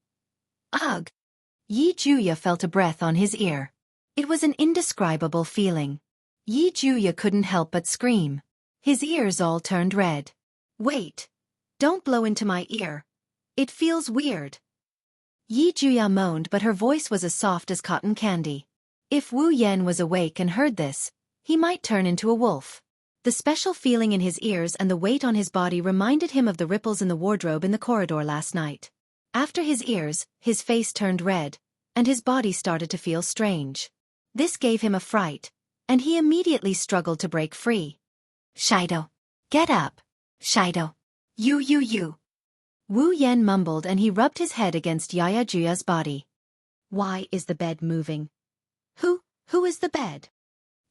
Ugh! Yi Juya felt a breath on his ear. It was an indescribable feeling. Yi Juya couldn't help but scream. His ears all turned red. Wait! Don't blow into my ear. It feels weird. Yi Juya moaned, but her voice was as soft as cotton candy. If Wu Yan was awake and heard this, he might turn into a wolf. The special feeling in his ears and the weight on his body reminded him of the ripples in the wardrobe in the corridor last night. After his ears, his face turned red, and his body started to feel strange. This gave him a fright, and he immediately struggled to break free. Shido. Get up. Shido. You. Wu Yan mumbled and he rubbed his head against Yaya Juya's body. Why is the bed moving? Who is the bed?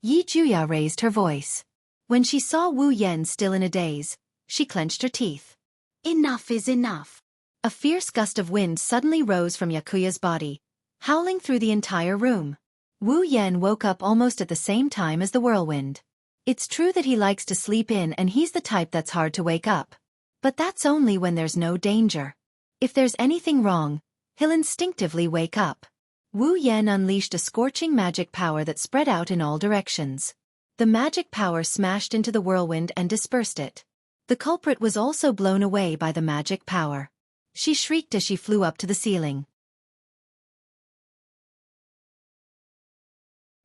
Yi Juya raised her voice. When she saw Wu Yan still in a daze, she clenched her teeth. Enough is enough. A fierce gust of wind suddenly rose from Yakuya's body, howling through the entire room. Wu Yan woke up almost at the same time as the whirlwind. It's true that he likes to sleep in and he's the type that's hard to wake up. But that's only when there's no danger. If there's anything wrong, he'll instinctively wake up. Wu Yan unleashed a scorching magic power that spread out in all directions. The magic power smashed into the whirlwind and dispersed it. The culprit was also blown away by the magic power. She shrieked as she flew up to the ceiling.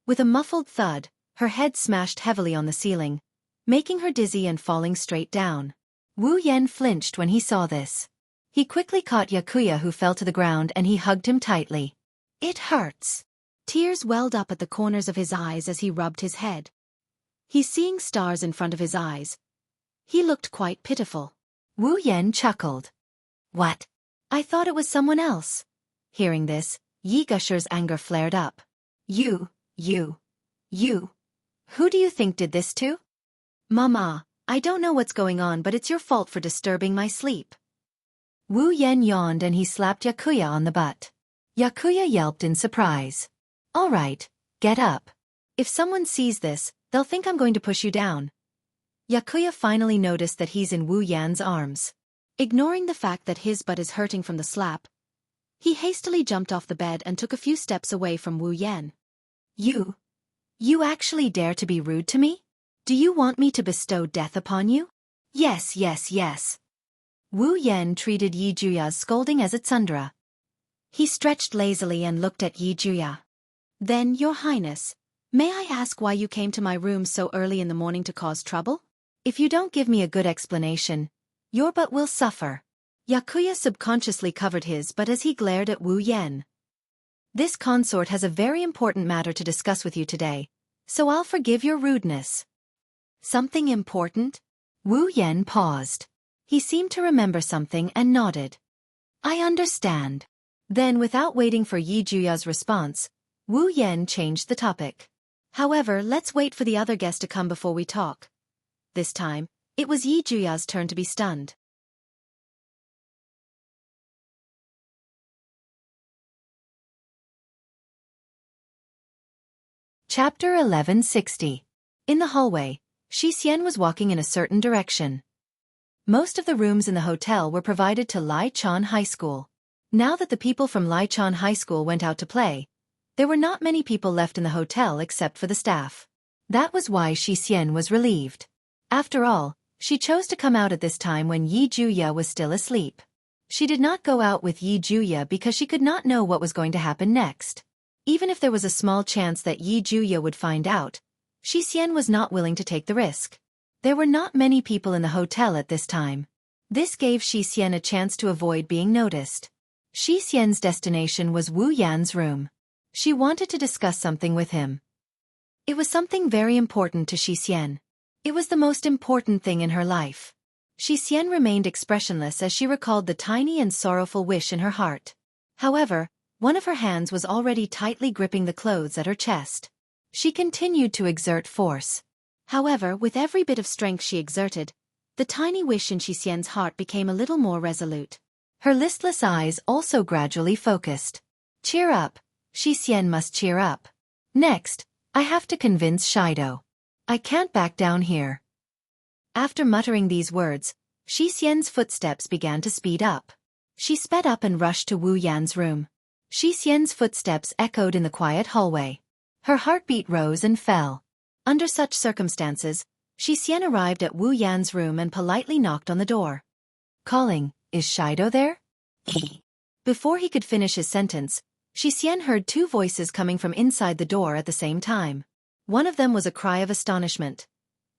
With a muffled thud, her head smashed heavily on the ceiling, making her dizzy and falling straight down. Wu Yan flinched when he saw this. He quickly caught Yakuya, who fell to the ground, and he hugged him tightly. It hurts. Tears welled up at the corners of his eyes as he rubbed his head. He's seeing stars in front of his eyes. He looked quite pitiful. Wu Yan chuckled. What? I thought it was someone else. Hearing this, Yi Gusher's anger flared up. You. Who do you think did this to? Mama, I don't know what's going on, but it's your fault for disturbing my sleep. Wu Yan yawned and he slapped Yakuya on the butt. Yakuya yelped in surprise. All right, get up. If someone sees this, they'll think I'm going to push you down. Yakuya finally noticed that he's in Wu Yan's arms. Ignoring the fact that his butt is hurting from the slap, he hastily jumped off the bed and took a few steps away from Wu Yan. You actually dare to be rude to me? Do you want me to bestow death upon you? Yes. Wu Yan treated Yi Juya's scolding as a tsundere. He stretched lazily and looked at Yi Juya. Then, Your Highness, may I ask why you came to my room so early in the morning to cause trouble? If you don't give me a good explanation, your butt will suffer. Yakuya subconsciously covered his butt as he glared at Wu Yan. This consort has a very important matter to discuss with you today, so I'll forgive your rudeness. Something important? Wu Yan paused. He seemed to remember something and nodded. I understand. Then without waiting for Yi Juya's response, Wu Yan changed the topic. However, let's wait for the other guest to come before we talk. This time, it was Yi Juya's turn to be stunned. Chapter 1160. In the hallway, Xianxia was walking in a certain direction. Most of the rooms in the hotel were provided to Lichon High School. Now that the people from Lichon High School went out to play, there were not many people left in the hotel except for the staff. That was why Xianxia was relieved. After all, she chose to come out at this time when Yi Juya was still asleep. She did not go out with Yi Juya because she could not know what was going to happen next. Even if there was a small chance that Yi Juya would find out, Xianxia was not willing to take the risk. There were not many people in the hotel at this time. This gave Xianxia a chance to avoid being noticed. Xianxia's destination was Wu Yan's room. She wanted to discuss something with him. It was something very important to Xianxia. It was the most important thing in her life. Xianxia remained expressionless as she recalled the tiny and sorrowful wish in her heart. However, one of her hands was already tightly gripping the clothes at her chest. She continued to exert force. However, with every bit of strength she exerted, the tiny wish in Xianxia's heart became a little more resolute. Her listless eyes also gradually focused. Cheer up. Xianxia must cheer up. Next, I have to convince Shido. I can't back down here. After muttering these words, Xianxia's footsteps began to speed up. She sped up and rushed to Wu Yan's room. Xianxia's footsteps echoed in the quiet hallway. Her heartbeat rose and fell. Under such circumstances, Xianxia arrived at Wu Yan's room and politely knocked on the door. Calling, is Shido there? Before he could finish his sentence, Xianxia heard two voices coming from inside the door at the same time. One of them was a cry of astonishment.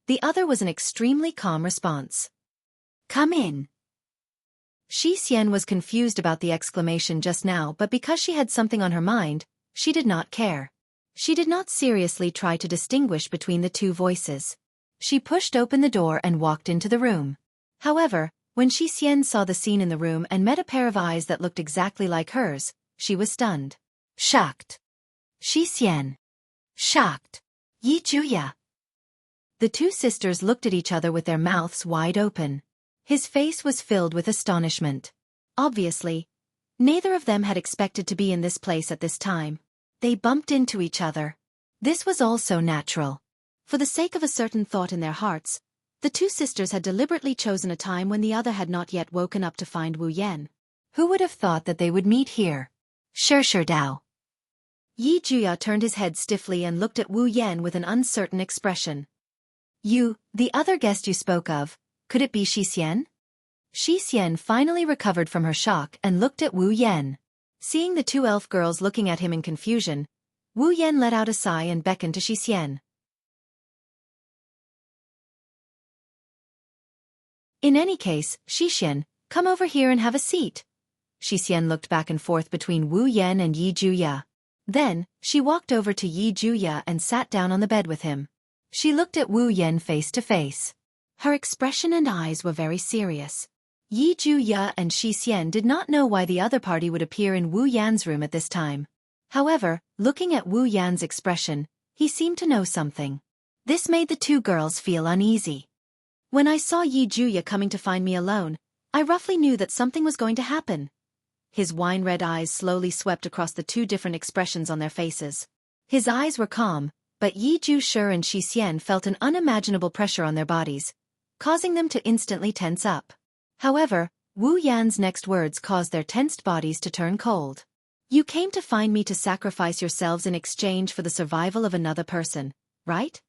The other was an extremely calm response. Come in. Xianxia was confused about the exclamation just now, but because she had something on her mind, she did not care. She did not seriously try to distinguish between the two voices. She pushed open the door and walked into the room. However, when Xianxia saw the scene in the room and met a pair of eyes that looked exactly like hers, she was stunned. Shocked. Xianxia. Shocked. Yi Juya. The two sisters looked at each other with their mouths wide open. His face was filled with astonishment. Obviously, neither of them had expected to be in this place at this time. They bumped into each other. This was also natural. For the sake of a certain thought in their hearts, the two sisters had deliberately chosen a time when the other had not yet woken up to find Wu Yan. Who would have thought that they would meet here? Sure Dao. Yi Juya turned his head stiffly and looked at Wu Yan with an uncertain expression. You, the other guest you spoke of, could it be Xianxia? Xianxia finally recovered from her shock and looked at Wu Yan. Seeing the two elf girls looking at him in confusion, Wu Yan let out a sigh and beckoned to Xianxia. In any case, Xianxia, come over here and have a seat. Xianxia looked back and forth between Wu Yan and Yi Juya. Then, she walked over to Yi Juya and sat down on the bed with him. She looked at Wu Yan face to face. Her expression and eyes were very serious. Yi Juya and Xianxia did not know why the other party would appear in Wu Yan's room at this time. However, looking at Wu Yan's expression, he seemed to know something. This made the two girls feel uneasy. When I saw Yi Juya coming to find me alone, I roughly knew that something was going to happen. His wine-red eyes slowly swept across the two different expressions on their faces. His eyes were calm, but Yi Juya and Xianxia felt an unimaginable pressure on their bodies, causing them to instantly tense up. However, Wu Yan's next words caused their tensed bodies to turn cold. You came to find me to sacrifice yourselves in exchange for the survival of another person, right?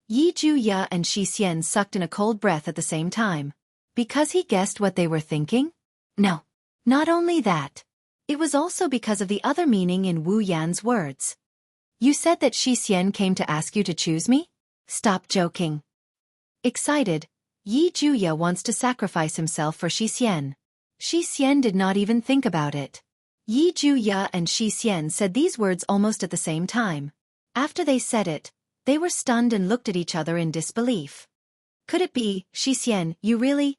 Yi Juya and Xianxia sucked in a cold breath at the same time. Because he guessed what they were thinking? No. Not only that. It was also because of the other meaning in Wu Yan's words. You said that Xianxia came to ask you to choose me? Stop joking. Excited, Yi Juya wants to sacrifice himself for Xianxia. Xianxia did not even think about it. Yi Juya and Xianxia said these words almost at the same time. After they said it, They were stunned and looked at each other in disbelief. Could it be, Xixian, you really?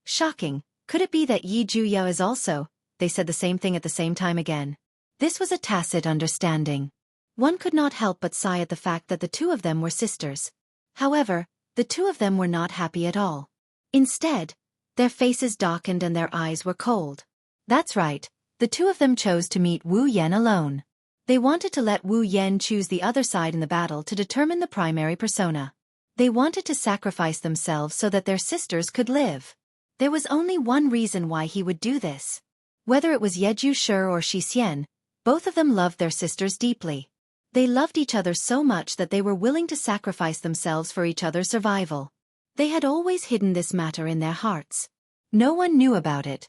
Shocking. Could it be that Yi Juya is also? They said the same thing at the same time again. This was a tacit understanding. One could not help but sigh at the fact that the two of them were sisters. However, the two of them were not happy at all. Instead, their faces darkened and their eyes were cold. That's right, the two of them chose to meet Wu Yan alone. They wanted to let Wu Yan choose the other side in the battle to determine the primary persona. They wanted to sacrifice themselves so that their sisters could live. There was only one reason why he would do this. Whether it was Yeju Shi or Xixian, both of them loved their sisters deeply. They loved each other so much that they were willing to sacrifice themselves for each other's survival. They had always hidden this matter in their hearts. No one knew about it.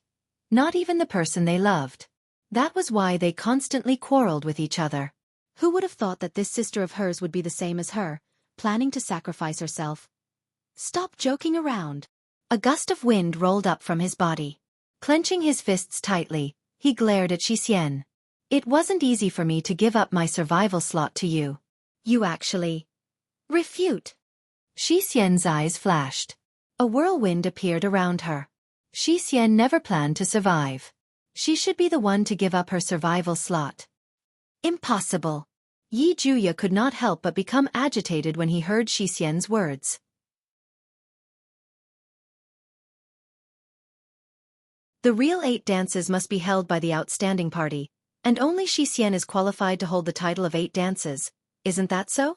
Not even the person they loved. That was why they constantly quarreled with each other. Who would have thought that this sister of hers would be the same as her, planning to sacrifice herself? Stop joking around. A gust of wind rolled up from his body. Clenching his fists tightly, he glared at Xixian. It wasn't easy for me to give up my survival slot to you. You actually refute. Xixian's eyes flashed. A whirlwind appeared around her. Xixian never planned to survive. She should be the one to give up her survival slot. Impossible. Yi Juya could not help but become agitated when he heard Xixian's words. The real 8 dances must be held by the outstanding party, and only Xixian is qualified to hold the title of 8 dances, isn't that so?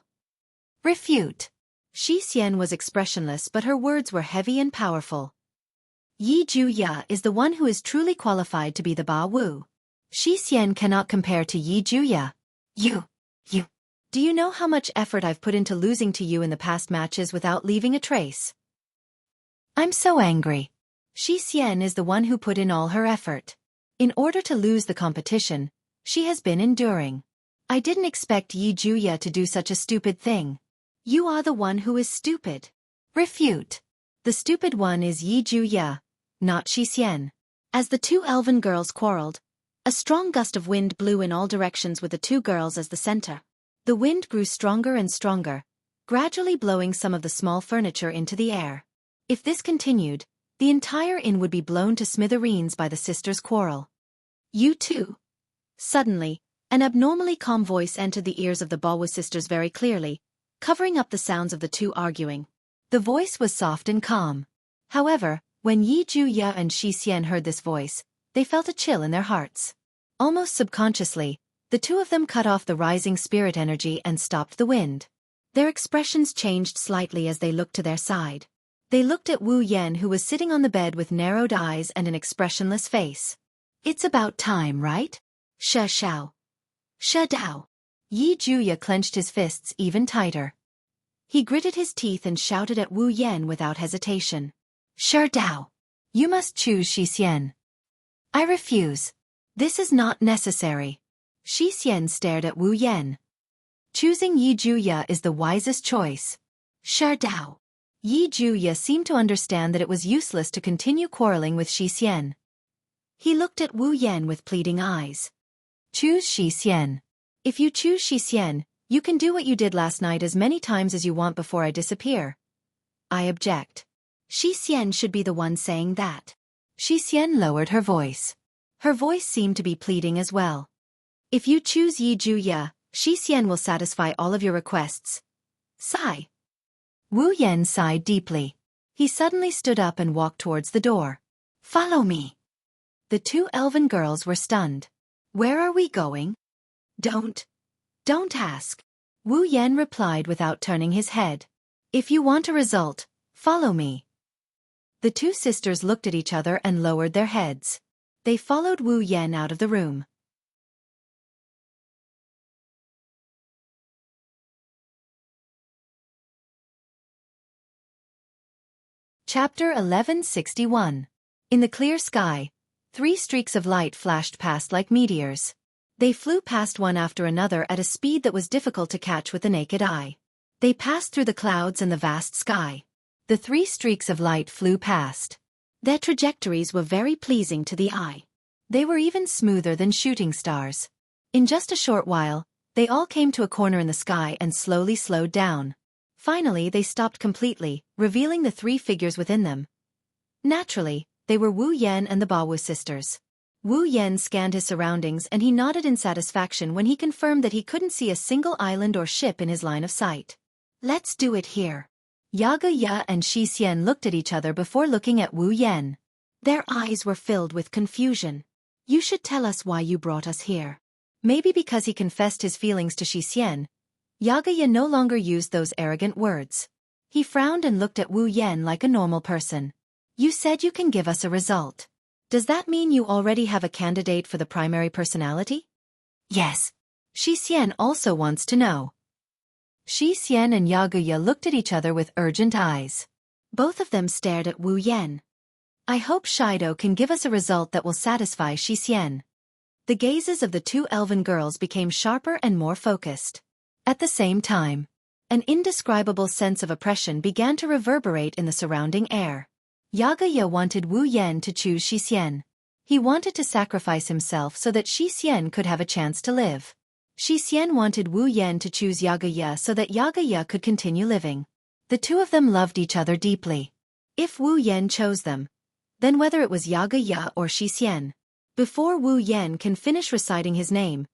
Refute. Xixian was expressionless, but her words were heavy and powerful. Yi Juya is the one who is truly qualified to be the Ba Wu. Xixian cannot compare to Yi Juya. You. Do you know how much effort I've put into losing to you in the past matches without leaving a trace? I'm so angry. Xixian is the one who put in all her effort. In order to lose the competition, she has been enduring. I didn't expect Yi Juya to do such a stupid thing. You are the one who is stupid. Refute. The stupid one is Yi Juya, not Xixian. As the two elven girls quarreled, a strong gust of wind blew in all directions with the two girls as the center. The wind grew stronger and stronger, gradually blowing some of the small furniture into the air. If this continued, the entire inn would be blown to smithereens by the sisters' quarrel. You too. Suddenly, an abnormally calm voice entered the ears of the Bawu sisters very clearly, covering up the sounds of the two arguing. The voice was soft and calm. However, when Yi Juya and Xixian heard this voice, they felt a chill in their hearts. Almost subconsciously, the two of them cut off the rising spirit energy and stopped the wind. Their expressions changed slightly as they looked to their side. They looked at Wu Yan, who was sitting on the bed with narrowed eyes and an expressionless face. It's about time, right? She Xiao. She Dao. Yi Juya clenched his fists even tighter. He gritted his teeth and shouted at Wu Yan without hesitation. Shi Dao. You must choose Xixian. I refuse. This is not necessary. Xixian stared at Wu Yan. Choosing Yi Juya is the wisest choice. Shi Dao. Yi Juya seemed to understand that it was useless to continue quarreling with Xixian. He looked at Wu Yan with pleading eyes. Choose Xixian. If you choose Xixian, you can do what you did last night as many times as you want before I disappear. I object. Xixian should be the one saying that. Xixian lowered her voice. Her voice seemed to be pleading as well. If you choose Yi Juya, Xixian will satisfy all of your requests. Sigh. Wu Yan sighed deeply. He suddenly stood up and walked towards the door. Follow me. The two elven girls were stunned. Where are we going? Don't ask. Wu Yan replied without turning his head. If you want a result, follow me. The two sisters looked at each other and lowered their heads. They followed Wu Yan out of the room. Chapter 1161. In the clear sky, 3 streaks of light flashed past like meteors. They flew past one after another at a speed that was difficult to catch with the naked eye. They passed through the clouds and the vast sky. The 3 streaks of light flew past. Their trajectories were very pleasing to the eye. They were even smoother than shooting stars. In just a short while, They all came to a corner in the sky and slowly slowed down. Finally, they stopped completely, revealing the three figures within them. Naturally, they were Wu Yan and the Bawu sisters. Wu Yan scanned his surroundings and he nodded in satisfaction when he confirmed that he couldn't see a single island or ship in his line of sight. Let's do it here. Xianxia and Xianxia looked at each other before looking at Wu Yan. Their eyes were filled with confusion. You should tell us why you brought us here. Maybe because he confessed his feelings to Xianxia, Xianxia no longer used those arrogant words. He frowned and looked at Wu Yan like a normal person. You said you can give us a result. Does that mean you already have a candidate for the primary personality? Yes. Xianxia also wants to know. Xianxia and Xianxia looked at each other with urgent eyes. Both of them stared at Wu Yan. I hope Shido can give us a result that will satisfy Xianxia. The gazes of the two elven girls became sharper and more focused. At the same time, an indescribable sense of oppression began to reverberate in the surrounding air. Xianxia wanted Wu Yan to choose Xianxia. He wanted to sacrifice himself so that Xianxia could have a chance to live. Xianxia wanted Wu Yan to choose Xianxia so that Xianxia could continue living. The two of them loved each other deeply. If Wu Yan chose them, then whether it was Xianxia or Xianxia, before Wu Yan can finish reciting his name,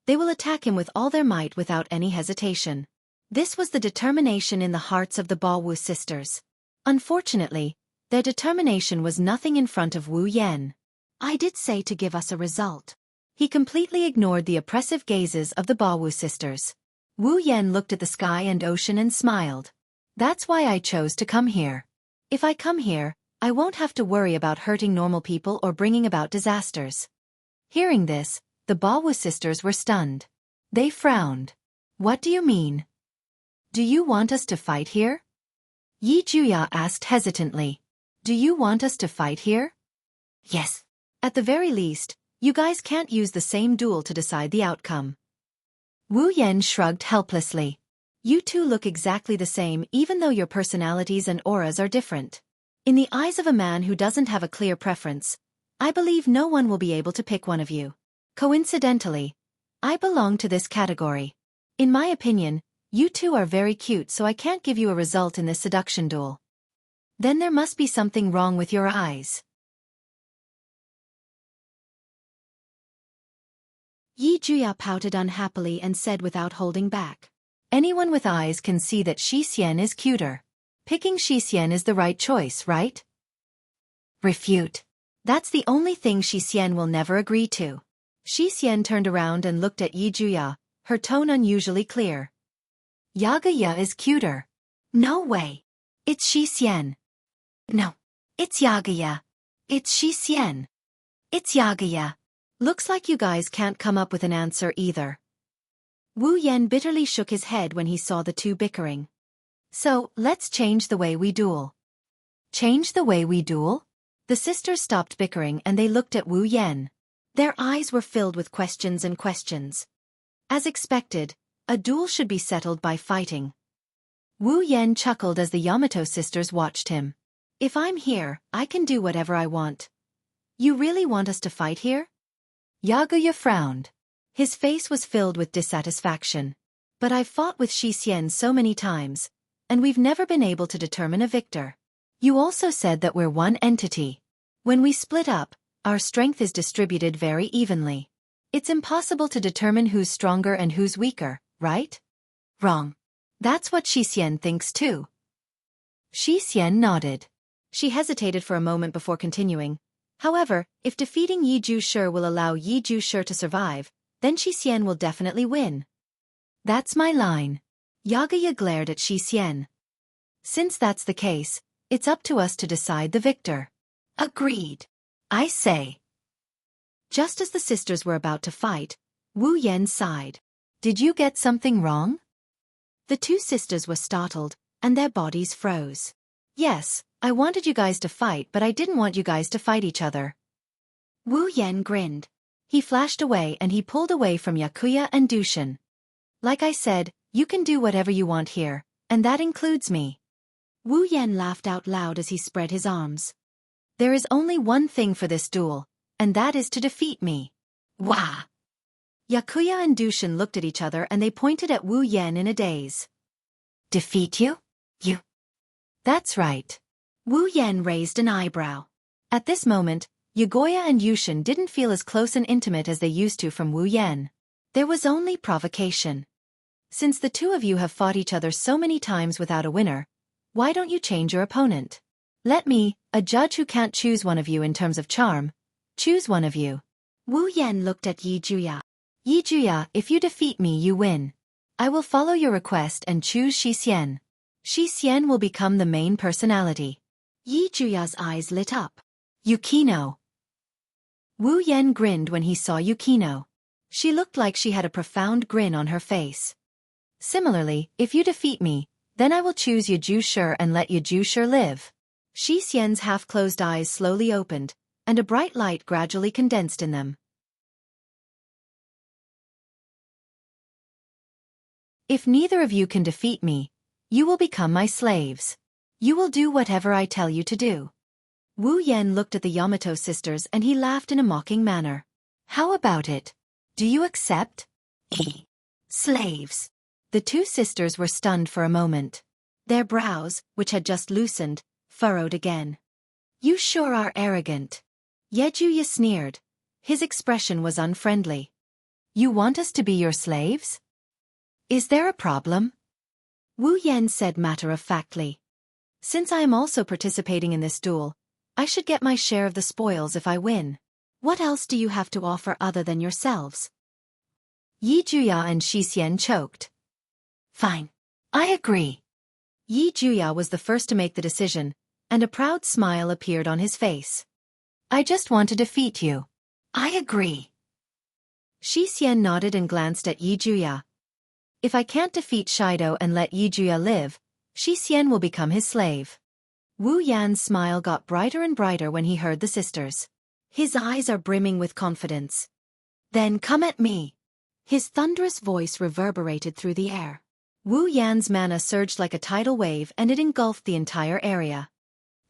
they will attack him with all their might without any hesitation. This was the determination in the hearts of the Bawu sisters. Unfortunately, their determination was nothing in front of Wu Yan. I did say to give us a result. He completely ignored the oppressive gazes of the Bawu sisters. Wu Yan looked at the sky and ocean and smiled. That's why I chose to come here. If I come here, I won't have to worry about hurting normal people or bringing about disasters. Hearing this, the Bawu sisters were stunned. They frowned. What do you mean? Do you want us to fight here? Yi Juya asked hesitantly. Do you want us to fight here? Yes. At the very least, you guys can't use the same duel to decide the outcome. Wu Yan shrugged helplessly. You two look exactly the same even though your personalities and auras are different. In the eyes of a man who doesn't have a clear preference, I believe no one will be able to pick one of you. Coincidentally, I belong to this category. In my opinion, you two are very cute, so I can't give you a result in this seduction duel. Then there must be something wrong with your eyes. Yi Juya pouted unhappily and said without holding back. Anyone with eyes can see that Xianxia is cuter. Picking Xianxia is the right choice, right? Refute. That's the only thing Xianxia will never agree to. Xianxia turned around and looked at Yi Juya, her tone unusually clear. Xianxia is cuter. No way. It's Xianxia. No. It's Xianxia. It's Xianxia. It's Xianxia. Looks like you guys can't come up with an answer either. Wu Yan bitterly shook his head when he saw the two bickering. So, let's change the way we duel. Change the way we duel? The sisters stopped bickering and they looked at Wu Yan. Their eyes were filled with questions and questions. As expected, a duel should be settled by fighting. Wu Yan chuckled as the Yamato sisters watched him. If I'm here, I can do whatever I want. You really want us to fight here? Xianxia frowned. His face was filled with dissatisfaction. But I've fought with Xianxia so many times, and we've never been able to determine a victor. You also said that we're one entity. When we split up, our strength is distributed very evenly. It's impossible to determine who's stronger and who's weaker, right? Wrong. That's what Xianxia thinks too. Xianxia nodded. She hesitated for a moment before continuing. However, if defeating Yi Jushi will allow Yi Jushi to survive, then Xianxia will definitely win. That's my line. Xianxia glared at Xianxia. Since that's the case, it's up to us to decide the victor. Agreed. I say. Just as the sisters were about to fight, Wu Yan sighed. Did you get something wrong? The two sisters were startled, and their bodies froze. Yes, I wanted you guys to fight, but I didn't want you guys to fight each other. Wu Yan grinned. He flashed away and he pulled away from Yakuya and Dushin. Like I said, you can do whatever you want here, and that includes me. Wu Yan laughed out loud as he spread his arms. There is only one thing for this duel, and that is to defeat me. Wah! Yakuya and Dushin looked at each other and they pointed at Wu Yan in a daze. Defeat you? You? That's right. Wu Yan raised an eyebrow. At this moment, Yagoya and Yushin didn't feel as close and intimate as they used to from Wu Yan. There was only provocation. Since the two of you have fought each other so many times without a winner, why don't you change your opponent? Let me, a judge who can't choose one of you in terms of charm, choose one of you. Wu Yan looked at Yi Juya. Yi Juya, if you defeat me, you win. I will follow your request and choose Shi Xian. Shi Xian will become the main personality. Yi Juya's eyes lit up. Yukino. Wu Yan grinned when he saw Yukino. She looked like she had a profound grin on her face. Similarly, if you defeat me, then I will choose Yaju Shi and let Yaju Shi live. Shi Xian's half-closed eyes slowly opened, and a bright light gradually condensed in them. If neither of you can defeat me, you will become my slaves. You will do whatever I tell you to do. Wu Yan looked at the Yamato sisters and he laughed in a mocking manner. How about it? Do you accept? Slaves. The two sisters were stunned for a moment. Their brows, which had just loosened, furrowed again. You sure are arrogant. Yejuya sneered. His expression was unfriendly. You want us to be your slaves? Is there a problem? Wu Yan said matter-of-factly. Since I am also participating in this duel, I should get my share of the spoils if I win. What else do you have to offer other than yourselves? Yi Juya and Shi Xian choked. Fine. I agree. Yi Juya was the first to make the decision, and a proud smile appeared on his face. I just want to defeat you. I agree. Shi Xian nodded and glanced at Yi Juya. If I can't defeat Shido and let Yi Juya live, Shi Xian will become his slave. Wu Yan's smile got brighter and brighter when he heard the sisters. His eyes are brimming with confidence. Then come at me. His thunderous voice reverberated through the air. Wu Yan's mana surged like a tidal wave and it engulfed the entire area.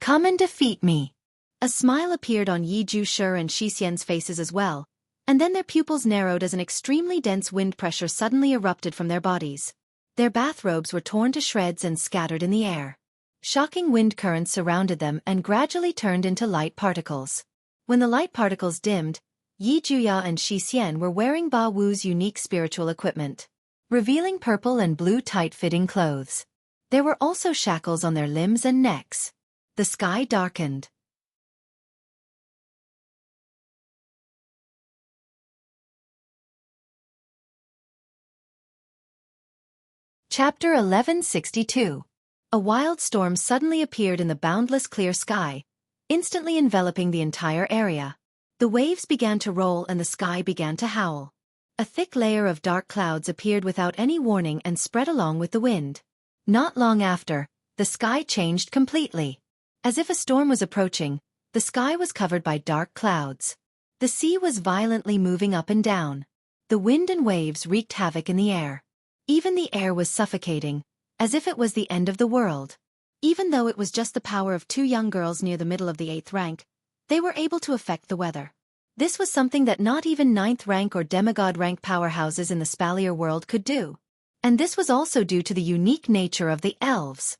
Come and defeat me. A smile appeared on Yi Ju Shi and Shi Xian's faces as well, and then their pupils narrowed as an extremely dense wind pressure suddenly erupted from their bodies. Their bathrobes were torn to shreds and scattered in the air. Shocking wind currents surrounded them and gradually turned into light particles. When the light particles dimmed, Yi Juya and Shi Xian were wearing Ba Wu's unique spiritual equipment, revealing purple and blue tight-fitting clothes. There were also shackles on their limbs and necks. The sky darkened. Chapter 1162. A wild storm suddenly appeared in the boundless clear sky, instantly enveloping the entire area. The waves began to roll and the sky began to howl. A thick layer of dark clouds appeared without any warning and spread along with the wind. Not long after, the sky changed completely. As if a storm was approaching, the sky was covered by dark clouds. The sea was violently moving up and down. The wind and waves wreaked havoc in the air. Even the air was suffocating, as if it was the end of the world. Even though it was just the power of two young girls near the middle of the 8th rank, they were able to affect the weather. This was something that not even 9th rank or demigod rank powerhouses in the Spalier world could do. And this was also due to the unique nature of the elves.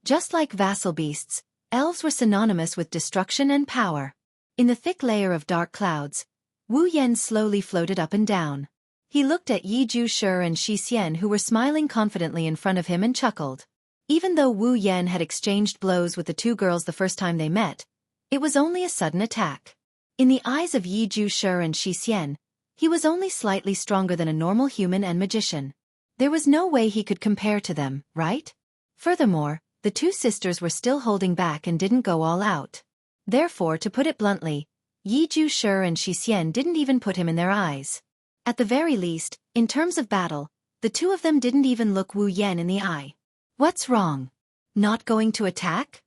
Just like vassal beasts, elves were synonymous with destruction and power. In the thick layer of dark clouds, Wu Yan slowly floated up and down. He looked at Yi Ju Shi and Shi Xian who were smiling confidently in front of him and chuckled. Even though Wu Yan had exchanged blows with the two girls the first time they met, it was only a sudden attack. In the eyes of Yi Ju Shi and Shi Xian, he was only slightly stronger than a normal human and magician. There was no way he could compare to them, right? Furthermore, the two sisters were still holding back and didn't go all out. Therefore, to put it bluntly, Yi Ju Shi and Shi Xian didn't even put him in their eyes. At the very least, in terms of battle, the two of them didn't even look Wu Yan in the eye. What's wrong? Not going to attack?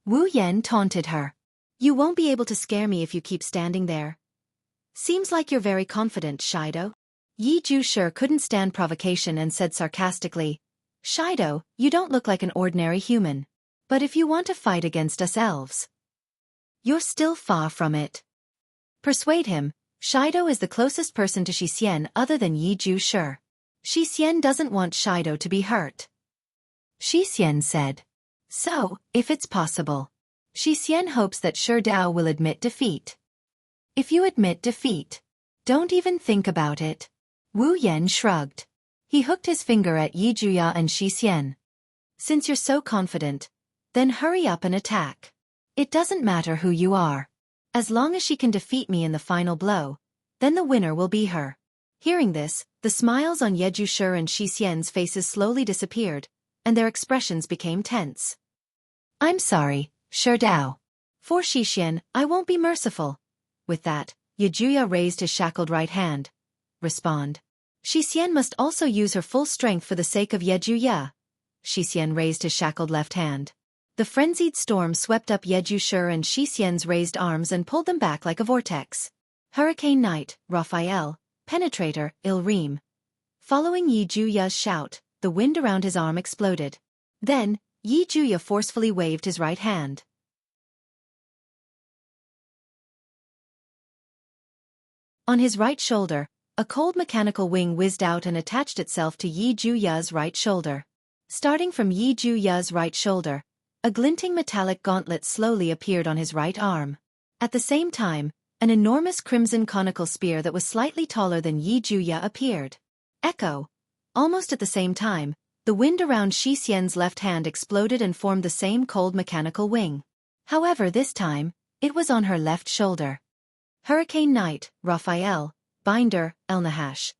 Wu Yan taunted her. You won't be able to scare me if you keep standing there. Seems like you're very confident, Shido. Yi Ju Shi couldn't stand provocation and said sarcastically, Shido, you don't look like an ordinary human. But if you want to fight against us elves, you're still far from it. Persuade him, Shido is the closest person to Xian other than Yiju Shi. Xian doesn't want Shido to be hurt. Xian said. So, if it's possible. Xian hopes that Shi Dao will admit defeat. If you admit defeat, don't even think about it. Wu Yan shrugged. He hooked his finger at Yijuya and Xian. Since you're so confident, then hurry up and attack. It doesn't matter who you are. As long as she can defeat me in the final blow, then the winner will be her. Hearing this, the smiles on Yeju Shi and Xian's faces slowly disappeared, and their expressions became tense. I'm sorry, Shi Dao. For Xian, I won't be merciful. With that, Yejuya raised his shackled right hand. Respond. Xian must also use her full strength for the sake of Yejuya. Xian raised his shackled left hand. The frenzied storm swept up Yeju Shi and Xian's raised arms and pulled them back like a vortex. Hurricane Knight, Raphael, Penetrator, Ilrim. Following Yijuya's shout, the wind around his arm exploded. Then, Yijuya forcefully waved his right hand. On his right shoulder, a cold mechanical wing whizzed out and attached itself to Yijuya's right shoulder. Starting from Yijuya's right shoulder, a glinting metallic gauntlet slowly appeared on his right arm. At the same time, an enormous crimson conical spear that was slightly taller than Yijuya appeared. Echo. Almost at the same time, the wind around Xian's left hand exploded and formed the same cold mechanical wing. However, this time, it was on her left shoulder. Hurricane Knight, Raphael, Binder, Elnahash.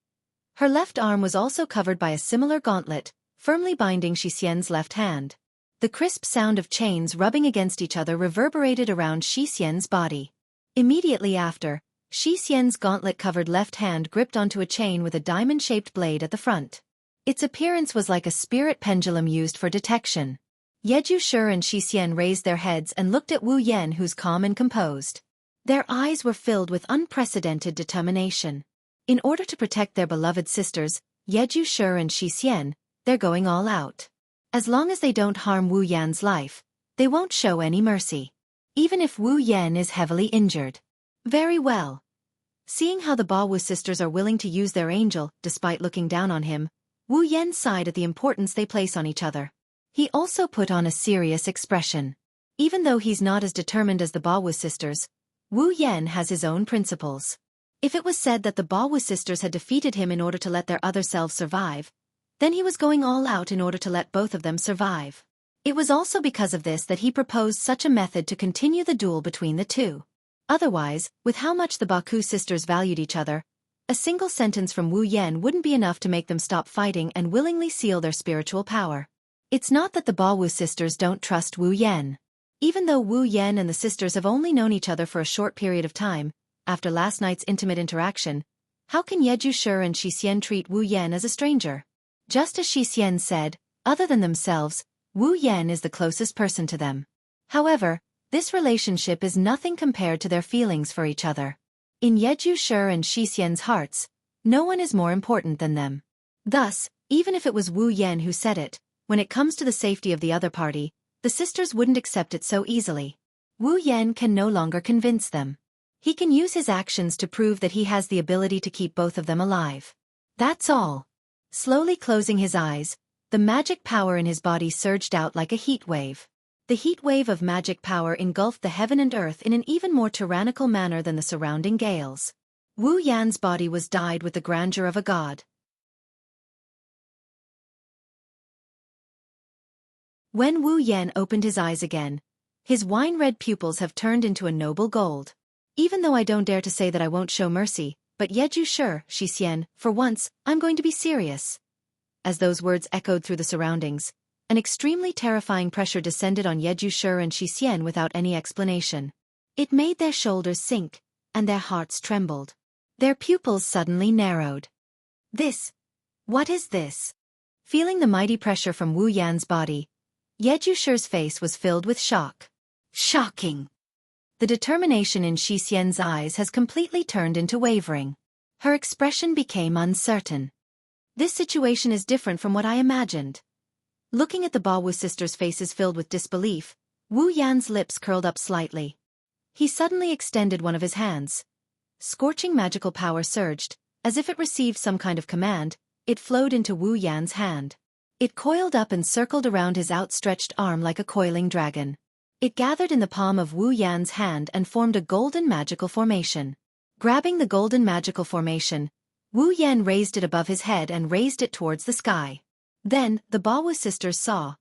Her left arm was also covered by a similar gauntlet, firmly binding Xian's left hand. The crisp sound of chains rubbing against each other reverberated around Xian's body. Immediately after, Xian's gauntlet-covered left hand gripped onto a chain with a diamond-shaped blade at the front. Its appearance was like a spirit pendulum used for detection. Yeju Shi and Xian raised their heads and looked at Wu Yan, who's calm and composed. Their eyes were filled with unprecedented determination. In order to protect their beloved sisters, Yeju Shi and Xian, they're going all out. As long as they don't harm Wu Yan's life, they won't show any mercy. Even if Wu Yan is heavily injured. Very well. Seeing how the Baowu sisters are willing to use their angel, despite looking down on him, Wu Yan sighed at the importance they place on each other. He also put on a serious expression. Even though he's not as determined as the Baowu sisters, Wu Yan has his own principles. If it was said that the Baowu sisters had defeated him in order to let their other selves survive, then he was going all out in order to let both of them survive. It was also because of this that he proposed such a method to continue the duel between the two. Otherwise, with how much the Baku sisters valued each other, a single sentence from Wu Yan wouldn't be enough to make them stop fighting and willingly seal their spiritual power. It's not that the Baowu sisters don't trust Wu Yan. Even though Wu Yan and the sisters have only known each other for a short period of time, after last night's intimate interaction, how can Yeju Shi and Xian treat Wu Yan as a stranger? Just as Xian said, other than themselves, Wu Yan is the closest person to them. However, this relationship is nothing compared to their feelings for each other. In Yeju Shi and Xian's hearts, no one is more important than them. Thus, even if it was Wu Yan who said it, when it comes to the safety of the other party, the sisters wouldn't accept it so easily. Wu Yan can no longer convince them. He can use his actions to prove that he has the ability to keep both of them alive. That's all. Slowly closing his eyes, the magic power in his body surged out like a heat wave. The heat wave of magic power engulfed the heaven and earth in an even more tyrannical manner than the surrounding gales. Wu Yan's body was dyed with the grandeur of a god. When Wu Yan opened his eyes again, his wine-red pupils have turned into a noble gold. Even though I don't dare to say that I won't show mercy, but Yeju Shi, Xian, for once, I'm going to be serious. As those words echoed through the surroundings, an extremely terrifying pressure descended on Yeju Shi and Xian without any explanation. It made their shoulders sink, and their hearts trembled. Their pupils suddenly narrowed. What is this? Feeling the mighty pressure from Wu Yan's body, Yeju Shi's face was filled with shock. Shocking! The determination in Xian's eyes has completely turned into wavering. Her expression became uncertain. This situation is different from what I imagined. Looking at the Baowu sisters' faces filled with disbelief, Wu Yan's lips curled up slightly. He suddenly extended one of his hands. scorching magical power surged, as if it received some kind of command. It flowed into Wu Yan's hand. It coiled up and circled around his outstretched arm like a coiling dragon. It gathered in the palm of Wu Yan's hand and formed a golden magical formation. Grabbing the golden magical formation, Wu Yan raised it above his head and raised it towards the sky. Then, the Bawu sisters saw.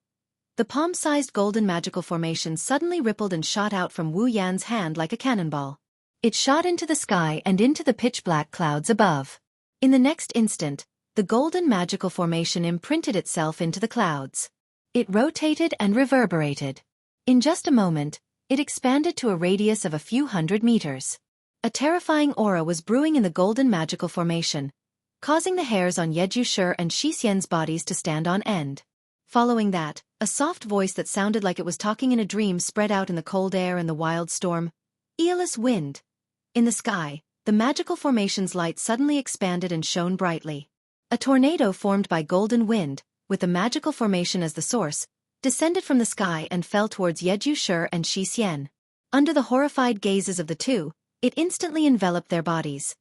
The palm-sized golden magical formation suddenly rippled and shot out from Wu Yan's hand like a cannonball. It shot into the sky and into the pitch-black clouds above. In the next instant, the golden magical formation imprinted itself into the clouds. It rotated and reverberated. In just a moment, it expanded to a radius of a few hundred meters. A terrifying aura was brewing in the golden magical formation, causing the hairs on Yezhu and Xianxia's bodies to stand on end. Following that, a soft voice that sounded like it was talking in a dream spread out in the cold air and the wild storm. Aeolus wind. In the sky, the magical formation's light suddenly expanded and shone brightly. A tornado formed by golden wind, with the magical formation as the source, descended from the sky and fell towards Yezhu and Xianxia. Under the horrified gazes of the two, it instantly enveloped their bodies.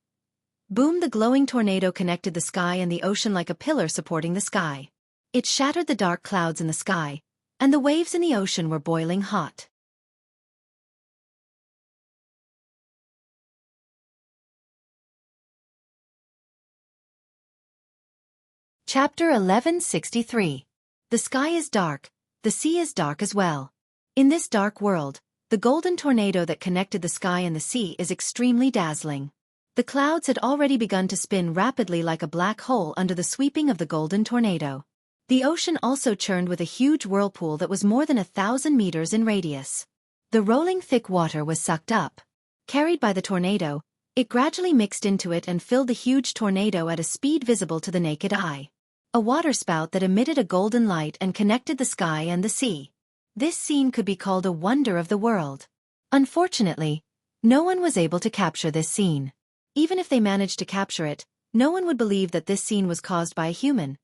Boom! The glowing tornado connected the sky and the ocean like a pillar supporting the sky. It shattered the dark clouds in the sky, and the waves in the ocean were boiling hot. Chapter 1163. The sky is dark, the sea is dark as well. In this dark world, the golden tornado that connected the sky and the sea is extremely dazzling. The clouds had already begun to spin rapidly like a black hole under the sweeping of the golden tornado. The ocean also churned with a huge whirlpool that was more than 1,000 meters in radius. The rolling thick water was sucked up. Carried by the tornado, it gradually mixed into it and filled the huge tornado at a speed visible to the naked eye. A waterspout that emitted a golden light and connected the sky and the sea. This scene could be called a wonder of the world. Unfortunately, no one was able to capture this scene. Even if they managed to capture it, no one would believe that this scene was caused by a human.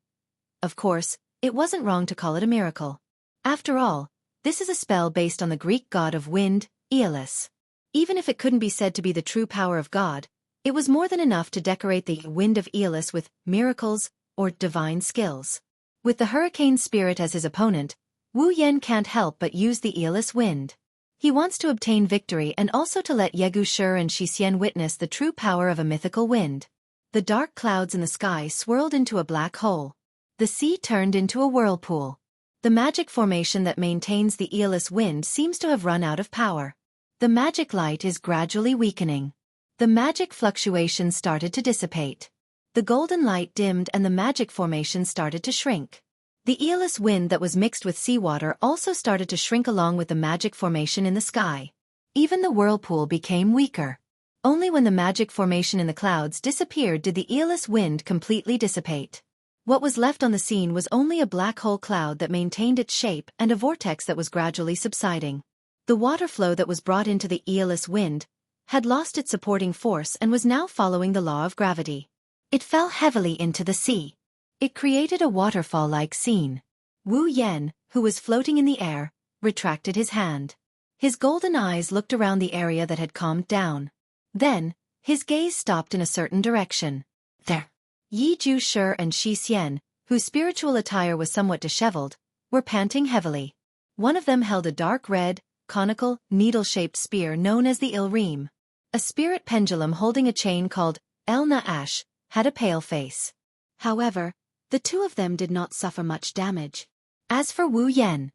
Of course, it wasn't wrong to call it a miracle. After all, this is a spell based on the Greek god of wind, Aeolus. Even if it couldn't be said to be the true power of God, it was more than enough to decorate the wind of Aeolus with miracles or divine skills. With the hurricane spirit as his opponent, Wu Yan can't help but use the Aeolus wind. He wants to obtain victory and also to let Jianghu and Xianxia witness the true power of a mythical wind. The dark clouds in the sky swirled into a black hole. The sea turned into a whirlpool. The magic formation that maintains the Aeolus wind seems to have run out of power. The magic light is gradually weakening. The magic fluctuations started to dissipate. The golden light dimmed and the magic formation started to shrink. The Aeolus wind that was mixed with seawater also started to shrink along with the magic formation in the sky. Even the whirlpool became weaker. Only when the magic formation in the clouds disappeared did the Aeolus wind completely dissipate. What was left on the scene was only a black hole cloud that maintained its shape and a vortex that was gradually subsiding. The water flow that was brought into the Aeolus wind had lost its supporting force and was now following the law of gravity. It fell heavily into the sea. It created a waterfall-like scene. Wu Yan, who was floating in the air, retracted his hand. His golden eyes looked around the area that had calmed down. Then, his gaze stopped in a certain direction. There. Yezhu and Xianxia, whose spiritual attire was somewhat disheveled, were panting heavily. One of them held a dark red, conical, needle-shaped spear known as the Ilreem. A spirit pendulum holding a chain called At had a pale face. However, the two of them did not suffer much damage. As for Wu Yan,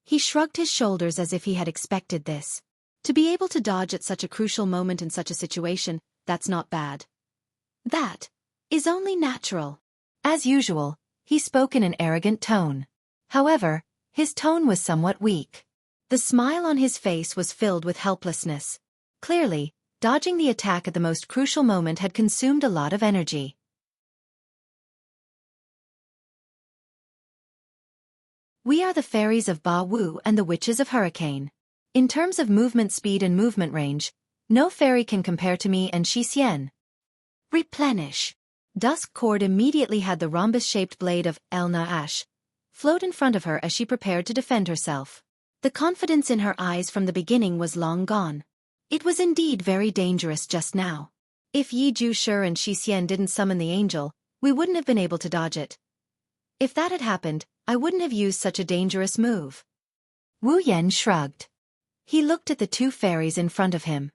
he shrugged his shoulders as if he had expected this. To be able to dodge at such a crucial moment in such a situation, that's not bad. That is only natural. As usual, he spoke in an arrogant tone. However, his tone was somewhat weak. The smile on his face was filled with helplessness. Clearly, dodging the attack at the most crucial moment had consumed a lot of energy. We are the fairies of Ba Wu and the witches of Hurricane. In terms of movement speed and movement range, no fairy can compare to me and Xianxia. Replenish. Dusk Cord immediately had the rhombus-shaped blade of At float in front of her as she prepared to defend herself. The confidence in her eyes from the beginning was long gone. It was indeed very dangerous just now. If Yi Zhu and Xian didn't summon the angel, we wouldn't have been able to dodge it. If that had happened, I wouldn't have used such a dangerous move. Wu Yan shrugged. He looked at the two fairies in front of him.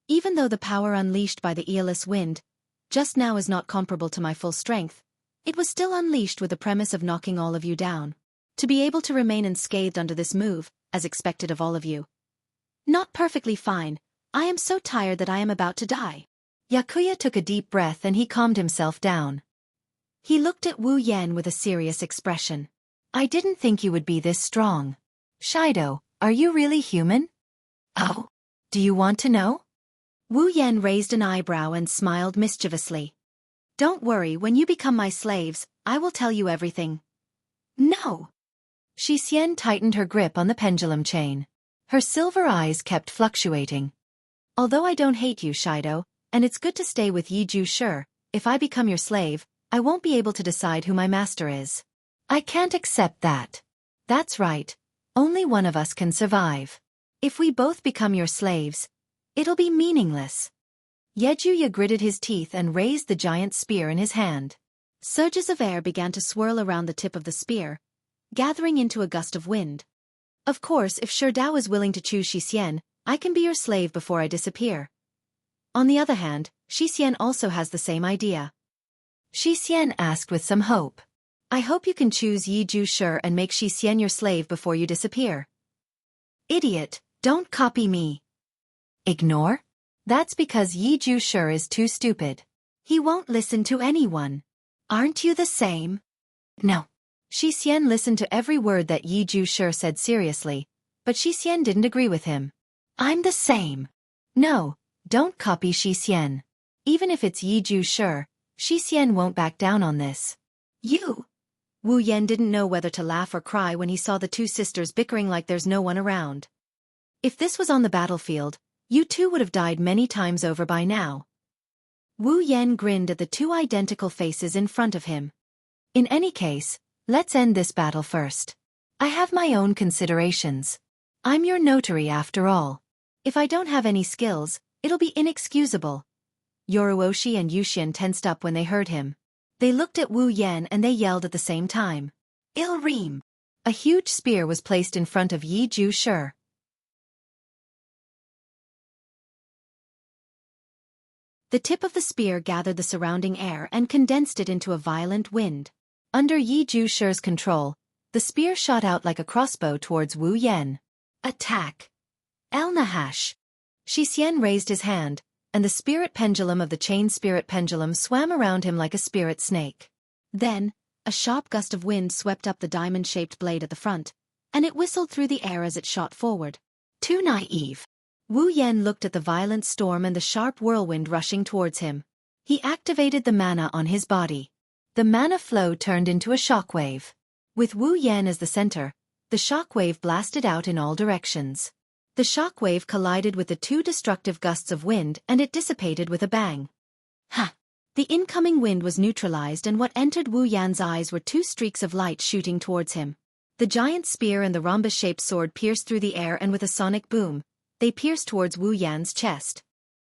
Even though the power unleashed by the Aeolus wind just now is not comparable to my full strength, it was still unleashed with the premise of knocking all of you down. To be able to remain unscathed under this move, as expected of all of you. Not perfectly fine, I am so tired that I am about to die. Yakuya took a deep breath and he calmed himself down. He looked at Wu Yan with a serious expression. I didn't think you would be this strong. Shido, are you really human? Oh, do you want to know? Wu Yan raised an eyebrow and smiled mischievously. Don't worry, when you become my slaves, I will tell you everything. No. Xian tightened her grip on the pendulum chain. Her silver eyes kept fluctuating. Although I don't hate you, Shido, and it's good to stay with Yi Zhu, if I become your slave, I won't be able to decide who my master is. I can't accept that. That's right. Only one of us can survive. If we both become your slaves, it'll be meaningless. Yejuya gritted his teeth and raised the giant spear in his hand. Surges of air began to swirl around the tip of the spear, gathering into a gust of wind. Of course, if Sherdao is willing to choose Xian, I can be your slave before I disappear. On the other hand, Xian also has the same idea. Xian asked with some hope. I hope you can choose Yi Zhu and make Xian your slave before you disappear. Idiot, don't copy me. Ignore? That's because Yi Zhu is too stupid. He won't listen to anyone. Aren't you the same? No. Xian listened to every word that Yi Zhu said seriously, but Xian didn't agree with him. I'm the same. No, don't copy Xian. Even if it's Yi Zhu, Xian won't back down on this. You! Wu Yan didn't know whether to laugh or cry when he saw the two sisters bickering like there's no one around. If this was on the battlefield, you two would have died many times over by now. Wu Yan grinned at the two identical faces in front of him. In any case, let's end this battle first. I have my own considerations. I'm your notary after all. If I don't have any skills, it'll be inexcusable. Yoruoshi and Yushin tensed up when they heard him. They looked at Wu Yan and they yelled at the same time. Ilreem! A huge spear was placed in front of Yi Zhu. The tip of the spear gathered the surrounding air and condensed it into a violent wind. Under Yi Zhu's control, the spear shot out like a crossbow towards Wu Yan. Attack! El Nahash! Xian raised his hand, and the spirit pendulum of the chain spirit pendulum swam around him like a spirit snake. Then, a sharp gust of wind swept up the diamond-shaped blade at the front, and it whistled through the air as it shot forward. Too naive. Wu Yan looked at the violent storm and the sharp whirlwind rushing towards him. He activated the mana on his body. The mana flow turned into a shockwave. With Wu Yan as the center, the shockwave blasted out in all directions. The shockwave collided with the two destructive gusts of wind and it dissipated with a bang. Ha! The incoming wind was neutralized and what entered Wu Yan's eyes were two streaks of light shooting towards him. The giant spear and the rhombus-shaped sword pierced through the air and with a sonic boom, they pierced towards Wu Yan's chest.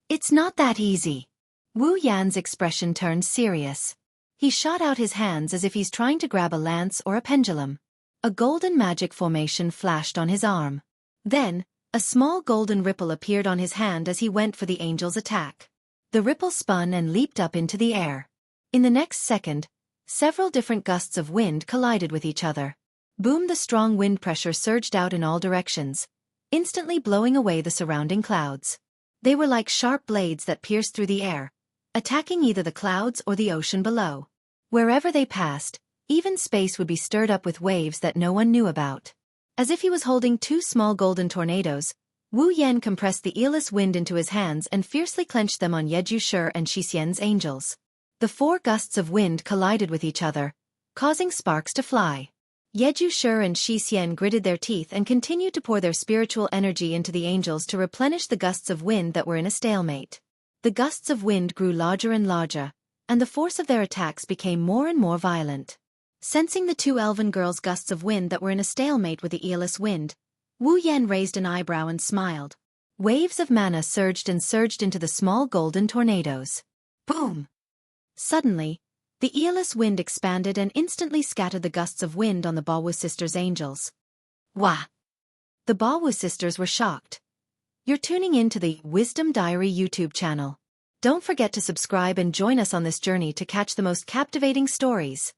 It's not that easy. Wu Yan's expression turned serious. He shot out his hands as if he's trying to grab a lance or a pendulum. A golden magic formation flashed on his arm. Then, a small golden ripple appeared on his hand as he went for the angel's attack. The ripple spun and leaped up into the air. In the next second, several different gusts of wind collided with each other. Boom! The strong wind pressure surged out in all directions, instantly blowing away the surrounding clouds. They were like sharp blades that pierced through the air, attacking either the clouds or the ocean below. Wherever they passed, even space would be stirred up with waves that no one knew about. As if he was holding two small golden tornadoes, Wu Yan compressed the Aeolus wind into his hands and fiercely clenched them on Yeju and Xian's angels. The four gusts of wind collided with each other, causing sparks to fly. Yeju and Xian gritted their teeth and continued to pour their spiritual energy into the angels to replenish the gusts of wind that were in a stalemate. The gusts of wind grew larger and larger, and the force of their attacks became more and more violent. Sensing the two elven girls' gusts of wind that were in a stalemate with the Aeolus wind, Wu Yan raised an eyebrow and smiled. Waves of mana surged and surged into the small golden tornadoes. Boom! Suddenly, the Aeolus wind expanded and instantly scattered the gusts of wind on the Baowu sisters' angels. Wah! The Baowu sisters were shocked. You're tuning in to the Wisdom Diary YouTube channel. Don't forget to subscribe and join us on this journey to catch the most captivating stories.